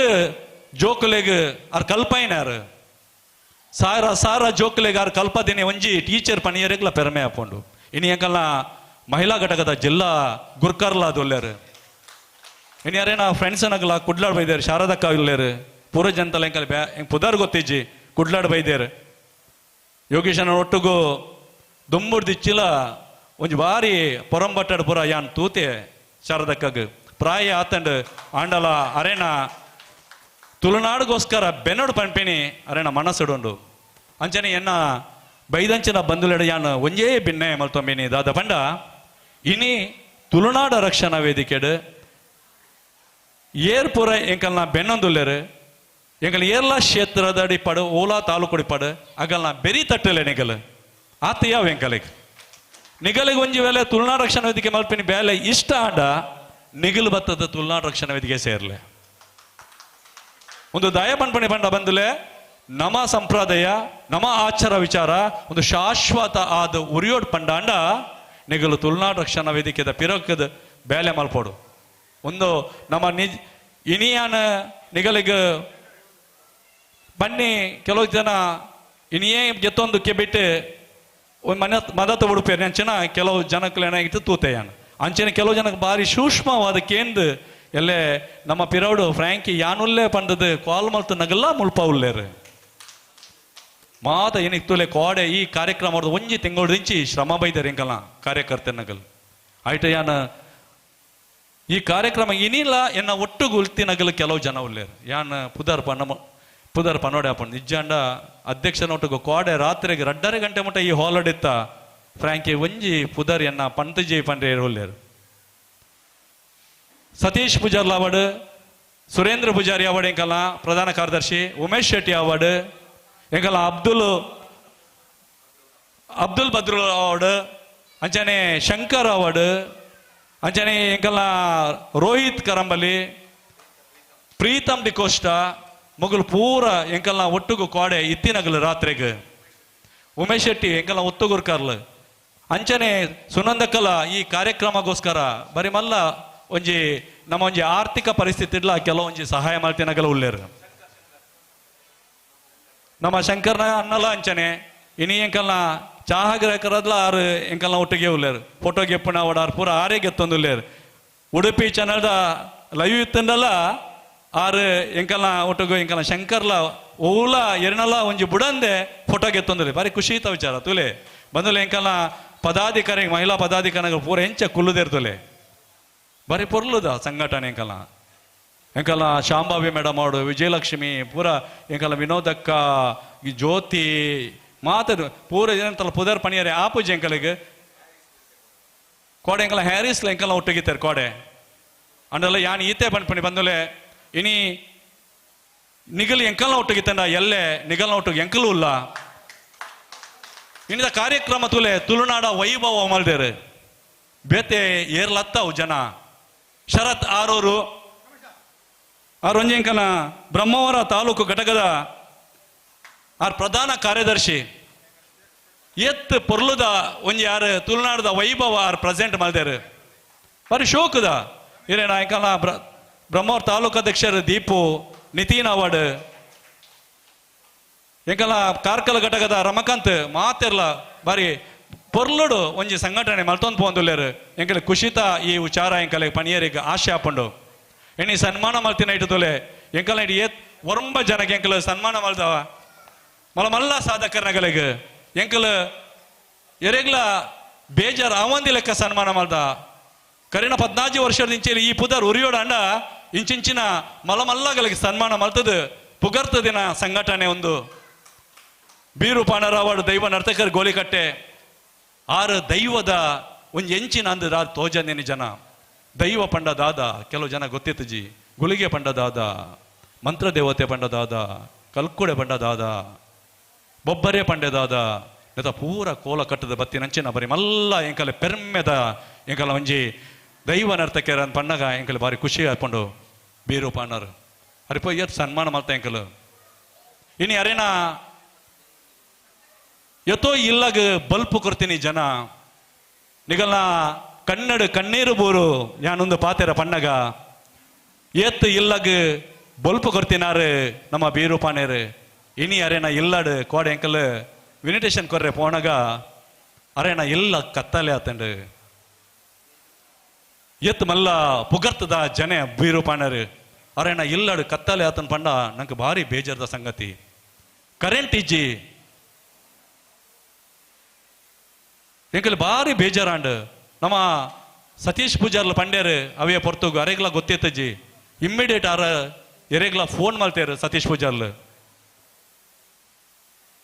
ಜೋಕುಲೆಗ್ ಅವ್ರ ಕಲ್ಪೈನಾರು ಸಾರ ಜೋಕುಲೆಗ್ ಅವ್ರ ಕಲ್ಪದಿನಿ ಒಂಜಿ ಟೀಚರ್ ಪನಿಯರೆಗ್ಲ ಪೆರಮೆ ಹಾಕೊಂಡು ಇನ್ನು ಎಂಕಲ್ನ ಮಹಿಳಾ ಘಟಕದ ಜಿಲ್ಲಾ ಗುರ್ಕರ್ಲ ಅದೊಲ್ಲೇರು ಇನ್ನು ಯಾರೇನ ಫ್ರೆಂಡ್ಸ್ ಅನ್ನಗಲ್ಲ ಕುಡ್ಲಾಡ್ ಬೈದೇರು ಶಾರದಕ್ಕ ಇಲ್ಲೇರು ಪೂರ ಜನತಲ್ಲ ಎಂಕಲ್ ಪುದಾರ್ ಗೊತ್ತಿಜ್ಜಿ ಕುಡ್ಲಾಡ್ ಬೈದೇರು ಯೋಗೀಶನ ಒಟ್ಟಿಗೂ ದುಂಬುಡ್ದಿಚ್ಚಿಲ ಒಂಜಿ ಬಾರಿ ಪೊರಂಬಟ್ಟಾಡ್ ಪುರ ಯಾನ್ ತೂತೆ ಶಾರದಕ್ಕಗ್ ಪ್ರಾಯ ಆತಂಡ್ ಆಂಡಲ ಅರೇನ ತುಳುನಾಡುಗೋಸ್ಕರ ಬೆನ್ನೋಡು ಪಂಪಿನಿ ಅರೇನ ಮನಸ್ಸುಡುಂಡು ಅಂಚನೆ ಎನ್ನ ಬೈದಂಚಿನ ಬಂಧುಲೆಡ ಯಾನ್ ಒಂಜೇ ಭಿನ್ನೆ ಮಲ್ತೊಂಬಿನಿ ದಾದ ಪಂಡ ಇನಿ ತುಳುನಾಡ ರಕ್ಷಣಾ ವೇದಿಕೆಡ್ ಏರ್ ಪುರ ಎಂಕಲ್ನ ಬೆನ್ನೊಂದುಲ್ಲೇರು ಎಂಕಲ್ ಏರ್ಲಾ ಕ್ಷೇತ್ರದಡಿ ಪಡು ಓಲಾ ತಾಲೂಕುಡಿ ಪಡು ಅಗಲ್ನ ಬೆರಿ ತಟ್ಟಲೆ ನಿಗಲ್ ಆತ ಯಾವ ಎಂಕಲಿಗೆ ನಿಗಲಿಗೆ ಒಂಜಿ ವೇಳೆ ತುಳುನಾಡ ರಕ್ಷಣಾ ವೇದಿಕೆ ಮಲ್ಪಿನಿ ಬೇಲೆ ಇಷ್ಟ ಆಂಡ ನಿಗಲು ಬತ್ತದ ತುಳುನಾಡ ರಕ್ಷಣಾ ವೇದಿಕೆ ಸೇರ್ಲೆ ಒಂದು ದಯ ಪಂಪಣಿ ಪಂಡ ಬಂದುಲೆ ನಮ ಸಂಪ್ರದಾಯ ನಮ ಆಚಾರ ವಿಚಾರ ಒಂದು ಶಾಶ್ವತ ಆದ ಉರಿಯೋಡ್ ಪಂಡಾಂಡ ನಿಗಲು ತುಳುನಾಡ ರಕ್ಷಣಾ ವೇದಿಕೆದ ಪಿರಕದ ಬೇಲೆ ಮಲ್ಪೋಡು ಒಂದು ನಮ್ಮ ಇನಿಯಾನ ನಿಗಲಿಗೆ ಬನ್ನಿ ಕೆಲವು ಜನ ಇನಿಯೇ ಗೆತ್ತೊಂದು ಕೆಬಿಟ್ಟು ಒಂದು ಮದತ ಉಡುಪೇರಿ ಅಂಚಿನ ಕೆಲವು ಜನಕ್ಕೆ ಏನಾಗಿತ್ತು ತೂತೆಯಾನ ಅಂಚಿನ ಕೆಲವು ಜನಕ್ಕೆ ಭಾರಿ ಸೂಕ್ಷ್ಮವಾದ ಕೇಂದ್ರ ಎಲ್ಲೇ ನಮ್ಮ ಪಿರೌಡು ಫ್ರ್ಯಾಂಕಿ ಯಾನುಲ್ಲೇ ಪಂಡದು ಕಾಲ್ ಮಲ್ತು ನಗಲ್ಲ ಮುಲ್ಪ ಉಲ್ಲೇರು ಮಾತ ಏನಿಗೆ ತುಲೆ ಕೋಡೆ ಈ ಕಾರ್ಯಕ್ರಮ ಒಂಜಿ ತಿಂಗಳು ದಿಂಚಿ ಶ್ರಮ ಬೈದಾರೆ ಎಂಕಲ್ಲ ಕಾರ್ಯಕರ್ತೆ ನಗಲ್ ಆಯ್ತು ಯಾನ ಈ ಕಾರ್ಯಕ್ರಮ ಇನಿಲ್ಲ ಎನ್ನ ಒಟ್ಟುಗು ಉಲ್ತಿ ನಗಲು ಕೆಲವು ಜನ ಉಲ್ಲೇರು ಯಾನ್ ಪುದರ್ ಪನೋಡೆ ಹಾಪಣ್ ನಿಜಾಂಡ ಅಧ್ಯಕ್ಷನ ಒಟ್ಟಿಗೆ ಕೋಡೆ ರಾತ್ರಿಗೆ 2:30 ಗಂಟೆ ಮಟ್ಟ ಈ ಹಾಲಡಿತ್ತ ಫ್ರ್ಯಾಂಕಿ ಒಂಜಿ ಪುದರ್ ಎನ್ನ ಪಂತಜಿ ಪಂಡ್ರೆ ಇರುಲ್ಲೇರು ಸತೀಶ್ ಪೂಜಾರ್ಲ ಅವಾರ್ಡ್ ಸುರೇಂದ್ರ ಪೂಜಾರಿ ಅವಾರ್ಡ್ ಎಂಕಲ್ಲ ಪ್ರಧಾನ ಕಾರ್ಯದರ್ಶಿ ಉಮೇಶ್ ಶೆಟ್ಟಿ ಅವಾರ್ಡ್ ಎಂಕಲ್ಲ ಅಬ್ದುಲ್ ಬದ್ರುಲ್ ಅವಾರ್ಡ್ ಅಂಚನೆ ಶಂಕರ್ ಅವಾರ್ಡ್ ಅಂಚನೆ ಎಂಕಲ್ಲ ರೋಹಿತ್ ಕರಂಬಲಿ ಪ್ರೀತಮ್ ಡಿಕೋಸ್ಟಾ ಮಗಳು ಪೂರ ಎಂಕಲ್ನ ಒಟ್ಟುಗು ಕೋಡೆ ಇತ್ತಿನಗಲು ರಾತ್ರಿಗೆ ಉಮೇಶ್ ಶೆಟ್ಟಿ ಎಂಕಲ್ನ ಒತ್ತುಗುರ್ಕರ್ಲು ಅಂಚನೆ ಸುನಂದಕ್ಕಲ ಈ ಕಾರ್ಯಕ್ರಮಗೋಸ್ಕರ ಬರೀ ಮಲ್ಲ ಒಂಜಿ ನಮ್ಮ ಒಂಜಿ ಆರ್ಥಿಕ ಪರಿಸ್ಥಿತಿ ಇಡ್ಲ ಕೆಲವೊಂಜಿ ಸಹಾಯ ಮಾಡ್ತೀನಗಲ ಉಳ್ಳೇರು ನಮ್ಮ ಶಂಕರ್ನ ಅನ್ನಲ ಅಂಚನೆ ಇನಿ ಎಂಕಲ್ನ ಚಾಹಗ್ರಹಕರದ್ಲ ಆರು ಎಂಕಲ್ನ ಒಟ್ಟಿಗೆ ಉಳ್ಳೇರು ಫೋಟೋ ಗೆಪ್ಪುನ ಓಡಾರ್ ಪೂರ ಆರೇ ಗೆತ್ತೊಂದುಲ್ಲೇರು ಉಡುಪಿ ಚಾನಲ್ದ ಲೈವ್ ಇತ್ತಂದಲ್ಲ ಆರು ಎಂಕಲ್ನ ಒಟ್ಟಿಗೆ ಎಂಕಲ್ನ ಶಂಕರ್ಲ ಓಲ ಎರ್ನಲ್ಲ ಒಂಜಿ ಬುಡಂದೆ ಫೋಟೋ ಗೆತ್ತೊಂದುಲೆ ಬಾರಿ ಖುಷಿ ಇತ್ತ ವಿಚಾರ ತುಲೆ ಬಂದುಲೆ ಎಂಕಲ್ನ ಪದಾಧಿಕಾರಿ ಮಹಿಳಾ ಪದಾಧಿಕಾರಿಗಳು ಪೂರ ಎಂಚ ಕುಲ್ಲುದೇರ್ತುಲೆ ಬಾರಿ ಪೊರ್ಲುದ ಸಂಘಟನೆ ಎಂಕಲ್ಲ ಶಾಂಭಾವಿ ಮೇಡಮ್ ಅವಡು ವಿಜಯಲಕ್ಷ್ಮಿ ಪೂರ ಎಂಕಲ್ಲ ವಿನೋದಕ್ಕ ಈ ಜ್ಯೋತಿ ಮಾತದು ಪೂರ ಏನಂತಲ್ಲ ಪುದರ್ ಪಣಿಯರೆ ಆಪುಜಿ ಎಂಕಲಿಗೆ ಕೋಡೆ ಎಂಕಲ್ಲ ಹ್ಯಾರಿಸ್ಲ ಎಂಕಲ್ಲ ಒಟ್ಟಿಗಿತ್ತಾರೆ ಕೋಡೆ ಅಂಡಲ್ಲ ಯಾನ್ ಈತೆ ಪಣಿ ಬಂದುಲೆ ಇನಿ ನಿಗಲ್ ಎಂಕಲ್ನ ಒಟ್ಟಿಗಿತ್ತಂಡ ಎಲ್ಲೆ ನಿಗಲ್ನ ಒಟ್ಟಿಗೆ ಎಂಕಲು ಇಲ್ಲ ಇನ್ನಿದ ಕಾರ್ಯಕ್ರಮ ತುಲೆ ತುಳುನಾಡ ವೈಭವ ಮಲ್ದೇರು ಬೇತೆ ಏರ್ಲತ್ತವು ಜನ ಶರತ್ ಆರೋರು ಒಂಜೆಂಕನ ಬ್ರಹ್ಮಾವರ ತಾಲೂಕು ಘಟಕದ ಪ್ರಧಾನ ಕಾರ್ಯದರ್ಶಿ ಎತ್ ಪೊರ್ಲುದ ಒಂಜಿ ಯಾರು ತುಳುನಾಡದ ವೈಭವ ಪ್ರೆಸೆಂಟ್ ಮಲ್ದೇರು ಬಾರಿ ಶೋಕದ ಇರೇನ ಎಂಕನ ಬ್ರಹ್ಮಾವರ ತಾಲೂಕು ಅಧ್ಯಕ್ಷರು ದೀಪು ನಿತಿನ್ ಅವಾರ್ಡ್ ಎಂಕಲ ಕಾರ್ಕಳ ಘಟಕದ ರಮಕಾಂತ್ ಮಾತೆರ್ಲ ಬಾರಿ ಪೊರ್ಲುಡು ಒಂಜಿ ಸಂಘಟನೆ ಮಲ್ತೊಂದು ಪೋಂದುಲ್ಲೇರು ಎಂಕಲೆ ಖುಷಿತ ಈ ವಿಚಾರ ಎಂಕಲೆ ಪಣಿಯರಿಗೆ ಆಶೆ ಹಾಪಂಡು ಎಣ್ಣಿ ಸನ್ಮಾನ ಮಲ್ತಿನ ಇಟ್ಟುತೋಲೆ ಎಂಕಲ ಇಟ್ಟು ಒರಂಬ ಜನಕ್ಕೆ ಎಂಕಲು ಸನ್ಮಾನ ಮಲ್ದವ ಮಲ್ಲ ಸಾಧಕರ್ನಗಳಿಗೆ ಎಂಕಲು ಎರೆಗ್ಲ ಬೇಜಾರ್ ಅವಂದಿ ಲೆಕ್ಕ ಸನ್ಮಾನ ಮಲ್ದ ಕರಿನ 14 ವರ್ಷದ ಈ ಪುದರ್ ಉರಿಯೋಡ ಅಂಡ ಇಂಚಿಂಚಿನ ಮಲ್ಲಗಳಿಗೆ ಸನ್ಮಾನ ಮಲ್ತದು ಪುಗರ್ತ ದಿನ ಸಂಘಟನೆ ಒಂದು ಬೀರು ಪಾಣರಾವಾಡು ದೈವ ನರ್ತಕರ್ ಗೋಲಿಕಟ್ಟೆ ಆರು ದೈವದ ಒಂದು ಎಂಚಿನ ಅಂದ ತೋಜನೇನಿ ಜನ ದೈವ ಪಂಡದಾದ ಕೆಲವು ಜನ ಗೊತ್ತಿತ್ತು ಜಿ ಗುಳಿಗೆ ಪಂಡದಾದ ಮಂತ್ರ ದೇವತೆ ಪಂಡದಾದ ಕಲ್ಕುಡೆ ಪಂಡದಾದ ಬೊಬ್ಬರೇ ಪಂಡೆದಾದ ನೆತ ಪೂರ ಕೋಲ ಕಟ್ಟದ ಬತ್ತಿ ನಂಚಿನ ಬರೀ ಮಲ್ಲ ಎಂಕಲೆ ಪೆರ್ಮೆದ ಎಂಕಲ ಒಂಜಿ ದೈವ ನರ್ತಕರ ಪಂಡಗ ಎಂಕಲೆ ಬಾರಿ ಖುಷಿ ಹಾಕೊಂಡು ಬೀರು ಪಾಣರು ಅರಿಪ ಸನ್ಮಾನ ಮಾಡ್ತಾ ಎಂಕಲು ಇನಿ ಅರೇನಾ ಎತ್ತೋ ಇಲ್ಲಾಗ ಬಲ್ಪು ಕೊಡ್ತೀನಿ ಜನ ನಿಗಲ್ನ ಕಣ್ಣೀರು ಬೋರು ಯಾನೊಂದು ಪಾತೆರ ಪಣ್ಣಗ ಎತ್ತು ಇಲ್ಲಾಗ ಬಲ್ಪು ಕೊಡ್ತೀನಾರು ನಮ್ಮ ಬೀರು ಪಾನೇರು ಇನಿ ಅರೇನ ಇಲ್ಲಾಡು ಕೋಡೆ ಎಂಕಲ್ ಇನ್ವಿಟೇಷನ್ ಕೊರ್ರೆ ಪೋಣಗ ಅರೇನ ಇಲ್ಲ ಕತ್ತಲೆ ಆತಂಡು ಎತ್ ಮಲ್ಲ ಪುಗರ್ತದ ಜನ ಬೀರು ಪಾಣರು ಅರೇನ ಇಲ್ಲಡು ಕತ್ತಲೆ ಆತನ ಪಂಡ ನಂಗೆ ಭಾರಿ ಬೇಜಾರದ ಸಂಗತಿ. ಕರೆಂಟ್ ಇಜ್ಜಿ ಎಂಕಲ್ ಭಾರಿ ಬೇಜಾರಾಂಡ್ ನಮ್ಮ ಸತೀಶ್ ಪೂಜಾರ್ಲ ಪಂಡ್ಯಾರು ಅವೇ ಪೊರ್ತುಗು ಅರೆಗ್ಲ ಗೊತ್ತೈತಜ್ಜಿ ಇಮ್ಮಿಡಿಯೇಟ್ ಆರ ಎರೆಗ್ಲ ಫೋನ್ ಮಾಡ್ತೇರು ಸತೀಶ್ ಪೂಜಾರ್ಲು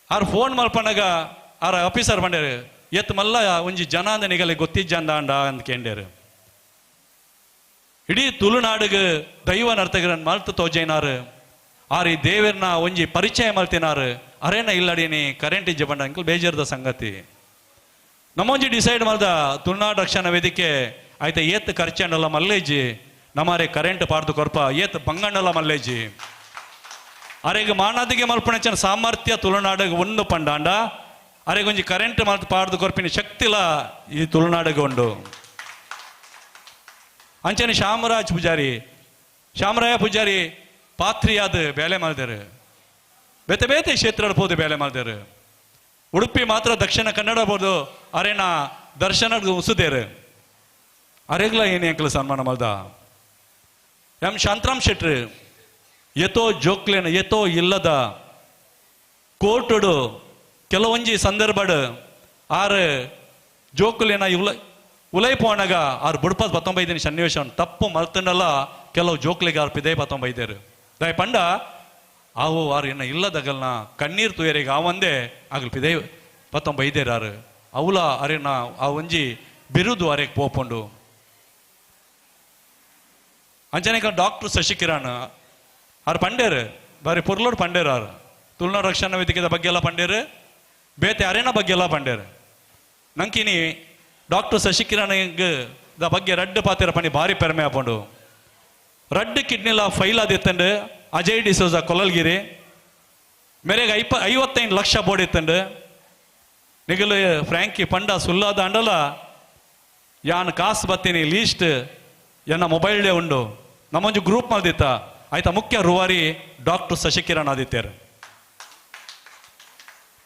ಆರ್ ಫೋನ್ ಮಲ್ಪನಾಗ ಆರ ಆಫೀಸರ್ ಪಂಡ್ಯಾರು ಎತ್ ಮಲ್ಲ ಒಂಜಿ ಜನ ಅಂದ ನಿಗಲೆ ಗೊತ್ತಿಜ್ಜಂದ ಅಂಡ ಅಂದ್ ಕೇಂಡ್ಯಾರು. ಇಡೀ ತುಳುನಾಡಿಗೆ ದೈವ ನರ್ತಕರನ್ ಮಲ್ತು ತೋಜೈನಾರು ಆರ್ ಈ ದೇವರನ್ನ ಒಂಜಿ ಪರಿಚಯ ಮಲ್ತಿನಾರು ಅರೇನ ಇಲ್ಲಡೀನಿ ಕರೆಂಟ್ ಇಜ್ಜೆ ಬಂಡ ಅಂಕಲ್ ಬೇಜಾರದ ಸಂಗತಿ. ನಮ್ಮೊಂಜಿ ಡಿಸೈಡ್ ಮಾಡ್ದ ತುಳುನಾಡು ರಕ್ಷಣಾ ವೇದಿಕೆ ಆಯ್ತಾ ಏತ್ ಖರ್ಚಂಡಲ್ಲ ಮಲ್ಲೇಜಿ ನಮ್ಮರೆ ಕರೆಂಟ್ ಪಾಡ್ದು ಕೊರ್ಪ ಏತ್ ಬಂಗಣ್ಣಲ್ಲ ಮಲ್ಲೇಜಿ ಅರೆಗೆ ಮಾನದಿಗೆ ಮಲ್ಪಣೆಚ್ಚನ ಸಾಮರ್ಥ್ಯ ತುಳುನಾಡಿಗೆ ಒಂದು ಪಂಡಾಂಡ ಅರೆಗೊಂಜಿ ಕರೆಂಟ್ ಮಲ್ತು ಪಾಡ್ದು ಕೊರ್ಪಿನ ಶಕ್ತಿಲ ಈ ತುಳುನಾಡಿಗೆ ಉಂಡು. ಅಂಚನೆ ಶಾಮರಾಯ ಪೂಜಾರಿ ಪಾತ್ರಿಯಾದ ಬೇಲೆ ಮಾಡಿದರು ಬೇತೆ ಬೇತೆ ಕ್ಷೇತ್ರ ಹೋದ ಬೇಲೆ ಮಾಡಿದರು. ಉಡುಪಿ ಮಾತ್ರ ದಕ್ಷಿಣ ಕನ್ನಡ ಬೋದು ಅರೇನ ದರ್ಶನ ಉಸುದೇರು ಅರೆಗ್ಲ ಏನೇ ಅಂಕಲ್ ಸನ್ಮಾನ ಮಾಡ್ದ. ಎಂ ಶಾಂತರಾಮ್ ಶೆಟ್ರು ಎತೋ ಜೋಕ್ಲೇನ ಎತೋ ಇಲ್ಲದ ಕೋರ್ಟುಡು ಕೆಲವೊಂಜಿ ಸಂದರ್ಭಡ್ ಆರು ಜೋಕ್ಲೇನ ಉಲೈ ಪೋಣಗ ಆರು ಬುಡ್ಪದ್ 19 ಸನ್ನಿವೇಶ ತಪ್ಪು ಮಲ್ತಂಡಲ್ಲ ಕೆಲವು ಜೋಕ್ಲಿಗೆ ಆರು ಪಿದೇ 19 ದಯ ಪಂಡ ಅವು ಆರು ಇನ್ನ ಇಲ್ಲದಗಲ್ನ ಕಣ್ಣೀರ್ ತುಯರಿಗೆ ಆವಂದೇ ಆಗಲ್ ಪಿದೇ 19 ಆರು ಅವಲ ಅರೆನ ಆ ಒಂಜಿ ಬಿರುದು ಅರೆಗೆ ಪೋಪುಂಡು. ಅಂಚನೆಕ ಡಾಕ್ಟರ್ ಶಶಿಕಿರಣ್ ಆರು ಪಂಡೇರು ಬಾರಿ ಪುರ್ಲೋಡ್ ಪಂಡೇರು ಆರು ತುಳುನಾಡು ರಕ್ಷಣಾ ವೇದಿಕೆದ ಬಗ್ಗೆ ಎಲ್ಲ ಪಂಡೇರು ಬೇತೆ ಅರೆನ ಬಗ್ಗೆ ಎಲ್ಲ ಪಂಡೇರು. ನಂಕಿನಿ ಡಾಕ್ಟರ್ ಶಶಿಕಿರಣ್ ದ ಬಗ್ಗೆ ರಡ್ಡು ಪಾತಿರ ಪಣಿ ಭಾರಿ ಪೆರ್ಮೆ ಆಪುಂಡು. ರಡ್ಡು ಕಿಡ್ನಿಲ ಫೈಲ್ ಆದಿತ್ತಂಡು ಅಜಯ್ ಡಿಸೋಜ ಕೊಲ್ಲಲ್ಗಿರಿ ಮೇರೆಗೆ 55 ಲಕ್ಷ ಬೋರ್ಡ್ ಇತ್ತಂಡು ನಿಗಲು ಫ್ರ್ಯಾಂಕಿ ಪಂಡ ಸುಲ್ಲಾದ ಅಂಡಲ ಯಾನ್ ಕಾಸು ಬತ್ತೀನಿ ಲೀಸ್ಟ್ ಎನ್ನ ಮೊಬೈಲ್ಡೇ ಉಂಡು ನಮ್ಮೊಂಜು ಗ್ರೂಪ್ ಮಾಡ್ದಿತ್ತ ಆಯ್ತಾ ಮುಖ್ಯ ರೂವಾರಿ ಡಾಕ್ಟರ್ ಶಶಿಕಿರಣ್ ಆದಿತ್ಯರು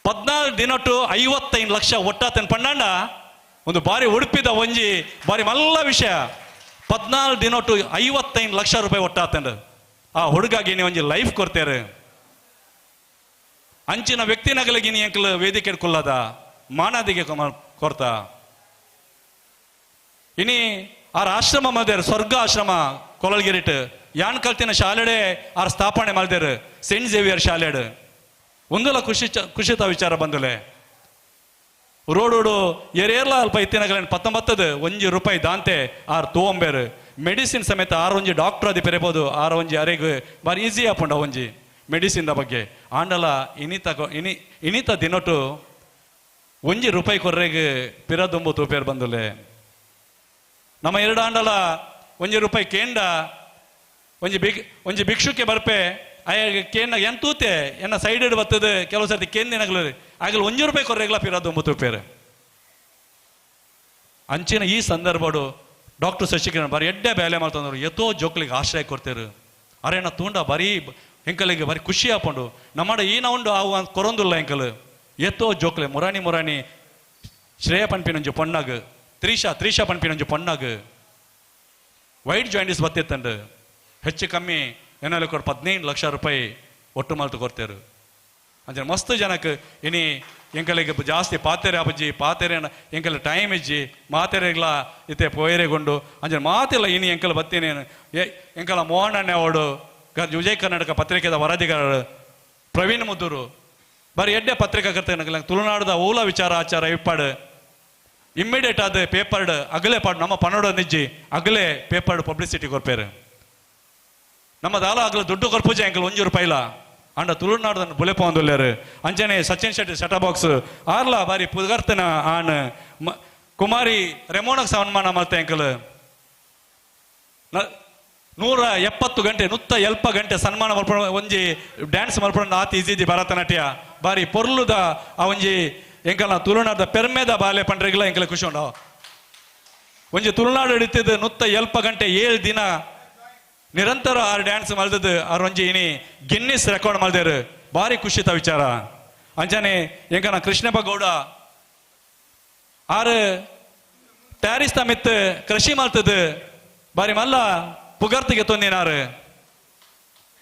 14 ದಿನಟ್ಟು 55 ಲಕ್ಷ ಒಟ್ಟಾತನ್ ಪಂಡಾಂಡ ಒಂದು ಬಾರಿ ಉಡುಪಿದ ಒಂಜಿ ಬಾರಿ ಮಲ್ಲ ವಿಷಯ 14 ದಿನಟ್ಟು 55 ಲಕ್ಷ ರೂಪಾಯಿ ಒಟ್ಟಾತಂಡು ಆ ಹುಡುಗಾಗಿನಿ ಒಂಜಿ ಲೈಫ್ ಕೊಡ್ತೇರು. ಅಂಚಿನ ವ್ಯಕ್ತಿನಗಲಿಗಿನಿ ಅಂಕಲ್ ವೇದಿಕೆ ಕೊಲ್ಲದ ಮಾನದಿಗೆ ಕೊರ್ತ ಇನಿ ಆರ್ ಆಶ್ರಮ ಮಾಡಿದ್ರು ಸ್ವರ್ಗ ಆಶ್ರಮ ಕೊಲಲ್ಗಿರಿಟ್ ಯಾನ್ ಕಲ್ತಿನ ಶಾಲೆಡೆ ಆರ್ ಸ್ಥಾಪನೆ ಮಾಡಿದ್ರು ಸೇಂಟ್ ಝೇವಿಯರ್ ಶಾಲೆಡ್ ಒಂದಲ್ಲ ಖುಷಿತ ವಿಚಾರ ಬಂದಲೆ ರೋಡು ಎರೇರ್ಲ ಅಲ್ಪ ಇತ್ತಿನಗಲೇನು 19 1 ರೂಪಾಯಿ ದಾಂತೆ ಆರ್ ತೋಂಬೇರು ಮೆಡಿಸಿನ್ ಸಮೇತ ಆರು ಒಂಜಿ ಡಾಕ್ಟರ್ ಅದಿ ಪೆರೆಬೋದು ಆರು ಒಂಜಿ ಅರೆಗ್ ಬಾರಿ ಈಸಿ ಆಪುಂಡ ಒಂಜಿ ಮೆಡಿಸಿನ್ ಬಗ್ಗೆ ಆಂಡಲ ಇನಿತ ದಿನೊಟ್ಟು 1 ರೂಪಾಯಿ ಕೊರ್ರೆಗ್ ಪಿರದೊಂಬು ತೂಪೇರು ಬಂದುಲೆ ನಮ್ಮ 2 ಆಂಡಲ 1 ರೂಪಾಯಿ ಕೇಂಡ ಒಂಜಿ ಭಿಕ್ಷುಕ್ಕೆ ಬರ್ಪೆ ಅಯ್ಯ ಕೇಂಡ ಎಂತೂತೆ ಎನ್ನ ಸೈಡೆಡ್ ಬರ್ತದೆ ಕೆಲವು ಸರ್ತಿ ಕೇಂದಿನಗ್ಲು ಆಗಲು 1 ರೂಪಾಯಿ ಕೊರ್ರೆಗ್ಲ ಪಿರದೊಂಬು ತೂಪೇರು. ಅಂಚಿನ ಈ ಸಂದರ್ಭಡು ಡಾಕ್ಟರ್ ಶಶಿಕಿರಣ್ ಬಾರಿ ಎಡ್ಡೆ ಬೇಲೆ ಮಾಡ್ತಂದ್ರು ಎತ್ತೋ ಜೋಕ್ಲಿಗೆ ಆಶ್ರಯ ಕೊಡ್ತೇರು ಅರೇನ ತೂಂಡ ಬಾರಿ ಹೆಂಕಲಿಗೆ ಬಾರಿ ಖುಷಿ ಆಪುಂಡು ನಮ್ಮಡ ಈನ ಉಂಡು ಅವು ಕೊರೊಂದುಲ್ಲ ಹೆಂಕಲ್ ಎತ್ತೋ ಜೋಕ್ಲೆ ಮುರಾಣಿ ಶ್ರೇಯ ಪನ್ಪಿನೊಂಜು ಪೊಣ್ಣಾಗ ತ್ರೀಶಾ ಪನ್ಪಿನೊಂಜು ಪೊಣ್ಣಾಗ ವೈಟ್ ಜಾಯಿಂಟಿಸ್ ಬತ್ತಿತ್ತಂಡು ಹೆಚ್ಚು ಕಮ್ಮಿ ಏನಾದ್ರು 15 ಲಕ್ಷ ರೂಪಾಯಿ ಒಟ್ಟು ಮಾಲ್ತು ಕೊಡ್ತೇರು. ಅಂದ್ರೆ ಮಸ್ತ್ ಜನಕ್ಕೆ ಇನಿ ಎಂಕಲಿಗೆ ಜಾಸ್ತಿ ಪಾತೆರೆ ಅಪ್ಪಜ್ಜಿ ಪಾತೆರೆ ಎಂಕಲ್ ಟೈಮ್ ಇಜ್ಜಿ ಮಾತೆರೆಗ್ಲ ಇತ್ತೆ ಪೋಯರೆಗೊಂಡು ಅಂದ್ರೆ ಮಾತಿಲ್ಲ ಇನಿ ಎಂಕಲ್ ಬತ್ತೀನಿ ಎಂಕಲ ಮೋಹನಣ್ಣೆ ಅವಡು ವಿಜಯ ಕರ್ನಾಟಕ ಪತ್ರಿಕೆದ ವರದಿಗಾರರು ಪ್ರವೀಣ್ ಮುದ್ದೂರು ಬಾರಿ ಎಡ್ಡೆ ಪತ್ರಿಕಾಕರ್ತ ತುಳುನಾಡದ ಓಲ ವಿಚಾರ ಆಚಾರ ಇಪ್ಪಾಡು ಇಮ್ಮಿಡಿಯೇಟ್ ಆದ ಪೇಪರ್ಡ್ ಅಗಲೇ ಪಾಡು ನಮ್ಮ ಪನ್ನಡ ನಿಜ್ಜಿ ಅಗಲೇ ಪೇಪರ್ಡ್ ಪಬ್ಲಿಸಿಟಿ ಕೊರ್ಪೇರು ನಮ್ಮ ದಾಲ ಅಗಲ ದುಡ್ಡು ಕೊರ್ಪುಜೆ ಎಂಕಲ್ 1 ರೂಪಾಯಿಲ ಅಂಡ ತುಳುನಾಡು ಬುಲೆಪ ಒಂದುಲ್ಲೇರು ಅಂಚನೆ ಸಚಿನ್ ಶೆಟ್ಟಿ ಸೆಟ ಬಾಕ್ಸ್ ಆರ್ಲ ಬಾರಿ ಪುಗರ್ತನ ಆನ್ ಕುಮಾರಿ ರೆಮೋನಕ್ ಸನ್ಮಾನ ಮಾಡ್ತೆ ಎಂಕಲ್ 170 ಗಂಟೆ 170 ಗಂಟೆ ಸನ್ಮಾನ ಮಲ್ಪಡ ಒಂಜಿ ಡ್ಯಾನ್ಸ್ ಮಲ್ಪಡ ಆತಿ ಈಜಿ ಭರತನಾಟ್ಯ ಬಾರಿ ಪೊರ್ಲುದ ಆ ಒಂಜಿ ಎಂಕಲ್ನ ತುಳುನಾಡದ ಪೆರ್ಮೆದ ಬಾಲೆ ಪಂಡ್ರೆಗ್ಲ ಎಂಕಲ್ ಖುಷಿ ಉಂಡ ಒಂಜಿ ತುಳುನಾಡು ಹಿಡಿತಿದ್ದು 170 ಗಂಟೆ 7 ದಿನ ನಿರಂತರ ಆರು ಡ್ಯಾನ್ಸ್ ಮಲ್ದದ್ದು ಅವ್ರ ಒಂಜಿ ಇನಿ ಗಿನ್ನಿಸ್ ರೆಕಾರ್ಡ್ ಮಲ್ದೇರು ಬಾರಿ ಖುಷಿತ ವಿಚಾರ. ಅಂಚನೆ ಎಂಕನ ಕೃಷ್ಣಪ್ಪ ಗೌಡ ಆರು ಟ್ಯಾರಿಸ್ ಮಿತ್ ಕೃಷಿ ಮಲ್ತದ್ದು ಬಾರಿ ಮಲ್ಲ ಪುಗರ್ತಿಗೆ ತೊಂದಿನಾರು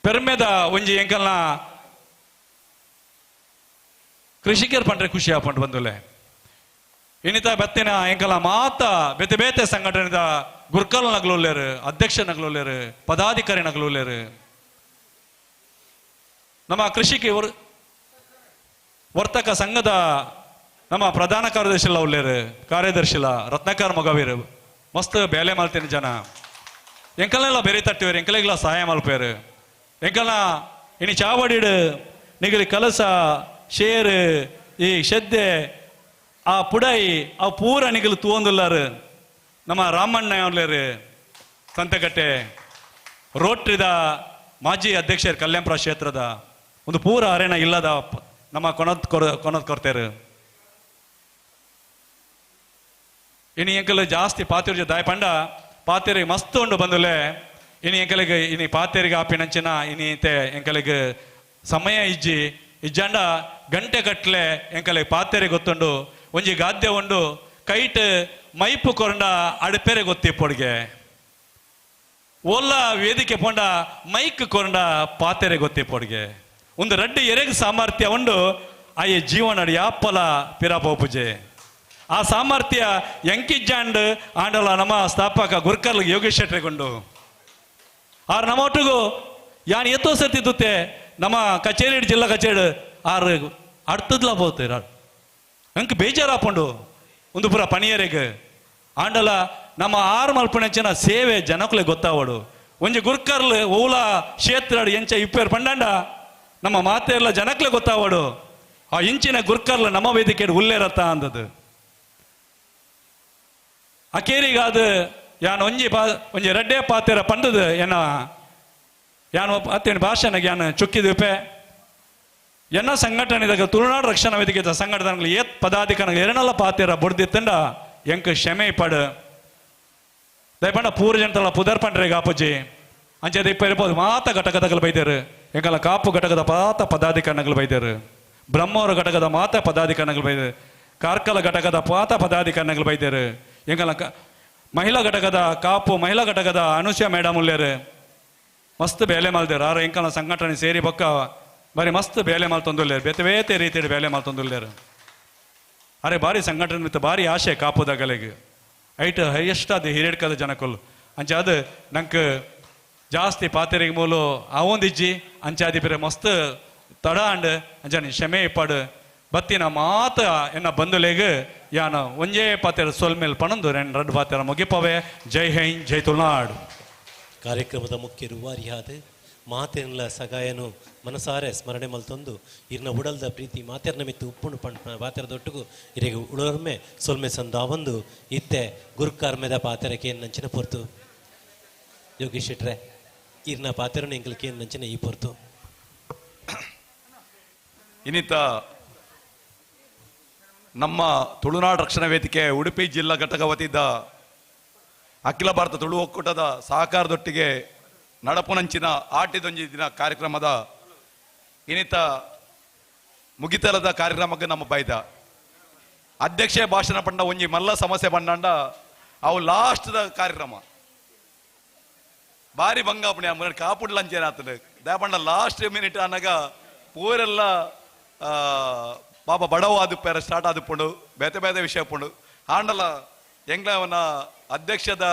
ಪೆರ್ಮೆದ ಒಂಜಿ ಎಂಕಲ್ನ ಕೃಷಿಕರು ಪಂಡ್ರೆ ಖುಷಿ ಆಪಂಡು ಬಂದುಲೆ ಇನ್ನಿತ ಬೆತ್ತಿನ ಎಂಕಲ ಮಾತ ಬೇತೆ ಬೇತೆ ಸಂಘಟನೆದ ಗುರ್ಕಲ್ ನಗಲುಲ್ಲೇರು ಅಧ್ಯಕ್ಷ ನಗಲುಲ್ಲೇರು ಪದಾಧಿಕಾರಿ ನಗಲುಲ್ಲೇರು ನಮ್ಮ ಕೃಷಿಗೆ ವರ್ತಕ ಸಂಘದ ನಮ್ಮ ಪ್ರಧಾನ ಕಾರ್ಯದರ್ಶಿಲ ಉಳ್ಳೇರು ಕಾರ್ಯದರ್ಶಿಲ ರತ್ನಾಕರ್ ಮೊಗವೀರು ಮಸ್ತ್ ಬೇಲೆ ಮಲ್ತೇನೆ ಜನ ಎಂಕಲ್ನೆಲ್ಲ ಬೇರೆ ತಟ್ಟಿವೇರು ಎಂಕಲೆಲ್ಲ ಸಹಾಯ ಮಲ್ಪೇರು ಎಂಕಲ್ನ ಇನಿ ಚಾವಡಿಡು ನಿಗಲಿ ಕಲಸ ಶೇರು ಈ ಶ್ರದ್ಧೆ ಆ ಪುಡಾಯಿ ಆ ಪೂರ ನಿಗಲು ತೂವೊಂದುಲ್ಲಾರು ನಮ್ಮ ರಾಮಣ್ಣ ಅವ್ಲೇರು ಸಂತೆಕಟ್ಟೆ ರೋಟ್ರಿದ ಮಾಜಿ ಅಧ್ಯಕ್ಷರು ಕಲ್ಯಾಣಪುರ ಕ್ಷೇತ್ರದ ಒಂದು ಪೂರ ಅರೇನ ಇಲ್ಲದ ನಮ್ಮ ಕೊನದ್ ಕೊರ್ತೇರು ಇನಿ ಎಂಕಲ್ ಜಾಸ್ತಿ ಪಾತಿರ್ಜ ದಾಯ ಪಂಡ ಪಾತಿರಿಗೆ ಮಸ್ತ್ ಉಂಡು ಬಂದುಲೆ ಇನಿ ಎಂಕಲಿಗೆ ಇನಿ ಪಾತಿರಿಗೆ ಆಪಿನಂಚಿನ ಇನಿ ಎಂಕಲಿಗೆ ಸಮಯ ಇಜ್ಜಂಡ ಗಂಟೆ ಕಟ್ಲೆ ಎಂಕಲಿಗೆ ಪಾತೆರೆ ಗೊತ್ತುಂಡು ಒಂಜಿ ಗಾದ್ಯ ಉಂಡು ಕೈಟ್ ಮೈಪು ಕೊರಂಡ ಅಡಪೆರೆ ಗೊತ್ತಿಪ್ಪೊಡ್ಗೆ ಓಲ್ಲ ವೇದಿಕೆ ಪೊಂಡ ಮೈಕ್ ಕೊರಂಡ ಪಾತೆರೆ ಗೊತ್ತಿಪ್ಪೊಡ್ಗೆ ಒಂದು ರಡ್ಡು ಎರೆಗ್ ಸಾಮರ್ಥ್ಯ ಉಂಡು ಆಯೆ ಜೀವನ ಯಾಪ್ಪಲ ಪಿರಾಪೋಪುಜೆ ಆ ಸಾಮರ್ಥ್ಯ ಎಂಕಿಜ್ಜಾಂಡ್ ಆಂಡಲ ನಮ್ಮ ಸ್ಥಾಪಕ ಗುರ್ಕಲ್ ಯೋಗೇಶ್ ಶೆಟ್ರಿಗುಂಡು ಆರ್ ನಮ್ಮ ಒಟ್ಟಿಗೂ ಯಾನ್ ಎತ್ತೋ ಸರ್ತಿದ್ದುತ್ತೆ ನಮ್ಮ ಕಚೇರಿ ಜಿಲ್ಲಾ ಕಚೇರಿ ಆರು ಅಡ್ತದ್ಲ ಬೋತೀರ ಅಂಕ್ ಬೇಜಾರಾಪಂಡು ಒಂದು ಪುರ ಪಣಿಯರೆಗೆ ಆಂಡಲ ನಮ್ಮ ಆರು ಮಲ್ಪಣೆಂಚಿನ ಸೇವೆ ಜನಕ್ಕಲೆ ಗೊತ್ತಾವಡು ಒಂಜಿ ಗುರ್ಕರ್ಲು ಓಲ ಕ್ಷೇತ್ರ ಎಂಚ ಇಪ್ಪೇರು ಪಂಡಾಂಡ ನಮ್ಮ ಮಾತೆಲ್ಲ ಜನಕ್ಕಲೆ ಗೊತ್ತಾವಡು ಆ ಇಂಚಿನ ಗುರ್ಕರ್ಲು ನಮ್ಮ ವೇದಿಕೆ ಉಲ್ಲೇರತ್ತ ಅಂದದು ಅಕೇರಿಗಾದ ಯಾನ್ ಒಂಜಿ ರೆಡ್ಡೆ ಪಾತೆರ ಪಂಡದು ಏನ ಯಾನು ಅತ್ತೇನು ಭಾಷೆನಾಗ ಯಾನು ಚುಕ್ಕಿದುಪೆ ಎನ್ನ ಸಂಘಟನೆದಾಗ ತುಳುನಾಡು ರಕ್ಷಣಾ ವೇದಿಕೆ ಸಂಘಟನೆಗಳು ಏತ್ ಪದಾಧಿಕಾರಿಗಳು ಎರಡಲ್ಲ ಪಾತಿರ ಬುಡ್ದಿತ್ತಂಡ ಎಂಕ್ ಕ್ಷಮೆ ಪಡು ದಯಪಂಡ ಪೂರ ಜನತಲ್ಲ ಪುದರ್ ಪಂಡ್ರೆ ಗಾಪುಜಿ ಅಂಚೆ ಇಪ್ಪ ಇರ್ಬೋದು ಮಾತ ಘಟಕದಗಳು ಬೈದೇರು ಎಂಕಲ್ಲ ಕಾಪು ಘಟಕದ ಪಾತ ಪದಾಧಿಕಾರಿಗಳು ಬೈದೇರು ಬ್ರಹ್ಮವರ ಘಟಕದ ಮಾತ ಪದಾಧಿಕಾರಿಗಳು ಬೈದೇರು ಕಾರ್ಕಳ ಘಟಕದ ಪಾತ ಪದಾಧಿಕಾರಿಗಳು ಬೈದೇರು ಎಂಕಲ್ಲ ಮಹಿಳಾ ಘಟಕದ ಕಾಪು ಮಹಿಳಾ ಘಟಕದ ಅನುಷ್ಯಾ ಮೇಡಮ್ ಉಳ್ಳೇರು ಮಸ್ತ್ ಬೇಲೆ ಮಾಲ್ದೇರು ಆರು ಎಂಕಲ್ನ ಸಂಘಟನೆ ಸೇರಿ ಬೊಕ್ಕ ಬಾರಿ ಮಸ್ತ್ ಬೇಲೆ ಮಾಲ್ ತಂದುಲ್ಲೇರು ಬೇತೆ ಬೇತೆ ರೀತಿಯ ಬೇಲೆ ಮಾಲ್ ತಂದುಲ್ಲೇರು ಅರೆ ಬಾರಿ ಸಂಘಟನೆ ಮಿತ್ತ ಬಾರಿ ಆಶೆ ಕಾಪುದಾಗಲೆಗೆ ಐಟ್ ಹೈಯೆಸ್ಟ್ ಅದು ಹಿರೇಡ್ಕದ ಜನಕ್ಕಲ್ಲು ಅಂಚೆ ಅದು ನಂಗೆ ಜಾಸ್ತಿ ಪಾತೆರಿಗೆ ಮೂಲು ಅವೊಂದಿಜ್ಜಿ ಅಂಚೆ ಅದಿಪರೆ ಮಸ್ತ್ ತಡ ಅಂಡ್ ಅಂಚನೆ ಕ್ಷಮೆ ಇಪ್ಪಾಡು ಬತ್ತಿನ ಮಾತ ಎನ್ನ ಬಂದುಲೆಗೆ ಯಾನ ಒಂಜೇ ಪಾತೆರ ಸೊಲ್ಮೇಲ್ ಪಣಂದು ರಡ್ಡು ಪಾತೆರ ಮುಗಿಪವೆ ಜೈ ಹಿಂದ್ ಜೈ ತುಳುನಾಡು ಕಾರ್ಯಕ್ರಮದ ಮುಖ್ಯ ರೂವಾರಿಯಾದ ಮಾತೆರ್ಲ ಸಗಾಯನು ಮನಸಾರೆ ಸ್ಮರಣೆ ಮಲ್ತೊಂದು ಇರ್ನ ಉಡಲ್ದ ಪ್ರೀತಿ ಮಾತೆರ್ನ ಮಿತ್ತು ಉಪ್ಪುಂಡು ಪಂಡ ಪಾತೆರದೊಟ್ಟಿಗೂ ಇರೆಗೆ ಉಳರ್ಮೆ ಸೊಲ್ಮೆ ಸಂದಾವಂದು ಇತ್ತೆ ಗುರುಕಾರ್ಮೆದ ಪಾತೆರಕ್ಕೆ ಏನು ನಂಚಿನ ಪೊರ್ತು ಯೋಗೀಶ್ ಶೆಟ್ರೆ ಇರ್ನ ಪಾತೆರನು ಎಂಕಲ್ಕೆ ಏನು ನಂಚಿನ ಈ ಪೊರ್ತು ಇನ್ನಿತ ನಮ್ಮ ತುಳುನಾಡು ರಕ್ಷಣಾ ವೇದಿಕೆ ಉಡುಪಿ ಜಿಲ್ಲಾ ಘಟಕ ವತಿಯಿಂದ ಅಖಿಲ ಭಾರತ ತುಳು ಒಕ್ಕೂಟದ ಸಹಕಾರದೊಟ್ಟಿಗೆ ನಡಪುನಂಚಿನ ಆಟಿದೊಂಜಿ ದಿನ ಕಾರ್ಯಕ್ರಮದ ಇನ್ನಿತ ಮುಗಿತಲದ ಕಾರ್ಯಕ್ರಮಕ್ಕೆ ನಮ್ಮ ಬೈದ ಅಧ್ಯಕ್ಷೆ ಭಾಷಣ ಪಂಡ ಒಂಜಿ ಮಲ್ಲ ಸಮಸ್ಯೆ ಪಂಡ ಅವು ಲಾಸ್ಟ್ದ ಕಾರ್ಯಕ್ರಮ ಬಾರಿ ಬಂಗಾಪಣೆ ಮುನ್ನ ಕಾಪುಡ್ ಲಂಚೇನ ಆತನು ದಯಪಂಡ ಲಾಸ್ಟ್ ಮಿನಿಟ್ ಅನ್ನಗ ಪೂರೆಲ್ಲ ಪಾಪ ಬಡವ ಆದುಪ್ಪೇರ ಸ್ಟಾರ್ಟ್ ಆದುಪ್ಪುಂಡು ಬೇತೆ ಬೇತೆ ವಿಷಯ ಪುಂಡು ಆಂಡಲ ಎಂಗ್ಲವನ ಅಧ್ಯಕ್ಷದ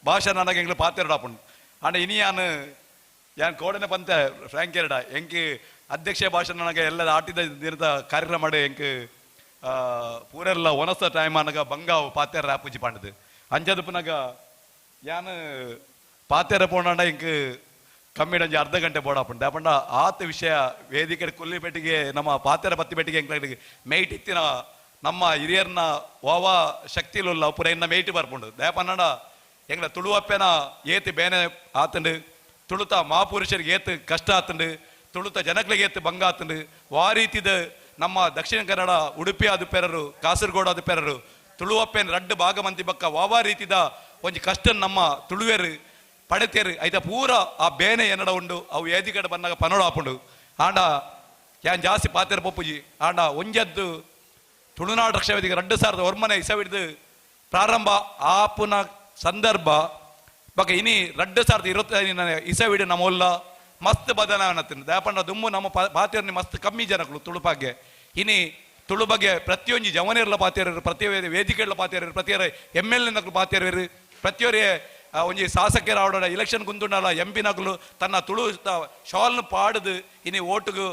ಭಾಷಣ ನನಗೆ ಎಂಗ್ಲ ಪಾತೆರಡಾಪುಂಡು ಆಂಡ ಇನಿ ಯಾನ್ ಕೋಡನೆ ಪಂತ ಫ್ರಾಂಕೇರಡ ಎಂಕ್ ಅಧ್ಯಕ್ಷ ಭಾಷಣ ನನಗೆ ಎಲ್ಲ ಆಟಿದ ದಿನದ ಕಾರ್ಯಕ್ರಮ ಮಾಡಿ ಎಂಕ್ ಪೂರೆಲ್ಲ ಒನಸ ಟೈಮ್ ಅನ್ನಗ ಬಂಗಾವ್ ಪಾತೆರ ಆಪುಜಿ ಪಾಂಡದು ಅಂಜದಪ್ಪನಾಗ ಯಾನ್ ಪಾತೆರ ಪೋಂಡ ಎಂಕ್ ಕಮ್ಮಿಡಂಜಿ ಅರ್ಧ ಗಂಟೆ ಬೋಡಾಪುಂಡು ದಾಪಂಡ ಆತ ವಿಷಯ ವೇದಿಕೆ ಕೊಲ್ಲಿ ಬೆಟ್ಟಿಗೆ ನಮ್ಮ ಪಾತೆರ ಬತ್ತಿ ಬೆಟ್ಟಿಗೆ ಎಂಕ್ ಮೇಯ್ಟ್ ಇತ್ತಿನ ನಮ್ಮ ಹಿರಿಯರ್ನ ಓವ ಶಕ್ತಿಲುಲ್ಲ ಪುರ ಇನ್ನ ಮೇಯ್ಟ್ ಬರ್ಪುಂಡು ದಯಪನ್ನಡ ಎಂಗ್ಲ ತುಳುವಪ್ಪೆನ ಏತು ಬೇನೆ ಆತಂಡು ತುಳುತ ಮಹಾಪುರುಷರಿಗೆ ಏತು ಕಷ್ಟ ಆತಂಡು ತುಳುತ ಜನಗಳಿಗೆ ಏತು ಭಂಗ ಆತಂಡು ಆ ರೀತಿದ ನಮ್ಮ ದಕ್ಷಿಣ ಕನ್ನಡ ಉಡುಪಿ ಆದುಪೇರರು ಕಾಸರಗೋಡು ಆದುಪೇರರು ತುಳುವಪ್ಪೆನ ರಡ್ಡು ಭಾಗಮಂತಿ ಬಕ್ಕ ವಾವ ರೀತಿದ ಒಂಜಿ ಕಷ್ಟ ನಮ್ಮ ತುಳುವೇರು ಪಡೆತೇರು ಐತ ಪೂರ ಆ ಬೇನೆ ಎನ್ನಡ ಉಂಡು ಅವು ಏದಿಕಡೆ ಬಂದಾಗ ಪನೋಡ ಆಪುಂಡು ಆಂಡ ಯಾನ್ ಜಾಸ್ತಿ ಪಾತೆರ ಪೊಪ್ಪುಜಿ ಆಂಡ ಒಂಜದ್ದು ತುಳುನಾಡು ರಕ್ಷಣಾ ವೇದಿಕೆ 2001 ಇಸವಿಡ್ದು ಪ್ರಾರಂಭ ಆಪುನ ಸಂದರ್ಭ ಬಕ ಇನಿ ರಡ್ಡು ಸಾರ್ದ ಇಸವಿಡು ನಮ್ಮ ಒಲ್ಲ ಮಸ್ತ್ ಬದಲಾವಣೆ ದಾಪಂಡ ದುಮ್ಮು ನಮ್ಮ ಪಾತಿರ್ನಿ ಮಸ್ತ್ ಕಮ್ಮಿ ಜನಗಳು ತುಳು ಬಗ್ಗೆ ಇನಿ ತುಳು ಬಗ್ಗೆ ಪ್ರತಿಯೊಂದು ಜವನಿರ್ಲ ಪಾತಿಯರು ಪ್ರತಿ ವೇದಿಕೆಗಳ ಪಾತಿಯರು ಪ್ರತಿಯೊರ MLA ನಕಲು ಪಾತಿಯರು ಪ್ರತಿಯೊರೇ ಒಂಜಿ ಶಾಸಕರ ಆವಡ ಎಲೆಕ್ಷನ್ ಕುಂದುಂಡಲ್ಲ MP ನಕಲು ತನ್ನ ತುಳು ಶಾಲ್ನು ಪಾಡದು ಇನಿ ಓಟುಗು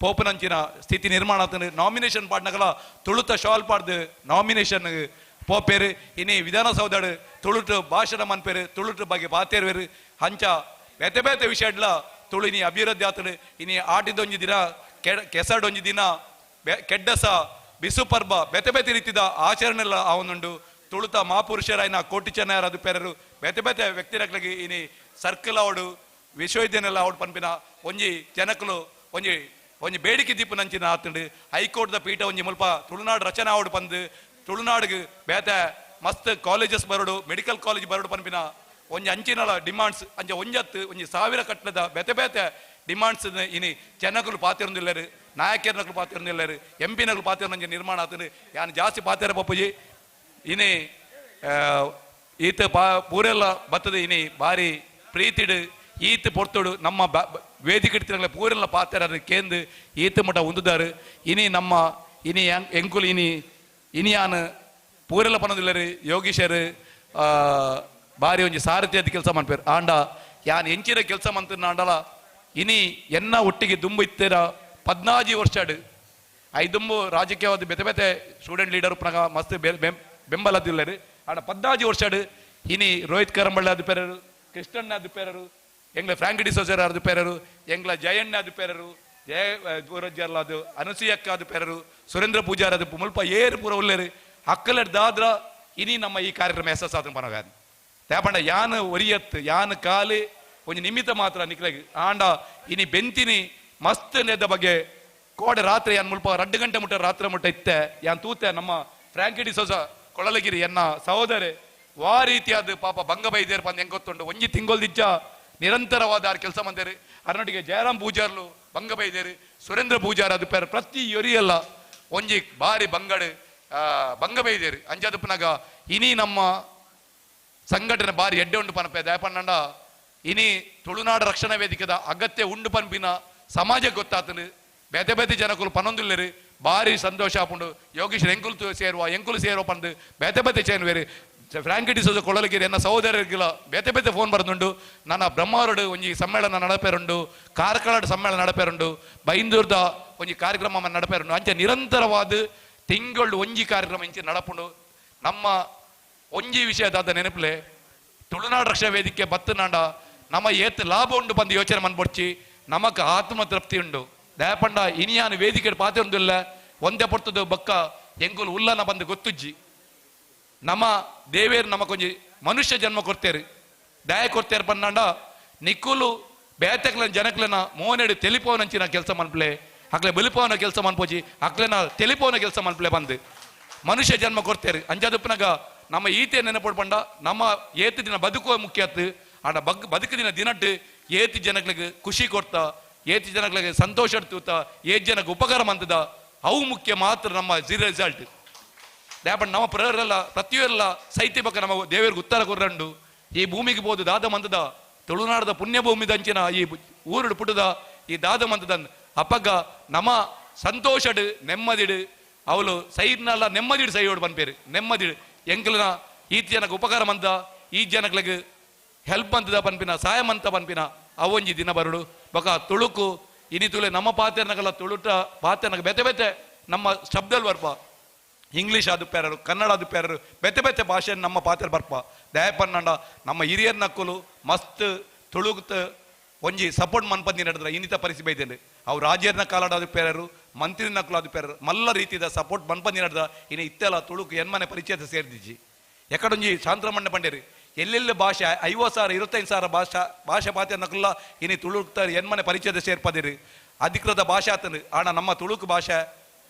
ಪೋಪನಂಚಿನ ಸ್ಥಿತಿ ನಿರ್ಮಾಣ ಆತನು ನಾಮಿನೇಷನ್ ಪಾಡ್ನಗಲ ತುಳುತ ಶಾಲ್ ಪಾಡ್ದು ನಾಮಿನೇಷನ್ ಪೋಪೇರು ಇನಿ ವಿಧಾನಸೌಧಡು ತುಳುಟು ಭಾಷಣ ಮನ್ಪೇರು ತುಳುಟು ಬಗ್ಗೆ ಪಾತೇರ್ವೇರು ಹಂಚ ಬೇತೆ ಬೇತೆ ವಿಷಯಡ್ಲ ತುಳು ಇನಿ ಅಭಿವೃದ್ಧಿ ಆತಡು ಇನಿ ಆಟಿದೊಂಜಿ ದಿನ ಕೆಸಡೊಂಜಿ ದಿನ ಕೆಡ್ಡಸ ಬಿಸು ಪರ್ಬ ಬೇತೆ ಬೇತೆ ರೀತಿದ ಆಚರಣೆಲ್ಲ ಅವನುಂಡು ತುಳುತ ಮಹಾಪುರುಷರಾಯನ ಕೋಟಿ ಚೆನ್ನಯರ ಅದು ಪೇರರು ಬೇತೆ ಬೇತೆ ವ್ಯಕ್ತಿರಕ್ಲಿಗೆ ಇನಿ ಸರ್ಕಲ್ ಅವಡು ವಿಶ್ವವಿದ್ಯಾನಿಲಯ ಅವಡು ಪನ್ಪಿನ ಒಂಜಿ ಜನಕಲು ಒಂಜಿ ಬೇಡಿಕೆ ದೀಪ ನಂಚಿನ ಆತುಂಡು ಹೈಕೋರ್ಟ್ದ ಪೀಠ ಒಂಜಿ ಮುಲ್ಪ ತುಳುನಾಡು ರಚನೆ ಅವಡು ಪಂದು ತುಳುನಾಡಿಗೆ ಬೇತೆ ಮಸ್ತ್ ಕಾಲೇಜಸ್ ಬರೋಡು ಮೆಡಿಕಲ್ ಕಾಲೇಜ್ ಬರೋಡು ಪನ್ಪಿನ ಒಂಜಿ ಅಂಚಿನಲ ಡಿಮಾಂಡ್ಸ್ ಅಂಚ ಒಂಜತ್ತು ಒಂಜಿ 1000 ಕಟ್ಟದ ಬೇತೆ ಬೇತೆ ಡಿಮಾಂಡ್ಸ್ ಇನಿ ಜನಕಲು ಪಾತಿರೊಂದಿಲ್ಲರು ನಾಯಕರನಕಲು ಪಾತಿರೊಂದಿಲ್ಲರು MP ನಕಲು ಪಾತಿರೊಂದು ನಿರ್ಮಾಣ ಆತುಂಡು ಯಾನ್ ಜಾಸ್ತಿ ಪಾತಿರ ಪಪ್ಪುಜಿ ಇನಿ ಈತ ಪೂರೆಲ್ಲ ಬತ್ತದ ಇನಿ ಬಾರಿ ಪ್ರೀತಿಡು ಈತ ಪೊರ್ತುಡು ನಮ್ಮ ವೇದಿಕೆ ಇಡ್ತಿರಲ್ಲ ಪೂರೆಲ್ಲ ಪಾತ್ರ ಕೇಂದು ಈತ ಮಠ ಉಂದುದಾರು ಇನಿ ನಮ್ಮ ಇನಿ ಎಂಕುಲು ಇನಿ ಯಾನ್ ಪೂರೆಲ್ಲ ಪನ್ನದಿಲ್ಲರು ಯೋಗೀಶರು ಬಾರಿ ಒಂಜಿ ಸಾರಥಿ ಅದ ಕೆಲಸ ಮನ್ಪೇರು ಆಂಡ ಯಾನ್ ಎಂಚಿನ ಕೆಲಸ ಮಂತನ ಆಂಡಲ ಇನಿ ಎನ್ನ ಒಟ್ಟಿಗೆ ದುಂಬು ಇತ್ತೀರ 14 ವರ್ಷಡು ಐದುಂಬು ರಾಜಕೀಯವಾದ ಬೇತೆ ಬೇತೆ ಸ್ಟೂಡೆಂಟ್ ಲೀಡರ್ ಪುನಃ ಮಸ್ತ್ ಬೆಂಬಲದಿಲ್ಲರು ಆಡ 14 ವರ್ಷಡು ಇನಿ ರೋಹಿತ್ ಕರಂಬಳ್ಳಿ ಅದು ಪೇರರು ಕೃಷ್ಣಣ್ಣ ಅದು ಪೇರರು ಎಂಗ್ಲ ಫ್ರಾಂಕ್ ಡಿಸೋಜರ್ ಅದು ಪೇರರು ಎಂಗ್ಲ ಜಯಣ್ಣ ಅದು ಪೇರರು ಜಯಲ್ಲ ಅದು ಅನುಸೂಯಕ್ಕ ಅದು ಪೇರರು ಸುರೇಂದ್ರ ಪೂಜಾರ್ ಅದು ಮುಲ್ಪ ಏರು ಪೂರ ಉಳ್ಳೇರು ಅಕ್ಕಲರ್ ದಾದ್ರ ಇನಿ ನಮ್ಮ ಈ ಕಾರ್ಯಕ್ರಮ ಯಶಸ್ಸಾದ ಪನಗಾದ ತೇಪಂಡ ಯಾನ್ ಒರಿಯತ್ ಯಾನ್ ಕಾಲು ಒಂಜಿ ನಿಮಿತ್ತ ಮಾತ್ರ ನಿಕ್ಲಾಗಿ ಆಂಡ ಇನಿ ಬೆಂತಿನಿ ಮಸ್ತ್ ನೆದ ಬಗ್ಗೆ ಕೋಡೆ ರಾತ್ರಿ ಯಾನ್ ಮುಲ್ಪ 2 ಗಂಟೆ ಮುಟ್ಟ ರಾತ್ರಿ ಮುಟ್ಟ ಇತ್ತೆ ಯಾನ್ ತೂತೆ ನಮ್ಮ ಫ್ರಾಂಕ್ ಡಿಸೋಜ ಕೊಳಲಗಿರಿ ಎನ್ನ ಸಹೋದರಿ ವಾ ರೀತಿಯಾದ ಪಾಪ ಭಂಗ ಬೈದೇರ್ ಪಂದ್ ಹೆಂಗ್ ಗೊತ್ತುಂಡು ಒಂಜಿ ತಿಂಗೊಲ್ದಿಜ್ಜ ನಿರಂತರವಾದ ಕೆಲಸ ಮಂದೇರು ಅರ್ನೊಟ್ಟಿಗೆ ಜಯರಾಮ್ ಪೂಜಾರ್ಲು ಭಂಗ ಬೈದೇರು ಸುರೇಂದ್ರ ಪೂಜಾರ್ ಅದು ಪೇರು ಪ್ರತಿ ಯೊರಿಯಲ್ಲ ಒಂಜಿ ಬಾರಿ ಬಂಗಡು ಭಂಗ ಬೈದೇರು ಅಂಜದಪ್ಪನಾಗ ಇನಿ ನಮ್ಮ ಸಂಘಟನೆ ಬಾರಿ ಎಡ್ಡೆ ಉಂಡು ಪನಪೆ ದಯಪಣ್ಣ ಇನಿ ತುಳುನಾಡು ರಕ್ಷಣಾ ವೇದಿಕೆದ ಅಗತ್ಯ ಉಂಡು ಪನ್ಪಿನ ಸಮಾಜ ಗೊತ್ತಾತನು ಬೇತೆ ಬೇತೆ ಜನಕುಲು ಪನೊಂದುಲ್ಲೇರು ಬಾರಿ ಸಂತೋಷ ಆಪುಂಡು ಯೋಗೀಶ್ ಎಂಕುಲು ಸೇರುವ ಪಂದು ಬೇತೆ ಬೇತೆ ಚೇನ್ವೇರು ಫ್ರಾಂಕ್ ಡಿಸೋಜ ಕೊಳಲಗಿರಿ ಎನ್ನ ಸಹೋದರರಿಗಿಲ್ಲ ಬೇತೆ ಬೇತೆ ಫೋನ್ ಬರೆದುಂಡು ನನ್ನ ಬ್ರಹ್ಮಾವರಡು ಒಂಜಿ ಸಮ್ಮೇಳನ ನಡಪೇರುಂಡು ಕಾರ್ಕಳದ ಸಮ್ಮೇಳನ ನಡಪೇರುಂಡು ಬೈಂದೂರ್ದ ಒಂಜಿ ಕಾರ್ಯಕ್ರಮ ನಡಪೇರುಂಡು ಅಂಚೆ ನಿರಂತರವಾದ ತಿಂಗಳು ಒಂಜಿ ಕಾರ್ಯಕ್ರಮ ಇಂಚೆ ನಡಪುಂಡು ನಮ್ಮ ಒಂಜಿ ವಿಷಯದಾದ ನೆನಪುಲೆ ತುಳುನಾಡು ರಕ್ಷಣಾ ವೇದಿಕೆ ಬತ್ತನಾಂಡ ನಮ್ಮ ಏತ್ ಲಾಭ ಉಂಡು ಬಂದು ಯೋಚನೆ ಮನ್ಪೊಡ್ಚಿ ನಮಕ್ ಆತ್ಮ ತೃಪ್ತಿ ಉಂಡು ದಯಪಂಡ ಇನಿಯಾನ ವೇದಿಕೆ ಪಾತಿರೊಂದಿಲ್ಲ ಒಂದೇ ಪೊರ್ತದ ಬಕ್ಕ ಎಂಕುಲು ಉಲ್ಲನ ಬಂದು ಗೊತ್ತುಜ್ಜಿ ನಮ್ಮ ದೇವೇರು ನಮಕೊಂಜಿ ಮನುಷ್ಯ ಜನ್ಮ ಕೊಡ್ತೇರು ದಯ ಕೊಡ್ತೇರು ಪನ್ನಾಂಡ ನಿಕ್ಕುಲು ಬೇತೆಕ್ಲ ಜನಕ್ಲೆನ ಮೋನೆಡು ತೆಲಿಪೋನಂಚಿನ ಕೆಲಸ ಮನ್ಪ್ಲೆ ಅಕ್ಲೆ ಬಲಿಪೋನ ಕೆಲಸ ಮನ್ಪೋಜಿ ಅಕ್ಲೆನ ತೆಲಿಪೋನ ಕೆಲಸ ಮನ್ಪ್ಲೆ ಬಂದು ಮನುಷ್ಯ ಜನ್ಮ ಕೊಡ್ತೇರು ಅಂಜದಪ್ಪನಾಗ ನಮ್ಮ ಈತೆ ನೆನಪಡು ಪಂಡ ನಮ್ಮ ಏತು ದಿನ ಬದುಕುವ ಮುಖ್ಯತ್ತು ಆಡ ಬದುಕು ದಿನಟ್ಟು ಏತಿ ಜನಗಳಿಗೆ ಖುಷಿ ಕೊಡ್ತಾ ಏತಿ ಜನಗಳಿಗೆ ಸಂತೋಷ ತೂತ ಏತ್ ಜನಕ್ಕೆ ಉಪಕಾರ ಮಂತದ ಅವು ಮುಖ್ಯ ಮಾತ್ರ ನಮ್ಮ ರಿಸಲ್ಟ್ ದಾಪಂಡ ನಮ್ಮ ಪ್ರರೆಲ್ಲ ಪ್ರತಿಯೊಲ್ಲ ಸೈತ್ಯ ಬಗ್ಗೆ ನಮ್ಮ ದೇವರಿಗೆ ಉತ್ತರ ಕೊರ್ರಂಡು ಈ ಭೂಮಿಗೆ ಬೋದು ದಾದ ಮಂತದ ತುಳುನಾಡದ ಪುಣ್ಯ ಭೂಮಿ ದಂಚಿನ ಈ ಊರುಡು ಪುಟದ ಈ ದಾದ ಮಂತದ ಅಪ್ಪಗ ನಮ್ಮ ಸಂತೋಷಡು ನೆಮ್ಮದಿಡು ಅವಳು ಸೈಡ್ನಲ್ಲ ನೆಮ್ಮದಿಡು ಸೈಡ್ ಪನ್ಪೇರು ನೆಮ್ಮದಿಡು ಎಂಕಲ್ನ ಈ ಜನಕ್ಕೆ ಉಪಕಾರ ಮಂತ ಈ ಜನಗಳಿಗೆ ಹೆಲ್ಪ್ ಅಂತದ ಪನ್ಪಿನ ಸಹಾಯ ಮಂತ ಪನ್ಪಿನ ಅವೊಂಜಿ ದಿನ ಬರಡು ಬಕ ತುಳುಕು ಇನಿ ತುಳೆ ನಮ್ಮ ಪಾತೆರ್ನಗಲ ತುಳುಟ ಪಾತೆರ್ನಗ ಬೇತೆ ಬೇತೆ ನಮ್ಮ ಶಬ್ದಲ್ ಬರ್ಪ ಇಂಗ್ಲೀಷ್ ಅದು ಪೇರರು ಕನ್ನಡ ಅದು ಪೇರರು ಬೇತೆ ಬೇತೆ ಭಾಷೆ ನಮ್ಮ ಪಾತೆರ್ ಬರ್ಪ ದಯಪನ್ನಂಡ ನಮ್ಮ ಹಿರಿಯರ್ ನಕ್ಕಲು ಮಸ್ತ್ ತುಳುಗುತ್ತ ಒಂಜಿ ಸಪೋರ್ಟ್ ಮನ್ಪಂದಿ ನಡೆದ್ರ ಇನ್ನಿತ ಪರಿಸ್ಥಿತಿ ಬೈದೇನೆ ಅವು ರಾಜ್ಯರ್ನ ಕಾಲಾಡ ಅದು ಪೇರರು ಮಂತ್ರಿ ನಕ್ಕಲು ಅದು ಪೇರರು ಮಲ್ಲ ರೀತಿಯ ಸಪೋರ್ಟ್ ಮನ್ಪಂದಿ ನಡೆದ ಇನ್ನು ಇತ್ತೆಲ್ಲ ತುಳುಕು ಎನ್ಮನೆ ಪರಿಚಯದ ಸೇರಿದಿಜ್ಜಿ ಎಕಡೊಂಜಿ ಶಾಂತರಮಣ್ಣ ಪಂಡೇರಿ ಎಲ್ಲೆಲ್ಲ ಭಾಷೆ 50,000 25,000 ಭಾಷೆ ಪಾತೆ ನಕಲ್ಲ ಇನಿ ತುಳುಕ್ತ ಎನ್ಮನೆ ಪರಿಚಯದ ಸೇರ್ಪದಿರಿ ಅಧಿಕೃತ ಭಾಷೆ ಆತನು ಆಣ ನಮ್ಮ ತುಳುಕು ಭಾಷೆ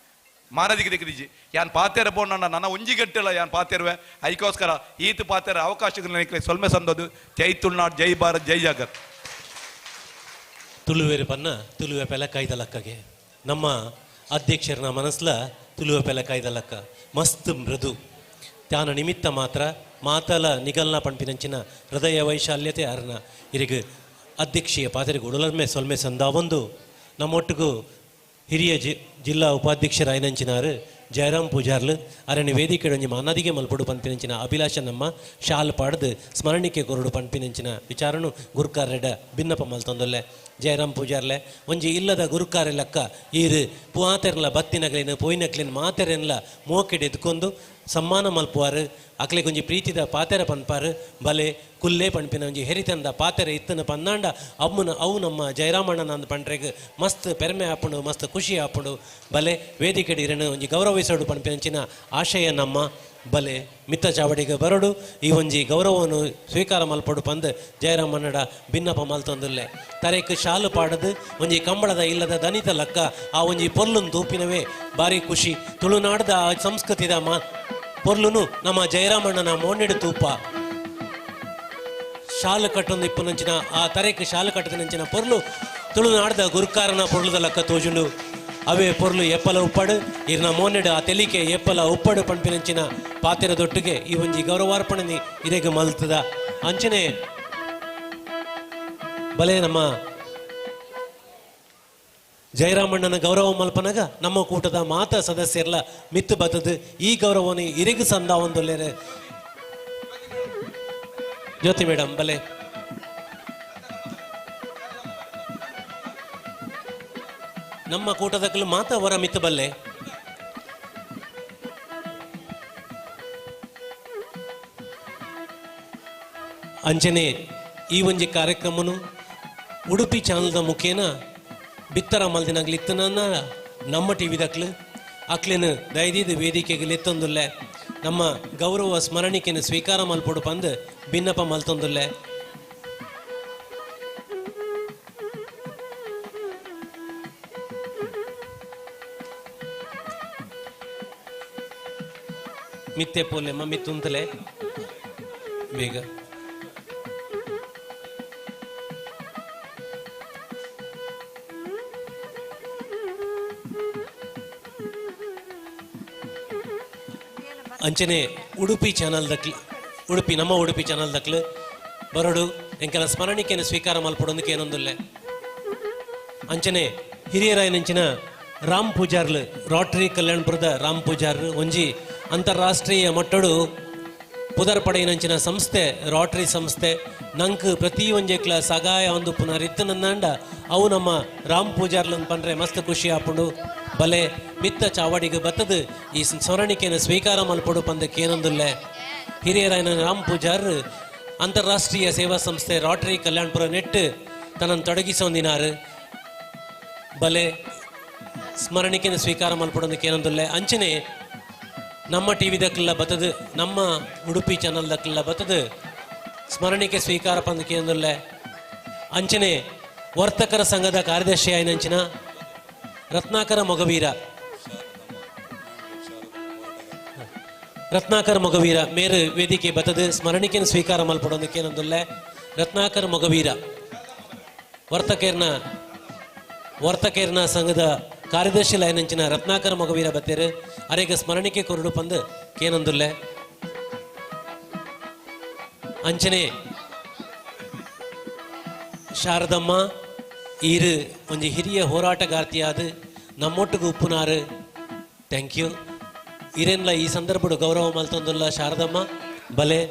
ಮಾನದಿಗೆ ದಿಕ್ಕಿದಿಜ್ಜಿ ಯಾನ್ ಪಾತೆರ ಬೋಣ ನನ್ನ ಒಂಜಿ ಗಂಟೆಲ್ಲ ಯಾನ್ ಪಾತೆರುವೆ ಅದಕ್ಕೋಸ್ಕರ ಈತ ಪಾತೆರ ಅವಕಾಶಗಳನ್ನ ಸೊಲ್ಮೆ ಸಂದೋದು ಜೈ ತುಳುನಾಡು ಜೈ ಭಾರತ್ ಜೈ ಜಾಗರ್ ತುಳುವೇರು ಪನ್ನ ತುಳುವೆ ಪೆಲ ಕಾಯ್ದಲಕ್ಕಗೆ ನಮ್ಮ ಅಧ್ಯಕ್ಷರನ ಮನಸ್ಲ ತುಳುವೆ ಪೆಲ ಕಾಯ್ದಲಕ್ಕ ಮಸ್ತ್ ಮೃದು ತ್ಯಾನ ನಿಮಿತ್ತ ಮಾತ್ರ ಮಾತಲ ನಿಗಲ್ನ ಪಂಪಿನಂಚಿನ ಹೃದಯ ವೈಶಾಲ್ಯತೆ ಅರ್ನ ಇರಿಗ ಅಧ್ಯಕ್ಷೀಯ ಪಾತ್ರೆಗೆ ಉಡಲರ್ಮೆ ಸೊಲ್ಮೆ ಸಂದಾವೊಂದು ನಮ್ಮೊಟ್ಟಿಗೂ ಹಿರಿಯ ಜಿಲ್ಲಾ ಉಪಾಧ್ಯಕ್ಷರಾಯನಂಚಿನಾರು ಜಯರಾಮ್ ಪೂಜಾರ್ಲು ಅರಣ್ಯ ವೇದಿಕೆ ಒಂಜಿ ಮಾನದಿಗೆ ಮಲ್ಪಡು ಪಂಪಿನಂಚಿನ ಅಭಿಲಾಷ ನಮ್ಮ ಶಾಲ್ ಪಾಡ್ದು ಸ್ಮರಣಿಕೆ ಕೊರಡು ಪಂಪಿನಂಚಿನ ವಿಚಾರನು ಗುರುಕಾರ್ರೆಡ ಭಿನ್ನಪ ಮಲ್ತೊಂದೊಲ್ಲೆ ಜಯರಾಮ್ ಪೂಜಾರ್ಲೆ ಒಂಜಿ ಇಲ್ಲದ ಗುರುಕಾರ್ಯ ಲೆಕ್ಕ ಈರು ಪುವಾತೆರ್ಲ ಬತ್ತಿನಗ್ಲಿನ ಪೋಯಿನಕ್ಲಿನ ಮಾತೆರೆನ್ಲ ಮೋಕೆಡೆ ಎದ್ಕೊಂಡು ಸಮ್ಮಾನ ಮಲ್ಪುವಾರು ಅಕ್ಲೆಗೆ ಒಂಜಿ ಪ್ರೀತಿದ ಪಾತೆರ ಪನ್ಪಾರು ಬಲೆ ಕುಲ್ಲೆ ಪಂಪಿನ ಒಂಜಿ ಹೆರಿತಂದ ಪಾತೆರ ಇತ್ತನ ಪನ್ನಾಂಡ ಅಮ್ಮನ ಅವು ನಮ್ಮ ಜಯರಾಮಣ್ಣನ ಅಂದ ಪಂಡ್ರೆಗೆ ಮಸ್ತ್ ಪೆರ್ಮೆ ಹಾಪುಂಡು ಮಸ್ತ್ ಖುಷಿ ಹಾಪುಂಡು ಬಲೆ ವೇದಿಕೆಡಿ ಇರನು ಒಂಜಿ ಗೌರವಿಸೋಡು ಪಂಪಿನಂಚಿನ ಆಶಯ ನಮ್ಮ ಬಲೆ ಮಿತ್ತ ಚಾವಡಿಗೆ ಬರಡು ಈ ಒಂಜಿ ಗೌರವವನ್ನು ಸ್ವೀಕಾರ ಮಲ್ಪಡು ಪಂದ್ ಜಯರಾಮಣ್ಣಡ ಭಿನ್ನಪ ಮಲ್ತೊಂದುಲ್ಲೆ ತರೇಕ್ ಶಾಲು ಪಾಡದು ಒಂಜಿ ಕಂಬಳದ ಇಲ್ಲದ ದನಿತ ಲಕ್ಕ ಆ ಒಂಜಿ ಪೊರ್ಲುನ್ ತೂಪಿನವೇ ಭಾರಿ ಖುಷಿ ತುಳುನಾಡದ ಆ ಸಂಸ್ಕೃತಿದ ಪೊರ್ಲುನು ನಮ್ಮ ಜಯರಾಮಣ್ಣನ ಮೋನೆಡು ತೂಪ ಶಾಲು ಕಟ್ಟೊಂದು ಇಪ್ಪುನಂಚಿನ ಆ ತರೇಕ್ ಶಾಲು ಕಟ್ಟದಿನಂಚಿನ ಪೊರ್ಲು ತುಳುನಾಡದ ಗುರುಕಾರನ ಪೊರ್ಲುದ ಲಕ್ಕ ತೋಜುಂಡು ಅವೇ ಪೊರ್ಲು ಎಪ್ಪಲ ಉಪ್ಪಡು ಇರ್ನ ಮೋನೆಡು ಆ ತೆಲಿಕೆ ಎಪ್ಪಲ ಉಪ್ಪಡು ಪಂಪಿನಂಚಿನ ಪಾತೆರದೊಟ್ಟಿಗೆ ಈ ಒಂಜಿ ಗೌರವಾರ್ಪಣೆ ಇರೆಗೆ ಮಲ್ತದ ಅಂಚನೆ ಬಲೆ ನಮ್ಮ ಜಯರಾಮಣ್ಣನ ಗೌರವ ಮಲ್ಪನಗ ನಮ್ಮ ಕೂಟದ ಮಾತ ಸದಸ್ಯರ್ಲ ಮಿತ್ತು ಬತ್ತದು ಈ ಗೌರವನ ಇರೆಗು ಸಂದ ಒಂದೊಲ್ಲೆರೆ ಜ್ಯೋತಿ ಮೇಡಮ್ ಬಲೆ ನಮ್ಮ ಕೂಟದಕ್ಕಲು ಮಾತ ಅವರ ಮಿತ್ತು ಬಲ್ಲೆ ಅಂಚನೆ ಈ ಒಂಜಿ ಕಾರ್ಯಕ್ರಮನು ಉಡುಪಿ ಚಾನಲ್ದ ಮುಖೇನ ಬಿತ್ತರ ಮಲ್ದಿನಾಗ್ಲಿತ್ತನ ನಮ್ಮ ಟಿವಿದಕ್ಲು ಅಕ್ಲಿನ ದಯದಿದ ವೇದಿಕೆಗೆ ಲೆತ್ತೊಂದುಲ್ಲೆ ನಮ್ಮ ಗೌರವ ಸ್ಮರಣಿಕೆನ ಸ್ವೀಕಾರ ಮಲ್ಪಡು ಪಂದ್ ಭಿನ್ನಪ ಮಲ್ತೊಂದುಲ್ಲೆ ಮಿತ್ತೆ ಪೋಲೆಮ್ಮ ಮಿತ್ತುಂತಲೆ ಬೇಗ ಅಂಚನೆ ಉಡುಪಿ ಚಾನಲ್ ದಕ್ಲು ನಮ್ಮ ಉಡುಪಿ ಚಾನಲ್ ದಕ್ಲು ಬರೋಡು ಎಂಕಲ ಸ್ಮರಣಿಕೆಯನ್ನು ಸ್ವೀಕಾರ ಮಲ್ಪಡೋದಕ್ಕೆ ಏನೊಂದುಲ್ಲೆ ಅಂಚನೆ ಹಿರಿಯರಾಯನಂಚಿನ ರಾಮ್ ಪೂಜಾರ್ಲು ರೋಟರಿ ಕಲ್ಯಾಣಪುರದ ರಾಮ್ ಪೂಜಾರ್ಲು ಒಂಜಿ ಅಂತಾರಾಷ್ಟ್ರೀಯ ಮಟ್ಟಡು ಪುದರ್ ಪಡೆಯಿನಂಚಿನ ಸಂಸ್ಥೆ ರೋಟರಿ ಸಂಸ್ಥೆ ನಂಕ್ ಪ್ರತಿ ಒಂಜೆಕ್ಲ ಸಗಾಯ ಒಂದು ಪುನರ್ ಇತ್ತನಂದಾಂಡ ಅವು ನಮ್ಮ ರಾಮ್ ಪೂಜಾರ್ಲನ್ ಪಂಡ್ರೆ ಮಸ್ತ್ ಖುಷಿ ಆಪುಂಡು ಬಲೆ ಮಿತ್ತ ಚಾವಡಿಗೆ ಬತ್ತದು ಈ ಸ್ಮರಣಿಕೆಯನ್ನು ಸ್ವೀಕಾರ ಮಲ್ಪಡು ಪಂದಕ್ಕೆ ಏನೊಂದುಲ್ಲೆ ಹಿರಿಯರಾಯನ ರಾಮ್ ಪೂಜಾರ್ ಅಂತಾರಾಷ್ಟ್ರೀಯ ಸೇವಾ ಸಂಸ್ಥೆ ರೋಟರಿ ಕಲ್ಯಾಣಪುರ ನೆಟ್ಟು ತನ್ನನ್ನು ತೊಡಗಿಸೊಂದಿನಾರು ಬಲೆ ಸ್ಮರಣಿಕೆಯನ್ನು ಸ್ವೀಕಾರ ಮಲ್ಪಡೋದಕ್ಕೆ ಏನೊಂದುಲ್ಲೆ ಅಂಚನೆ ನಮ್ಮ ಟಿವಿ ದಕ್ಕೆಲ್ಲ ಬತ್ತದು ನಮ್ಮ ಉಡುಪಿ ಚಾನಲ್ ದಕ್ಕೆಲ್ಲ ಬತ್ತದು ಸ್ಮರಣಿಕೆ ಸ್ವೀಕಾರ ಪಂದಕ್ಕೆ ಏನೊಂದುಲ್ಲೆ ಅಂಚನೆ ವರ್ತಕರ ಸಂಘದ ಕಾರ್ಯದರ್ಶಿ ಆಯ್ನಂಚಿನ ರತ್ನಾಕರ ಮೊಗವೀರ ಮೇರು ವೇದಿಕೆ ಬತ್ತದು ಸ್ಮರಣಿಕೆಯನ್ನು ಸ್ವೀಕಾರ ಮಲ್ಪಡೋದಕ್ಕೆ ಏನೊಂದುಲ್ಲೆ ರತ್ನಾಕರ ಮೊಗವೀರ ವರ್ತಕೇರ್ನ ಸಂಘದ ಕಾರ್ಯದರ್ಶಿ ಲೈನಂಚಿನ ರತ್ನಾಕರ ಮೊಗವೀರ ಬತ್ತೇರು ಅರೆಗ ಸ್ಮರಣಿಕೆ ಕೊರಡು ಪಂದು ಕೇನೊಂದುಲ್ಲೆ ಅಂಚನೆ ಶಾರದಮ್ಮ ಈರು ಒಂಜಿ ಹಿರಿಯ ಹೋರಾಟಗಾರ್ತಿಯಾದ ನಮ್ಮೊಟ್ಟಿಗೆ ಉಪ್ಪುನಾರು ಥ್ಯಾಂಕ್ ಯು ಇರೆನ್ಲ ಈ ಸಂದರ್ಭಡು ಗೌರವ ಮಲ್ತೊಂದುಲ್ಲ ಶಾರದಮ್ಮ ಬಲೆ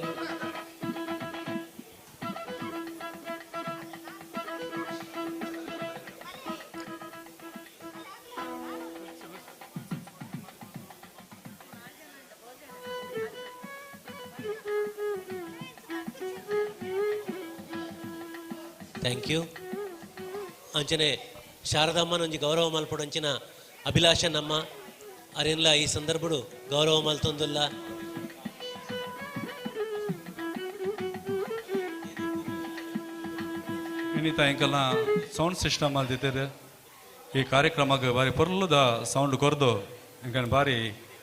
ಥ್ಯಾಂಕ್ ಯು ಅಂಚನೆ ಶಾರದಮ್ಮನೊಂಜಿ ಗೌರವ ಮಲ್ಪಡಂಚಿನ ಅಭಿಲಾಷ ನಮ್ಮ ಅರೆಲ್ಲ ಈ ಸಂದರ್ಭಡು ಗೌರವ ಮಲ್ತೊಂದುಲ್ಲ ಇನ್ನಿತ ಎಂಕಲ್ನ ಸೌಂಡ್ ಸಿಸ್ಟಮ್ ಅಲ್ದಿದ್ದೇವೆ ಈ ಕಾರ್ಯಕ್ರಮಕ್ಕೆ ಬಾರಿ ಪೊರ್ಲುದ ಸೌಂಡ್ ಕೊರ್ದು ಎಂಕಲ್ ಬಾರಿ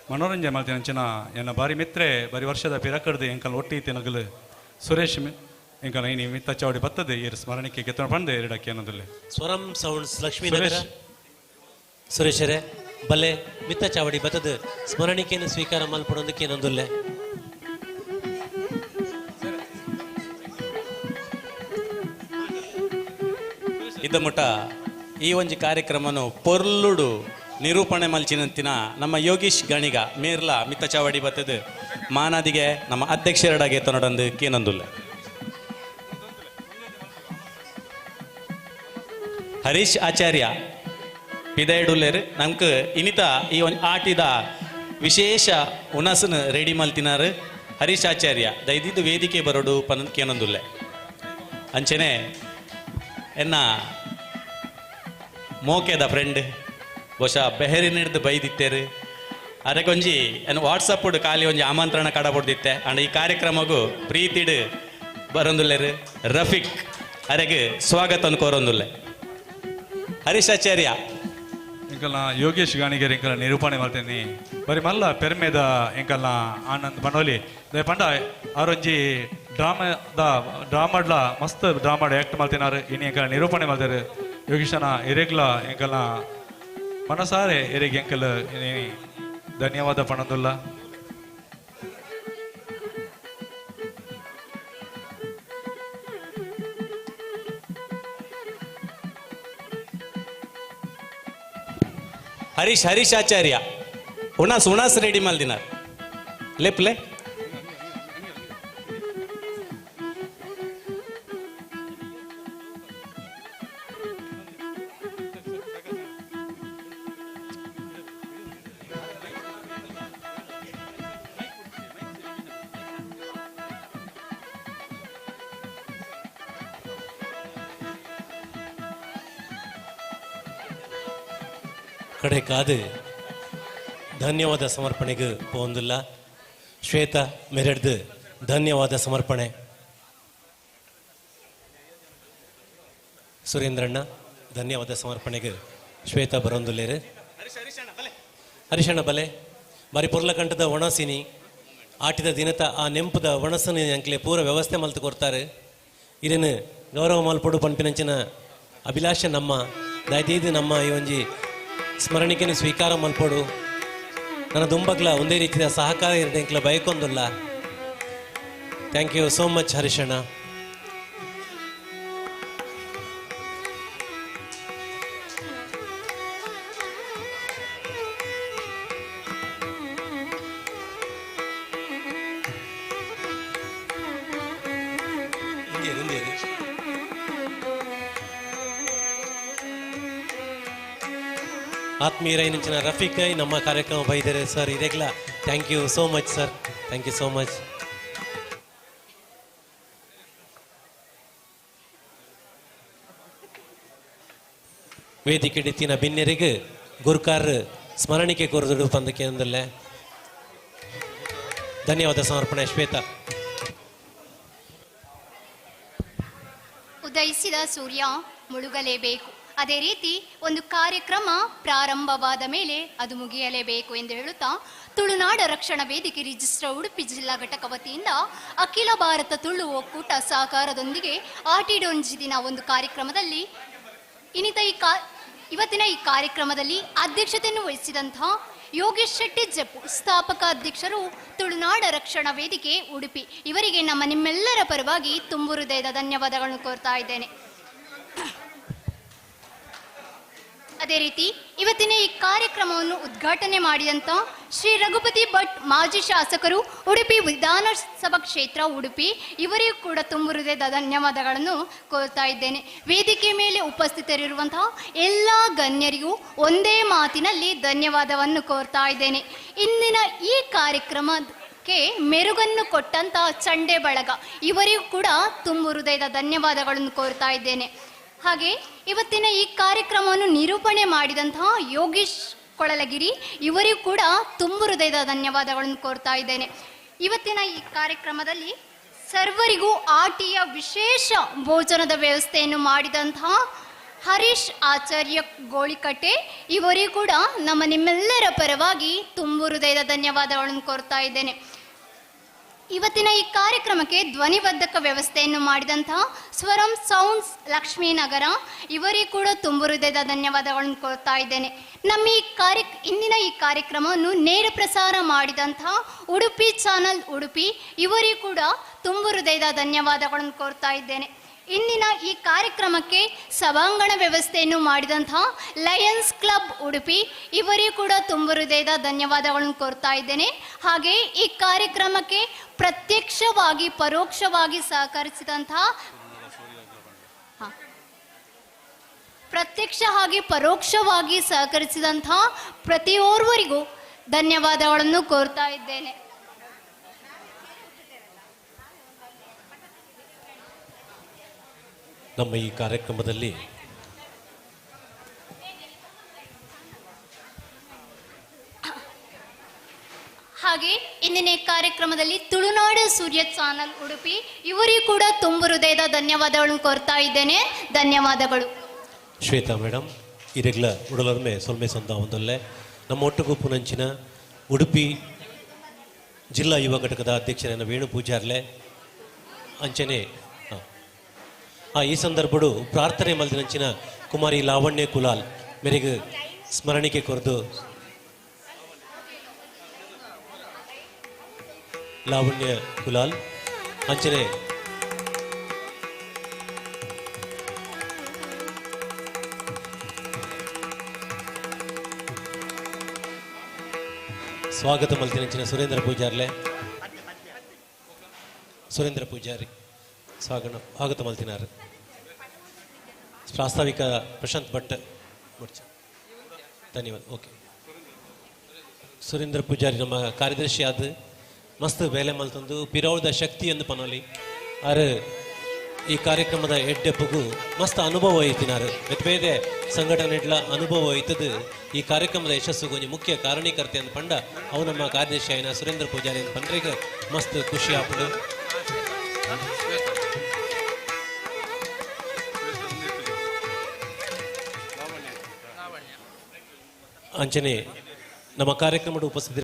ಮನೋರಂಜನೆ ಮಾಡ್ತೀನಿ ಅಂಚಿನ ಎನ್ನ ಬಾರಿ ಮಿತ್ರೆ ಬಾರಿ ವರ್ಷದ ಪಿರಕಡ್ದು ಎಂಕಲ್ ಒಟ್ಟಿ ತಿನ್ನಗಲು ಸುರೇಶ್ ಎಂಕಲ್ ಐನಿ ಮಿತ್ತ ಚೌಡಿ ಬರ್ತದೆ ಈ ಸ್ಮರಣಿಕೆ ಕೆತ್ತನ ಪಂದೆ ಎರಡಕ್ಕೆ ಅನ್ನೋದಲ್ಲಿ ಸ್ವರಂ ಸೌಂಡ್ಸ್ ಲಕ್ಷ್ಮೀನಗರ ಸುರೇಶರೇ ಬಲ್ಲೆ ಮಿತ್ತ ಚಾವಡಿ ಬತ್ತದು ಸ್ಮರಣಿಕೆಯನ್ನು ಸ್ವೀಕಾರ ಮಲ್ಪಡೋದಕ್ಕೆ ಏನೊಂದುಲ್ಲೆ ಇದ್ದ ಮುಟ ಈ ಒಂಜಿ ಕಾರ್ಯಕ್ರಮನು ಪೊರ್ಲುಡು ನಿರೂಪಣೆ ಮಲ್ಚಿನಂತಿನ ನಮ್ಮ ಯೋಗೀಶ್ ಗಣಿಗ ಮೇರ್ಲ ಮಿತ್ತ ಚಾವಡಿ ಬತ್ತದು ಮಾನಾದಿಗೆ ನಮ್ಮ ಅಧ್ಯಕ್ಷರಡಾಗೆ ತೊನಡಂದು ಕೇನಂದುಲ್ಲ ಹರೀಶ್ ಆಚಾರ್ಯ ಪಿದೈಡುಲ್ಲೇರು ನಮ್ಗೆ ಇನಿತ ಈ ಒಂದು ಆಟಿದ ವಿಶೇಷ ಹುನಸನ್ನು ರೆಡಿ ಮಲ್ತಿನಾರು ಹರೀಶ್ ಆಚಾರ್ಯ ದೈದಿದ್ದು ವೇದಿಕೆ ಬರೋಡು ಪನ ಕೇನೊಂದುಲ್ಲೆ ಅಂಚೆನೆ ಎನ್ನ ಮೋಕೆದ ಫ್ರೆಂಡ್ ಬಹುಶಃ ಬೆಹರಿನ ಹಿಡ್ದು ಬೈದಿತ್ತೇರು ಅದಕ್ಕೊಂಜಿ ಏನು ವಾಟ್ಸಪ್ ಖಾಲಿ ಒಂಜಿ ಆಮಂತ್ರಣ ಕಡಬಡ್ದಿತ್ತೆ ಅಂಡ್ ಈ ಕಾರ್ಯಕ್ರಮಗೂ ಪ್ರೀತಿಡು ಬರೊಂದುಲ್ಲೇರು ರಫೀಕ್ ಅರೆಗೆ ಸ್ವಾಗತ ಕೋರೊಂದುಲ್ಲೆ ಹರೀಶ್ ಆಚಾರ್ಯ ಎಂಕಲ್ನ ಯೋಗೇಶ್ ಗಾಣಿಗರ್ ಎಂಕಲ್ನ ನಿರೂಪಣೆ ಮಾಡ್ತೇನೆ ಬರೀ ಮಲ್ಲ ಪೆರ್ಮೆದ ಎಂಕಲ್ನ ಆನಂದ್ ಮನೋಲಿ ದೇ ಪಂಡ ಅವರೊಂಜಿ ಡ್ರಾಮಾಡ್ಲ ಮಸ್ತ್ ಡ್ರಾಮಾಡ್ ಆ್ಯಕ್ಟ್ ಮಾಡ್ತೇನಾರು ಇನ್ನು ಎಂಕಲ್ ನಿರೂಪಣೆ ಮಾಡ್ತಾರೆ ಯೋಗೇಶನ ಎರೆಗ್ಲ ಎಂಕಲ್ನ ಮನಸಾರೆ ಎರೆಗೆ ಎಂಕಲ್ ಧನ್ಯವಾದ ಪಣದುಲ್ಲ ಹರೀಶ್ ಆಚಾರ್ಯ ಉಣಾಸ್ ರೆಡಿ ಮಲ್ದಿನಾರ್ ಲೆಪ್ಲೆ ಕಡೆ ಕಾದು ಧನ್ಯವಾದ ಸಮರ್ಪಣೆಗೆ ಪೋಂದಿಲ್ಲ ಶ್ವೇತ ಮೆರೆಡ್ದು ಧನ್ಯವಾದ ಸಮರ್ಪಣೆ ಸುರೇಂದ್ರಣ್ಣ ಧನ್ಯವಾದ ಸಮರ್ಪಣೆಗೆ ಶ್ವೇತ ಬರೊಂದುಲ್ಲೇರು ಹರಿಶಣ್ಣ ಬಲೆ ಬಾರಿ ಪುರ್ಲಕಂಠದ ಒಣಸಿನಿ ಆಟಿದ ದಿನತ ಆ ನೆಂಪದ ಒಣಸನಿ ಅಂಕ್ಲೆ ಪೂರ ವ್ಯವಸ್ಥೆ ಮಲ್ತು ಕೊಡ್ತಾರೆ ಇದನ್ನು ಗೌರವ ಮಲ್ಪಡು ಪಂಪಿನಂಚಿನ ಅಭಿಲಾಷ ನಮ್ಮ ದಯತೀದು ನಮ್ಮ ಈ ಒಂಜಿ ಸ್ಮರಣಿಕೆಯನ್ನು ಸ್ವೀಕಾರ ಮಲ್ಪಡು ನನ್ನ ದುಂಬಗ್ಲ ಒಂದೇ ರೀತಿಯ ಸಹಕಾರ ಇರಡೆಂಕ್ಲ ಬಯಕೊಂದುಲ್ಲ ಥ್ಯಾಂಕ್ ಯು ಸೋ ಮಚ್ ಹರೀಶಣ್ಣ ಆತ್ಮೀಯರೈ ನಿಂಚಿನ ರಫೀಕ್ ನಮ್ಮ ಕಾರ್ಯಕ್ರಮ ಬೈದರೆ ಸರ್ ಇದೆಲ್ಲ thank you so much sir thank you so much ವೇದಿಕೆ ಡಿತ್ತಿನ ಭಿನ್ನರಿಗೆ ಗುರ್ಕಾರ್ ಸ್ಮರಣಿಕೆ ಕೋರಿದು ಪಂದಕ್ಕೆ ಅಂದಲ್ಲೇ ಧನ್ಯವಾದ ಸಮರ್ಪಣೆ ಶ್ವೇತಾ ಉದಯಿಸಿದ ಸೂರ್ಯ ಮುಳುಗಲೇಬೇಕು ಅದೇ ರೀತಿ ಒಂದು ಕಾರ್ಯಕ್ರಮ ಪ್ರಾರಂಭವಾದ ಮೇಲೆ ಅದು ಮುಗಿಯಲೇಬೇಕು ಎಂದು ಹೇಳುತ್ತಾ ತುಳುನಾಡ ರಕ್ಷಣಾ ವೇದಿಕೆ ರಿಜಿಸ್ಟ್ರಾರ್ ಉಡುಪಿ ಜಿಲ್ಲಾ ಘಟಕ ವತಿಯಿಂದ ಅಖಿಲ ಭಾರತ ತುಳು ಒಕ್ಕೂಟ ಸಹಕಾರದೊಂದಿಗೆ ಆಟಿಡೊಂಜಿ ದಿನ ಒಂದು ಕಾರ್ಯಕ್ರಮದಲ್ಲಿ ಇವತ್ತಿನ ಈ ಕಾರ್ಯಕ್ರಮದಲ್ಲಿ ಅಧ್ಯಕ್ಷತೆಯನ್ನು ವಹಿಸಿದಂತಹ ಯೋಗೇಶ್ ಶೆಟ್ಟಿ ಜಪ್ಪು ಸ್ಥಾಪಕ ಅಧ್ಯಕ್ಷರು ತುಳುನಾಡ ರಕ್ಷಣಾ ವೇದಿಕೆ ಉಡುಪಿ ಇವರಿಗೆ ನಿಮ್ಮೆಲ್ಲರ ಪರವಾಗಿ ತುಂಬು ಹೃದಯದ ಧನ್ಯವಾದಗಳನ್ನು ಕೋರ್ತಾ ಇದ್ದೇನೆ. ಅದೇ ರೀತಿ ಇವತ್ತಿನ ಈ ಕಾರ್ಯಕ್ರಮವನ್ನು ಉದ್ಘಾಟನೆ ಮಾಡಿದಂಥ ಶ್ರೀ ರಘುಪತಿ ಭಟ್ ಮಾಜಿ ಶಾಸಕರು ಉಡುಪಿ ವಿಧಾನಸಭಾ ಕ್ಷೇತ್ರ ಉಡುಪಿ ಇವರಿಗೂ ಕೂಡ ತುಂಬು ಹೃದಯದ ಧನ್ಯವಾದಗಳನ್ನು ಕೋರ್ತಾ ಇದ್ದೇನೆ. ವೇದಿಕೆ ಮೇಲೆ ಉಪಸ್ಥಿತರಿರುವಂತಹ ಎಲ್ಲ ಗಣ್ಯರಿಗೂ ಒಂದೇ ಮಾತಿನಲ್ಲಿ ಧನ್ಯವಾದವನ್ನು ಕೋರ್ತಾ ಇದ್ದೇನೆ. ಇಂದಿನ ಈ ಕಾರ್ಯಕ್ರಮಕ್ಕೆ ಮೆರುಗನ್ನು ಕೊಟ್ಟಂತಹ ಚಂಡೆ ಬಳಗ ಇವರಿಗೂ ಕೂಡ ತುಂಬು ಹೃದಯದ ಧನ್ಯವಾದಗಳನ್ನು ಕೋರ್ತಾ ಇದ್ದೇನೆ. ಹಾಗೆ ಇವತ್ತಿನ ಈ ಕಾರ್ಯಕ್ರಮವನ್ನು ನಿರೂಪಣೆ ಮಾಡಿದಂತಹ ಯೋಗೀಶ್ ಕೊಳಲಗಿರಿ ಇವರಿಗೂ ಕೂಡ ತುಂಬು ಹೃದಯದ ಧನ್ಯವಾದಗಳನ್ನು ಕೋರ್ತಾ ಇದ್ದೇನೆ. ಇವತ್ತಿನ ಈ ಕಾರ್ಯಕ್ರಮದಲ್ಲಿ ಸರ್ವರಿಗೂ ಆಟಿಯ ವಿಶೇಷ ಭೋಜನದ ವ್ಯವಸ್ಥೆಯನ್ನು ಮಾಡಿದಂತಹ ಹರೀಶ್ ಆಚಾರ್ಯ ಗೋಳಿಕಟ್ಟೆ ಇವರಿಗೂ ಕೂಡ ನಿಮ್ಮೆಲ್ಲರ ಪರವಾಗಿ ತುಂಬು ಹೃದಯದ ಧನ್ಯವಾದಗಳನ್ನು ಕೋರ್ತಾ ಇದ್ದೇನೆ. ಇವತ್ತಿನ ಈ ಕಾರ್ಯಕ್ರಮಕ್ಕೆ ಧ್ವನಿವರ್ಧಕ ವ್ಯವಸ್ಥೆಯನ್ನು ಮಾಡಿದಂತಹ ಸ್ವರಂ ಸೌಂಡ್ಸ್ ಲಕ್ಷ್ಮೀನಗರ ಇವರಿಗೂ ಕೂಡ ತುಂಬು ಹೃದಯದ ಧನ್ಯವಾದಗಳನ್ನು ಕೋರ್ತಾ ಇದ್ದೇನೆ. ನಮ್ಮ ಇಂದಿನ ಈ ಕಾರ್ಯಕ್ರಮವನ್ನು ನೇರ ಪ್ರಸಾರ ಮಾಡಿದಂತಹ ಉಡುಪಿ ಚಾನಲ್ ಉಡುಪಿ ಇವರಿಗೂ ಕೂಡ ತುಂಬು ಹೃದಯದ ಧನ್ಯವಾದಗಳನ್ನು ಕೋರ್ತಾ ಇದ್ದೇನೆ. ಇಂದಿನ ಈ ಕಾರ್ಯಕ್ರಮಕ್ಕೆ ಸಭಾಂಗಣ ವ್ಯವಸ್ಥೆಯನ್ನು ಮಾಡಿದಂತಹ ಲಯನ್ಸ್ ಕ್ಲಬ್ ಉಡುಪಿ ಇವರಿಗೂ ಕೂಡ ತುಂಬ ಹೃದಯದ ಧನ್ಯವಾದಗಳನ್ನು ಕೋರ್ತಾ ಇದ್ದೇನೆ. ಹಾಗೆ ಈ ಕಾರ್ಯಕ್ರಮಕ್ಕೆ ಪ್ರತ್ಯಕ್ಷವಾಗಿ ಪರೋಕ್ಷವಾಗಿ ಸಹಕರಿಸಿದಂತಹ ಪರೋಕ್ಷವಾಗಿ ಸಹಕರಿಸಿದಂತಹ ಪ್ರತಿಯೋರ್ವರಿಗೂ ಧನ್ಯವಾದಗಳನ್ನು ಕೋರ್ತಾ ಇದ್ದೇನೆ. ನಮ್ಮ ಈ ಕಾರ್ಯಕ್ರಮದಲ್ಲಿ ಹಾಗೆ ಇಂದಿನ ಕಾರ್ಯಕ್ರಮದಲ್ಲಿ ತುಳುನಾಡು ಸೂರ್ಯ ಚಾನಲ್ ಉಡುಪಿ ಇವರಿಗೂ ಕೂಡ ತುಂಬ ಹೃದಯದ ಧನ್ಯವಾದಗಳನ್ನು ಕೋರ್ತಾ ಇದ್ದೇನೆ. ಧನ್ಯವಾದಗಳು. ಶ್ವೇತಾ ಮೇಡಮ್ ಇರೆಗ್ಲ ಉಡಲರ್ಮೆ ಸೊಲ್ಮೆ ಸಂದ ಒಂದೊಲ್ಲೆ ನಮ್ಮ ಒಟ್ಟುಗು ಪುನಂಚಿನ ಉಡುಪಿ ಜಿಲ್ಲಾ ಯುವ ಘಟಕದ ಅಧ್ಯಕ್ಷರಾದ ವೇಣು ಪೂಜಾರ್ಲೆ ಅಂಚನೆ ಈ ಸಂದರ್ಭಡು ಪ್ರಾರ್ಥನೆ ಮಲ್ದಿನಂಚಿನ ಕುಮಾರಿ ಲಾವಣ್ಯ ಕುಲಾಲ್ ಮೇರೆಗೆ ಸ್ಮರಣಿಕೆ ಕೊರದು ಲಾವಣ್ಯ ಕುಲಾಲ್ ಅಂಚನೆ ಸ್ವಾಗತ ಮಲ್ತಿನಂಚಿನ ಸುರೇಂದ್ರ ಪೂಜಾರಿ ಸ್ವಾಗತ ಮಲ್ತಿನಾರು. ಪ್ರಾಸ್ತಾವಿಕ ಪ್ರಶಾಂತ್ ಭಟ್ ಧನ್ಯವಾದ. ಓಕೆ, ಸುರೇಂದ್ರ ಪೂಜಾರಿ ನಮ್ಮ ಕಾರ್ಯದರ್ಶಿ ಆದ ಮಸ್ತ್ ಬೇಲೆ ಮಲ್ತಂದು ಪಿರೌದ ಶಕ್ತಿ ಎಂದು ಪನೋಲಿ ಆರು ಈ ಕಾರ್ಯಕ್ರಮದ ಎಡ್ಡೆಪ್ಪಗೂ ಮಸ್ತ್ ಅನುಭವ ಐತಿನಾರು ಬೇರೆ ಸಂಘಟನೆಗಳ ಅನುಭವ ಐತದು ಈ ಕಾರ್ಯಕ್ರಮದ ಯಶಸ್ಸುಗೂ ಮುಖ್ಯ ಕಾರಣೀಕರ್ತೆ ಅಂತ ಪಂಡ ಅವು ನಮ್ಮ ಕಾರ್ಯದರ್ಶಿ ಆಯ್ನ ಸುರೇಂದ್ರ ಪೂಜಾರಿ ಅಂತ ಪಂಡ್ರಿಗೆ ಮಸ್ತ್ ಖುಷಿ ಆಪಡು. ಅಂಚನೆ ನಮ್ಮ ಕಾರ್ಯಕ್ರಮದ ಉಪಸ್ಥಿತಿ